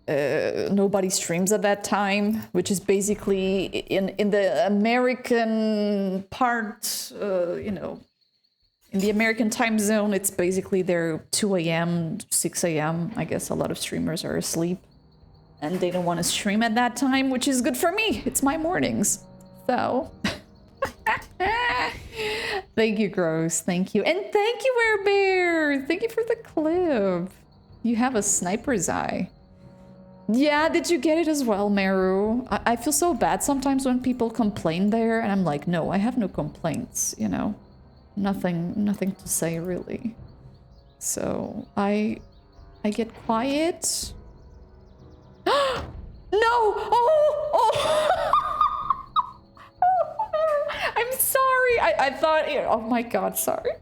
A: nobody streams at that time, which is basically in the American part, you know, in the American time zone, it's basically their 2 a.m., 6 a.m. I guess a lot of streamers are asleep and they don't want to stream at that time, which is good for me. It's my mornings. So, thank you, Gross. Thank you. And thank you, Werebear. Thank you for the clip. You have a sniper's eye. Yeah, did you get it as well, Meru? I feel so bad sometimes when people complain there, and I'm like, no, I have no complaints, you know? Nothing to say, really. So, I get quiet. No! Oh! I'm sorry. I thought, oh my god, sorry.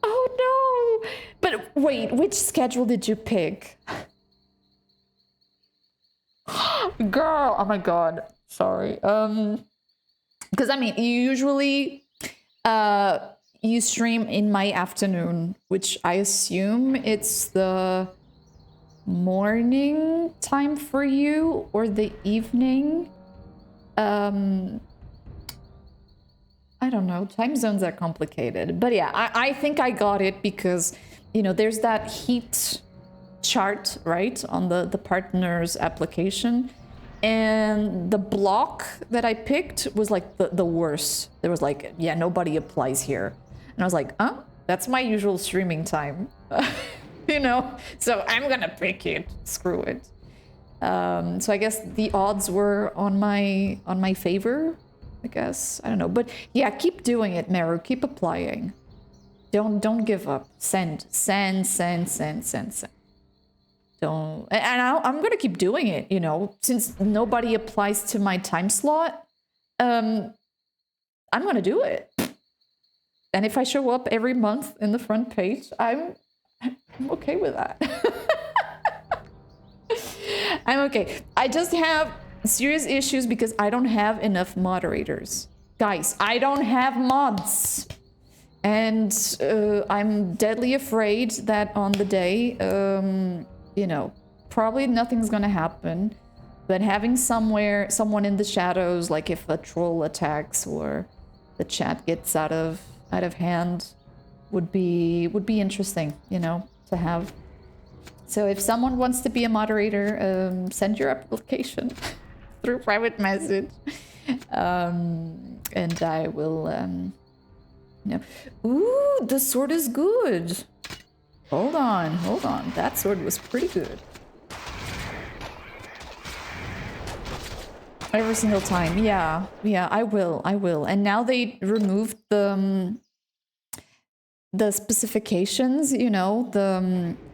A: Oh no! But wait, which schedule did you pick? Girl, oh my god, sorry. Because I mean, you usually you stream in my afternoon, which I assume it's the morning time for you or the evening. I don't know, time zones are complicated. But yeah, I think I got it because, you know, there's that heat chart, right, on the partner's application. And the block that I picked was like the worst. There was like, yeah, nobody applies here. And I was like, that's my usual streaming time. You know, so I'm gonna pick it. Screw it. So I guess the odds were on my favor, I guess. I don't know. But yeah, keep doing it, Meru. Keep applying. Don't give up. Send. Don't, and I'm gonna keep doing it, you know, since nobody applies to my time slot. I'm gonna do it. And if I show up every month in the front page, I'm okay with that. I'm okay. I just have serious issues because I don't have enough moderators. Guys, I don't have mods. And I'm deadly afraid that on the day, you know, probably nothing's gonna happen. But having someone in the shadows, like if a troll attacks or the chat gets out of hand, would be interesting, you know, to have. So if someone wants to be a moderator, send your application through private message, and I will. You know. Ooh, the sword is good. Hold on. That sword was pretty good. Every single time, yeah, I will. And now they removed the specifications, you know,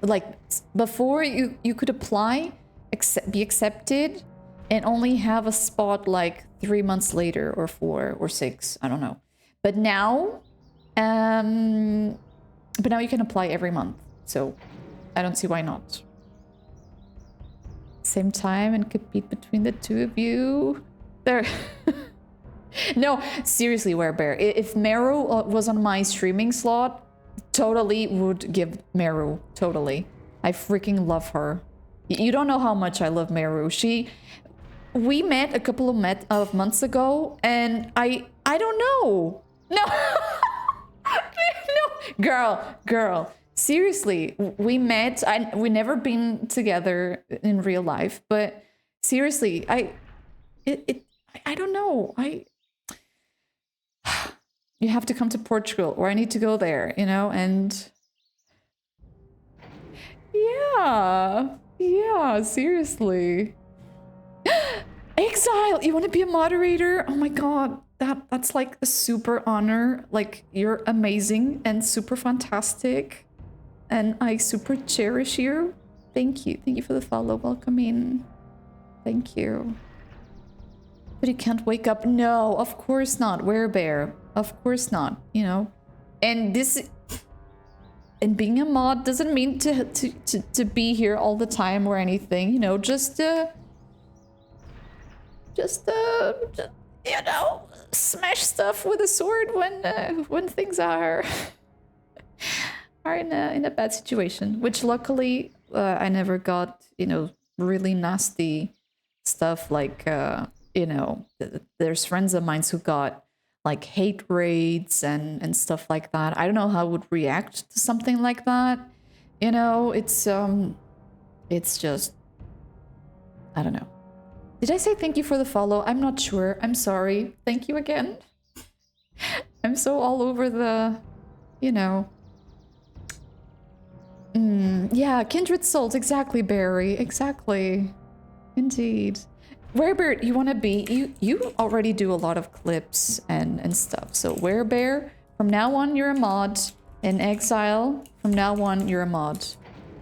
A: like before you could apply, be accepted, and only have a spot like 3 months later or 4 or 6, I don't know. But now you can apply every month, so I don't see why not. Same time and compete between the two of you. There. No, seriously, Werebear. If Meru was on my streaming slot, totally would give Meru. Totally. I freaking love her. You don't know how much I love Meru. We met a couple of months ago, and I don't know. No. No. Girl. Seriously, we met. We never been together in real life, but seriously, I don't know. You have to come to Portugal, or I need to go there, you know, and... Yeah, seriously. Exile, you want to be a moderator? Oh my god, that's like a super honor. Like, you're amazing and super fantastic. And I super cherish you. Thank you. Thank you for the follow. Welcome in. Thank you. But you can't wake up. No, of course not. Werebear. Of course not, you know. And this... And being a mod doesn't mean to be here all the time or anything, you know, just you know, smash stuff with a sword when things are in a bad situation. Which luckily I never got, you know, really nasty stuff like you know, there's friends of mine who got like hate raids and stuff like that. I don't know how I would react to something like that. You know, it's just, I don't know. Did I say thank you for the follow? I'm not sure. I'm sorry. Thank you again. I'm so all over the, you know. Yeah, kindred souls. Exactly, Barry. Exactly. Indeed. Werebear, you want to be... You already do a lot of clips and stuff. So Werebear, from now on you're a mod. In Exile, from now on you're a mod.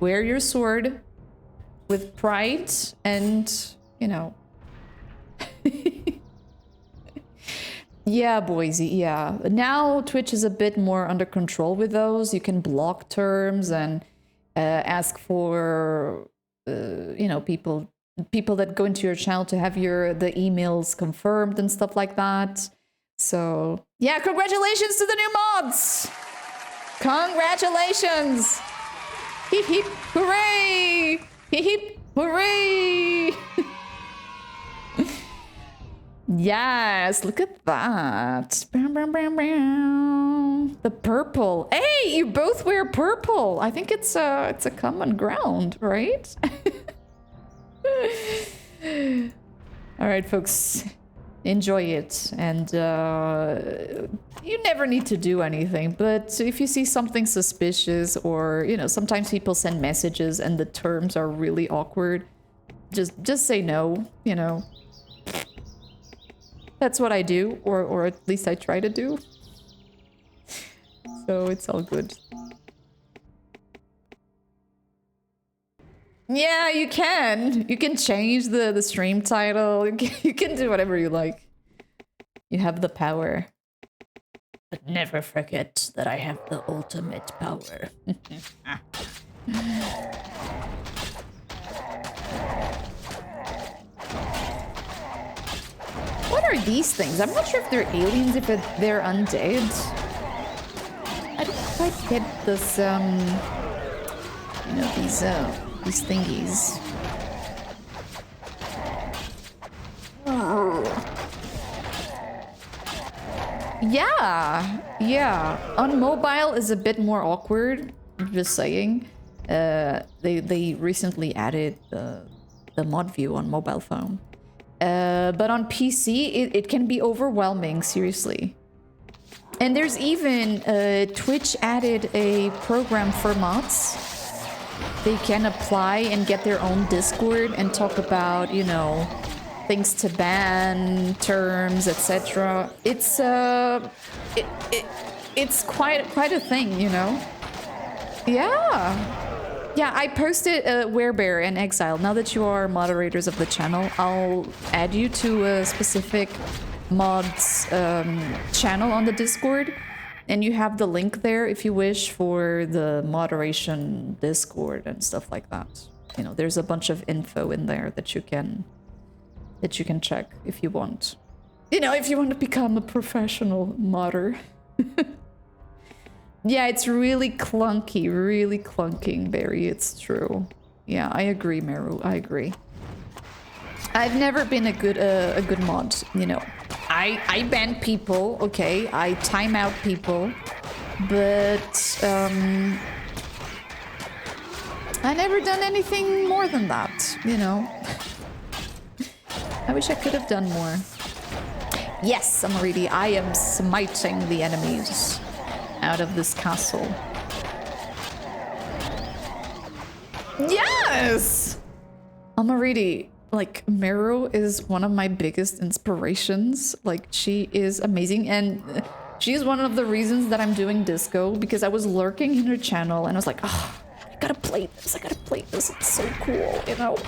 A: Wear your sword with pride and, you know... Yeah, Boise, yeah. Now Twitch is a bit more under control with those. You can block terms and ask for, you know, people that go into your channel to have the emails confirmed and stuff like that. So yeah, congratulations to the new mods! Congratulations! Hip hip hooray! Hip hip hooray! Yes, look at that. The purple. Hey, you both wear purple. I think it's a common ground, right? All right, folks, enjoy it. And you never need to do anything, but if you see something suspicious or, you know, sometimes people send messages and the terms are really awkward, just say no, you know. That's what I do, or at least I try to do. So it's all good. Yeah, you can. You can change the stream title. You can do whatever you like. You have the power. But never forget that I have the ultimate power. What are these things? I'm not sure if they're aliens, if they're undead. I don't quite get this, you know, these thingies. Yeah. On mobile is a bit more awkward, just saying. They recently added the mod view on mobile phone. But on PC, it can be overwhelming, seriously. And there's even, Twitch added a program for mods. They can apply and get their own Discord and talk about, you know, things to ban, terms, etc. It's quite a thing, you know? Yeah, I posted Werebear and Exile. Now that you are moderators of the channel, I'll add you to a specific mods channel on the Discord. And you have the link there if you wish for the moderation Discord and stuff like that. You know, there's a bunch of info in there that you can check if you want. You know, if you want to become a professional modder. Yeah, it's really clunking, Barry. It's true. Yeah, I agree, Meru. I agree. I've never been a good mod, you know. I ban people, okay. I time out people, but I never done anything more than that, you know. I wish I could have done more. Yes, Amariti, I am smiting the enemies out of this castle. Yes! Amariti, like, Meru is one of my biggest inspirations. Like, she is amazing, and she's one of the reasons that I'm doing disco, because I was lurking in her channel, and I was like, oh, I gotta play this, it's so cool, you know?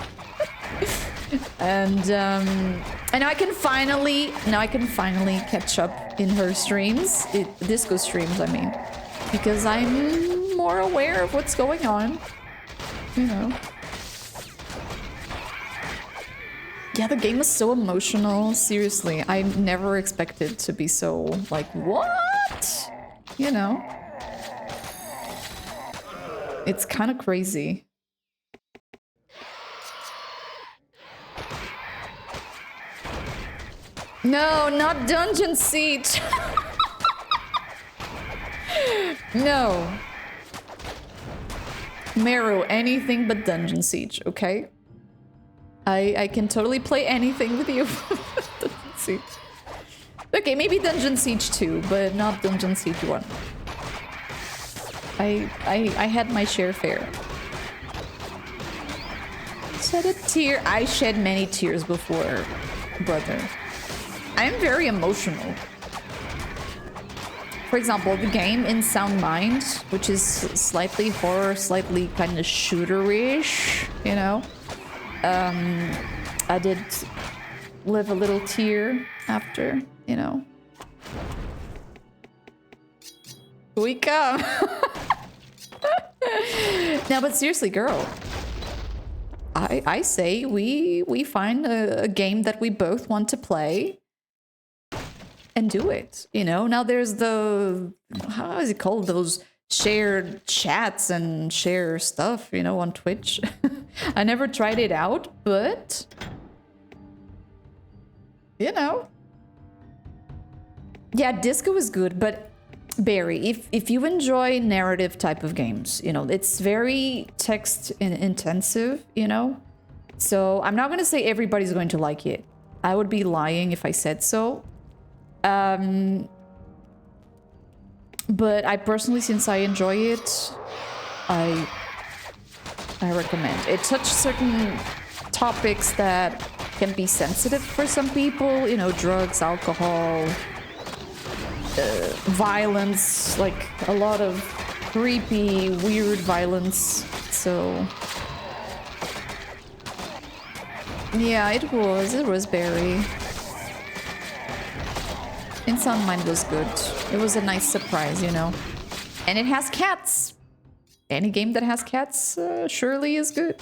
A: And now I can finally catch up in her streams, disco streams, I mean, because I'm more aware of what's going on, you know. Yeah, the game is so emotional, seriously. I never expected to be so, like, what? You know? It's kind of crazy. No, not Dungeon Siege. No. Meru, anything but Dungeon Siege, okay? I can totally play anything with you. Dungeon Siege. Okay, maybe Dungeon Siege 2, but not Dungeon Siege 1. I had my share fare. Shed a tear. I shed many tears before, brother. I'm very emotional. For example, the game In Sound Mind, which is slightly horror, slightly kind of shooter-ish, you know? I did live a little tear after, you know? We come! No, but seriously, girl. I say we find a game that we both want to play and do it, you know? Now there's the, how is it called? Those shared chats and share stuff, you know, on Twitch. I never tried it out, but you know. Yeah, disco is good, but Barry, if you enjoy narrative type of games, you know, it's very text intensive, you know? So I'm not gonna say everybody's going to like it. I would be lying if I said so. But I personally, since I enjoy it, I recommend. It touches certain topics that can be sensitive for some people, you know, drugs, alcohol, violence, like a lot of creepy, weird violence. So yeah, it was Barry. In Sound Mind was good. It was a nice surprise, you know. And it has cats. Any game that has cats surely is good.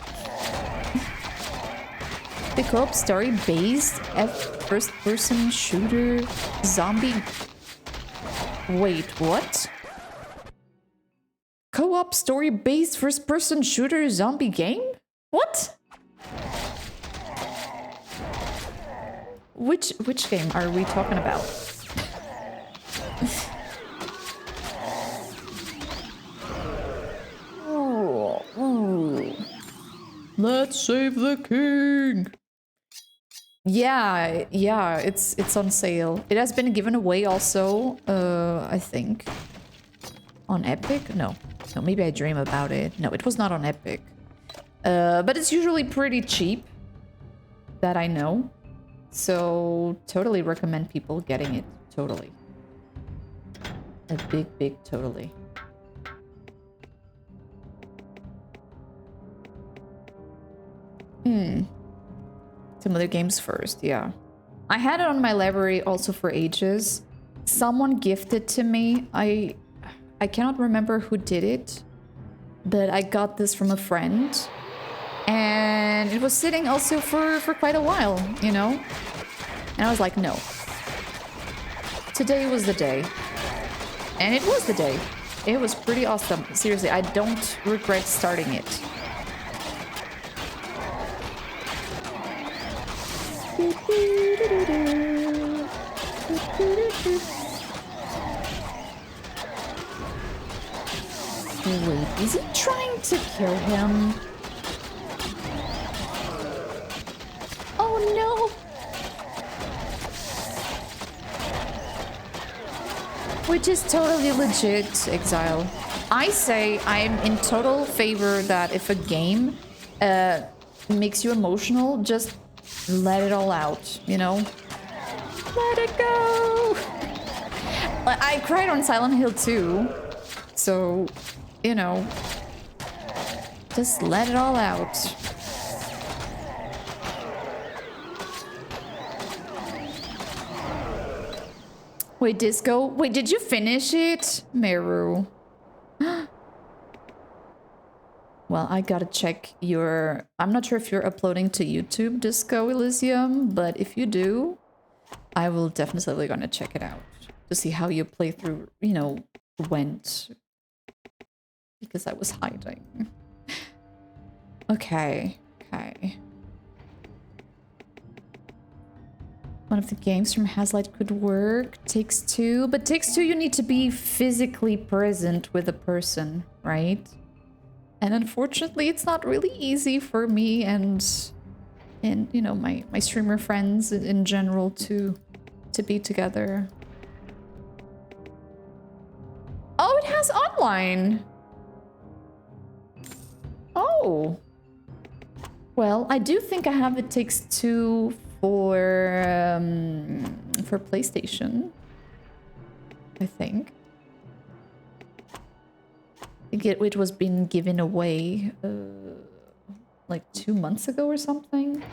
A: The co-op story-based first-person shooter zombie... Wait, what? Co-op story-based first-person shooter zombie game? What? Which game are we talking about? Let's save the king. Yeah, it's on sale. It has been given away also, I think. On Epic? No, maybe I dream about it. No, it was not on Epic. But it's usually pretty cheap. That I know. So, totally recommend people getting it. Totally. A big totally. Some other games first, yeah. I had it on my library also for ages. Someone gifted to me. I cannot remember who did it, but I got this from a friend. And it was sitting also for quite a while, you know? And I was like, no. Today was the day. And it was the day. It was pretty awesome. Seriously, I don't regret starting it. Wait, is he trying to kill him? Oh no! Which is totally legit, Exile. I say I'm in total favor that if a game makes you emotional, just let it all out, you know? Let it go! I cried on Silent Hill 2, so, you know, just let it all out. Wait, Disco? Wait, did you finish it? Meru. Well, I gotta check your... I'm not sure if you're uploading to YouTube, Disco Elysium, but if you do, I will definitely gonna check it out to see how your playthrough, you know, went. Because I was hiding. Okay, okay. One of the games from Hazlight could work. Takes Two. But Takes Two, you need to be physically present with a person, right? And unfortunately, it's not really easy for me and you know, my streamer friends in general to be together. Oh, it has online. Oh. Well, I do think I have It Takes Two for PlayStation, I think. It was being given away like 2 months ago or something.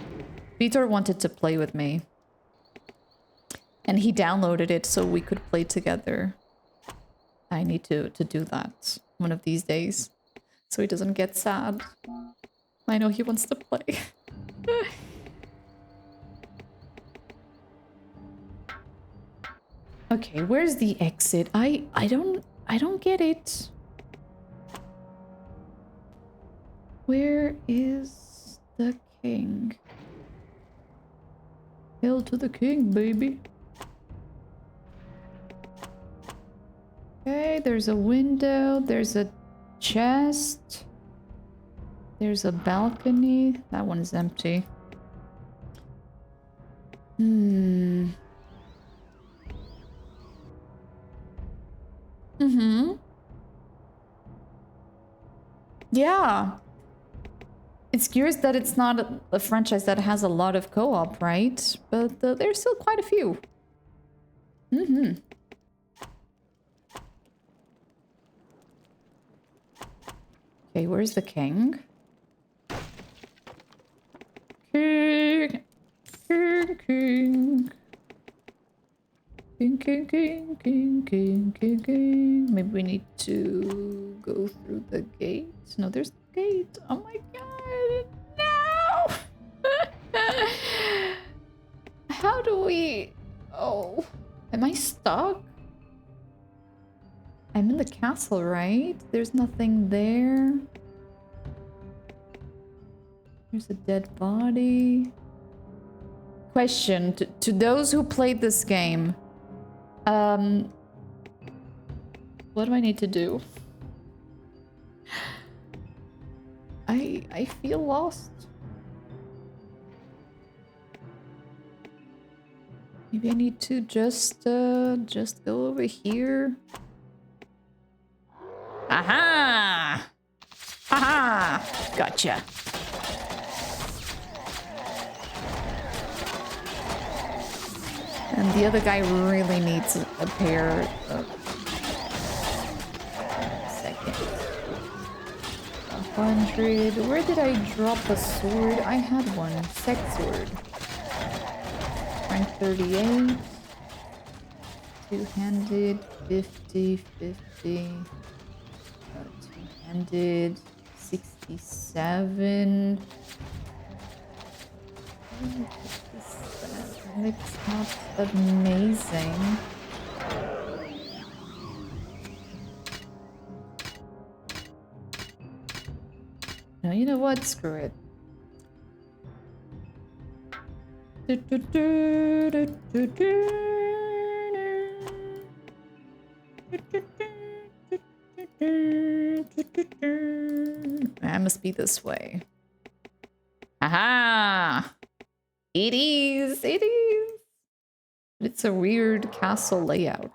A: Vitor wanted to play with me, and he downloaded it so we could play together. I need to do that one of these days, so he doesn't get sad. I know he wants to play. Okay, where's the exit? I don't get it. Where is the king? Hail to the king, baby. Okay, there's a window, there's a chest. There's a balcony. That one is empty. Yeah. It's curious that it's not a franchise that has a lot of co-op, right? But there's still quite a few. Okay, where's the king? King. King, king. King, king, king, king, king, king, king. Maybe we need to go through the gate. No, there's the gate. Oh my god. No! How do we... Oh. Am I stuck? I'm in the castle, right? There's nothing there. There's a dead body. Question to those who played this game. What do I need to do? I feel lost. Maybe I need to just go over here. Aha! Aha! Gotcha. And the other guy really needs a pair of... Second. 100. Where did I drop a sword? I had one. Sec sword. Rank 38. Two-handed. 50, 50. Two-handed. 67. It's not amazing. No, you know what? Screw it. I must be this way. Aha! It is! It is! It's a weird castle layout.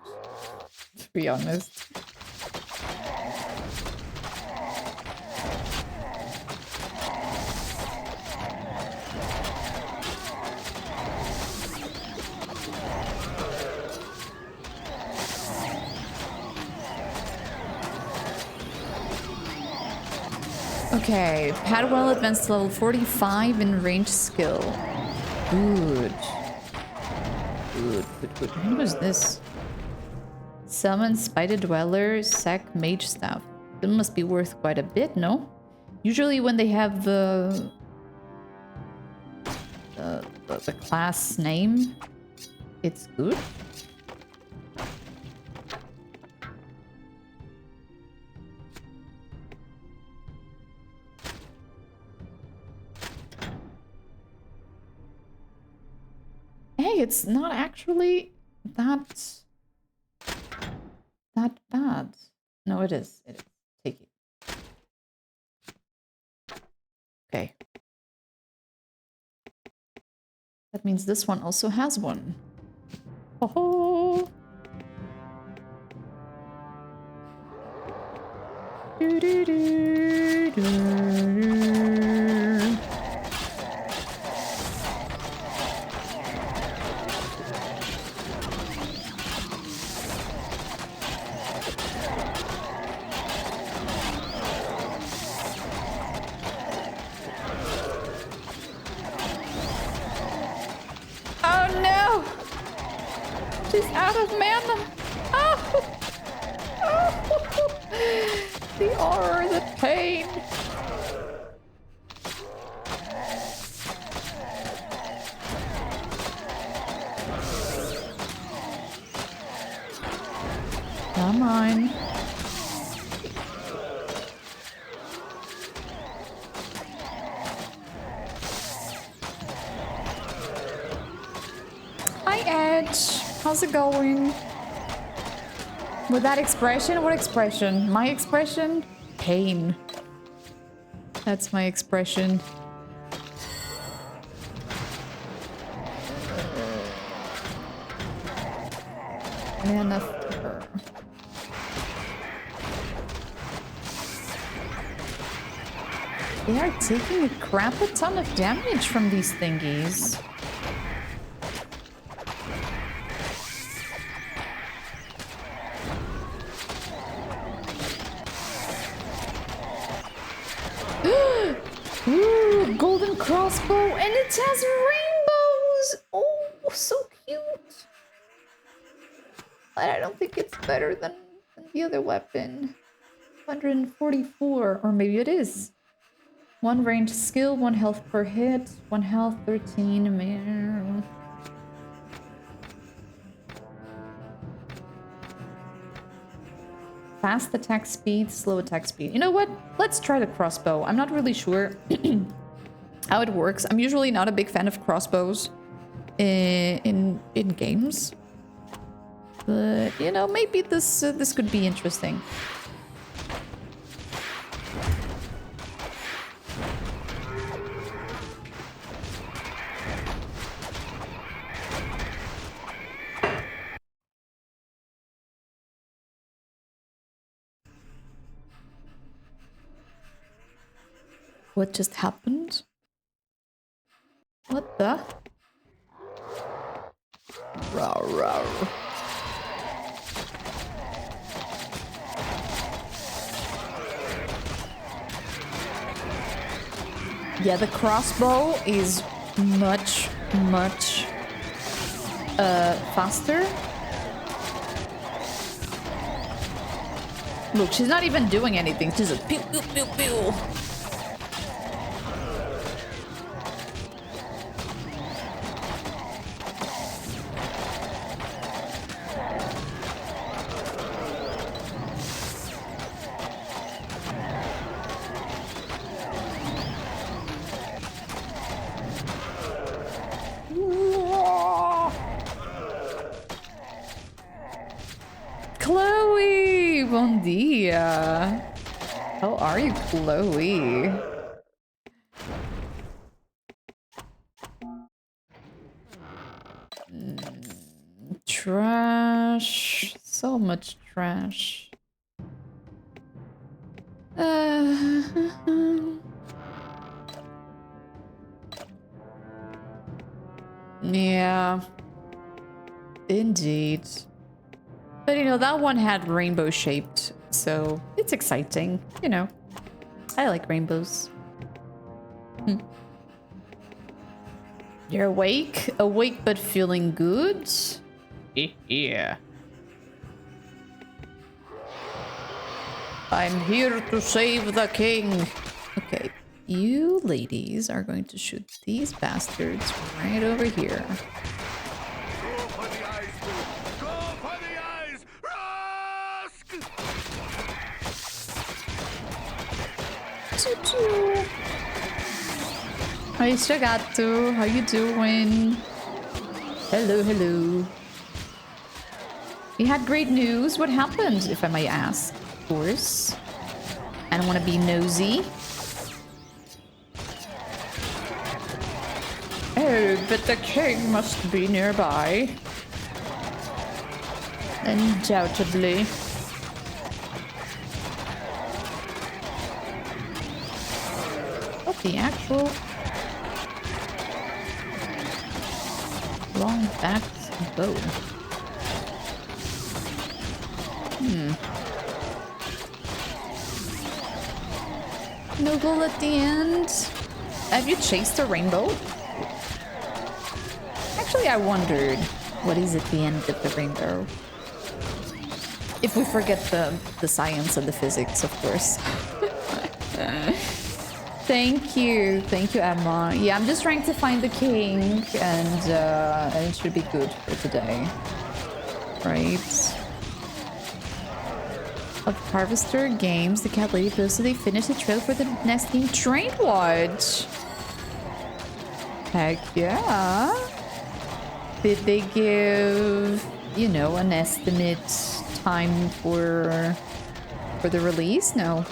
A: to be honest. Okay, Padwell advanced to level 45 in range skill. Good. Good. Who was this? Summon Spider Dweller, Sack Mage Staff. That must be worth quite a bit, no? Usually when they have the class name, it's good. Hey, it's not actually that bad. No, it is. It is. Take it. Okay. That means this one also has one. Oh. Do, do, do, do. She's out of mana. Oh. Oh. The horror, the pain. Come on. Hi, Edge. How's it going? With that expression? What expression? My expression? Pain. That's my expression. Mana for her. They are taking a crap a ton of damage from these thingies. Ooh, golden crossbow, and it has rainbows! Oh, so cute! But I don't think it's better than the other weapon. 144, or maybe it is. 1 range skill, 1 health per hit, 1 health, 13. Man. Fast attack speed, slow attack speed. You know what? Let's try the crossbow. I'm not really sure how it works. I'm usually not a big fan of crossbows in games. But, you know, maybe this could be interesting. What just happened? What the? Rawr, rawr. Yeah, the crossbow is much faster. Look, she's not even doing anything. She's just pew pew pew pew. Chloe! Bon dia! How are you, Chloe? Trash. So much trash. trash. Yeah. Indeed. But you know, that one had rainbow shaped, so it's exciting, you know. I like rainbows. You're awake? Awake but feeling good? Yeah. I'm here to save the king. Okay, you ladies are going to shoot these bastards right over here. Hi, Shagato. How you doing? Hello, hello. We had great news. What happened, if I may ask? Of course. I don't want to be nosy. Oh, but the king must be nearby. Undoubtedly. What the actual... long back bow. No goal at the end. Have you chased a rainbow? Actually, I wondered what is at the end of the rainbow. If we forget the science and the physics, of course. Thank you, Emma. Yeah, I'm just trying to find the king, and it should be good for today, right? Of Harvester Games, the cat lady posted they finished the trailer for the next game, Train Watch. Heck yeah! Did they give, you know, an estimate time for the release? No.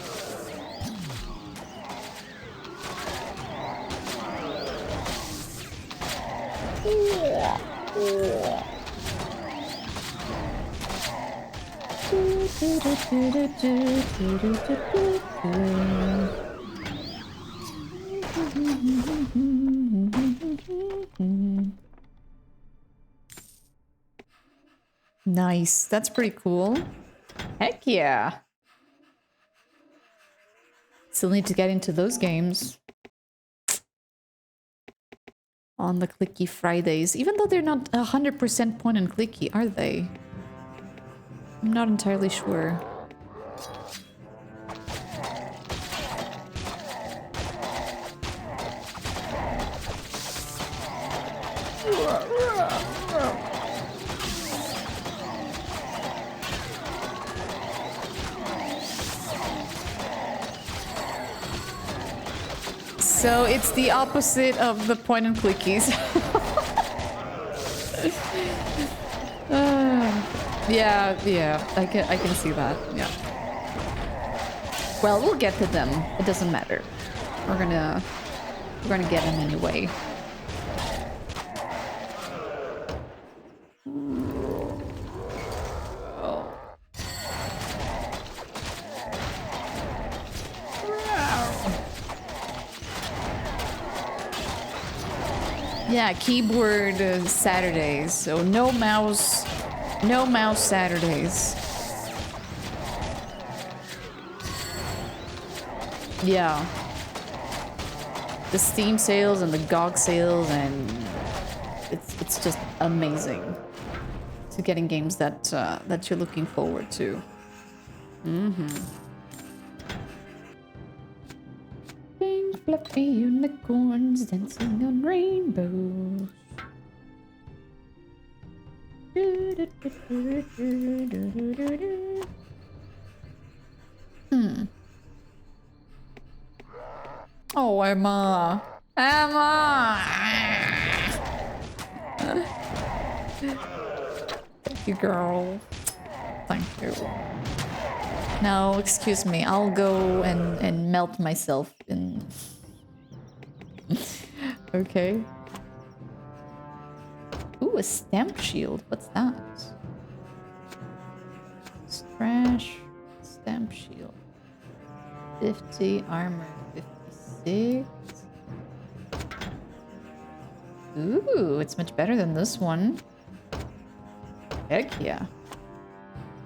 A: Nice. That's pretty cool. Heck yeah. Still need to get into those games. On the clicky Fridays, even though they're not 100% point and clicky, are they? I'm not entirely sure. So it's the opposite of the point and clickies. Yeah, I can see that. Yeah. Well, we'll get to them. It doesn't matter. We're gonna get them anyway. Yeah, keyboard Saturdays. So no mouse Saturdays. Yeah. The Steam sales and the GOG sales, and it's just amazing to getting games that that you're looking forward to. Pink fluffy unicorns dancing on rainbows. Oh, Emma. Thank you, girl. Thank you. No, excuse me. I'll go and melt myself in. Okay. Ooh, a stamp shield. What's that? Trash. Stamp shield. 50. Armor 56. Ooh, it's much better than this one. Heck yeah.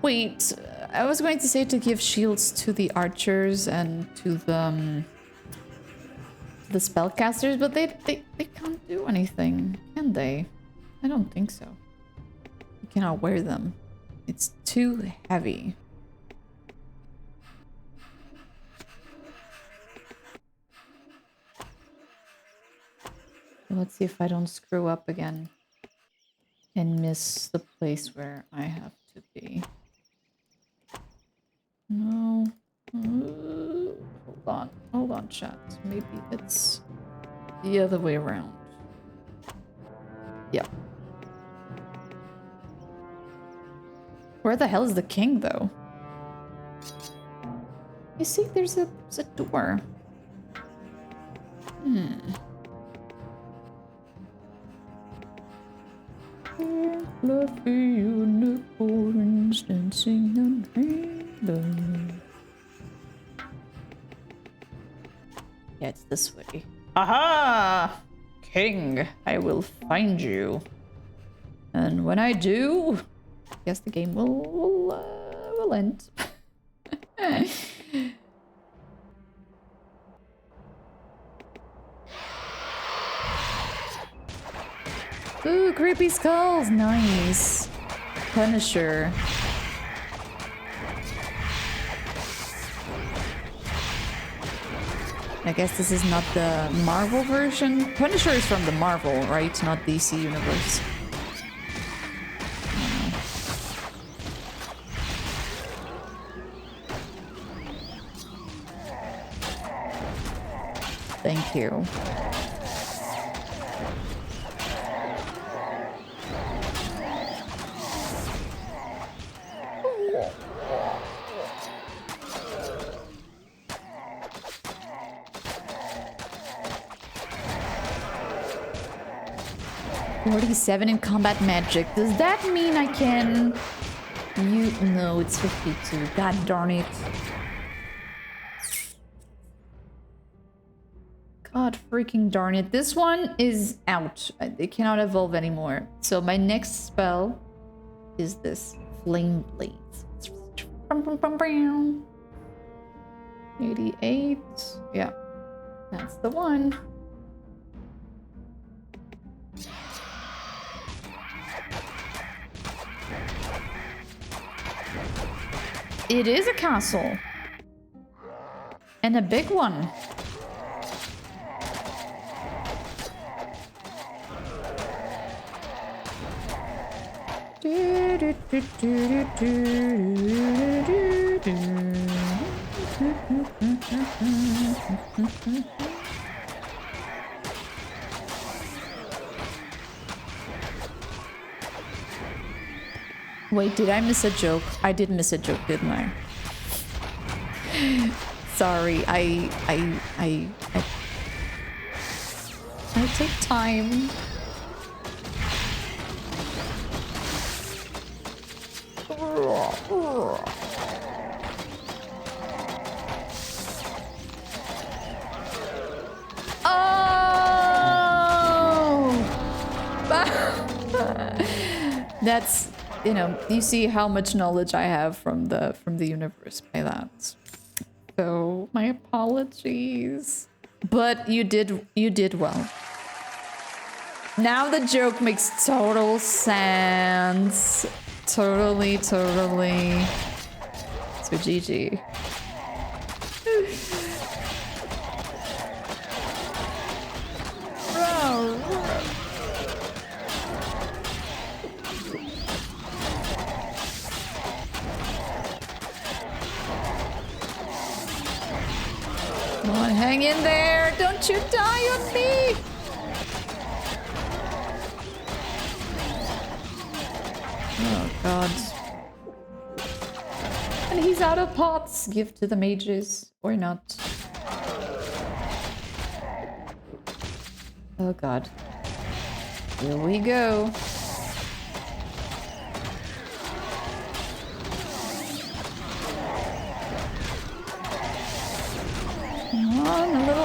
A: Wait, I was going to say to give shields to the archers and to the spellcasters, but they can't do anything, can they? I don't think so. You cannot wear them. It's too heavy. Let's see if I don't screw up again and miss the place where I have to be. No. Hold on, chat. Maybe it's the other way around. Yeah. Where the hell is the king, though? You see, there's a door. Fluffy unicorns dancing on rainbows. Yeah, it's this way. Aha! King, I will find you. And when I do, I guess the game will end. Ooh, creepy skulls. Nice. Punisher. I guess this is not the Marvel version. Punisher is from the Marvel, right? Not DC Universe. Thank you. .47 in combat magic. Does that mean I can... No, it's 52. God darn it. God freaking darn it. This one is out. It cannot evolve anymore. So my next spell is this. Flame Blades. 88. Yeah. That's the one. It is a castle. And a big one. Wait, did I miss a joke? I did miss a joke, didn't I? Sorry, I take time. That's, you know, you see how much knowledge I have from the universe by that. So my apologies, but you did well. Now the joke makes total sense. Totally. So GG. Come on, hang in there. Don't you die on me. Oh, God. And he's out of pots. Give to the mages. Or not. Oh, God. Here we go.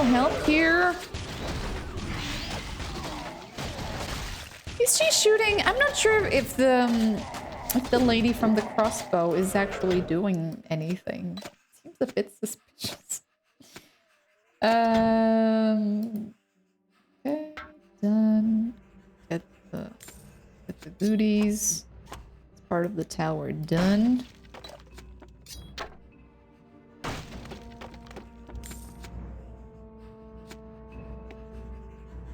A: help here? Is she shooting? I'm not sure if the lady from the crossbow is actually doing anything. Seems a bit suspicious. Okay, done. Get the goodies. It's part of the tower done.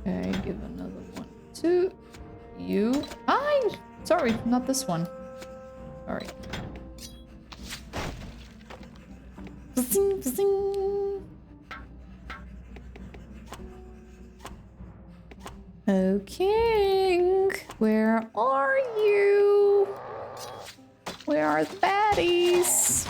A: Okay, give another one to you. Sorry, not this one. Sorry. Zing, zing. Oh, King, where are you? Where are the baddies?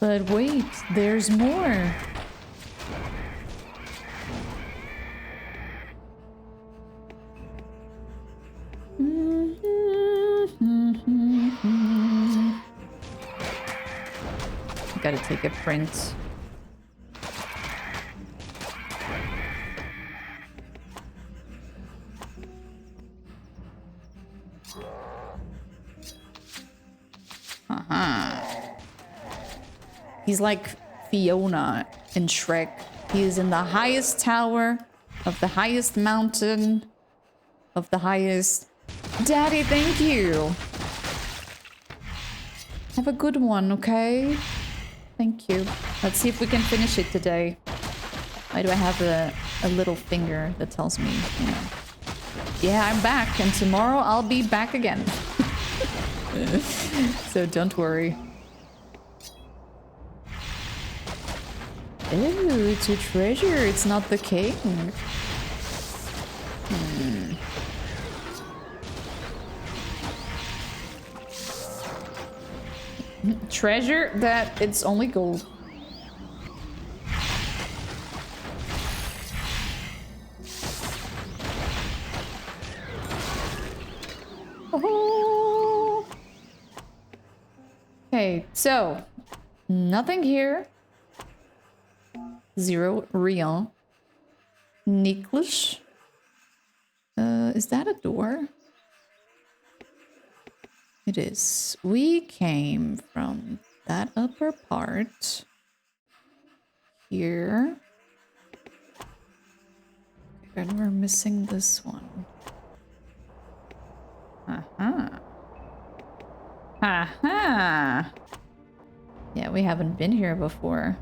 A: But wait, there's more. Gotta take a print. He's like Fiona in Shrek. He is in the highest tower of the highest mountain of the highest... Daddy, thank you! Have a good one, okay? Thank you. Let's see if we can finish it today. Why do I have a little finger that tells me, you know... Yeah, I'm back, and tomorrow I'll be back again. So don't worry. Oh, it's a treasure. It's not the king. Treasure that it's only gold. Oh. Okay, so nothing here. Zero, rien. Nicholas. Is that a door? It is. We came from that upper part. Here. And we're missing this one. Aha. Aha. Yeah, we haven't been here before.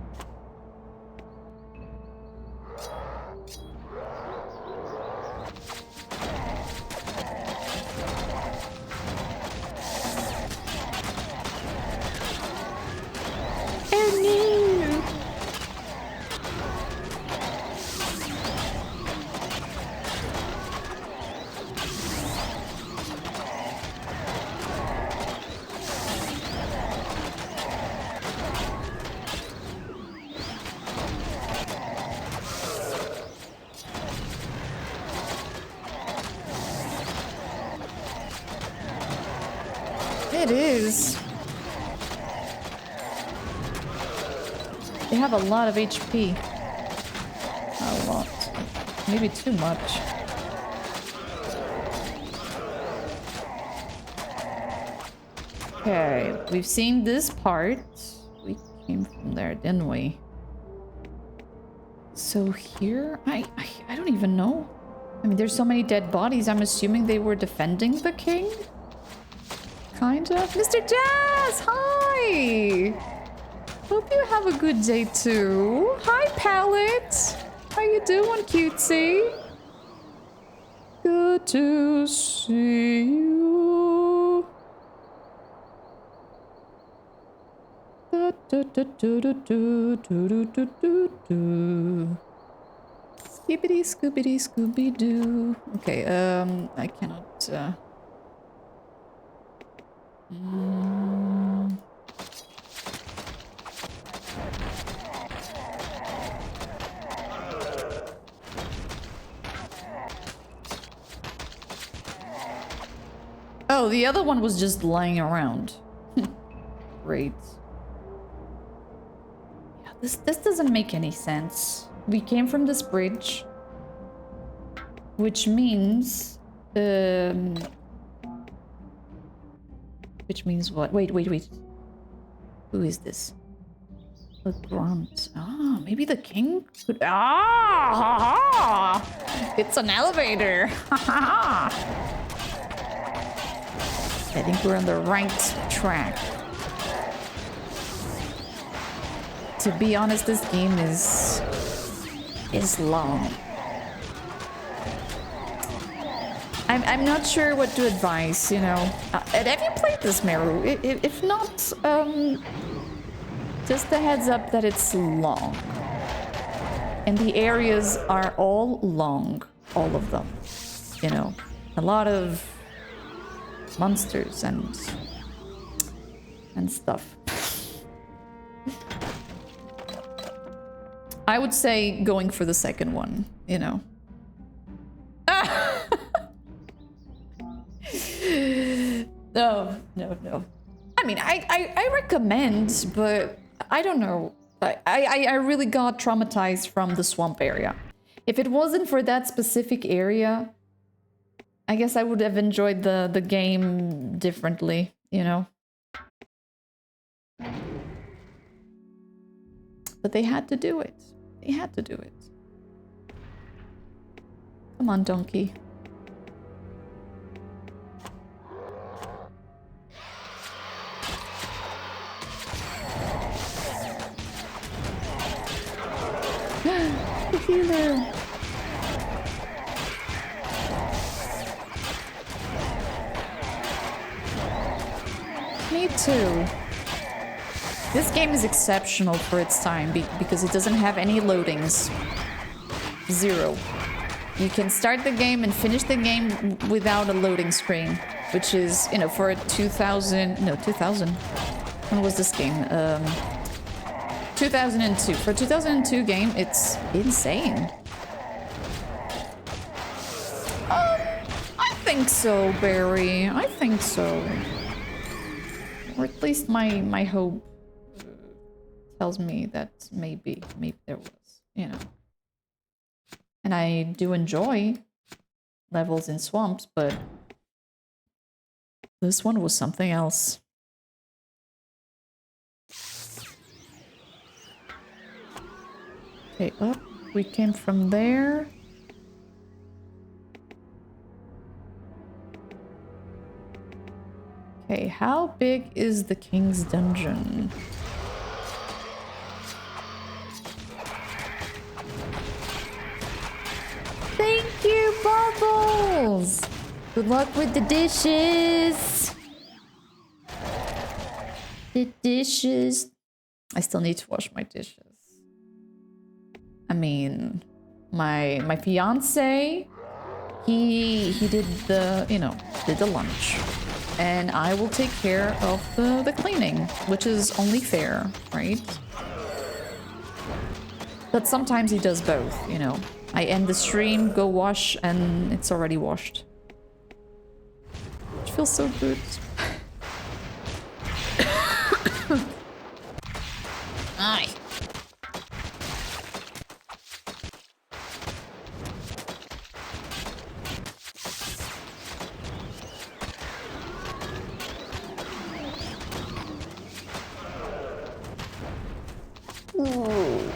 A: It is. They have a lot of HP. A lot. Maybe too much. Okay, we've seen this part. We came from there, didn't we? So here, I don't even know. I mean, there's so many dead bodies. I'm assuming they were defending the king. Kinda. Mr. Jazz, hi! Hope you have a good day too. Hi, Palette. How you doing, cutesy? Good to see you. Skibbity Scooby Scooby Doo. Okay, I cannot. Oh, the other one was just lying around. Great. Yeah, this doesn't make any sense. We came from this bridge, which means what? Wait. Who is this? A grunt. Ah, maybe the king could. Ah, ha, ha. It's an elevator. Ha, ha, ha. I think we're on the right track. To be honest, this game is long. I'm not sure what to advise, you know. Have you played this, Meru? If not, just a heads up that it's long. And the areas are all long, all of them. You know, a lot of monsters and stuff. I would say going for the second one, you know. No. I mean, I recommend, but I don't know. I really got traumatized from the swamp area. If it wasn't for that specific area, I guess I would have enjoyed the game differently, you know. But they had to do it. They had to do it. Come on, donkey. The healer. Me too. This game is exceptional for its time because it doesn't have any loadings. Zero. You can start the game and finish the game without a loading screen, which is, you know, for a 2000. When was this game? 2002. For a 2002 game, it's insane. I think so, Barry. I think so. Or at least my hope tells me that maybe there was, you know. And I do enjoy levels in swamps, but this one was something else. Okay, up. We came from there. Okay, how big is the king's dungeon? Thank you, Bubbles! Good luck with the dishes! The dishes. I still need to wash my dishes. I mean, my fiance, he did the, you know, did the lunch. And I will take care of the cleaning, which is only fair, right? But sometimes he does both, you know. I end the stream, go wash, and it's already washed. Which feels so good. Aye. Ooh.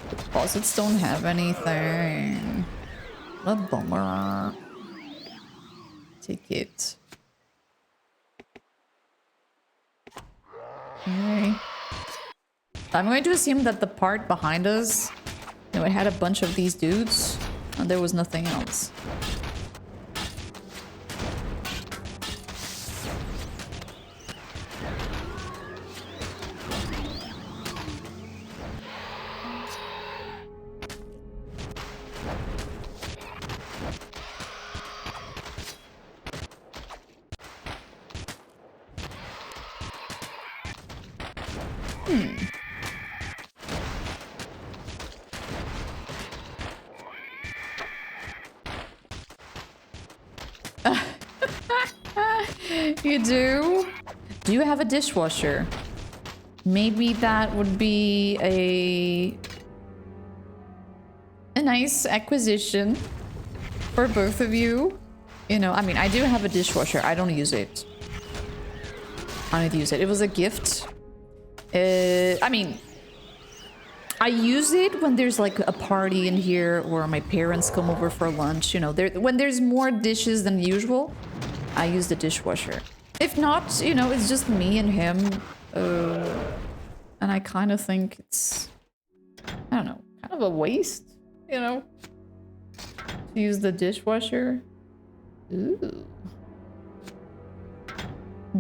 A: Deposits don't have anything. A bummer. Take it. Okay. I'm going to assume that the part behind us, you know, it had a bunch of these dudes, and there was nothing else. You do? Do you have a dishwasher? Maybe that would be a nice acquisition for both of you. You know, I mean, I do have a dishwasher. I don't use it. I need to use it. It was a gift. I mean, I use it when there's like a party in here or my parents come over for lunch. You know, when there's more dishes than usual, I use the dishwasher. If not, you know, it's just me and him. And I kind of think it's, I don't know, kind of a waste, you know, to use the dishwasher. Ooh.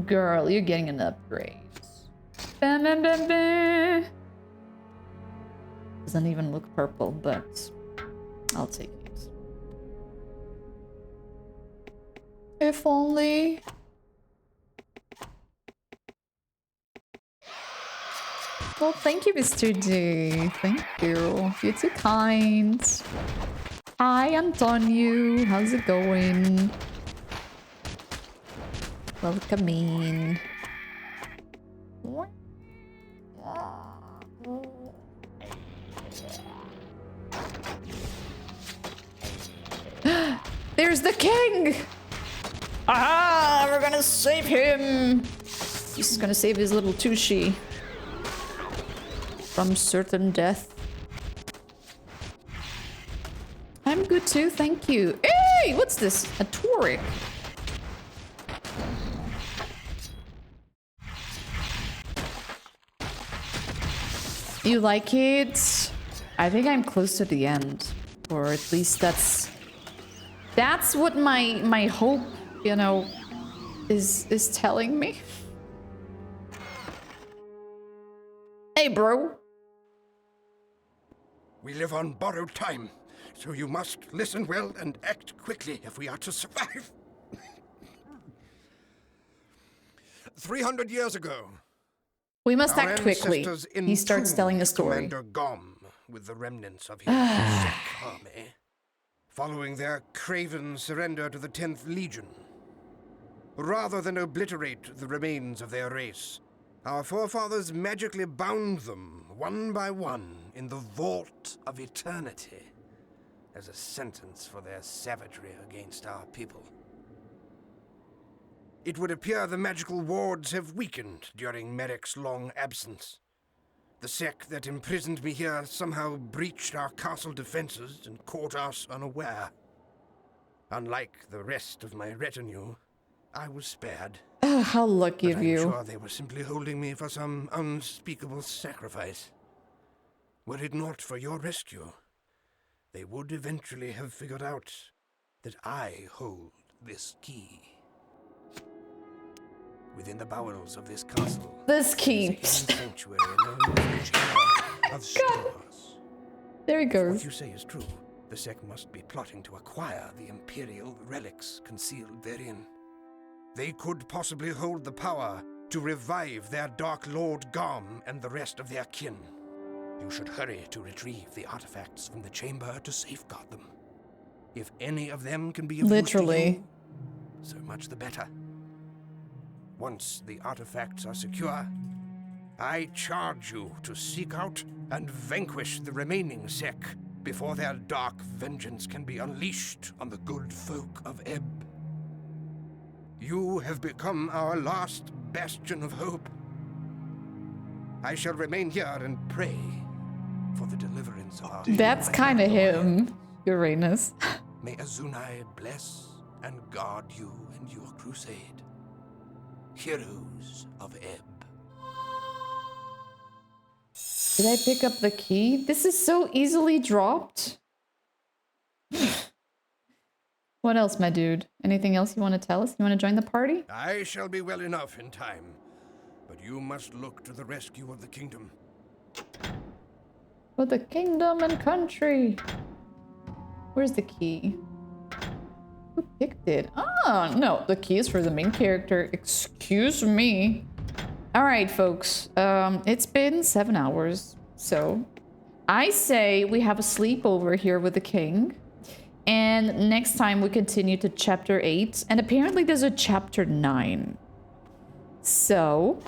A: Girl, you're getting an upgrade. Bam, bam, bam, bam. Doesn't even look purple, but I'll take it. If only. Well, thank you, Mr. D. Thank you. You're too kind. Hi, Antonio. How's it going? Welcome in. There's the king! Aha! We're gonna save him! This is gonna save his little Tushy from certain death. I'm good too, thank you. Hey! What's this? A Taurik. You like it? I think I'm close to the end. Or at least that's what my hope, you know, is telling me. Hey, bro.
E: We live on borrowed time, so you must listen well and act quickly if we are to survive. 300 years ago,
A: We must
E: our
A: act quickly.
E: ancestors
A: He starts
E: entombed
A: telling a story.
E: Commander Gom with the remnants of his Sek army, following their craven surrender to the 10th Legion. Rather than obliterate the remains of their race, our forefathers magically bound them, one by one, in the Vault of Eternity, as a sentence for their savagery against our people. It would appear the magical wards have weakened during Merrick's long absence. The Sek that imprisoned me here somehow breached our castle defenses and caught us unaware. Unlike the rest of my retinue, I was spared.
A: Oh, how lucky of you.
E: I'm sure they were simply holding me for some unspeakable sacrifice. Were it not for your rescue, they would eventually have figured out that I hold this key. Within the bowels of this castle,
A: this keeps.
E: Sanctuary known as the Chamber of Stars.
A: There he goes.
E: What you say is true. The Sek must be plotting to acquire the Imperial relics concealed therein. They could possibly hold the power to revive their Dark Lord Gom and the rest of their kin. You should hurry to retrieve the artifacts from the chamber to safeguard them. If any of them can be of use to you, so much the better. Once the artifacts are secure, I charge you to seek out and vanquish the remaining Sek before their dark vengeance can be unleashed on the good folk of Ebb. You have become our last bastion of hope. I shall remain here and pray for the deliverance of our...
A: That's kind of him, Uranus.
E: May Azunai bless and guard you and your crusade. Heroes of Ebb.
A: Did I pick up the key? This is so easily dropped. What else, my dude? Anything else you want to tell us? You want to join the party?
E: I shall be well enough in time, but you must look to the rescue of the kingdom.
A: For the kingdom and country. Where's the key? Who picked it? Oh, no. The key is for the main character. Excuse me. All right, folks. It's been 7 hours. So I say we have a sleepover here with the king. And next time we continue to chapter 8. And apparently there's a chapter 9. So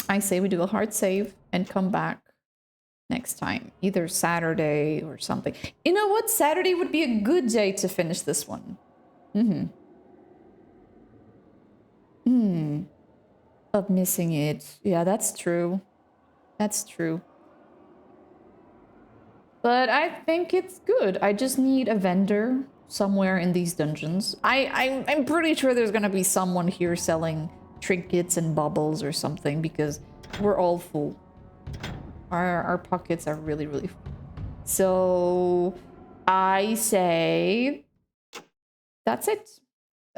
A: I say we do a hard save and come back next time. Either Saturday or something. You know what? Saturday would be a good day to finish this one. Of missing it. Yeah, that's true. That's true. But I think it's good. I just need a vendor somewhere in these dungeons. I'm pretty sure there's gonna be someone here selling trinkets and bubbles or something because we're all full. Our pockets are really, really full. So I say that's it.